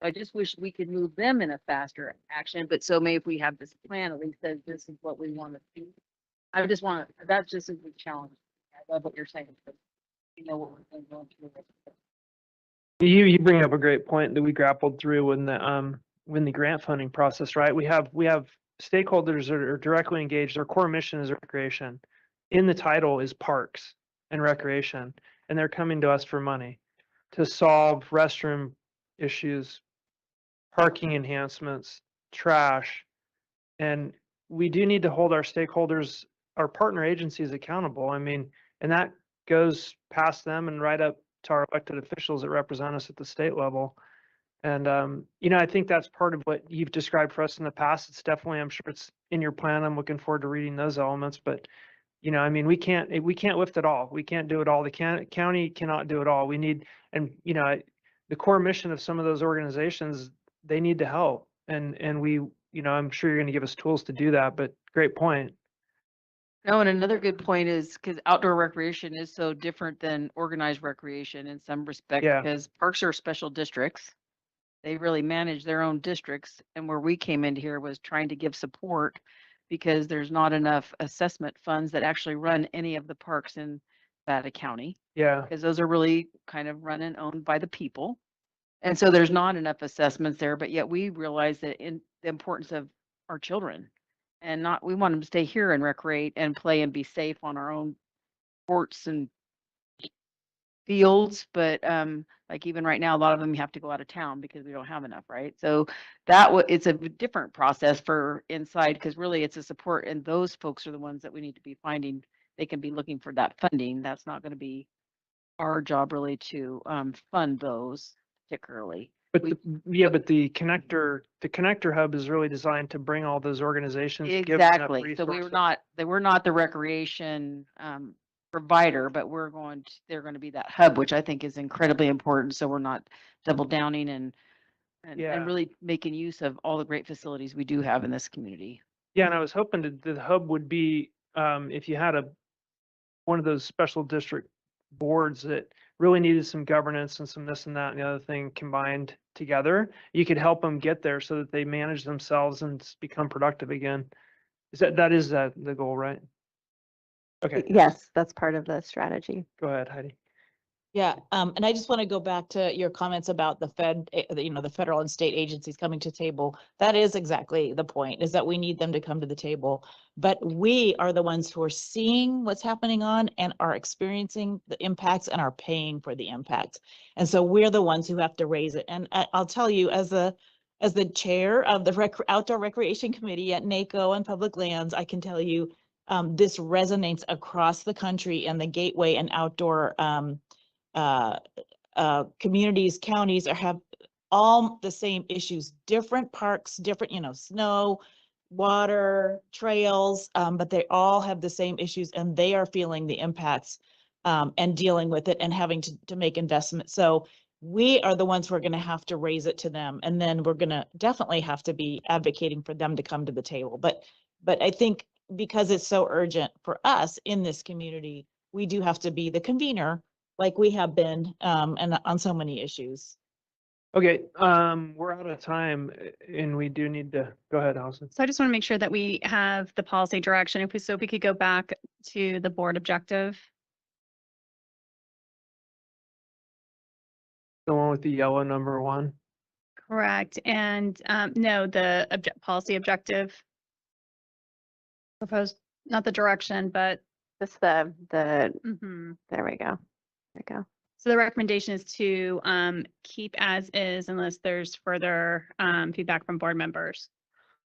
I just wish we could move them in a faster action, but so maybe if we have this plan, at least says this is what we want to do. That's just a big challenge. I love what you're saying, but what we're going through.
You bring up a great point that we grappled through when the grant funding process, right? We have stakeholders that are directly engaged. Their core mission is recreation. In the title is parks and recreation, and they're coming to us for money to solve restroom issues, parking enhancements, trash. And we do need to hold our stakeholders, our partner agencies accountable. I mean, and that goes past them and right up to our elected officials that represent us at the state level. And, I think that's part of what you've described for us in the past. It's definitely, I'm sure it's in your plan. I'm looking forward to reading those elements, but we can't lift it all. We can't do it all. The county cannot do it all. We need, and, the core mission of some of those organizations, they need to help. And we, I'm sure you're going to give us tools to do that, but great point.
No, and another good point is because outdoor recreation is so different than organized recreation in some respect, because parks are special districts. They really manage their own districts. And where we came into here was trying to give support because there's not enough assessment funds that actually run any of the parks in Nevada County.
Yeah.
Because those are really kind of run and owned by the people. And so there's not enough assessments there, but yet we realize that in the importance of our children and we want them to stay here and recreate and play and be safe on our own courts and fields. But like even right now, a lot of them you have to go out of town because we don't have enough, right? So it's a different process for inside, because really it's a support, and those folks are the ones that we need to be finding. They can be looking for that funding. That's not going to be our job really to fund those particularly.
But the connector hub is really designed to bring all those organizations.
Exactly. So they were not the recreation provider, but they're going to be that hub, which I think is incredibly important. So we're not double downing and really making use of all the great facilities we do have in this community.
Yeah, and I was hoping that the hub would be, if you had one of those special district boards that really needed some governance and some this and that and the other thing combined together, you could help them get there so that they manage themselves and become productive again. That is the goal, right? Okay.
Yes, that's part of the strategy.
Go ahead, Heidi.
Yeah, and I just want to go back to your comments about the the federal and state agencies coming to table. That is exactly the point, is that we need them to come to the table. But we are the ones who are seeing what's happening on and are experiencing the impacts and are paying for the impacts. And so we're the ones who have to raise it. And I'll tell you, as the chair of the Outdoor Recreation Committee at NACO and Public Lands, I can tell you this resonates across the country, and the gateway and outdoor communities, counties have all the same issues, different parks, different, snow, water, trails, but they all have the same issues and they are feeling the impacts and dealing with it and having to make investments. So we are the ones who are going to have to raise it to them. And then we're going to definitely have to be advocating for them to come to the table. But I think because it's so urgent for us in this community, we do have to be the convener like we have been and on so many issues.
Okay, we're out of time and we do need to, go ahead, Allison.
So I just want to make sure that we have the policy direction. If we could go back to the board objective.
The one with the yellow number 1.
Correct. And no, the policy objective. Proposed, not the direction, but
Just the,
mhm.
there we go. There we go.
So the recommendation is to keep as is unless there's further feedback from board members.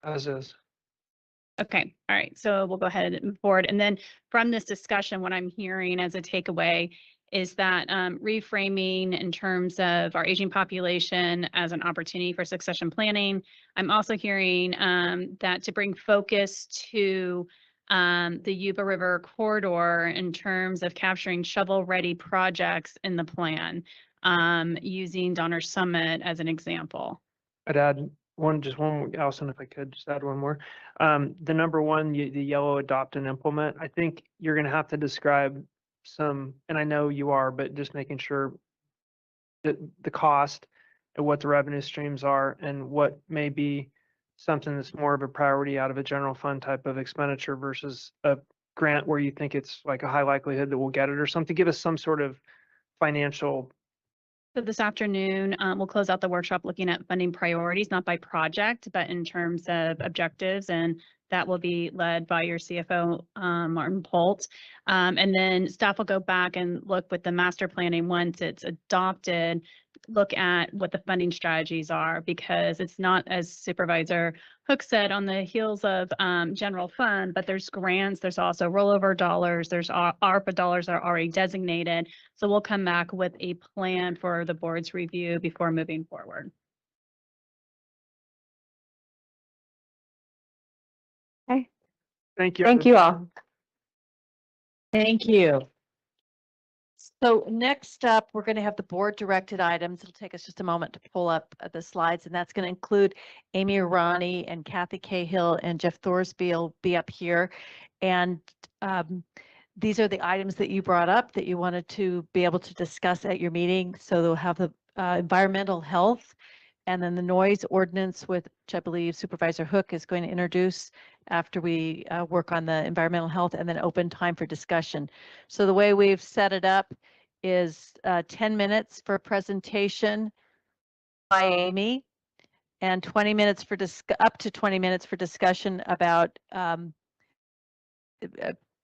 As is.
Okay, all right, so we'll go ahead and move forward. And then from this discussion, what I'm hearing as a takeaway is that reframing in terms of our aging population as an opportunity for succession planning. I'm also hearing that to bring focus to the Yuba River corridor in terms of capturing shovel-ready projects in the plan, using Donner Summit as an example.
I'd add just one, Allison, if I could just add one more. The number 1, the yellow adopt and implement, I think you're going to have to describe some, and I know you are, but just making sure that the cost and what the revenue streams are and what may be something that's more of a priority out of a general fund type of expenditure versus a grant where you think it's like a high likelihood that we'll get it or something. Give us some sort of financial.
So this afternoon, we'll close out the workshop looking at funding priorities, not by project, but in terms of objectives. And that will be led by your CFO, Martin Polt. And then staff will go back and look with the master planning once it's adopted, look at what the funding strategies are, because it's not, as Supervisor Hook said, on the heels of general fund, but there's grants, there's also rollover dollars, there's ARPA dollars that are already designated. So we'll come back with a plan for the board's review before moving forward.
Okay.
Thank you.
Thank you all.
Thank you. So next up, we're going to have the board directed items. It'll take us just a moment to pull up the slides, and that's going to include Amy Arani and Kathy Cahill and Jeff Thorsby will be up here. And these are the items that you brought up that you wanted to be able to discuss at your meeting. So they'll have the environmental health and then the noise ordinance, which I believe Supervisor Hook is going to introduce after we work on the environmental health, and then open time for discussion. So the way we've set it up is 10 minutes for presentation by Amy and 20 minutes for up to 20 minutes for discussion about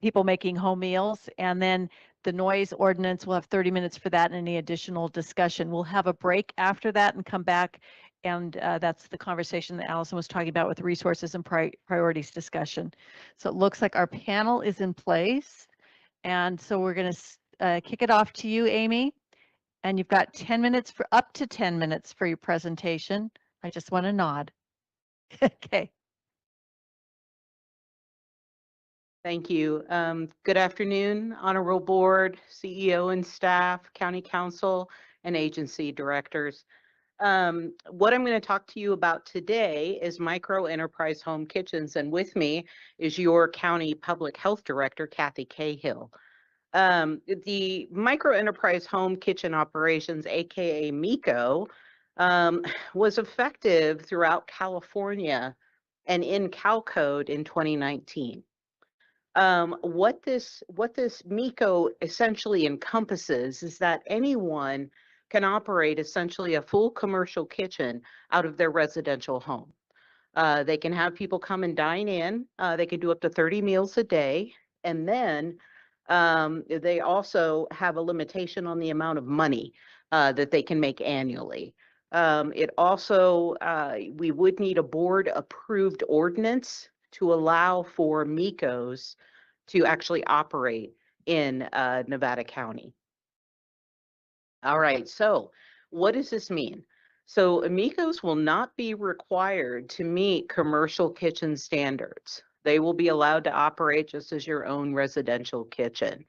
people making home meals. And then the noise ordinance, we'll have 30 minutes for that and any additional discussion. We'll have a break after that and come back. And that's the conversation that Allison was talking about with resources and priorities discussion. So it looks like our panel is in place. And so we're going to kick it off to you, Amy. And you've got 10 minutes for up to 10 minutes for your presentation. I just want to nod. Okay.
Thank you. Good afternoon, Honorable Board, CEO and staff, County Council, and agency directors. What I'm going to talk to you about today is micro enterprise home kitchens, and with me is your County Public Health Director, Kathy Cahill. The micro enterprise home kitchen operations, aka MICO, was effective throughout California and in CalCode in 2019. What this MICO essentially encompasses is that anyone can operate essentially a full commercial kitchen out of their residential home. They can have people come and dine in. They can do up to 30 meals a day. And then they also have a limitation on the amount of money that they can make annually. It also, we would need a board approved ordinance to allow for MICOs to actually operate in Nevada County. All right, so what does this mean? So amigos will not be required to meet commercial kitchen standards. They will be allowed to operate just as your own residential kitchen.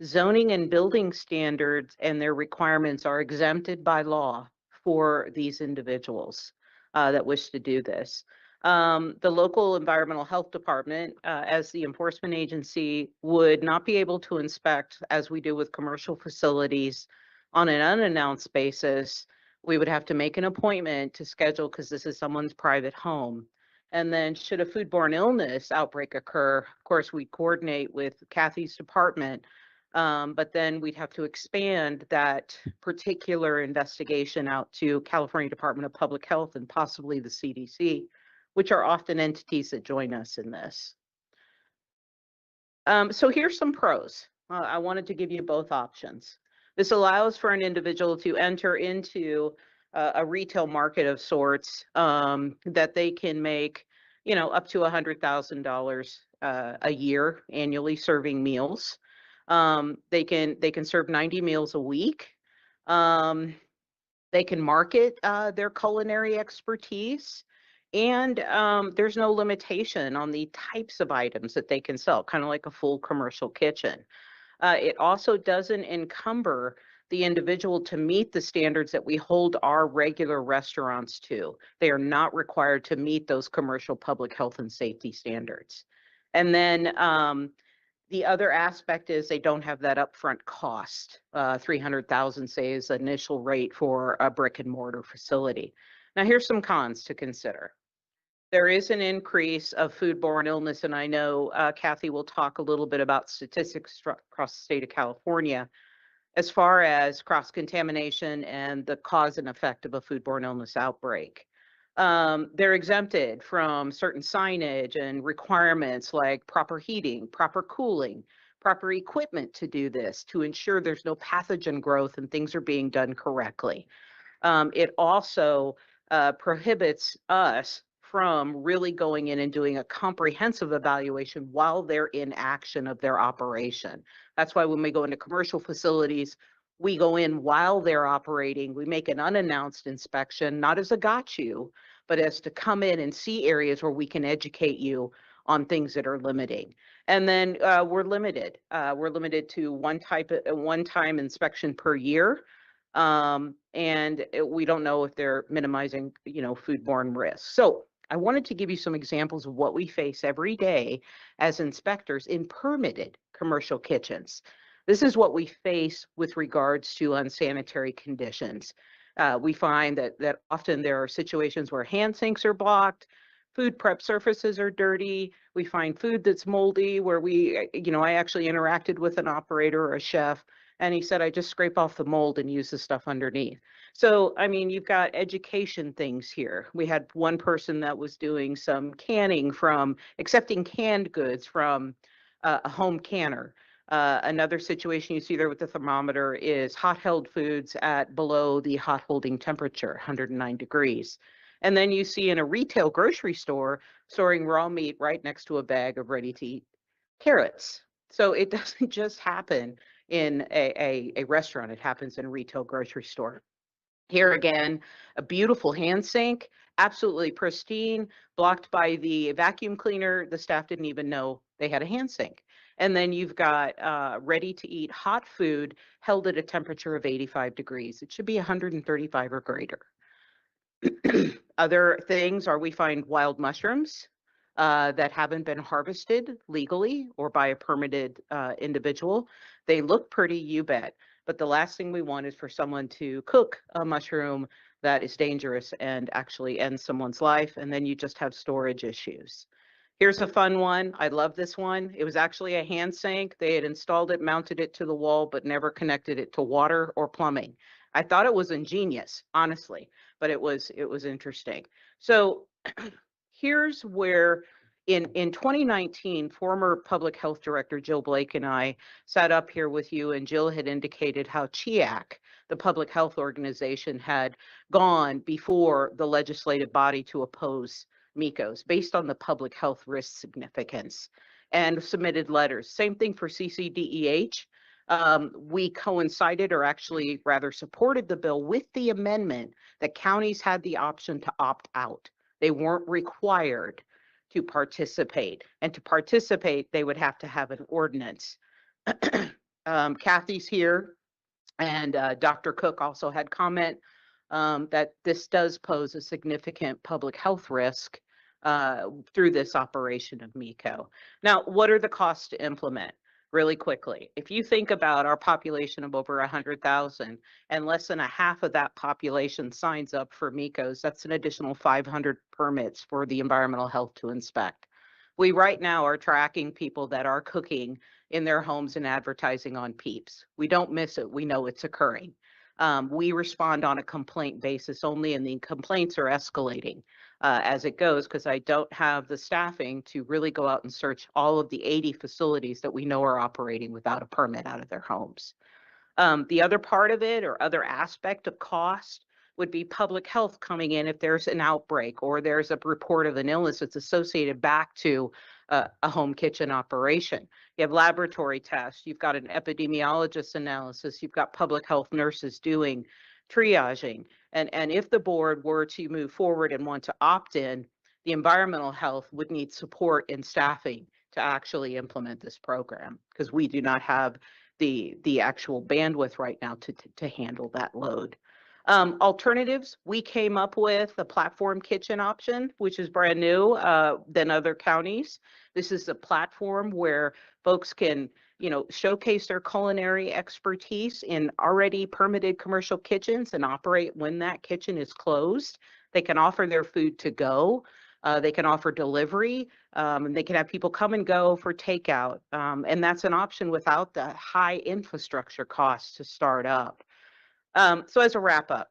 Zoning and building standards and their requirements are exempted by law for these individuals that wish to do this. The local environmental health department, as the enforcement agency, would not be able to inspect, as we do with commercial facilities, on an unannounced basis. We would have to make an appointment to schedule because this is someone's private home. And then should a foodborne illness outbreak occur, of course, we coordinate with Kathy's department, but then we'd have to expand that particular investigation out to California Department of Public Health and possibly the CDC, which are often entities that join us in this. So here's some pros. I wanted to give you both options. This allows for an individual to enter into a retail market of sorts that they can make, you know, up to $100,000 a year annually serving meals. They can serve 90 meals a week. They can market their culinary expertise, and there's no limitation on the types of items that they can sell, kind of like a full commercial kitchen. It also doesn't encumber the individual to meet the standards that we hold our regular restaurants to. They are not required to meet those commercial public health and safety standards. And then the other aspect is they don't have that upfront cost. 300,000, say, is the initial rate for a brick and mortar facility. Now, here's some cons to consider. There is an increase of foodborne illness, and I know Kathy will talk a little bit about statistics across the state of California as far as cross-contamination and the cause and effect of a foodborne illness outbreak. They're exempted from certain signage and requirements like proper heating, proper cooling, proper equipment to do this, to ensure there's no pathogen growth and things are being done correctly. It also prohibits us from really going in and doing a comprehensive evaluation while they're in action of their operation. That's why when we go into commercial facilities, we go in while they're operating. We make an unannounced inspection, not as a got you, but as to come in and see areas where we can educate you on things that are limiting. And then we're limited. We're limited to one-time inspection per year. We don't know if they're minimizing, you know, foodborne risks. So I wanted to give you some examples of what we face every day as inspectors in permitted commercial kitchens. This is what we face with regards to unsanitary conditions. We find that often there are situations where hand sinks are blocked, food prep surfaces are dirty. We find food that's moldy where I actually interacted with an operator or a chef, and he said, I just scrape off the mold and use the stuff underneath. So, I mean, you've got education things here. We had one person that was doing some canning accepting canned goods from a home canner. Another situation you see there with the thermometer is hot held foods at below the hot holding temperature, 109 degrees. And then you see in a retail grocery store storing raw meat right next to a bag of ready to eat carrots. So it doesn't just happen in a restaurant, it happens in a retail grocery store. Here again, a beautiful hand sink, absolutely pristine, blocked by the vacuum cleaner. The staff didn't even know they had a hand sink. And then you've got ready to eat hot food held at a temperature of 85 degrees. It should be 135 or greater. Other things are we find wild mushrooms that haven't been harvested legally or by a permitted individual. They look pretty, you bet. But the last thing we want is for someone to cook a mushroom that is dangerous and actually ends someone's life, and then you just have storage issues. Here's a fun one. I love this one. It was actually a hand sink. They had installed it, mounted it to the wall, but never connected it to water or plumbing. I thought it was ingenious, honestly, but it was interesting. So here's where in 2019, former public health director Jill Blake and I sat up here with you, and Jill had indicated how CHIAC, the public health organization, had gone before the legislative body to oppose MECOs based on the public health risk significance and submitted letters. Same thing for CCDEH. We coincided, or actually rather supported the bill with the amendment that counties had the option to opt out. They weren't required to participate. And to participate, they would have to have an ordinance. Kathy's here, and Dr. Cook also had comment that this does pose a significant public health risk through this operation of MECO. Now, what are the costs to implement? Really quickly, if you think about our population of over 100,000 and less than a half of that population signs up for MECOs, that's an additional 500 permits for the environmental health to inspect. We right now are tracking people that are cooking in their homes and advertising on PEEPs. We don't miss it. We know it's occurring. We respond on a complaint basis only, and the complaints are escalating as it goes, because I don't have the staffing to really go out and search all of the 80 facilities that we know are operating without a permit out of their homes. The other part of it, or other aspect of cost, would be public health coming in if there's an outbreak or there's a report of an illness that's associated back to a home kitchen operation. You have laboratory tests, you've got an epidemiologist analysis, you've got public health nurses doing triaging. And if the board were to move forward and want to opt in, the environmental health would need support in staffing to actually implement this program, because we do not have the actual bandwidth right now to handle that load. Alternatives, we came up with a platform kitchen option, which is brand new than other counties. This is a platform where folks can, showcase their culinary expertise in already permitted commercial kitchens and operate when that kitchen is closed. They can offer their food to go. They can offer delivery, and they can have people come and go for takeout. And that's an option without the high infrastructure costs to start up. So as a wrap up,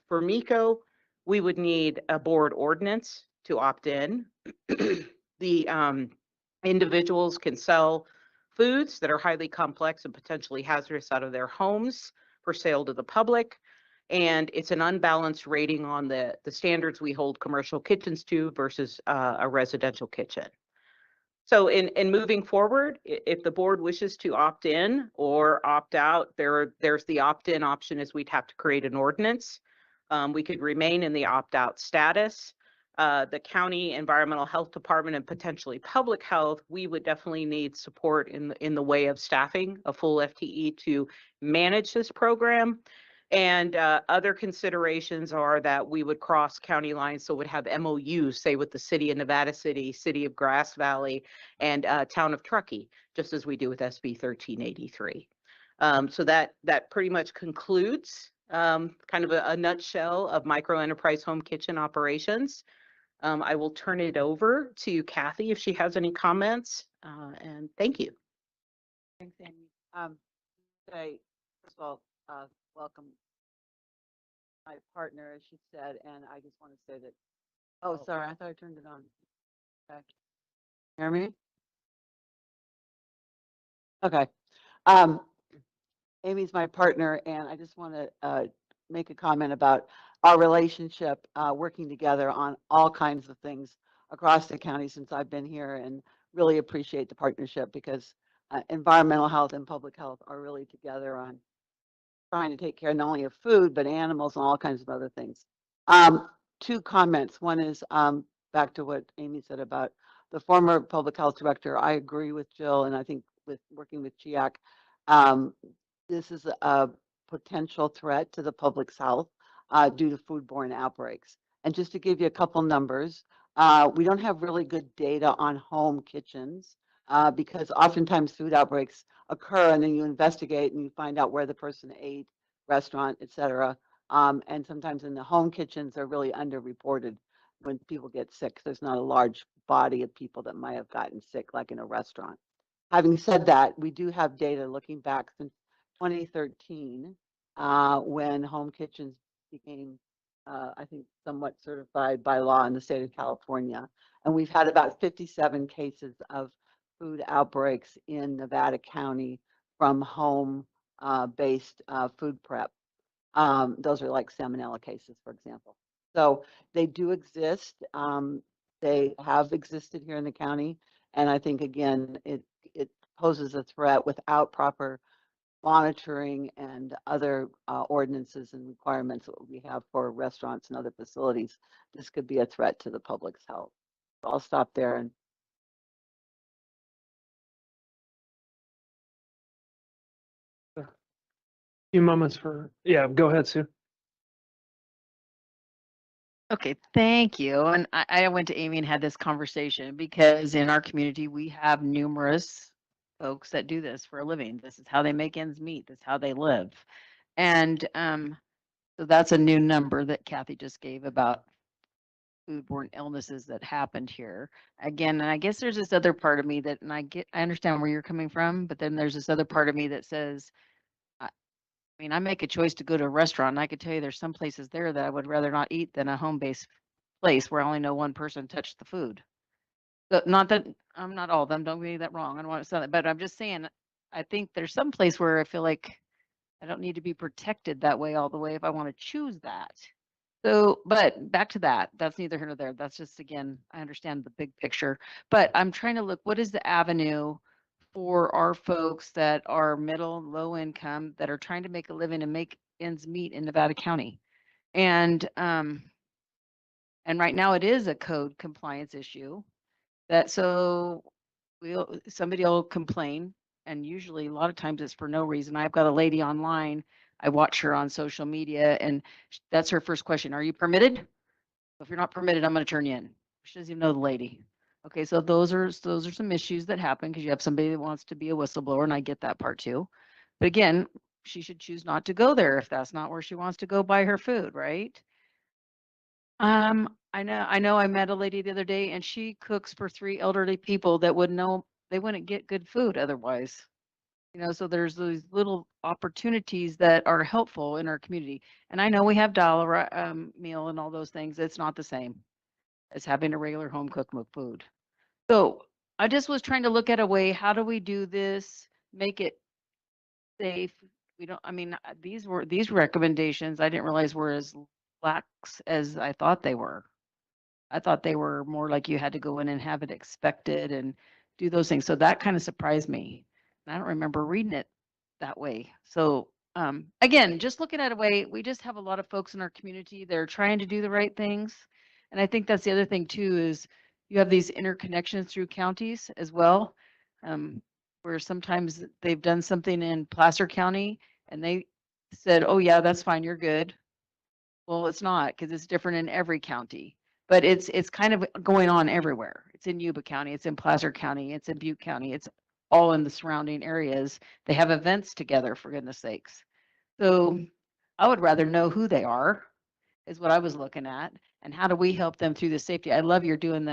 for MECO, we would need a board ordinance to opt in. The individuals can sell foods that are highly complex and potentially hazardous out of their homes for sale to the public. And it's an unbalanced rating on the standards we hold commercial kitchens to versus a residential kitchen. So in moving forward, if the board wishes to opt in or opt out, there's the opt-in option is we'd have to create an ordinance. We could remain in the opt-out status. The county environmental health department and potentially public health, we would definitely need support in the way of staffing a full FTE to manage this program. And other considerations are that we would cross county lines, so would have MOUs, say with the city of Nevada City, city of Grass Valley, and town of Truckee, just as we do with SB 1383. So that pretty much concludes kind of a nutshell of micro enterprise home kitchen operations. I will turn it over to Kathy if she has any comments, and thank you.
Thanks, Amy. First of all, welcome my partner, as she said, and I just want to say that, oh, sorry, I thought I turned it on. Okay. Hear me? Okay. Amy's my partner, and I just want to make a comment about our relationship working together on all kinds of things across the county since I've been here, and really appreciate the partnership because environmental health and public health are really together on trying to take care not only of food, but animals and all kinds of other things. Two comments. One is back to what Amy said about the former public health director. I agree with Jill, and I think with working with CHIAC, this is a potential threat to the public's health due to foodborne outbreaks. And just to give you a couple numbers, we don't have really good data on home kitchens because oftentimes food outbreaks occur and then you investigate and you find out where the person ate, restaurant, etc. And sometimes in the home kitchens are really underreported when people get sick. There's not a large body of people that might have gotten sick like in a restaurant. Having said that, we do have data looking back since 2013 when home kitchens became, I think, somewhat certified by law in the state of California. And we've had about 57 cases of food outbreaks in Nevada County from home-based food prep. Those are like salmonella cases, for example. So they do exist. They have existed here in the county. And I think, again, it poses a threat without proper monitoring and other ordinances and requirements that we have for restaurants and other facilities, this could be a threat to the public's health. So I'll stop there and
Few moments for, yeah, go ahead, Sue.
Okay, thank you. And I went to Amy and had this conversation because in our community, we have numerous folks that do this for a living. This is how they make ends meet. This is how they live. And so that's a new number that Kathy just gave about foodborne illnesses that happened here. Again, and I guess there's this other part of me that, and I understand where you're coming from, but then there's this other part of me that says, I mean, I make a choice to go to a restaurant, and I could tell you there's some places there that I would rather not eat than a home-based place where I only know one person touched the food. So not that I'm not all of them, don't get me that wrong. I don't want to sound that, but I'm just saying, I think there's some place where I feel like I don't need to be protected that way all the way if I want to choose that. So, but back to that, that's neither here nor there. That's just, again, I understand the big picture, but I'm trying to look, what is the avenue for our folks that are middle, low income, that are trying to make a living and make ends meet in Nevada County? And right now it is a code compliance issue that, so somebody will complain, and usually a lot of times it's for no reason. I've got a lady online, I watch her on social media, and that's her first question. Are you permitted? If you're not permitted, I'm going to turn you in. She doesn't even know the lady. Okay, so those are some issues that happen because you have somebody that wants to be a whistleblower, and I get that part too. But again, she should choose not to go there if that's not where she wants to go buy her food, right? I know I met a lady the other day, and she cooks for 3 elderly people that would know they wouldn't get good food otherwise. You know, so there's those little opportunities that are helpful in our community. And I know we have dollar meal and all those things. It's not the same as having a regular home cooked food. So I just was trying to look at a way, how do we do this, make it safe? We don't, I mean, these recommendations, I didn't realize were as lax as I thought they were. I thought they were more like you had to go in and have it expected and do those things. So that kind of surprised me. And I don't remember reading it that way. So again, just looking at a way, we just have a lot of folks in our community that are trying to do the right things. And I think that's the other thing too, is you have these interconnections through counties as well, where sometimes they've done something in Placer County and they said, oh yeah, that's fine, you're good. Well, it's not, because it's different in every county, but it's kind of going on everywhere. It's in Yuba County, it's in Placer County, it's in Butte County, it's all in the surrounding areas. They have events together, for goodness sakes. So I would rather know who they are, is what I was looking at, and how do we help them through the safety. I love you're doing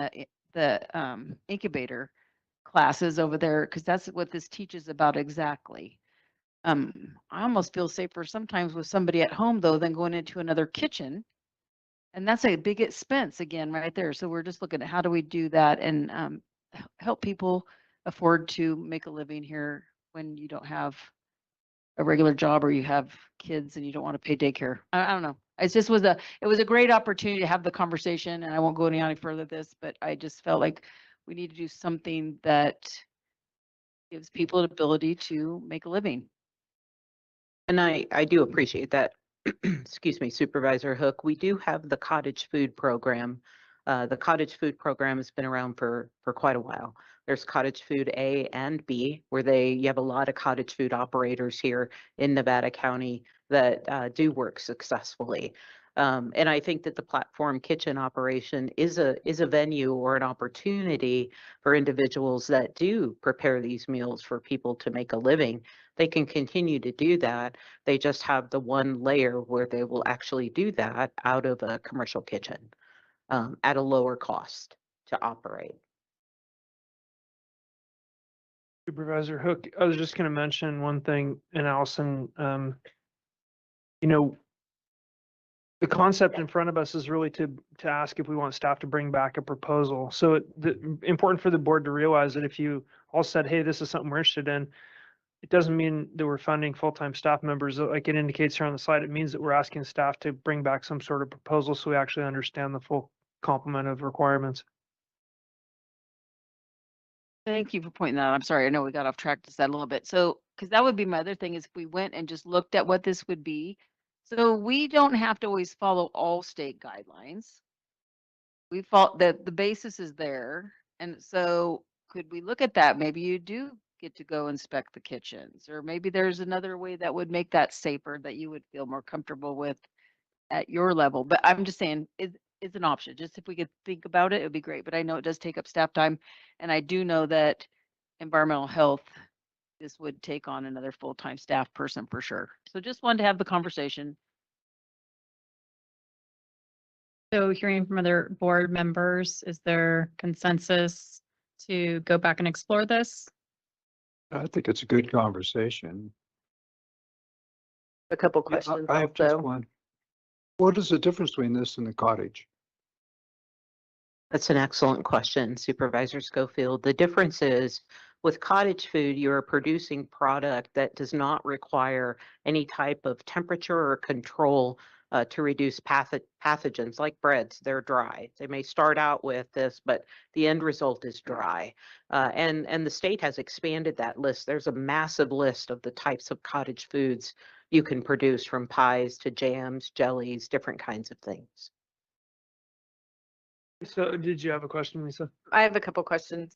the incubator classes over there, because that's what this teaches about exactly. I almost feel safer sometimes with somebody at home though than going into another kitchen. And that's a big expense again, right there. So we're just looking at how do we do that and help people afford to make a living here when you don't have a regular job or you have kids and you don't want to pay daycare. I don't know. It just was it was a great opportunity to have the conversation, and I won't go any further with this, but I just felt like we need to do something that gives people an ability to make a living.
And I do appreciate that. Excuse me, Supervisor Hook. We do have the cottage food program. The cottage food program has been around for quite a while. There's cottage food A and B, where you have a lot of cottage food operators here in Nevada County that do work successfully. And I think that the platform kitchen operation is a venue or an opportunity for individuals that do prepare these meals for people to make a living. They can continue to do that. They just have the one layer where they will actually do that out of a commercial kitchen at a lower cost to operate.
Supervisor Hook, I was just going to mention one thing, and Allison, you know, the concept in front of us is really to ask if we want staff to bring back a proposal. So important for the board to realize that if you all said, hey, this is something we're interested in, it doesn't mean that we're funding full-time staff members. Like it indicates here on the slide, it means that we're asking staff to bring back some sort of proposal so we actually understand the full complement of requirements.
Thank you for pointing that out. I'm sorry. I know we got off track just that a little bit. So, because that would be my other thing is if we went and just looked at what this would be. So we don't have to always follow all state guidelines. We thought that the basis is there. And so could we look at that? Maybe you do get to go inspect the kitchens, or maybe there's another way that would make that safer that you would feel more comfortable with at your level. But I'm just saying it's an option. Just if we could think about it, it would be great. But I know it does take up staff time. And I do know that environmental health, this would take on another full-time staff person for sure. So just wanted to have the conversation.
So hearing from other board members, is there consensus to go back and explore this?
I think it's a good conversation.
A couple
Yeah,
questions
I have just
also.
one. What is the difference between this and the cottage?
That's an excellent question, Supervisor Schofield. The difference is with cottage food, you're producing product that does not require any type of temperature or control to reduce pathogens like breads. They're dry. They may start out with this, but the end result is dry. And the state has expanded that list. There's a massive list of the types of cottage foods you can produce, from pies to jams, jellies, different kinds of things.
So did you have a question, Lisa?
I have a couple questions.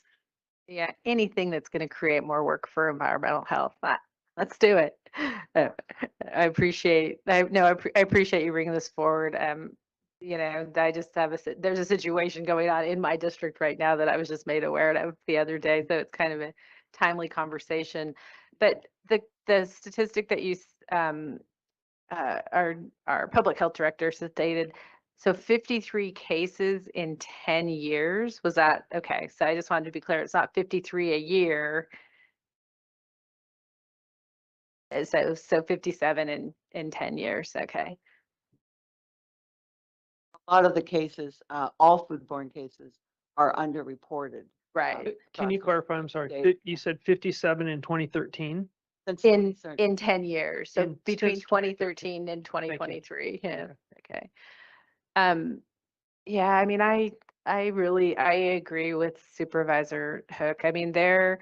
Yeah, anything that's going to create more work for environmental health, let's do it. Uh, I appreciate, I appreciate you bringing this forward. You know, I just have there's a situation going on in my district right now that I was just made aware of the other day, so it's kind of a timely conversation. But the statistic that you our public health director stated, so 53 cases in 10 years. Was that okay? So I just wanted to be clear, it's not 53 a year. So 57 in 10 years. Okay.
A lot of the cases, all foodborne cases are underreported.
Right.
Can you clarify? I'm sorry. You said 57 in 2013?
In 10 years. So
In
between
since
2013 and 2023. Yeah. Okay. Yeah, I mean, I agree with Supervisor Hook. I mean, there are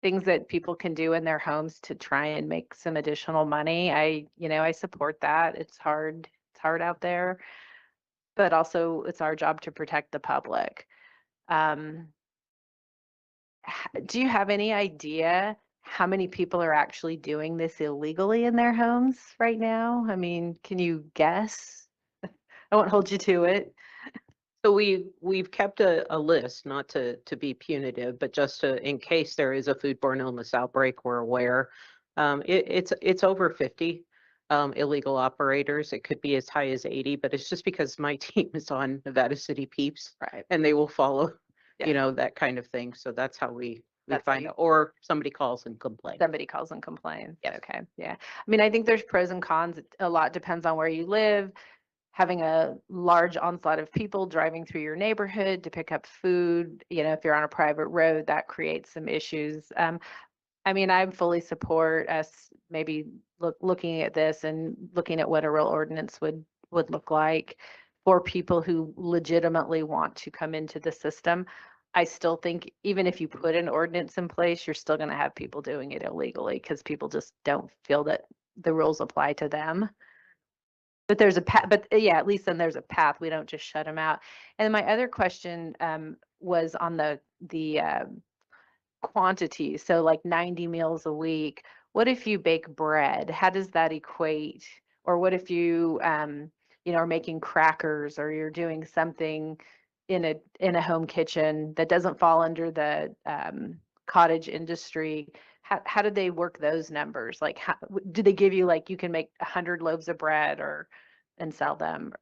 things that people can do in their homes to try and make some additional money. I support that. It's hard out there, but also it's our job to protect the public. Do you have any idea how many people are actually doing this illegally in their homes right now? I mean, can you guess? I won't hold you to it.
So we've kept a list, not to be punitive, but just in case there is a foodborne illness outbreak, we're aware. It's over 50 illegal operators. It could be as high as 80, but it's just because my team is on Nevada City Peeps,
Right.
and they will follow,
Yeah.
that kind of thing. So that's how we
That's how
find
you-
out, or somebody calls and complains.
Somebody calls and complains. Okay. Yeah. I mean, I think there's pros and cons. A lot depends on where you live. Having a large onslaught of people driving through your neighborhood to pick up food, if you're on a private road, that creates some issues. I mean, I fully support us maybe looking at this and looking at what a real ordinance would look like for people who legitimately want to come into the system. I still think even if you put an ordinance in place, you're still going to have people doing it illegally because people just don't feel that the rules apply to them. But there's a path, but yeah, at least then there's a path. We don't just shut them out. And my other question was on the quantity. So like 90 meals a week. What if you bake bread? How does that equate? Or what if you are making crackers, or you're doing something in a home kitchen that doesn't fall under the cottage industry? How did they work those numbers? Like, do they give you like you can make 100 loaves of bread and sell them?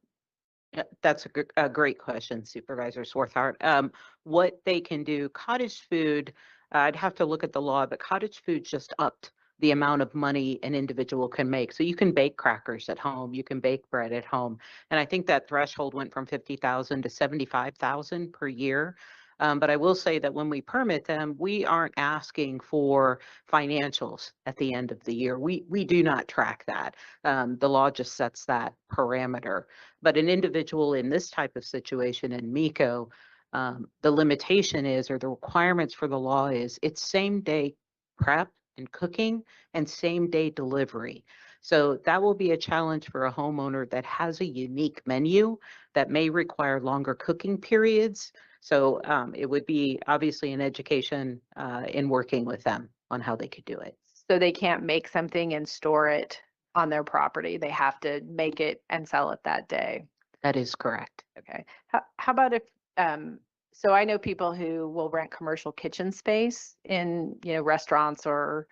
Yeah, that's a great question, Supervisor Swarthart. What they can do, cottage food, I'd have to look at the law, but cottage food just upped the amount of money an individual can make. So you can bake crackers at home, you can bake bread at home. And I think that threshold went from 50,000 to 75,000 per year. But I will say that when we permit them, we aren't asking for financials at the end of the year. We do not track that. The law just sets that parameter. But an individual in this type of situation in MECO, The limitation is, or the requirements for the law is, it's same day prep and cooking and same day delivery. So that will be a challenge for a homeowner that has a unique menu that may require longer cooking periods. So it would be obviously an education in working with them on how they could do it.
So they can't make something and store it on their property. They have to make it and sell it that day.
That is correct.
Okay. How about if, so I know people who will rent commercial kitchen space in, restaurants or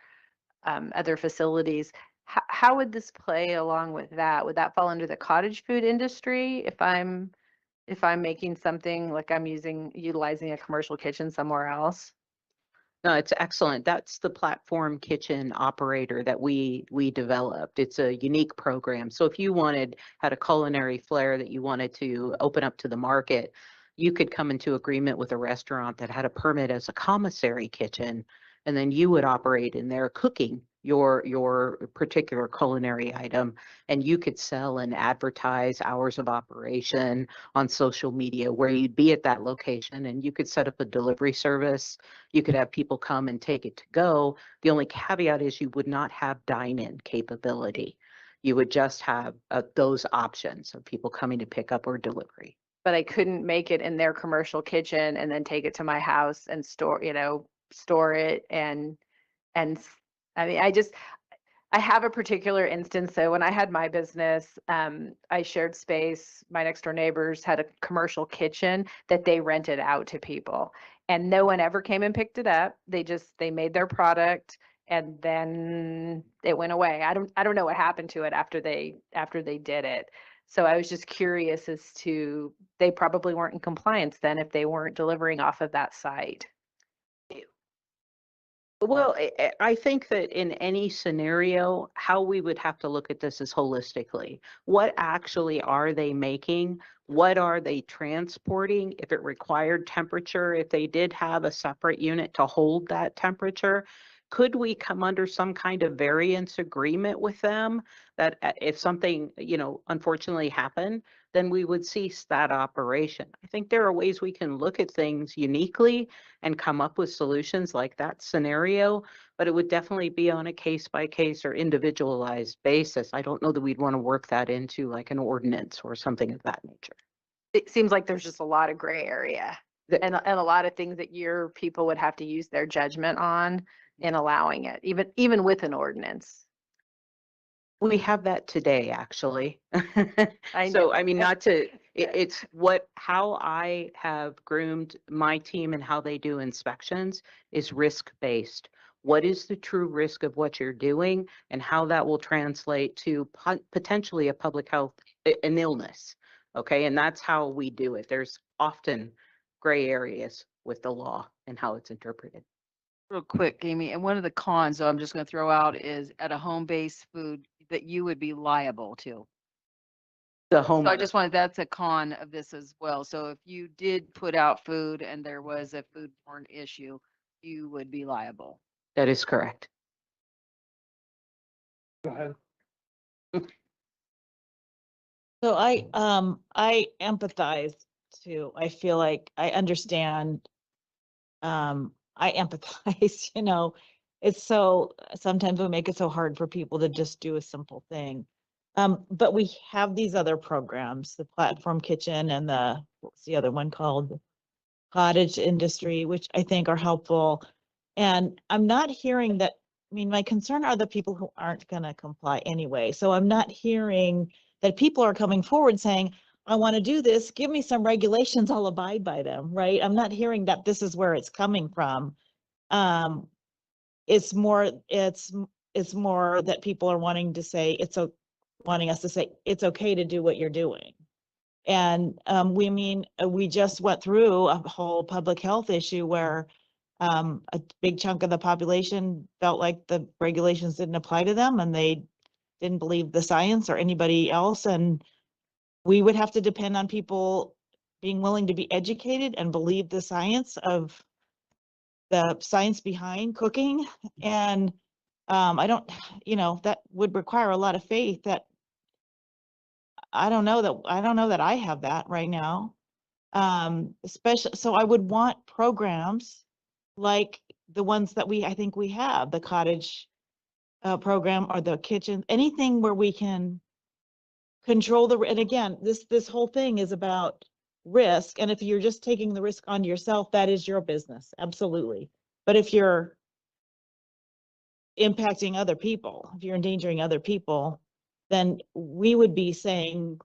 other facilities. How would this play along with that? Would that fall under the cottage food industry if I'm making something like I'm utilizing a commercial kitchen somewhere else?
No, it's excellent. That's the platform kitchen operator that we developed. It's a unique program. So if you had a culinary flair that you wanted to open up to the market, you could come into agreement with a restaurant that had a permit as a commissary kitchen, and then you would operate in there cooking your particular culinary item, and you could sell and advertise hours of operation on social media where you'd be at that location, and you could set up a delivery service. You could have people come and take it to go. The only caveat is you would not have dine-in capability. You would just have those options of people coming to pick up or delivery.
But I couldn't make it in their commercial kitchen and then take it to my house and store it and I mean, I have a particular instance. So when I had my business, I shared space. My next door neighbors had a commercial kitchen that they rented out to people, and no one ever came and picked it up. They made their product and then it went away. I don't know what happened to it after they did it. So I was just curious as to, they probably weren't in compliance then if they weren't delivering off of that site.
Well, I think that in any scenario, how we would have to look at this is holistically. What actually are they making? What are they transporting? If it required temperature, if they did have a separate unit to hold that temperature, could we come under some kind of variance agreement with them that if something, unfortunately happened, then we would cease that operation? I think there are ways we can look at things uniquely and come up with solutions like that scenario, but it would definitely be on a case by case or individualized basis. I don't know that we'd want to work that into like an ordinance or something of that nature.
It seems like there's just a lot of gray area and a lot of things that your people would have to use their judgment on in allowing it, even with an ordinance.
We have that today, actually.
I
So,
know.
I mean, it's how I have groomed my team and how they do inspections is risk-based. What is the true risk of what you're doing and how that will translate to potentially a public health, an illness? Okay, and that's how we do it. There's often gray areas with the law and how it's interpreted.
Real quick, Amy, and one of the cons, I'm just going to throw out, is at a home-based food that you would be liable to.
The
So I
homeowner.
just wanted, that's a con of this as well. So if you did put out food and there was a foodborne issue, you would be liable.
That is correct.
Go ahead.
So I empathize too. I feel like I understand. I empathize, it's sometimes we make it so hard for people to just do a simple thing. But we have these other programs, the platform kitchen and what's the other one called? Cottage industry, which I think are helpful. And I'm not hearing that, my concern are the people who aren't going to comply anyway. So I'm not hearing that people are coming forward saying, I want to do this, give me some regulations, I'll abide by them, right? I'm not hearing that this is where it's coming from. It's more that people are wanting us to say, it's okay to do what you're doing. And we just went through a whole public health issue where a big chunk of the population felt like the regulations didn't apply to them and they didn't believe the science or anybody else. And we would have to depend on people being willing to be educated and believe the science behind cooking. And that would require a lot of faith that I don't know that I have that right now. Especially, so I would want programs like the ones that I think we have, the cottage program or the kitchen, anything where we can control and again, this whole thing is about risk. And if you're just taking the risk on yourself, that is your business. Absolutely. But if you're impacting other people, if you're endangering other people, then we would be saying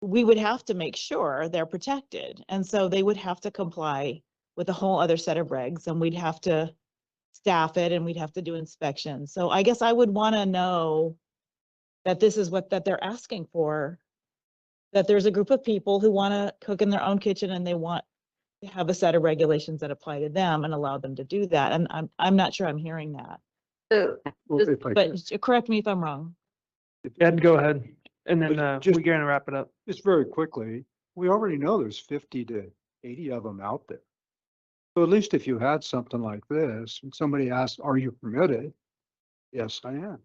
we would have to make sure they're protected. And so they would have to comply with a whole other set of regs, and we'd have to staff it and we'd have to do inspections. So I guess I would want to know that this is what that they're asking for, that there's a group of people who want to cook in their own kitchen and they want to have a set of regulations that apply to them and allow them to do that. And I'm not sure I'm hearing that.
So,
Well, if I
But
could,
correct me if I'm wrong.
Ed, go ahead. And then
But just-
we're going to wrap it up.
just very quickly, we already know there's 50 to 80 of them out there. So at least if you had something like this and somebody asked, are you permitted? Yes, I am.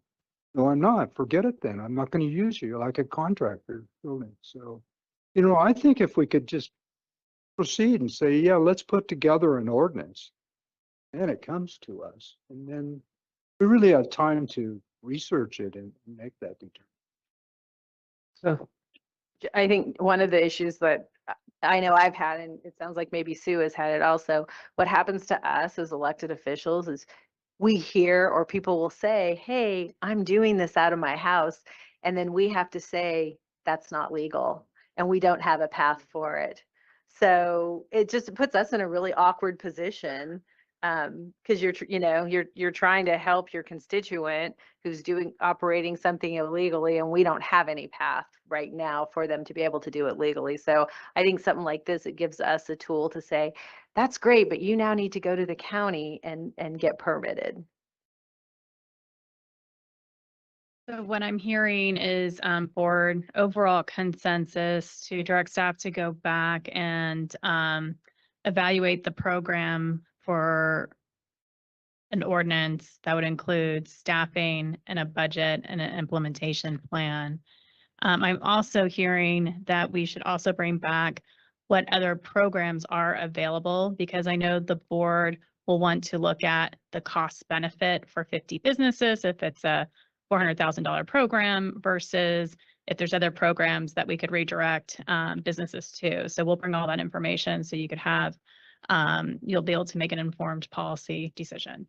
No, I'm not. Forget it then. I'm not going to use you like a contractor building. So, I think if we could just proceed and say, yeah, let's put together an ordinance. And it comes to us. And then we really have time to research it and make that determination.
So
I think one of the issues that I know I've had, and it sounds like maybe Sue has had it also, what happens to us as elected officials is we hear or people will say, hey, I'm doing this out of my house. And then we have to say, that's not legal. And we don't have a path for it. So it just puts us in a really awkward position because you're trying to help your constituent who's operating something illegally, and we don't have any path right now for them to be able to do it legally. So I think something like this, it gives us a tool to say, that's great, but you now need to go to the county and get permitted.
So what I'm hearing is board overall consensus to direct staff to go back and evaluate the program for an ordinance that would include staffing and a budget and an implementation plan. I'm also hearing that we should also bring back what other programs are available, because I know the board will want to look at the cost benefit for 50 businesses if it's a $400,000 program versus if there's other programs that we could redirect businesses to. So we'll bring all that information so you could have, you'll be able to make an informed policy decision.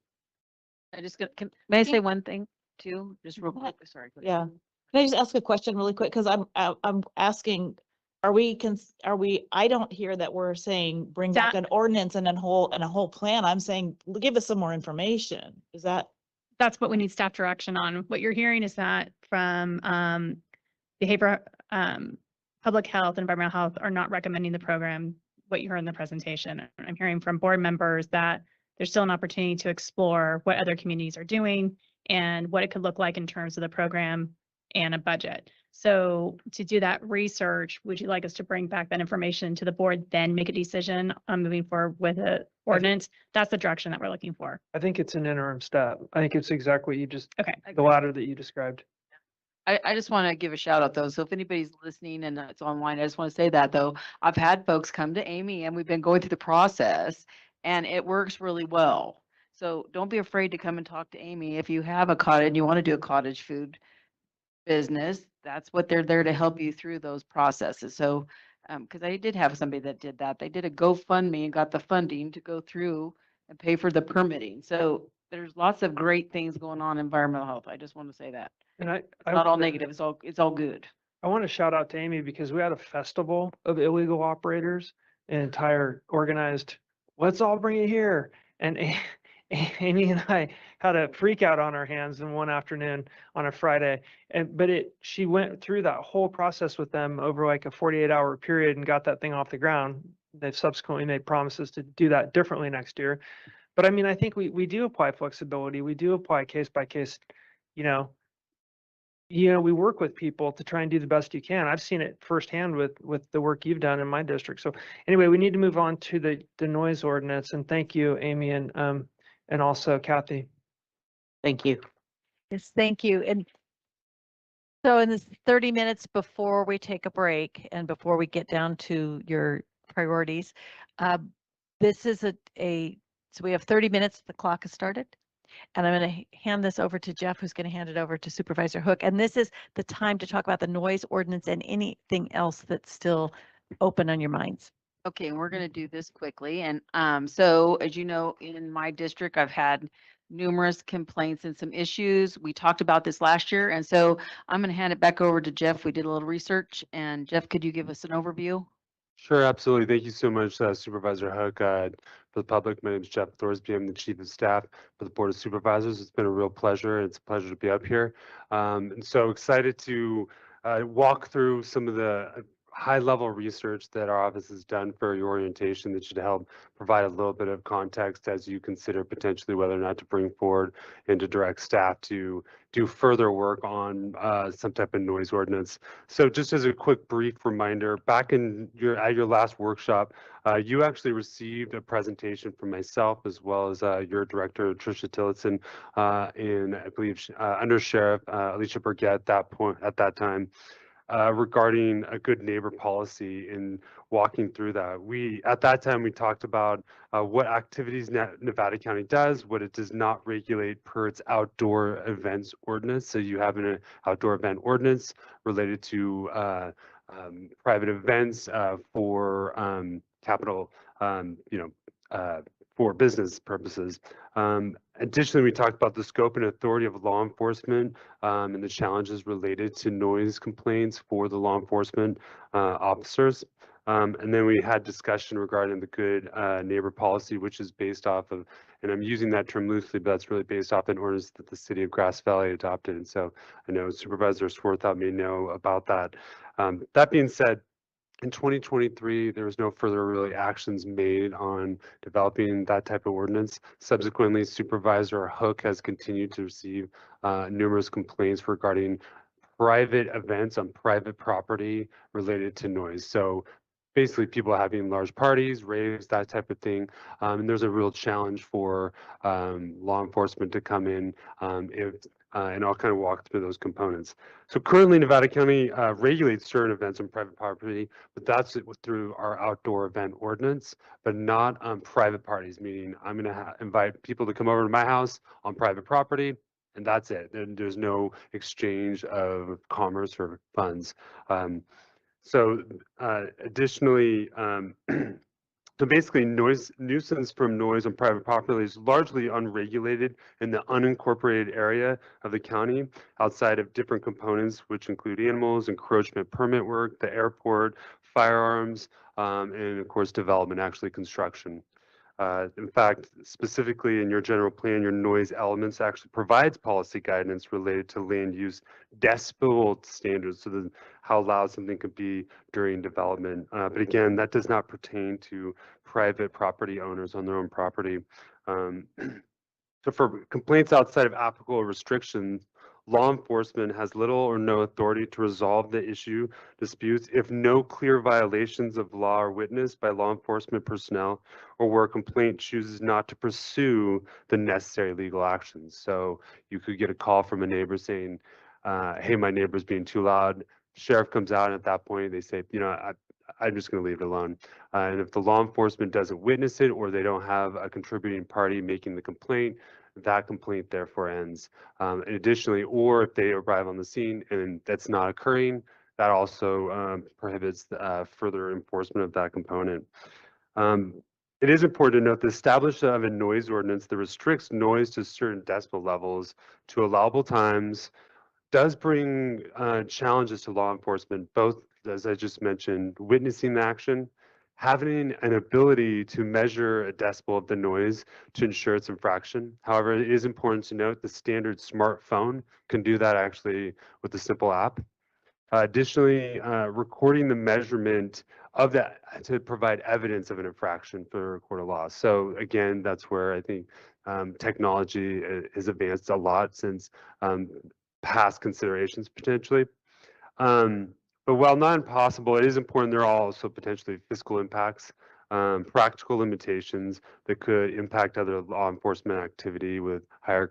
May I say one thing too, just real quick? Sorry. go ahead.
Yeah. Can I just ask a question really quick? Because I'm asking, I don't hear that we're saying bring back an ordinance and a whole plan. I'm saying give us some more information. Is that?
That's what we need staff direction on. What you're hearing is that from behavior, public health, and environmental health are not recommending the program, what you heard in the presentation. I'm hearing from board members that there's still an opportunity to explore what other communities are doing and what it could look like in terms of the program and a budget. So to do that research, would you like us to bring back that information to the board, then make a decision on moving forward with an ordinance? That's the direction that we're looking for.
I think it's an interim step. I think it's exactly what you just,
Okay.
the latter that you described.
I just want to give a shout out though. So if anybody's listening and it's online, I just want to say that though, I've had folks come to Amy and we've been going through the process and it works really well. So don't be afraid to come and talk to Amy. If you have a cottage and you want to do a cottage food business, that's what they're there to help you through those processes. So, because I did have somebody that did that. They did a GoFundMe and got the funding to go through and pay for the permitting. So there's lots of great things going on in environmental health. I just want to say that.
And
It's not all negative. It's all good.
I want to shout out to Amy because we had a festival of illegal operators, an entire organized, let's all bring it here. And Amy and I had a freak out on our hands in one afternoon on a Friday. But she went through that whole process with them over like a 48-hour period and got that thing off the ground. They've subsequently made promises to do that differently next year. But I mean, I think we do apply flexibility. We do apply case by case, we work with people to try and do the best you can. I've seen it firsthand with the work you've done in my district. So anyway, we need to move on to the noise ordinance. And thank you, Amy, and also Kathy.
Thank you.
Yes, thank you. And So in this 30 minutes before we take a break and before we get down to your priorities, uh, this is so we have 30 minutes, the clock has started. And I'm going to hand this over to Jeff, who's going to hand it over to Supervisor Hook. And this is the time to talk about the noise ordinance and anything else that's still open on your minds.
Okay, and we're going to do this quickly. And so as you know, in my district, I've had numerous complaints and some issues. We talked about this last year. And so I'm going to hand it back over to Jeff. We did a little research. And Jeff, could you give us an overview?
Sure, absolutely. Thank you so much, Supervisor Hook. For the public, my name is Jeff Thorsby. I'm the Chief of Staff for the Board of Supervisors. It's been a real pleasure. It's a pleasure to be up here. And so excited to walk through some of the high-level research that our office has done for your orientation that should help provide a little bit of context as you consider potentially whether or not to bring forward and to direct staff to do further work on some type of noise ordinance. So just as a quick brief reminder, back at your last workshop, you actually received a presentation from myself as well as your director, Tricia Tillotson, and I believe Under Sheriff Alicia Burgett at that time. Regarding a good neighbor policy and walking through that. At that time, we talked about what activities Nevada County does, what it does not regulate per its outdoor events ordinance. So you have an outdoor event ordinance related to private events for capital, for business purposes. Additionally, we talked about the scope and authority of law enforcement and the challenges related to noise complaints for the law enforcement officers. And then we had discussion regarding the good neighbor policy, which is based off of, and I'm using that term loosely, but that's really based off an ordinance that the city of Grass Valley adopted. And so I know Supervisor Swarthout may know about that. That being said, in 2023, there was no further really actions made on developing that type of ordinance. Subsequently, Supervisor Hook has continued to receive numerous complaints regarding private events on private property related to noise. So basically people having large parties, raves, that type of thing. And there's a real challenge for law enforcement to come in and I'll kind of walk through those components. So currently Nevada County regulates certain events on private property, but that's through our outdoor event ordinance, but not on private parties, meaning I'm going to invite people to come over to my house on private property, and that's it. There's no exchange of commerce or funds. Additionally, so basically nuisance from noise on private property is largely unregulated in the unincorporated area of the county outside of different components, which include animals, encroachment permit work, the airport, firearms, and of course, development, actually construction. In fact, specifically in your general plan, your noise elements actually provides policy guidance related to land use decibel standards, so how loud something could be during development. But again, that does not pertain to private property owners on their own property. So for complaints outside of applicable restrictions, law enforcement has little or no authority to resolve the issue disputes if no clear violations of law are witnessed by law enforcement personnel or where a complaint chooses not to pursue the necessary legal actions. So you could get a call from a neighbor saying, hey, my neighbor's being too loud. Sheriff comes out, and at that point they say, I'm just going to leave it alone. And if the law enforcement doesn't witness it or they don't have a contributing party making the complaint, that complaint therefore ends. And additionally, or if they arrive on the scene and that's not occurring, that also prohibits further enforcement of that component. It is important to note the establishment of a noise ordinance that restricts noise to certain decibel levels to allowable times does bring challenges to law enforcement, both, as I just mentioned, witnessing the action, having an ability to measure a decibel of the noise to ensure its infraction. However, it is important to note the standard smartphone can do that actually with a simple app. Additionally, recording the measurement of that to provide evidence of an infraction for a record of law. So again, that's where I think technology has advanced a lot since past considerations potentially. But while not impossible, it is important there are also potentially fiscal impacts, practical limitations that could impact other law enforcement activity with higher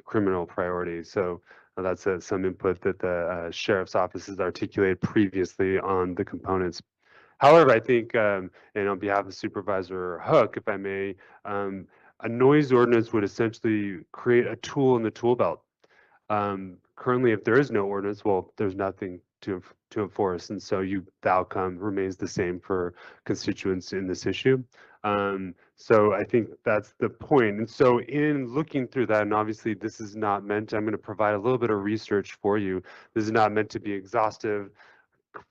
criminal priority. So That's some input that the sheriff's office has articulated previously on the components. However, I think, and on behalf of Supervisor Hook, if I may, a noise ordinance would essentially create a tool in the tool belt. Currently, if there is no ordinance, well, there's nothing to enforce, and so the outcome remains the same for constituents in this issue. So I think that's the point. And so in looking through that, and obviously this is not meant, I'm going to provide a little bit of research for you. This is not meant to be exhaustive,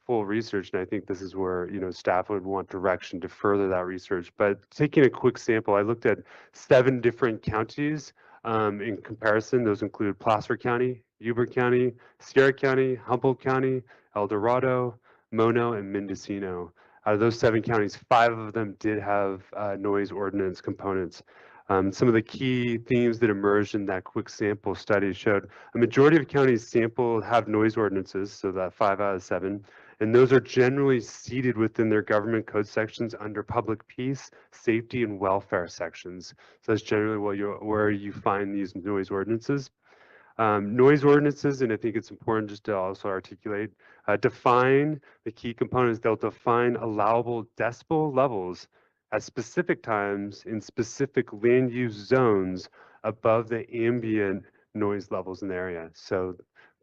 full research, and I think this is where, you know, staff would want direction to further that research. But taking a quick sample, I looked at 7 different counties in comparison. Those include Placer County, Yuba County, Sierra County, Humboldt County, El Dorado, Mono, and Mendocino. Out of those 7 counties, 5 of them did have noise ordinance components. Some of the key themes that emerged in that quick sample study showed a majority of counties sampled have noise ordinances, so that 5 out of 7, and those are generally seated within their government code sections under public peace, safety, and welfare sections. So that's generally where you find these noise ordinances. Noise ordinances, and I think it's important just to also articulate, define the key components. They'll define allowable decibel levels at specific times in specific land use zones above the ambient noise levels in the area. So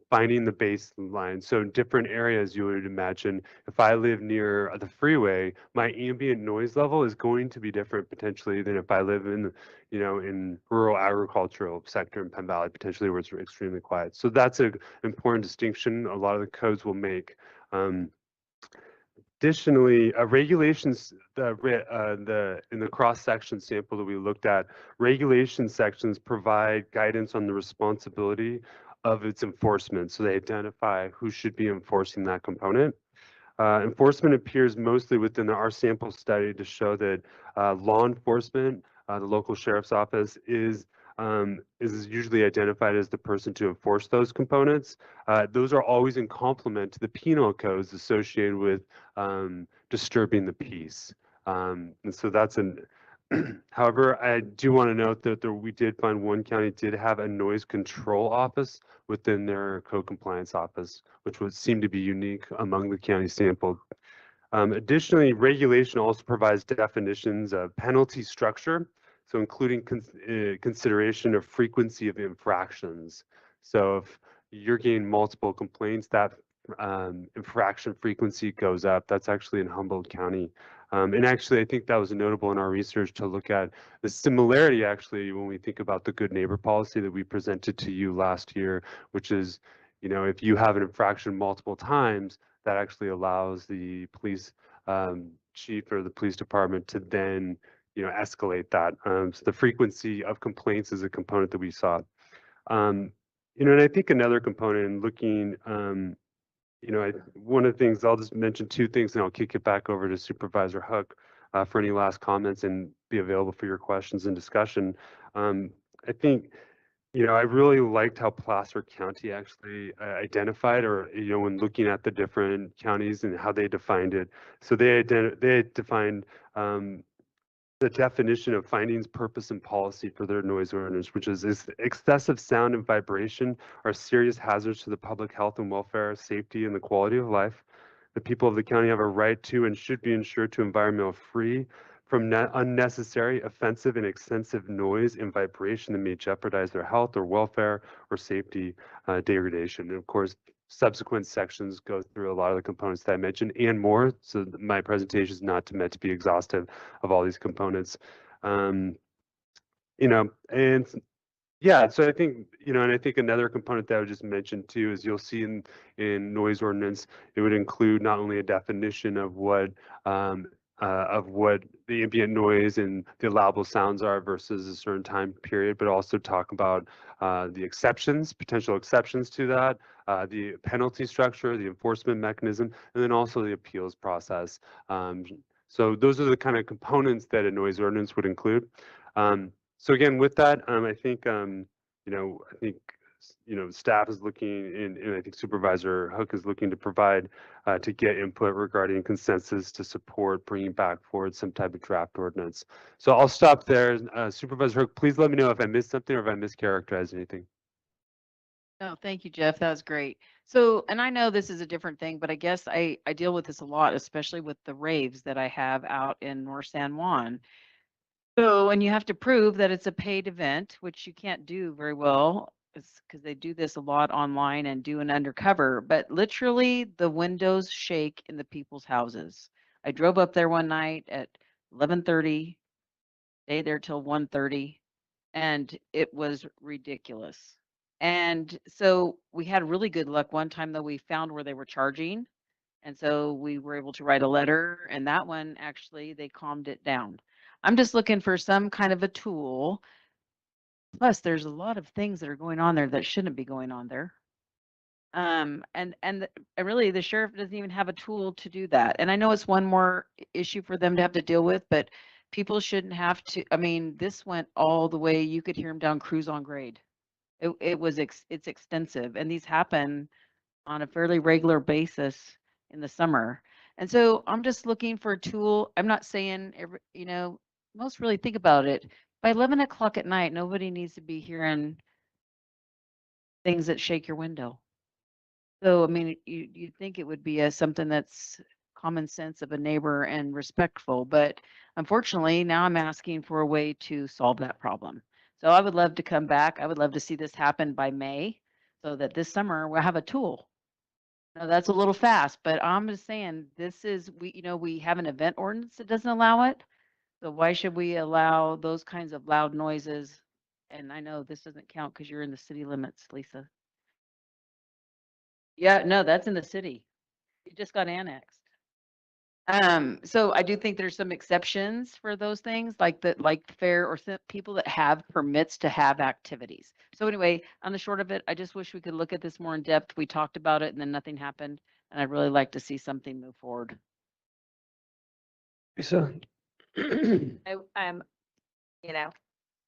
finding the baseline. So in different areas, you would imagine if I live near the freeway, my ambient noise level is going to be different potentially than if I live in, you know, in rural agricultural sector in Penn Valley, potentially where it's extremely quiet. So that's an important distinction a lot of the codes will make. Additionally, regulations, in the cross-section sample that we looked at, regulation sections provide guidance on the responsibility of its enforcement. So they identify who should be enforcing that component. Enforcement appears mostly within our sample study to show that law enforcement, the local sheriff's office, is usually identified as the person to enforce those components. Those are always in complement to the penal codes associated with disturbing the peace. And so that's however, I do want to note that we did find one county did have a noise control office within their code compliance office, which would seem to be unique among the counties sampled. Additionally, regulation also provides definitions of penalty structure, so including consideration of frequency of infractions. So if you're getting multiple complaints, that infraction frequency goes up. That's actually in Humboldt County. And actually, I think that was notable in our research to look at the similarity, actually, when we think about the good neighbor policy that we presented to you last year, which is, you know, if you have an infraction multiple times, that actually allows the police chief or the police department to then, you know, escalate that. So the frequency of complaints is a component that we saw. You know, and I think another component in looking, you know, one of the things, I'll just mention 2 things and I'll kick it back over to Supervisor Hook for any last comments and be available for your questions and discussion. I think, you know, I really liked how Placer County actually identified, or, you know, when looking at the different counties and how they defined it. So they defined the definition of findings, purpose, and policy for their noise ordinance, which is excessive sound and vibration are serious hazards to the public health and welfare, safety, and the quality of life. The people of the county have a right to and should be ensured to environmental free from unnecessary, offensive, and extensive noise and vibration that may jeopardize their health or welfare or safety degradation. And of course, subsequent sections go through a lot of the components that I mentioned and more. So my presentation is not meant to be exhaustive of all these components. You know, and yeah, so I think, you know, and I think another component that I would just mention too is you'll see in noise ordinance, it would include not only a definition of what the ambient noise and the allowable sounds are versus a certain time period, but also talk about the exceptions, potential exceptions to that, the penalty structure, the enforcement mechanism, and then also the appeals process. So those are the kind of components that a noise ordinance would include. So again, with that, I think, you know, staff is looking, and I think Supervisor Hook is looking to provide, to get input regarding consensus to support bringing back forward some type of draft ordinance. So I'll stop there. Supervisor Hook, please let me know if I missed something or if I mischaracterized anything.
No, thank you, Jeff. That was great. So, and I know this is a different thing, but I guess I deal with this a lot, especially with the raves that I have out in North San Juan. So, and you have to prove that it's a paid event, which you can't do very well. It's because they do this a lot online and do an undercover, but literally the windows shake in the people's houses. I drove up there one night at 11:30, stayed there till 1:30, and it was ridiculous. And so we had really good luck one time though we found where they were charging. And so we were able to write a letter and that one actually they calmed it down. I'm just looking for some kind of a tool. Plus there's a lot of things that are going on there that shouldn't be going on there. And really the sheriff doesn't even have a tool to do that. And I know it's one more issue for them to have to deal with, but people shouldn't have to. I mean, this went all the way. You could hear them down Cruise on Grade. It's extensive, and these happen on a fairly regular basis in the summer. And so I'm just looking for a tool. I'm not saying most really think about it. By 11 o'clock at night, nobody needs to be hearing things that shake your window. So, I mean, you'd think it would be something that's common sense of a neighbor and respectful, but unfortunately, now I'm asking for a way to solve that problem. So I would love to come back. I would love to see this happen by May so that this summer we'll have a tool. Now, that's a little fast, but I'm just saying we have an event ordinance that doesn't allow it. So why should we allow those kinds of loud noises? And I know this doesn't count because you're in the city limits, Lisa. Yeah, no, that's in the city. It just got annexed. So I do think there's some exceptions for those things, like the fair or people that have permits to have activities. So anyway, on the short of it, I just wish we could look at this more in depth. We talked about it and then nothing happened, and I'd really like to see something move forward.
Lisa.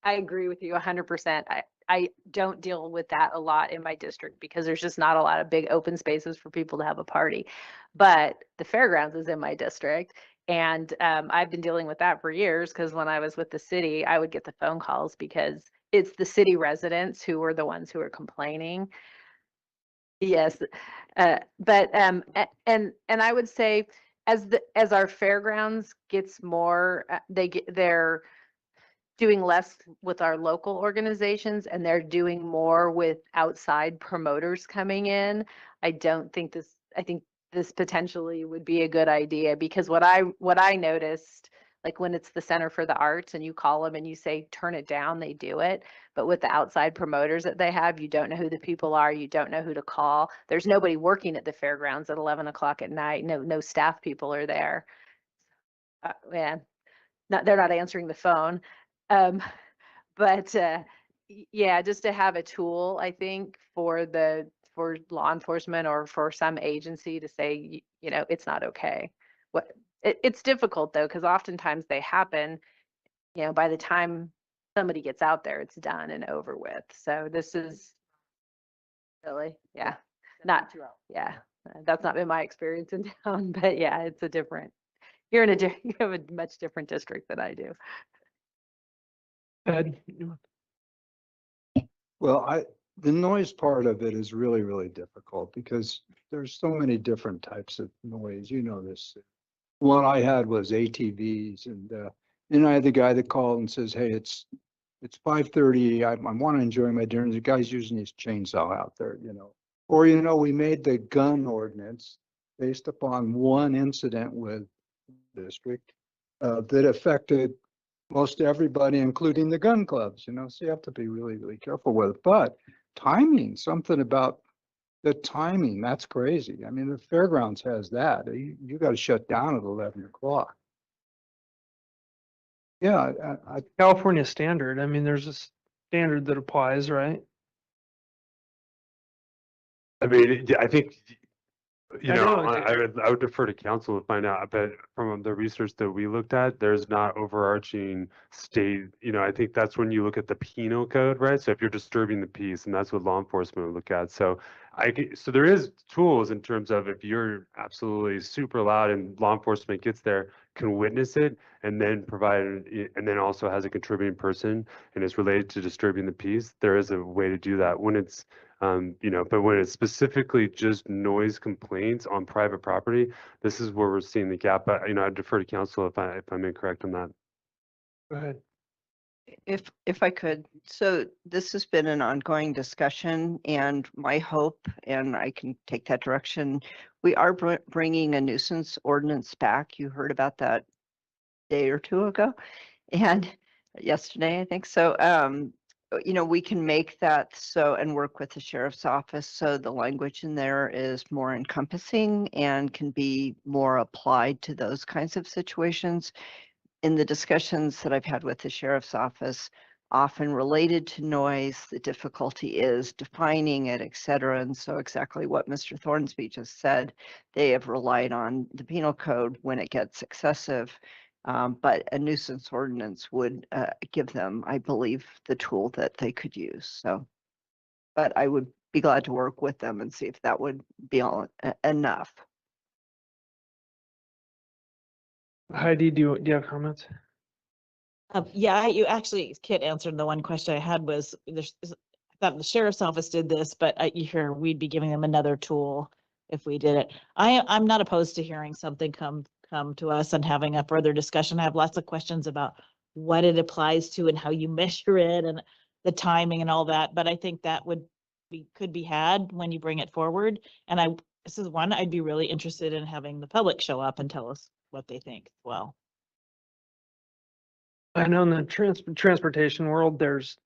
I agree with you 100%. I don't deal with that a lot in my district because there's just not a lot of big open spaces for people to have a party. But the fairgrounds is in my district. And I've been dealing with that for years because when I was with the city, I would get the phone calls because it's the city residents who were the ones who are complaining. Yes. And I would say as our fairgrounds gets more, they're doing less with our local organizations and they're doing more with outside promoters coming in. I think this potentially would be a good idea because what I noticed, like when it's the Center for the Arts and you call them and you say, turn it down, they do it. But with the outside promoters that they have, you don't know who the people are. You don't know who to call. There's nobody working at the fairgrounds at 11 o'clock at night. No staff people are there. Yeah, they're not answering the phone. But yeah, just to have a tool, I think, for law enforcement or for some agency to say, it's not okay. It's difficult though, because oftentimes they happen, by the time somebody gets out there, it's done and over with. So this is really, yeah, that's not been my experience in town, but yeah, it's a different, you have a much different district than I do.
Ed?
Well, the noise part of it is really, really difficult because there's so many different types of noise. You know this. One I had was ATVs, and then I had the guy that called and says, "Hey, it's 5:30. I want to enjoy my dinner." The guy's using his chainsaw out there, Or we made the gun ordinance based upon one incident with the district that affected most everybody, including the gun clubs, so you have to be really, really careful with it. But timing, something about the timing, that's crazy. I mean, the fairgrounds has that. You got to shut down at 11 o'clock. Yeah.
California standard. I mean, there's a standard that applies, right?
I mean, I think,
I
I would defer to council to find out, but from the research that we looked at, there's not overarching state, I think that's when you look at the penal code, right? So if you're disturbing the peace, and that's what law enforcement would look at. So So there is tools in terms of if you're absolutely super loud and law enforcement gets there, can witness it and then and then also has a contributing person and is related to disturbing the peace. There is a way to do that when it's, but when it's specifically just noise complaints on private property, this is where we're seeing the gap. But, I defer to council if I'm incorrect on that.
Go ahead.
If I could, so this has been an ongoing discussion and my hope, and I can take that direction, we are bringing a nuisance ordinance back. You heard about that a day or two ago and yesterday, I think. So, we can make that so and work with the sheriff's office so the language in there is more encompassing and can be more applied to those kinds of situations. In the discussions that I've had with the sheriff's office, often related to noise, the difficulty is defining it, et cetera. And so exactly what Mr. Thornsby just said, they have relied on the penal code when it gets excessive. But a nuisance ordinance would give them, I believe, the tool that they could use. So, but I would be glad to work with them and see if that would be all enough.
Heidi, do you have comments?
Yeah, you actually, Kit answered the one question I had was, I thought the sheriff's office did this, but you hear we'd be giving them another tool if we did it. I'm not opposed to hearing something come to us and having a further discussion. I have lots of questions about what it applies to and how you measure it and the timing and all that, but I think that could be had when you bring it forward. And this is one I'd be really interested in having the public show up and tell us what they think as well.
I know in the transportation world, there's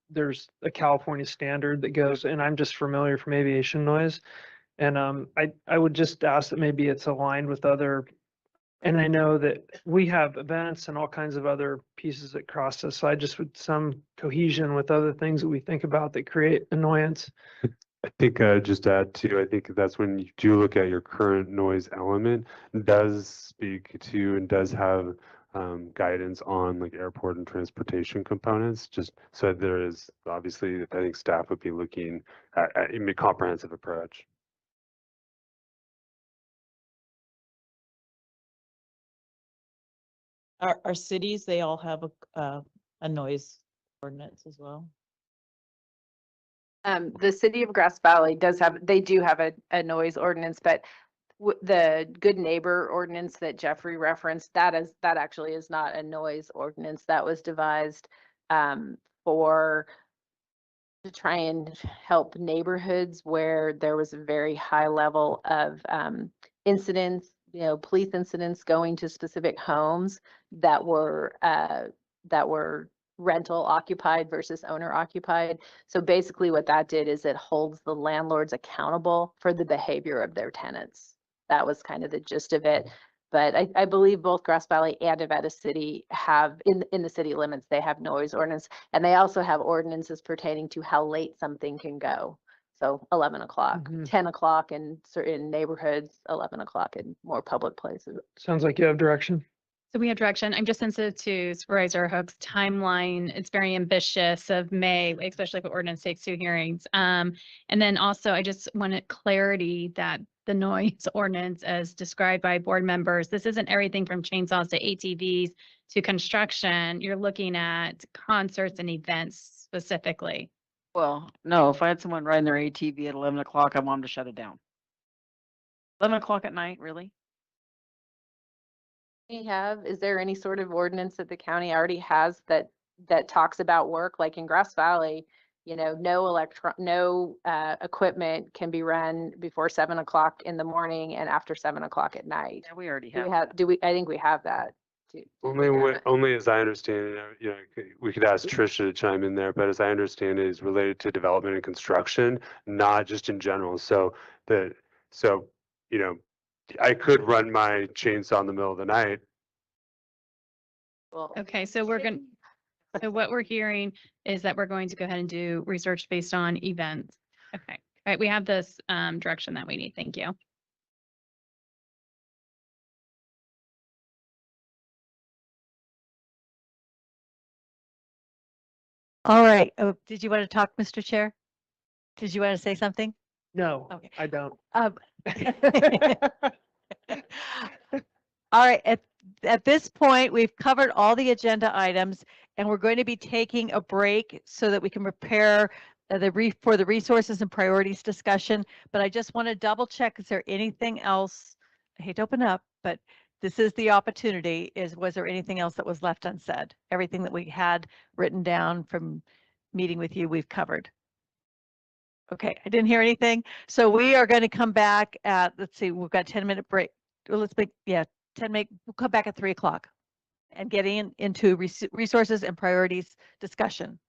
a California standard that goes, and I'm just familiar from aviation noise. And I would just ask that maybe it's aligned with other, and I know that we have events and all kinds of other pieces that cross us. So I just would some cohesion with other things that we think about that create annoyance.
I think just to add to, I think that's when you do look at your current noise element, does speak to and does have guidance on like airport and transportation components. Just so there is obviously, I think staff would be looking at a comprehensive approach.
Our cities, they all have a noise ordinance as well.
The city of Grass Valley they do have a noise ordinance, but the good neighbor ordinance that Jeffrey referenced, that actually is not a noise ordinance. That was devised to try and help neighborhoods where there was a very high level of incidents, police incidents going to specific homes that were rental occupied versus owner occupied. So basically what that did is it holds the landlords accountable for the behavior of their tenants. That was kind of the gist of it. But I believe both Grass Valley and Nevada City have, in the city limits, they have noise ordinance. And they also have ordinances pertaining to how late something can go. So 11 o'clock, 10 o'clock in certain neighborhoods, 11 o'clock in more public places.
Sounds like you have direction.
So we have direction. I'm just sensitive to Supervisor Hook's timeline. It's very ambitious of May, especially if the ordinance takes 2 hearings. And then also I just wanted clarity that the noise ordinance as described by board members, this isn't everything from chainsaws to ATVs to construction. You're looking at concerts and events specifically.
Well, no, if I had someone riding their ATV at 11 o'clock, I want them to shut it down. 11 o'clock at night, really?
Is there any sort of ordinance that the county already has that talks about work? Like in Grass Valley, no equipment can be run before 7 o'clock in the morning and after 7 o'clock at night.
Yeah, we already have.
I think we have that too.
Only as I understand it, we could ask Trisha to chime in there, but as I understand it, is related to development and construction, not just in general. So I could run my chainsaw in the middle of the night.
Well,
okay, so so what we're hearing is that we're going to go ahead and do research based on events. Okay, all right, we have this direction that we need. Thank you.
All right. Oh, did you want to talk, Mr. Chair? Did you want to say something?
No,
Okay.
I don't.
All right, at this point, we've covered all the agenda items and we're going to be taking a break so that we can prepare for the resources and priorities discussion. But I just want to double check, is there anything else? I hate to open up, but this is the opportunity, was there anything else that was left unsaid? Everything that we had written down from meeting with you, we've covered. Okay, I didn't hear anything. So we are going to come back at, let's see, we've got 10-minute break. Well, let's make, yeah, we'll come back at 3 o'clock and getting into resources and priorities discussion.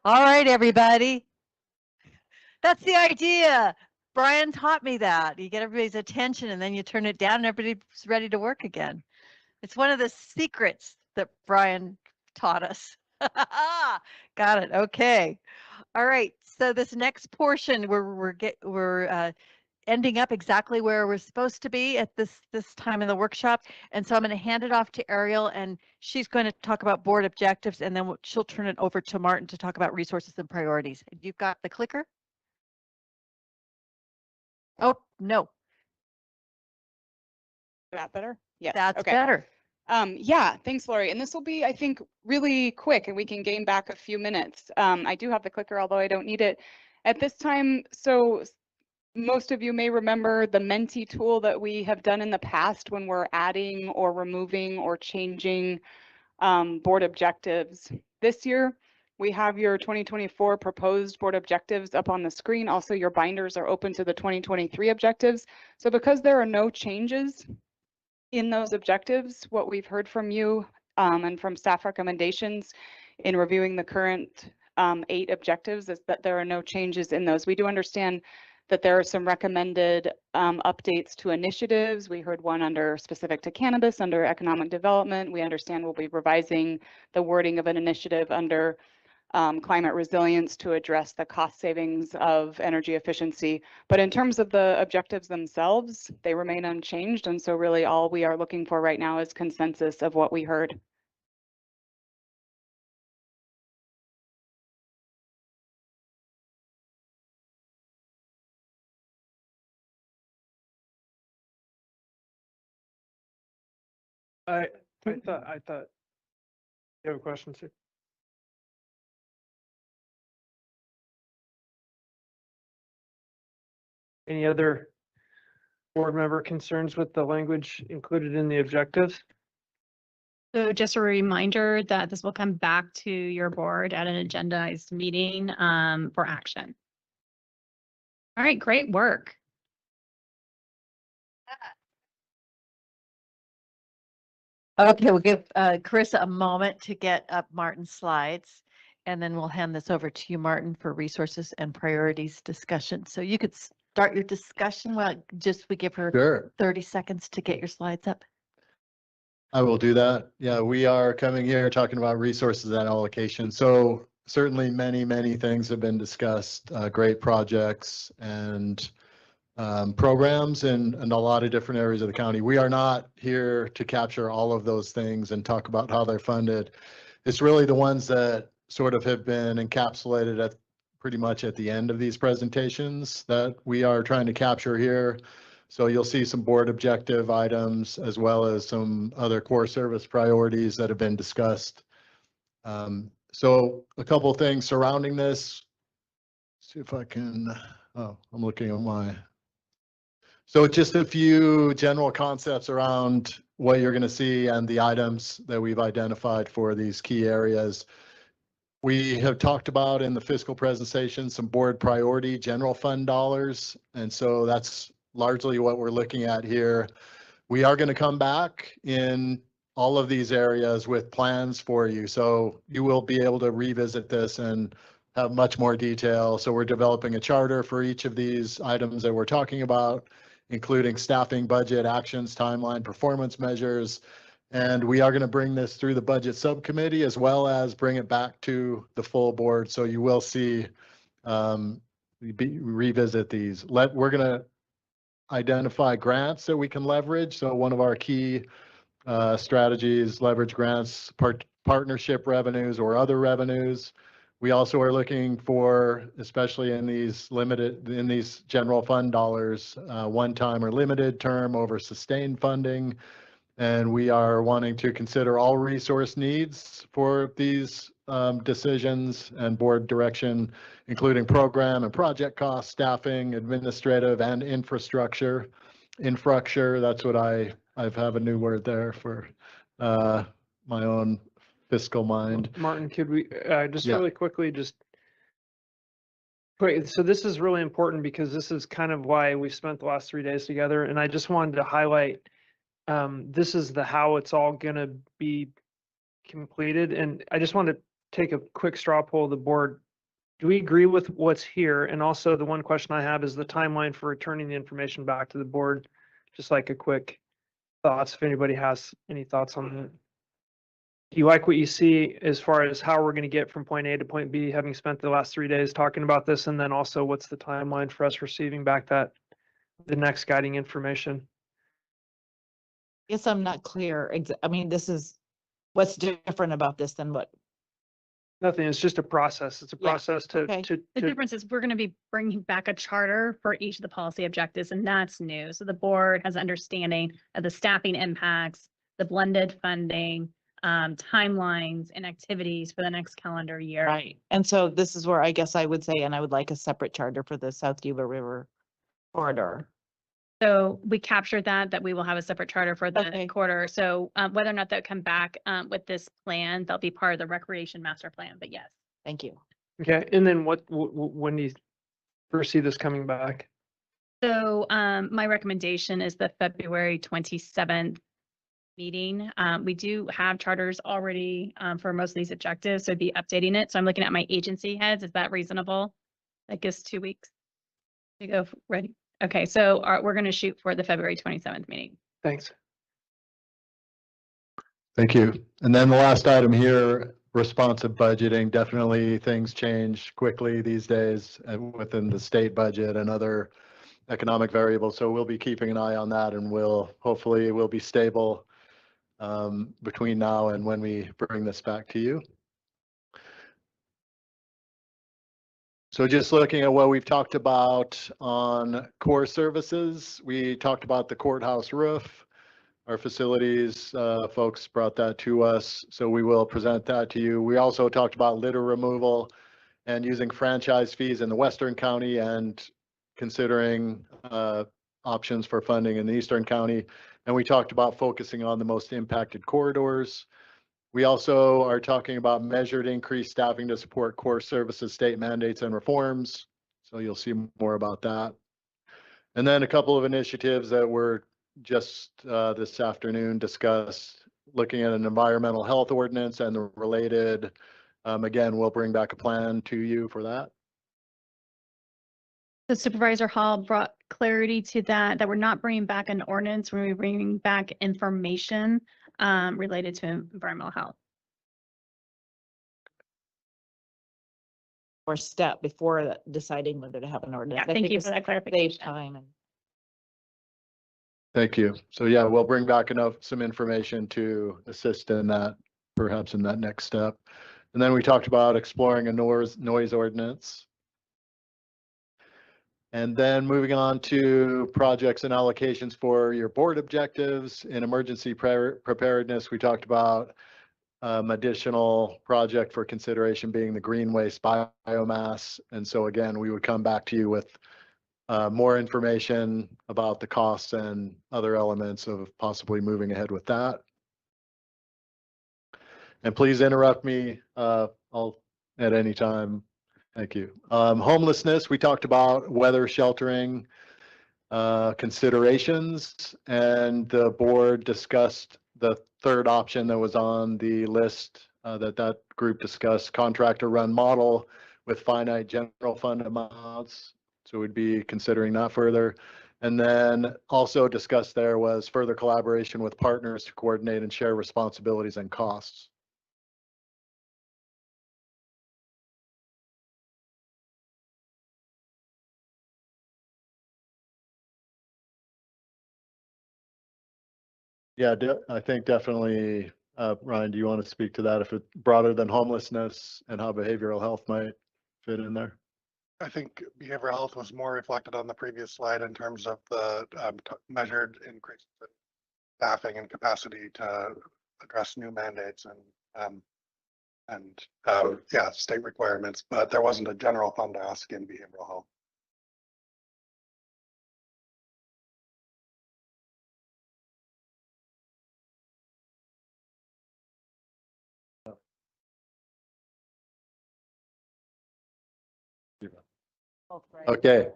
All right, everybody. That's the idea. Brian taught me that. You get everybody's attention and then you turn it down and everybody's ready to work again. It's one of the secrets that Brian taught us. Got it. Okay. All right. So this next portion, we're ending up exactly where we're supposed to be at this time in the workshop. And so I'm going to hand it off to Ariel, and she's going to talk about board objectives, and then she'll turn it over to Martin to talk about resources and priorities. You've got the clicker? Oh, no,
That better? Yes.
that's
okay.
better.
Yeah, thanks, Lori. And this will be, I think, really quick and we can gain back a few minutes. I do have the clicker, although I don't need it at this time. So most of you may remember the Menti tool that we have done in the past when we're adding or removing or changing board objectives. This year, we have your 2024 proposed board objectives up on the screen. Also, your binders are open to the 2023 objectives. So because there are no changes in those objectives, what we've heard from you and from staff recommendations in reviewing the current 8 objectives is that there are no changes in those. We do understand that there are some recommended updates to initiatives. We heard one under specific to cannabis under economic development. We understand we'll be revising the wording of an initiative under climate resilience to address the cost savings of energy efficiency. But in terms of the objectives themselves, they remain unchanged. And so really all we are looking for right now is consensus of what we heard.
I thought you have a question, sir? Any other board member concerns with the language included in the objectives?
So just a reminder that this will come back to your board at an agendized meeting for action. All right, great work.
Okay, we'll give Carissa a moment to get up Martin's slides, and then we'll hand this over to you, Martin, for resources and priorities discussion. So you could start your discussion while we give her
Sure.
30 seconds to get your slides up.
I will do that. Yeah, we are coming here talking about resources and allocation. So certainly many things have been discussed, great projects and programs in a lot of different areas of the county. We are not here to capture all of those things and talk about how they're funded. It's really the ones that sort of have been encapsulated at pretty much at the end of these presentations that we are trying to capture here. So you'll see some board objective items as well as some other core service priorities that have been discussed. So a couple of things surrounding this. See if I can, oh, I'm looking at my. So just a few general concepts around what you're going to see and the items that we've identified for these key areas. We have talked about in the fiscal presentation some board priority general fund dollars. And so that's largely what we're looking at here. We are going to come back in all of these areas with plans for you. So you will be able to revisit this and have much more detail. So we're developing a charter for each of these items that we're talking about, including staffing, budget, actions, timeline, performance measures. And we are going to bring this through the budget subcommittee as well as bring it back to the full board. So you will see revisit these. We're going to identify grants that we can leverage. So one of our key strategies, leverage grants, partnership revenues or other revenues. We also are looking for, especially in these general fund dollars, one-time or limited term over sustained funding. And we are wanting to consider all resource needs for these decisions and board direction, including program and project costs, staffing, administrative and infrastructure. That's what I have a new word there for my own fiscal mind.
Martin, could we just
Yeah.
really quickly so this is really important because this is kind of why we spent the last 3 days together. And I just wanted to highlight this is how it's all going to be completed. And I just want to take a quick straw poll of the board. do we agree with what's here? And also the one question I have is the timeline for returning the information back to the board. Just like a quick thoughts, if anybody has any thoughts on that. Do you like what you see as far as how we're going to get from point A to point B, having spent the last 3 days talking about this? And then also what's the timeline for us receiving back the next guiding information?
Guess I'm not clear. I mean, this is what's different about this than what?
Nothing, it's just a process. It's a
Yeah,
process to,
okay.
The difference is we're going to be bringing back a charter for each of the policy objectives, and that's new. So the board has understanding of the staffing impacts, the blended funding, timelines and activities for the next calendar year.
Right. And so this is where I guess I would say, and I would like a separate charter for the South Yuba River corridor.
So we captured that we will have a separate charter for the
Okay.
quarter. So whether or not they'll come back with this plan, they'll be part of the recreation master plan, but yes.
Thank you.
okay. And then when do you foresee this coming back?
So my recommendation is the February 27th meeting. We do have charters already for most of these objectives, so I'd be updating it. So I'm looking at my agency heads. Is that reasonable? That gives 2 weeks to go ready. Okay, so we're going to shoot for the February 27th meeting.
Thanks.
Thank you. And then the last item here, responsive budgeting. Definitely things change quickly these days within the state budget and other economic variables. So we'll be keeping an eye on that, and hopefully we'll be stable between now and when we bring this back to you. So just looking at what we've talked about on core services, we talked about the courthouse roof. Our facilities folks brought that to us, so we will present that to you. We also talked about litter removal and using franchise fees in the Western County and considering options for funding in the Eastern County. And we talked about focusing on the most impacted corridors. We also are talking about measured increased staffing to support core services, state mandates and reforms. So you'll see more about that. And then a couple of initiatives that were just this afternoon discussed, looking at an environmental health ordinance and the related. Again, we'll bring back a plan to you for that.
The Supervisor Hall brought clarity to that we're not bringing back an ordinance, we're bringing back information related to environmental health.
Or step before deciding whether to have an ordinance.
Yeah, thank you for that clarification.
Save time. And
Thank you. So yeah, we'll bring back some information to assist in that, perhaps in that next step. And then we talked about exploring a noise ordinance. And then moving on to projects and allocations for your board objectives. In emergency preparedness, we talked about additional project for consideration being the green waste biomass. And so again, we would come back to you with more information about the costs and other elements of possibly moving ahead with that. And please interrupt me I'll at any time. Thank you. Homelessness, we talked about weather sheltering considerations, and the board discussed the third option that was on the list that group discussed, contractor run model with finite general fund amounts. So we'd be considering that further. And then also discussed there was further collaboration with partners to coordinate and share responsibilities and costs. Yeah, I think definitely, Ryan, do you want to speak to that if it's broader than homelessness and how behavioral health might fit in there?
I think behavioral health was more reflected on the previous slide in terms of the measured increase in staffing and capacity to address new mandates and yeah, state requirements, but there wasn't a general fund ask in behavioral health.
Okay,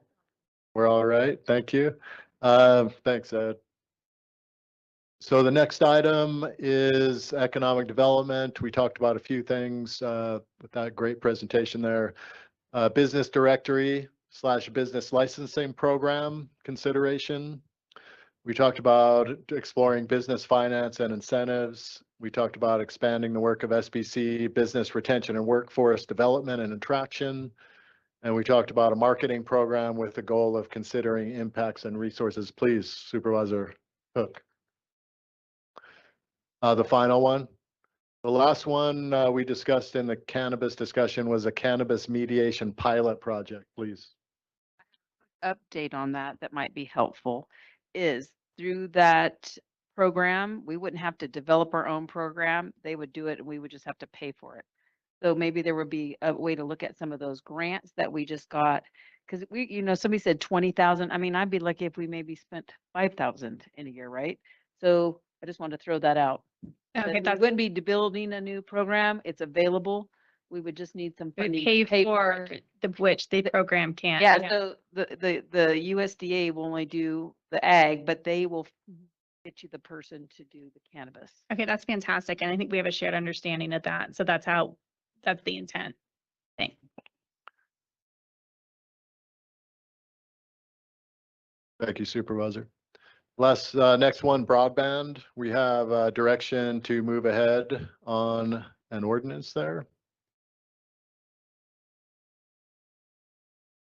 we're all right. Thank you. Thanks, Ed. So the next item is economic development. We talked about a few things with that great presentation there.
Business directory / business licensing program consideration. We talked about exploring business finance and incentives. We talked about expanding the work of SBC, business retention and workforce development and attraction. And we talked about a marketing program with the goal of considering impacts and resources. Please, Supervisor Hook. The final one. The last one we discussed in the cannabis discussion was a cannabis mediation pilot project, please.
Update on that might be helpful is through that program, we wouldn't have to develop our own program. They would do it and we would just have to pay for it. So maybe there would be a way to look at some of those grants that we just got. Because somebody said 20,000. I mean, I'd be lucky if we maybe spent 5,000 in a year, right? So I just wanted to throw that out.
Okay,
We wouldn't be building a new program. It's available. We would just need some funding. to
Pay
for
for which the program can't.
Yeah, so the USDA will only do the ag, but they will get you the person to do the cannabis.
Okay, that's fantastic. And I think we have a shared understanding of that. So that's the intent. Thanks.
Thank you, Supervisor. Next one, broadband. We have direction to move ahead on an ordinance there.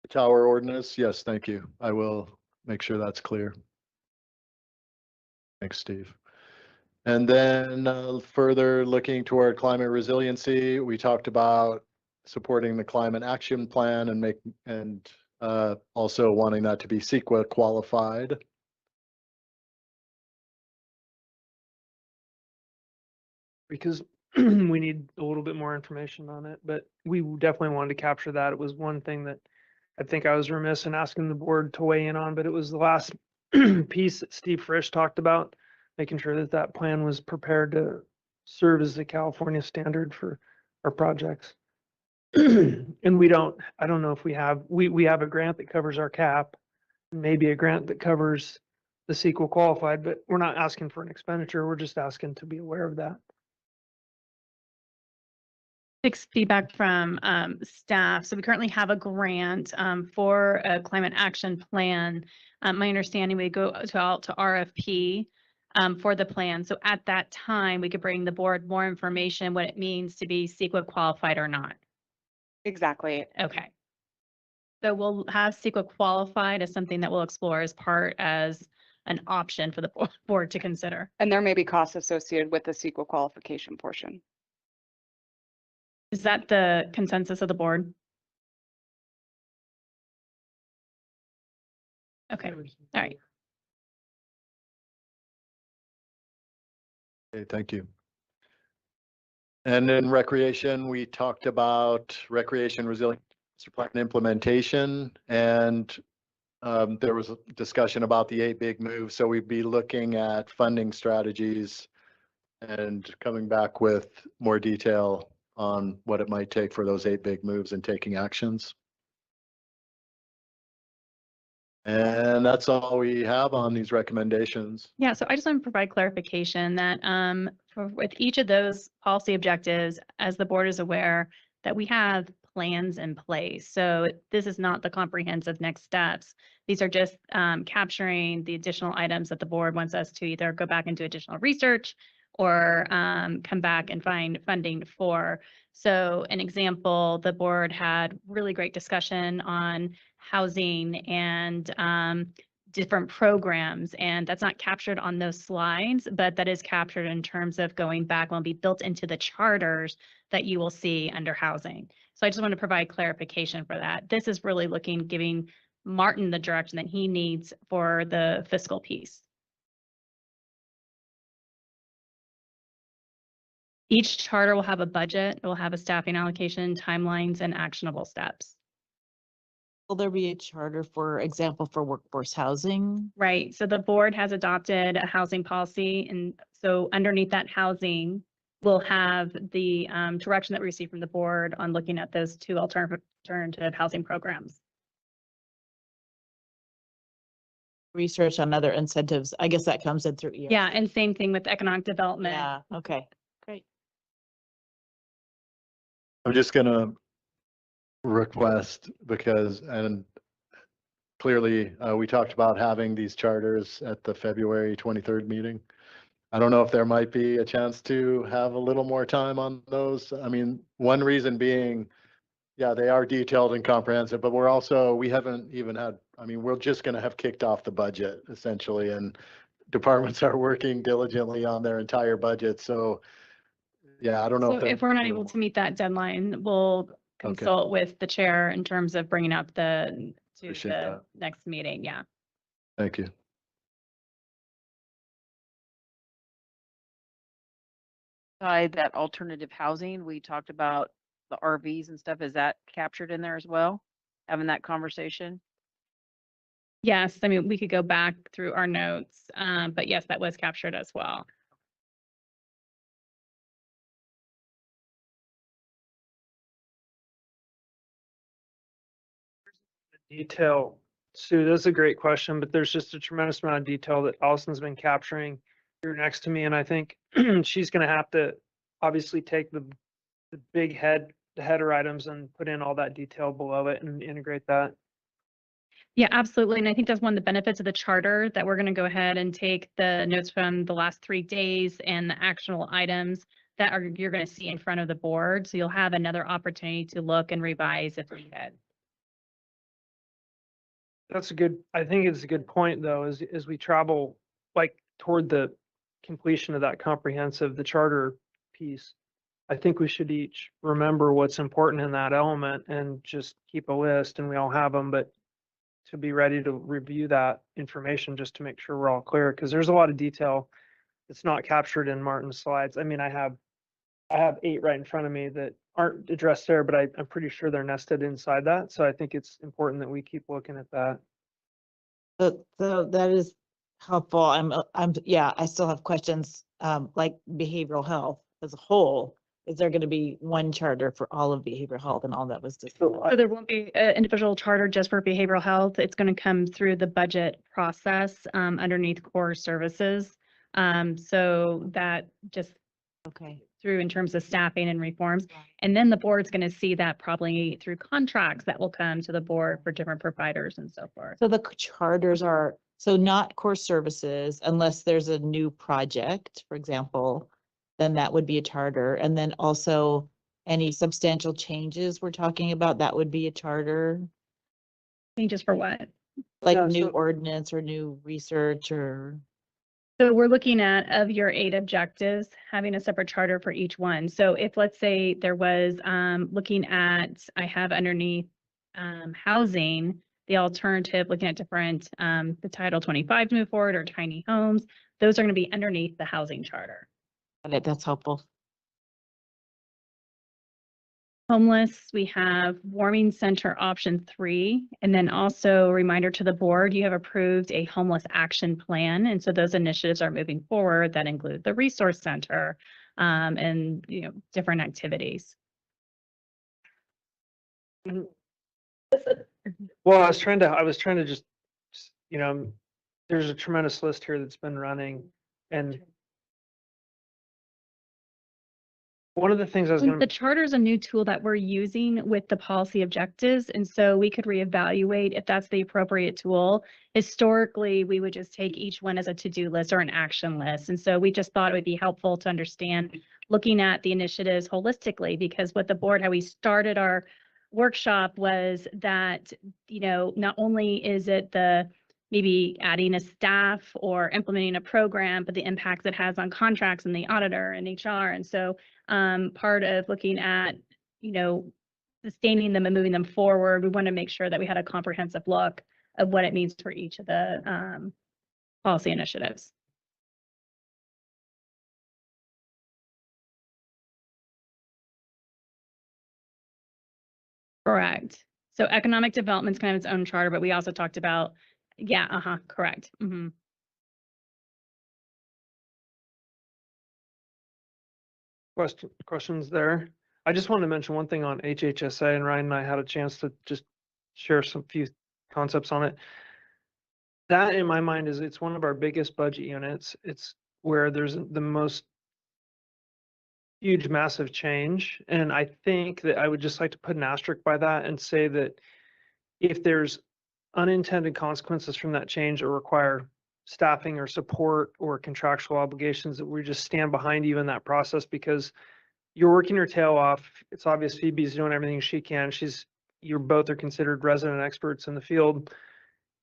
The tower ordinance, yes, thank you. I will make sure that's clear. Thanks, Steve. And then further looking toward climate resiliency, we talked about supporting the climate action plan and also wanting that to be CEQA qualified.
Because we need a little bit more information on it, but we definitely wanted to capture that. It was one thing that I think I was remiss in asking the board to weigh in on, but it was the last piece that Steve Frisch talked about, making sure that that plan was prepared to serve as the California standard for our projects. And I don't know if we have a grant that covers our cap, maybe a grant that covers the CEQA qualified, but we're not asking for an expenditure. We're just asking to be aware of that.
Feedback from staff. So we currently have a grant for a climate action plan. My understanding, we go out to RFP for the plan. So at that time, we could bring the board more information, what it means to be CEQA qualified or not.
Exactly.
Okay. So we'll have CEQA qualified as something that we'll explore as an option for the board to consider.
And there may be costs associated with the CEQA qualification portion.
Is that the consensus of the board? Okay, all right.
Okay, thank you. And in recreation, we talked about recreation resilience plan implementation, and there was a discussion about the 8 big moves. So we'd be looking at funding strategies and coming back with more detail on what it might take for those 8 big moves and taking actions. And that's all we have on these recommendations.
Yeah, so I just want to provide clarification that with each of those policy objectives, as the board is aware, that we have plans in place. So this is not the comprehensive next steps. These are just capturing the additional items that the board wants us to either go back and do additional research or come back and find funding for. So an example, the board had really great discussion on housing and different programs, and that's not captured on those slides, but that is captured in terms of going back and will be built into the charters that you will see under housing. So I just want to provide clarification for that. This is really giving Martin the direction that he needs for the fiscal piece. Each charter will have a budget, it will have a staffing allocation, timelines, and actionable steps.
Will there be a charter, for example, for workforce housing?
Right, so the board has adopted a housing policy, and so underneath that housing, we'll have the direction that we received from the board on looking at those 2 alternative housing programs.
Research on other incentives, I guess that comes in through ER.
Yeah, and same thing with economic development.
Yeah, okay, great.
I'm just gonna request because, and clearly, we talked about having these charters at the February 23rd meeting. I don't know if there might be a chance to have a little more time on those. I mean, one reason being, yeah, they are detailed and comprehensive, but we haven't even had, I mean, we're just going to have kicked off the budget essentially, and departments are working diligently on their entire budget. So, yeah, I don't know.
So if we're not able to meet that deadline, we'll
Okay.
consult with the chair in terms of bringing up to
Appreciate
the
that.
next meeting. Yeah.
Thank you.
That alternative housing, we talked about the RVs and stuff. Is that captured in there as well? Having that conversation?
Yes, I mean, we could go back through our notes, but yes, that was captured as well.
Detail, Sue, that's a great question, but there's just a tremendous amount of detail that Allison's been capturing here next to me, and I think she's gonna have to obviously take the big header items and put in all that detail below it and integrate that.
Yeah, absolutely. And I think that's one of the benefits of the charter, that we're going to go ahead and take the notes from the last 3 days and the actionable items that you're going to see in front of the board. So you'll have another opportunity to look and revise if needed.
I think it's a good point though, as we travel like toward the completion of that the charter piece. I think we should each remember what's important in that element and just keep a list, and we all have them, but to be ready to review that information just to make sure we're all clear, because there's a lot of detail that's not captured in Martin's slides. I mean, I have 8 right in front of me that aren't addressed there, but I'm pretty sure they're nested inside that. So I think it's important that we keep looking at that.
So that is helpful. Yeah, I still have questions, like behavioral health as a whole. Is there going to be one charter for all of behavioral health and all that was discussed?
So there won't be an individual charter just for behavioral health. It's going to come through the budget process underneath core services. So that just through in terms of staffing and reforms. And then the board's going to see that probably through contracts that will come to the board for different providers and so forth.
So the charters are, so not core services, unless there's a new project, for example, then that would be a charter. And then also any substantial changes we're talking about, that would be a charter.
Changes for what?
Like
Yeah,
new
so-
ordinance or new research or.
So we're looking at, of your 8 objectives, having a separate charter for each one. So if, let's say there was, looking at, I have underneath housing, the alternative, looking at different, the Title 25 to move forward or tiny homes, those are going to be underneath the housing charter.
That's helpful.
Homeless, we have warming center option 3, and then also a reminder to the board, you have approved a homeless action plan. And so those initiatives are moving forward that include the resource center and, different activities.
Well, I was trying to just, there's a tremendous list here that's been running, and one of the things I was
The
gonna,
charter is a new tool that we're using with the policy objectives, and so we could reevaluate if that's the appropriate tool. Historically, we would just take each one as a to-do list or an action list, and so we just thought it would be helpful to understand looking at the initiatives holistically, because what the board, how we started our workshop was that, not only is it the maybe adding a staff or implementing a program, but the impact it has on contracts and the auditor and HR. And so part of looking at, sustaining them and moving them forward, we want to make sure that we had a comprehensive look of what it means for each of the policy initiatives. Correct. So economic development's kind of its own charter, but we also talked about, correct.
questions there. I just wanted to mention one thing on HHSA, and Ryan and I had a chance to just share some few concepts on it. That in my mind it's one of our biggest budget units. It's where there's the most huge, massive change. And I think that I would just like to put an asterisk by that and say that if there's unintended consequences from that change or require staffing or support or contractual obligations, that we just stand behind you in that process, because you're working your tail off. It's obvious Phoebe's doing everything she can. You both are considered resident experts in the field.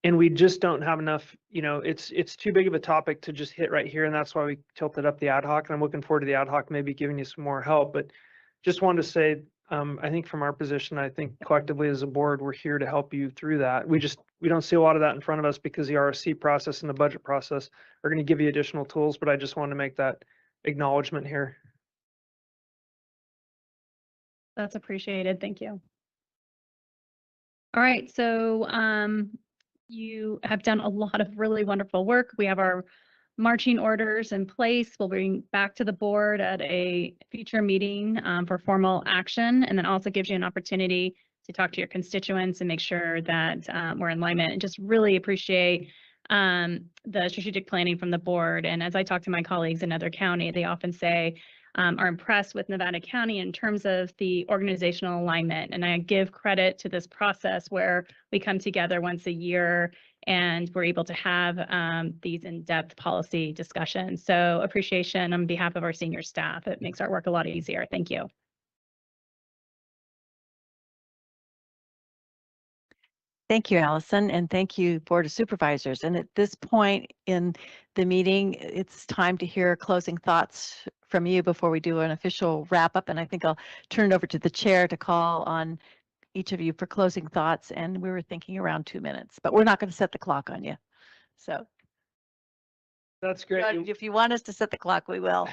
And we just don't have enough, it's too big of a topic to just hit right here. And that's why we tilted up the ad hoc. And I'm looking forward to the ad hoc maybe giving you some more help. But just wanted to say, I think from our position, I think collectively as a board, we're here to help you through that. We don't see a lot of that in front of us because the RSC process and the budget process are going to give you additional tools. But I just want to make that acknowledgement here.
That's appreciated. Thank you. All right, so you have done a lot of really wonderful work. We have our marching orders in place. We'll bring back to the board at a future meeting for formal action, and then also gives you an opportunity to talk to your constituents and make sure that we're in alignment, and just really appreciate the strategic planning from the board. And as I talk to my colleagues in other county, they often say, are impressed with Nevada County in terms of the organizational alignment. And I give credit to this process where we come together once a year and we're able to have these in-depth policy discussions. So appreciation on behalf of our senior staff. It makes our work a lot easier. Thank you.
Thank you, Allison, and thank you, Board of Supervisors. And at this point in the meeting, it's time to hear closing thoughts from you before we do an official wrap up. And I think I'll turn it over to the chair to call on each of you for closing thoughts. And we were thinking around 2 minutes, but we're not going to set the clock on you. So
that's great.
If you want us to set the clock, we will.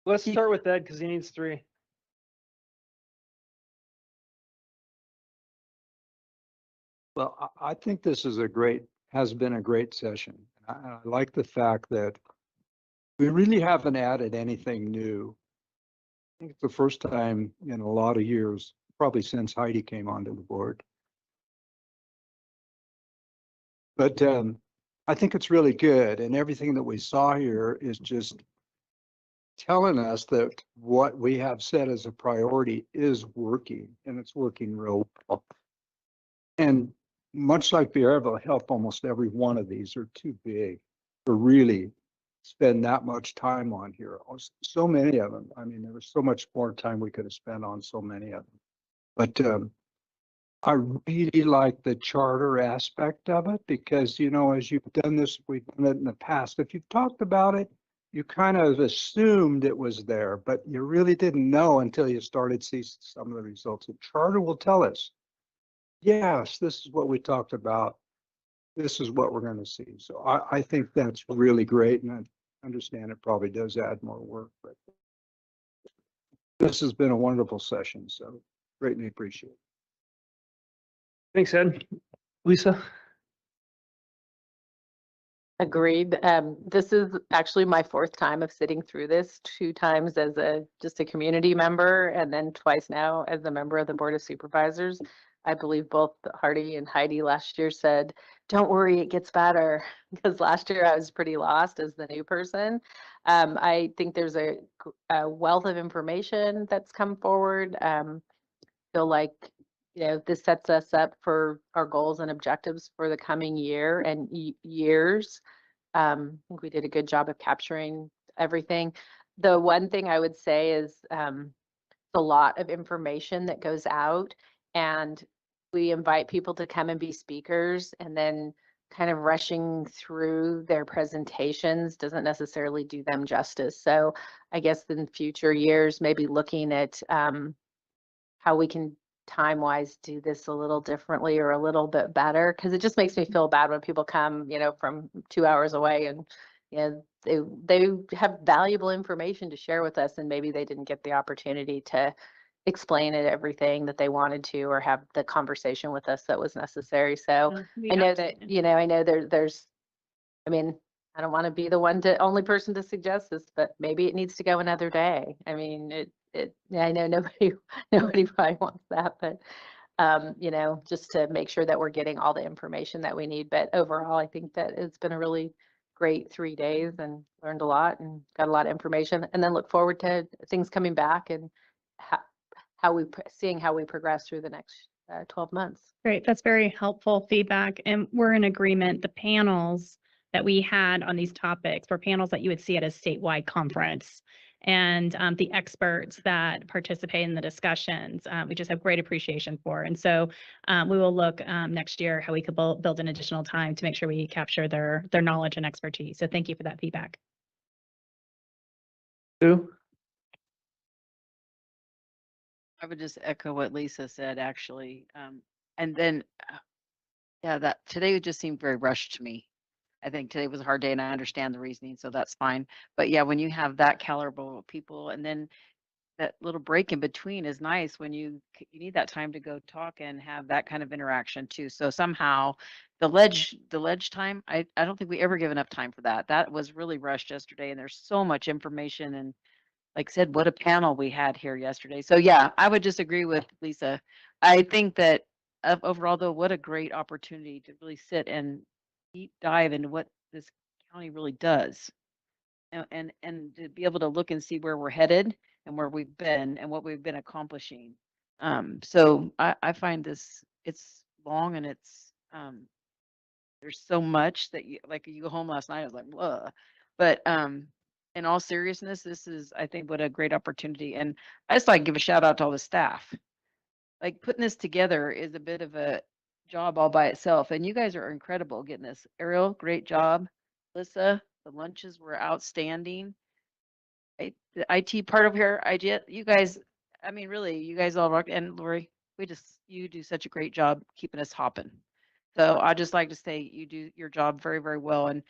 Let's start with Ed because he needs 3.
Well, I think this is has been a great session. I like the fact that we really haven't added anything new. I think it's the first time in a lot of years, probably since Heidi came onto the board. But I think it's really good. And everything that we saw here is just telling us that what we have set as a priority is working, and it's working real well. And much like behavioral health, almost every one of these are too big to really spend that much time on here. So many of them. I mean, there was so much more time we could have spent on so many of them. But I really like the charter aspect of it because, as you've done this, we've done it in the past. If you've talked about it, you kind of assumed it was there, but you really didn't know until you started seeing some of the results. The charter will tell us, yes, this is what we talked about. This is what we're going to see. So I think that's really great. And I understand it probably does add more work, but this has been a wonderful session. So greatly appreciate it.
Thanks, Ed. Lisa?
Agreed. This is actually my 4th time of sitting through this, 2 times as just a community member, and then twice now as a member of the Board of Supervisors. I believe both Hardy and Heidi last year said, don't worry, it gets better, because last year I was pretty lost as the new person. I think there's a wealth of information that's come forward. Feel like this sets us up for our goals and objectives for the coming year and years. I think we did a good job of capturing everything. The one thing I would say is a lot of information that goes out, and we invite people to come and be speakers, and then kind of rushing through their presentations doesn't necessarily do them justice. So I guess in future years, maybe looking at how we can time-wise do this a little differently or a little bit better, because it just makes me feel bad when people come, from 2 hours away, and they have valuable information to share with us, and maybe they didn't get the opportunity to explain it everything that they wanted to, or have the conversation with us that was necessary. So I know that I know there's I don't want to be the only person to suggest this, but maybe it needs to go another day. I mean, I know nobody probably wants that, but just to make sure that we're getting all the information that we need. But overall, I think that it's been a really great 3 days and learned a lot and got a lot of information, and then look forward to things coming back and seeing how we progress through the next 12 months.
Great, that's very helpful feedback. And we're in agreement. The panels that we had on these topics were panels that you would see at a statewide conference. And the experts that participate in the discussions, we just have great appreciation for. And so we will look next year how we could build an additional time to make sure we capture their knowledge and expertise. So thank you for that feedback.
Sue?
I would just echo what Lisa said, actually. And then, yeah, that today just seemed very rushed to me. I think today was a hard day and I understand the reasoning, so that's fine. But yeah, when you have that caliber of people and then that little break in between is nice when you need that time to go talk and have that kind of interaction too. So somehow the ledge time, I don't think we ever give enough time for that. That was really rushed yesterday and there's so much information and like I said, what a panel we had here yesterday. So yeah, I would just agree with Lisa. I think that overall though, what a great opportunity to really sit and deep dive into what this county really does. And to be able to look and see where we're headed and where we've been and what we've been accomplishing. So I find this, it's long and it's, there's so much that you go home last night, I was like, whoa. But in all seriousness, this is, I think, what a great opportunity. And I just like to give a shout out to all the staff. Like putting this together is a bit of a job all by itself. And you guys are incredible getting this. Ariel, great job. Alyssa, the lunches were outstanding. The IT part of here, you guys, I mean, really, you guys all rock. And Lori, you do such a great job keeping us hopping. So I just like to say you do your job very, very well. And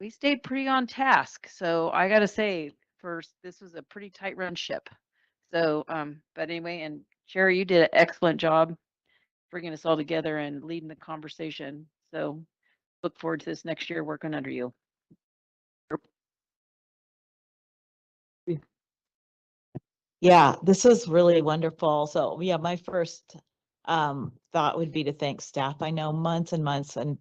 we stayed pretty on task. So I got to say, first, this was a pretty tight run ship. So, but anyway, and Sherry, you did an excellent job bringing us all together and leading the conversation. So look forward to this next year working under you.
Yeah, this is really wonderful. So yeah, my first thought would be to thank staff. I know months and months and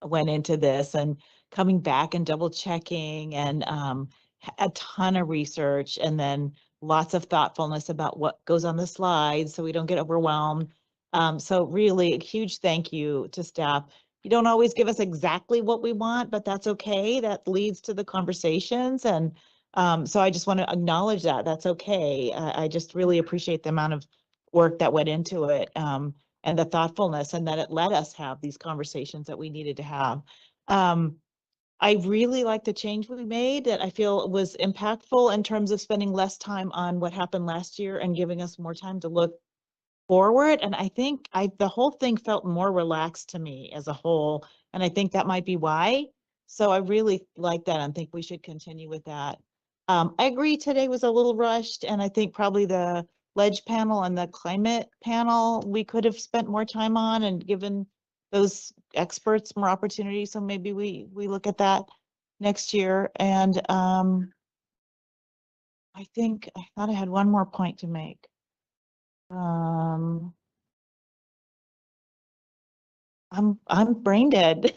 went into this and coming back and double checking and a ton of research and then lots of thoughtfulness about what goes on the slides so we don't get overwhelmed. So really a huge thank you to staff. You don't always give us exactly what we want, but that's okay. That leads to the conversations. And so I just want to acknowledge that. That's okay. I just really appreciate the amount of work that went into it and the thoughtfulness and that it let us have these conversations that we needed to have. I really like the change we made that I feel was impactful in terms of spending less time on what happened last year and giving us more time to look forward. And I think the whole thing felt more relaxed to me as a whole. And I think that might be why. So I really like that and think we should continue with that. I agree today was a little rushed and I think probably the ledge panel and the climate panel we could have spent more time on and given those experts more opportunities. So maybe we look at that next year. And I thought I had one more point to make. I'm brain dead.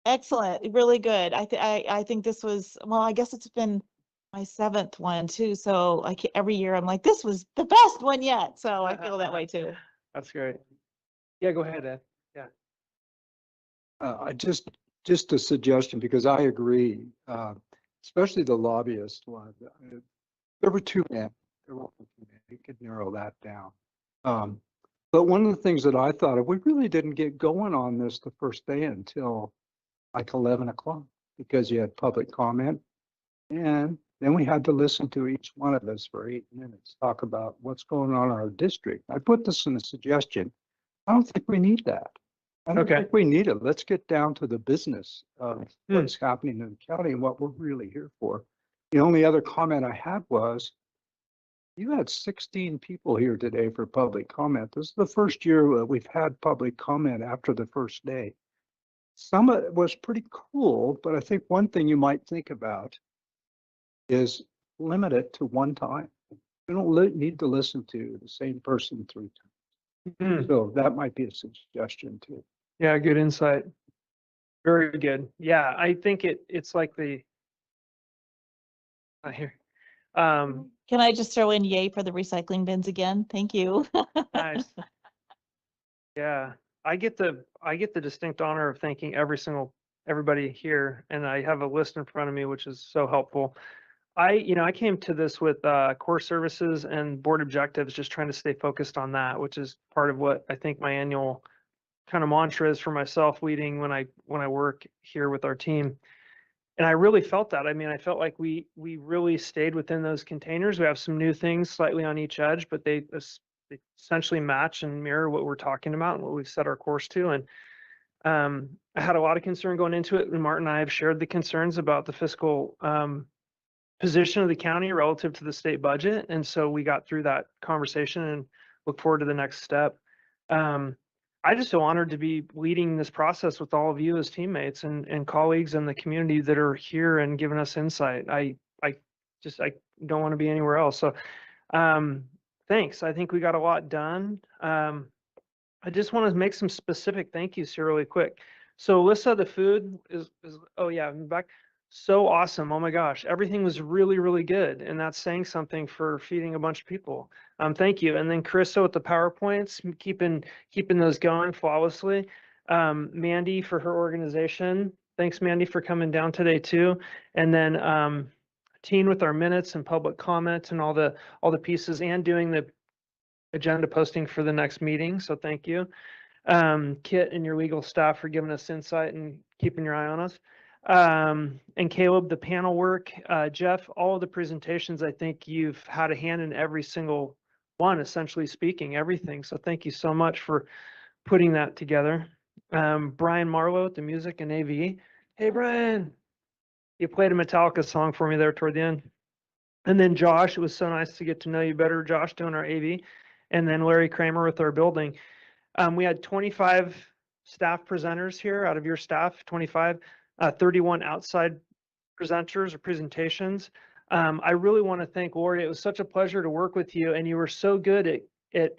Excellent, really good. I think this was, well, I guess it's been my 7th one too. So every year I'm like, this was the best one yet. So I feel that way too.
That's great. Yeah, go ahead, Ed. Yeah.
I just a suggestion because I agree, especially the lobbyist one. There were too many. You could narrow that down. But one of the things that I thought of, we really didn't get going on this the first day until like 11 o'clock because you had public comment. And then we had to listen to each one of us for 8 minutes, talk about what's going on in our district. I put this in a suggestion. I don't think we need that. I don't think we need it. Let's get down to the business of what's happening in the county and what we're really here for. The only other comment I had was, you had 16 people here today for public comment. This is the first year we've had public comment after the first day. Some of it was pretty cool, but I think one thing you might think about is limit it to one time. You don't need to listen to the same person 3 times. So that might be a suggestion too.
Yeah, good insight. Very good. Yeah, I think it's like the, I hear,
Can I just throw in yay for the recycling bins again? Thank you.
nice. Yeah, I get the distinct honor of thanking everybody here, and I have a list in front of me, which is so helpful. I came to this with core services and board objectives, just trying to stay focused on that, which is part of what I think my annual kind of mantra is for myself leading when I work here with our team. And I really felt that. I mean, I felt like we really stayed within those containers. We have some new things slightly on each edge, but they essentially match and mirror what we're talking about and what we've set our course to. And I had a lot of concern going into it, and Martin and I have shared the concerns about the fiscal position of the county relative to the state budget. And so we got through that conversation and look forward to the next step. I just feel honored to be leading this process with all of you as teammates and colleagues in the community that are here and giving us insight. I don't want to be anywhere else. So thanks. I think we got a lot done. I just want to make some specific thank yous here really quick. So Alyssa, the food is oh yeah, I'm back. So awesome. Oh my gosh. Everything was really, really good. And that's saying something for feeding a bunch of people. Thank you. And then Carissa with the PowerPoints, keeping those going flawlessly. Mandy for her organization. Thanks, Mandy, for coming down today too. And then Teen with our minutes and public comment and all the pieces, and doing the agenda posting for the next meeting. So thank you. Kit and your legal staff for giving us insight and keeping your eye on us. And Caleb, the panel work. Jeff, all of the presentations, I think you've had a hand in every single one, essentially speaking, everything. So thank you so much for putting that together. Brian Marlowe at the music and AV. Hey, Brian, you played a Metallica song for me there toward the end. And then Josh, it was so nice to get to know you better, Josh, doing our AV. And then Larry Kramer with our building. We had 25 staff presenters here out of your staff, 25, 31 outside presenters or presentations. I really want to thank Lori. It was such a pleasure to work with you, and you were so good at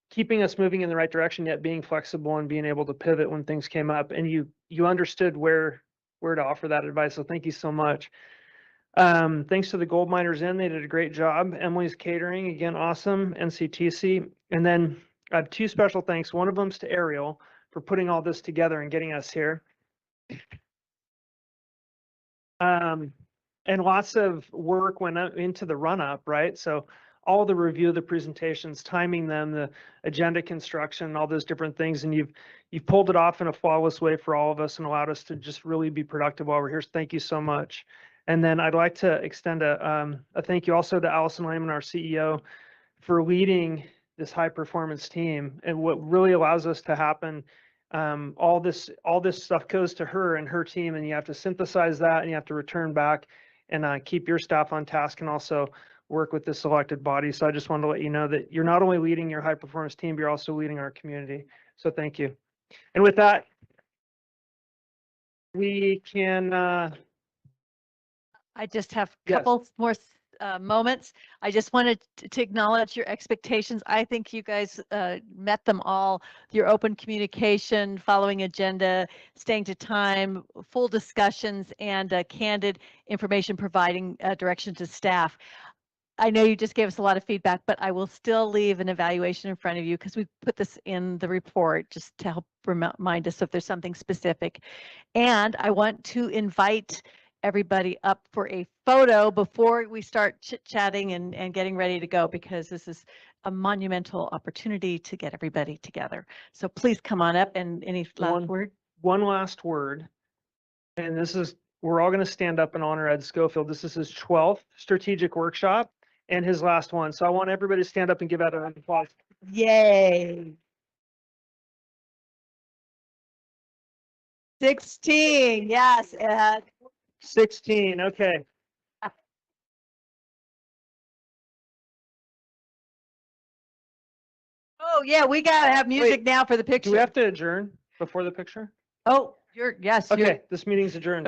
keeping us moving in the right direction, yet being flexible and being able to pivot when things came up. And you understood where to offer that advice. So thank you so much. Thanks to the Gold Miners Inn, they did a great job. Emily's Catering, again, awesome. NCTC. And then I have two special thanks. One of them's to Ariel for putting all this together and getting us here. And lots of work went into the run-up, right? So all the review of the presentations, timing them, the agenda construction, all those different things, and you've pulled it off in a flawless way for all of us and allowed us to just really be productive while we're here. So thank you so much. And then I'd like to extend a thank you also to Allison Lehman, our CEO, for leading this high performance team. And what really allows us to happen, all this stuff goes to her and her team, and you have to synthesize that and you have to return back and keep your staff on task and also work with this elected body. So I just wanted to let you know that you're not only leading your high performance team, but you're also leading our community. So thank you. And with that, we can
I just have a
Yes.
couple more moments. I just wanted to acknowledge your expectations. I think you guys met them all. Your open communication, following agenda, staying to time, full discussions, and candid information providing direction to staff. I know you just gave us a lot of feedback, but I will still leave an evaluation in front of you because we put this in the report just to help remind us if there's something specific. And I want to invite everybody up for a photo before we start chit-chatting and getting ready to go, because this is a monumental opportunity to get everybody together. So please come on up, and any last word?
One last word, and this is, we're all going to stand up and honor Ed Schofield. This is his 12th strategic workshop and his last one. So I want everybody to stand up and give out a round of applause.
Yay. 16, yes, Ed.
16, okay.
Oh yeah, we gotta have music now for the picture.
Do we have to adjourn before the picture?
Oh, yes.
Okay, this meeting's adjourned.